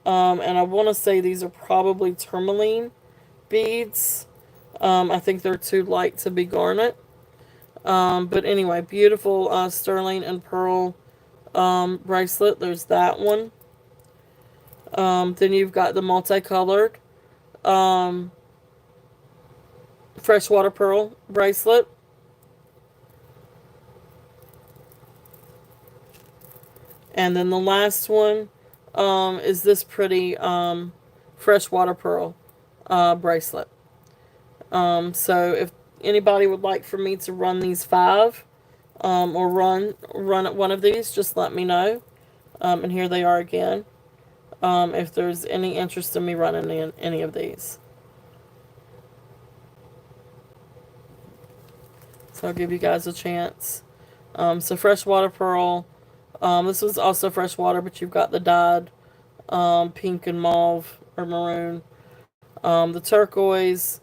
And I want to say these are probably tourmaline beads. I think they're too light to be garnet. But anyway, beautiful sterling and pearl bracelet. There's that one. Then you've got the multicolored um, freshwater pearl bracelet. And then the last one is this pretty freshwater pearl bracelet. So if anybody would like for me to run these five or run at one of these, just let me know. And here they are again. If there's any interest in me running any of these. So I'll give you guys a chance. So freshwater pearl. This was also freshwater, but you've got the dyed pink and mauve or maroon. The turquoise.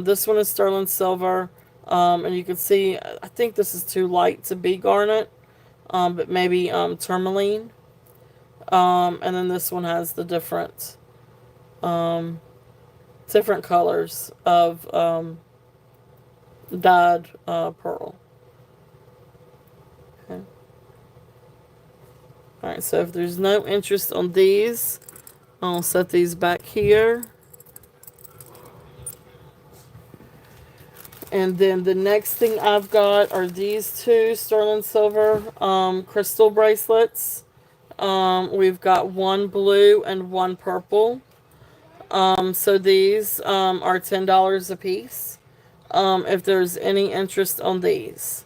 This one is sterling silver. And you can see, I think this is too light to be garnet. But maybe tourmaline. And then this one has the different colors of dyed pearl. Okay. Alright, so if there's no interest on these, I'll set these back here. And then the next thing I've got are these two sterling silver crystal bracelets. We've got one blue and one purple. So these are $10 a piece. If there's any interest on these.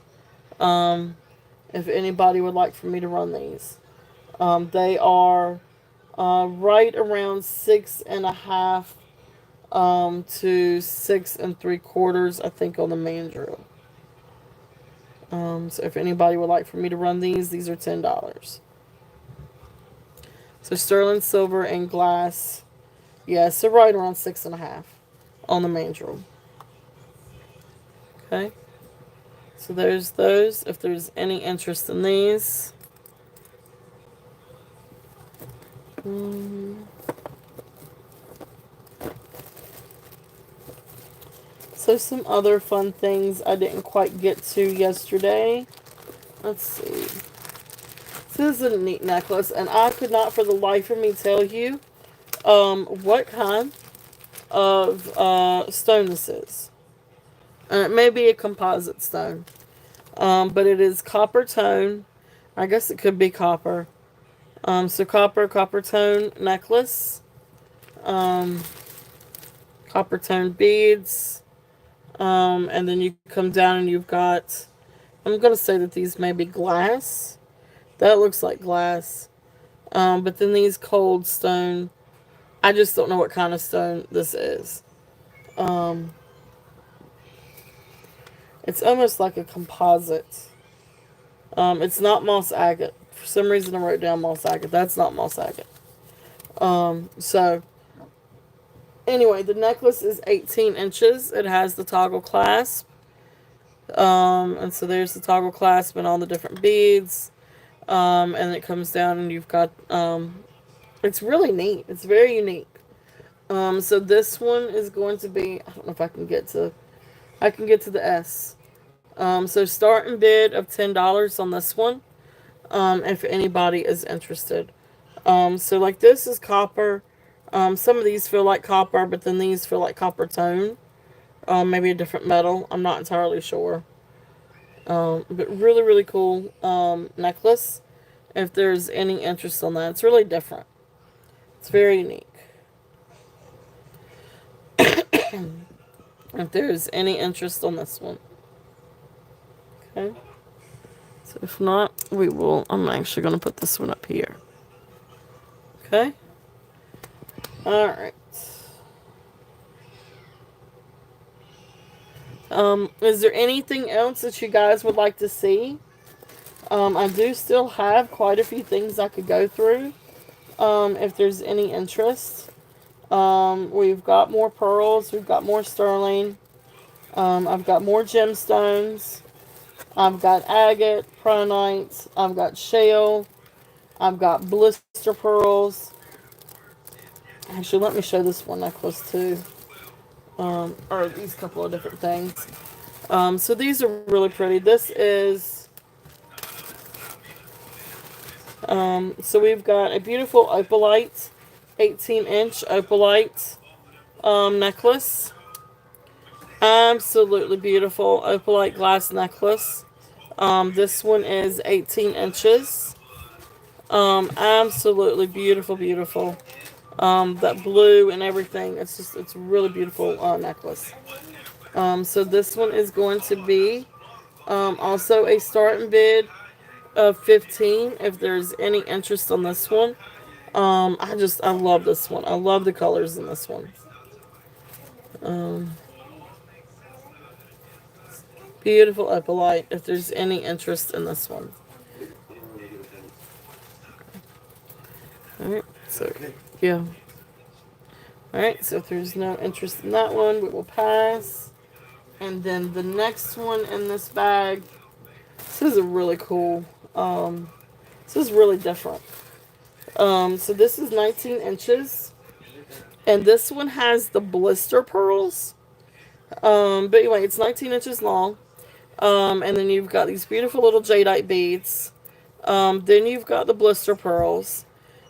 If anybody would like for me to run these. They are right around 6.5 to 6 3/4, I think, on the mandrel. So if anybody would like for me to run these are $10. So sterling silver and glass, yeah, so right around 6.5 on the mandrel. Okay, so there's those. If there's any interest in these. So some other fun things I didn't quite get to yesterday. Let's see. This is a neat necklace, and I could not for the life of me tell you what kind of stone this is. It may be a composite stone, but it is copper tone. I guess it could be copper. So copper tone necklace, copper tone beads, and then you come down and you've got, I'm going to say that these may be glass. That looks like glass. But then these cold stone, I just don't know what kind of stone this is. It's almost like a composite. It's not moss agate. For some reason I wrote down moss agate. That's not moss agate. So, anyway, the necklace is 18 inches. It has the toggle clasp. And so there's the toggle clasp and all the different beads. And it comes down and you've got, it's really neat. It's very unique. So this one is going to be, I don't know if I can get to the S. So starting bid of $10 on this one. If anybody is interested. So like this is copper. Some of these feel like copper, but then these feel like copper tone. Maybe a different metal. I'm not entirely sure. But really, really cool necklace. if there's any interest on that. It's really different. It's very unique. If there's any interest on this one. Okay. So if not, I'm actually going to put this one up here. Okay. All right. Is there anything else that you guys would like to see? I do still have quite a few things I could go through. If there's any interest. We've got more pearls. We've got more sterling. I've got more gemstones. I've got agate, pronite. I've got shale. I've got blister pearls. Actually, let me show this one necklace too. Or these couple of different things. So these are really pretty. This is, so we've got a beautiful opalite, 18-inch opalite necklace. Absolutely beautiful opalite glass necklace. This one is 18 inches. Absolutely beautiful, beautiful. That blue and everything. It's a really beautiful necklace. So this one is going to be also a starting bid of 15 if there's any interest on this one. I love this one. I love the colors in this one. Beautiful opalite if there's any interest in this one. Alright, so yeah. Alright, so if there's no interest in that one, we will pass. And then the next one in this bag, this is a really cool, this is really different. So this is 19 inches. And this one has the blister pearls. But anyway, it's 19 inches long. And then you've got these beautiful little jadeite beads. Then you've got the blister pearls.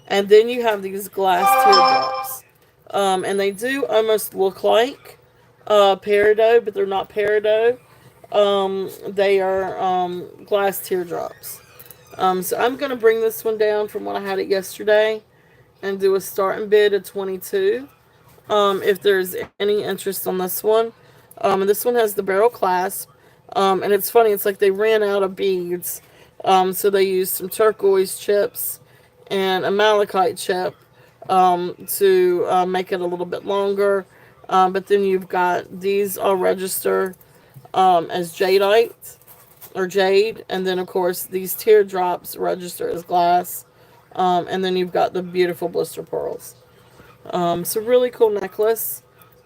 And then you have these glass teardrops. And they do almost look like peridot, but they're not peridot. They are glass teardrops. So I'm going to bring this one down from what I had it yesterday and do a starting bid of 22. If there's any interest on this one. And this one has the barrel clasp. And it's funny, it's like they ran out of beads. So they used some turquoise chips and a malachite chip to make it a little bit longer. But then you've got these all register as jadeite or jade. And then, of course, these teardrops register as glass. And then you've got the beautiful blister pearls. So really cool necklace.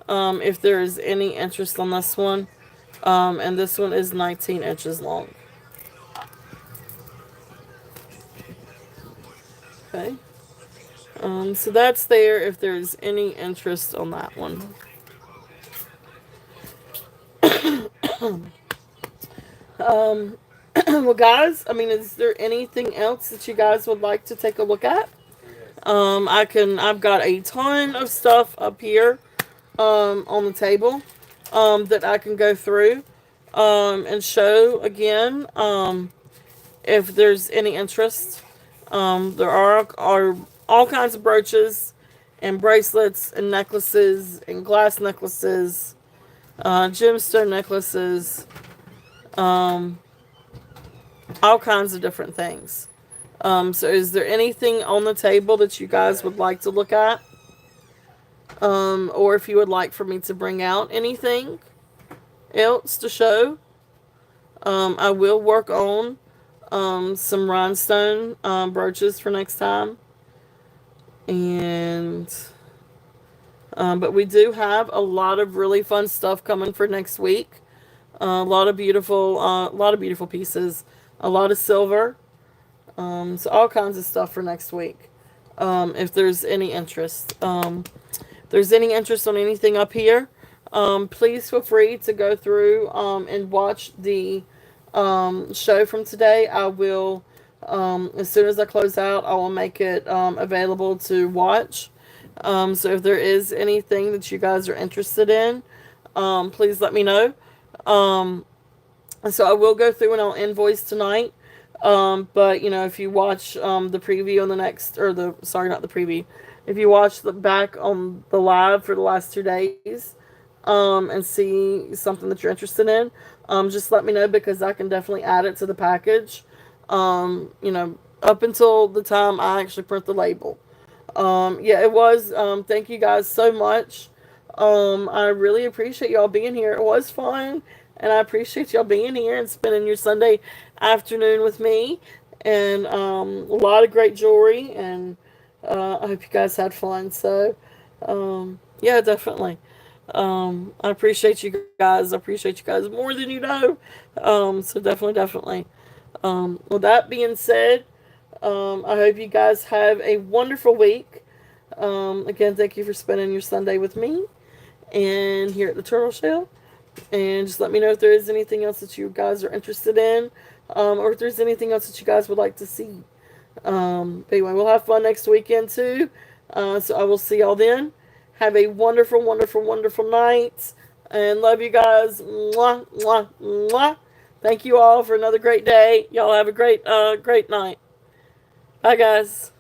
If there is any interest on this one. And this one is 19 inches long. Okay. So that's there if there's any interest on that one. Well, guys, I mean, is there anything else that you guys would like to take a look at? I've got a ton of stuff up here, on the table, that I can go through, and show again, if there's any interest. There are all kinds of brooches and bracelets and necklaces and glass necklaces, gemstone necklaces, all kinds of different things. So is there anything on the table that you guys would like to look at? Or if you would like for me to bring out anything else to show, I will work on some rhinestone brooches for next time. And but we do have a lot of really fun stuff coming for next week. A lot of beautiful pieces, a lot of silver. So all kinds of stuff for next week. If there's any interest. If there's any interest on anything up here, please feel free to go through and watch the show from today. I will, as soon as I close out, I will make it available to watch. So if there is anything that you guys are interested in, please let me know. So I will go through and I'll invoice tonight But if you watch the preview on the next, or the sorry, not the preview, if you watch the back on the live for the last 2 days, and see something that you're interested in, just let me know because I can definitely add it to the package. Up until the time I actually print the label. Yeah, it was. Thank you guys so much. I really appreciate y'all being here. It was fun, and I appreciate y'all being here and spending your Sunday afternoon with me. And a lot of great jewelry, and I hope you guys had fun. So, yeah, definitely. I appreciate you guys. I appreciate you guys more than you know. So definitely, definitely. With that being said, I hope you guys have a wonderful week. Again, thank you for spending your Sunday with me and here at the Turtle Shell. And just let me know if there is anything else that you guys are interested in, or if there's anything else that you guys would like to see. But anyway, we'll have fun next weekend too. So I will see y'all then. Have a wonderful, wonderful, wonderful night. And love you guys. Mwah, mwah, mwah. Thank you all for another great day. Y'all have a great night. Bye, guys.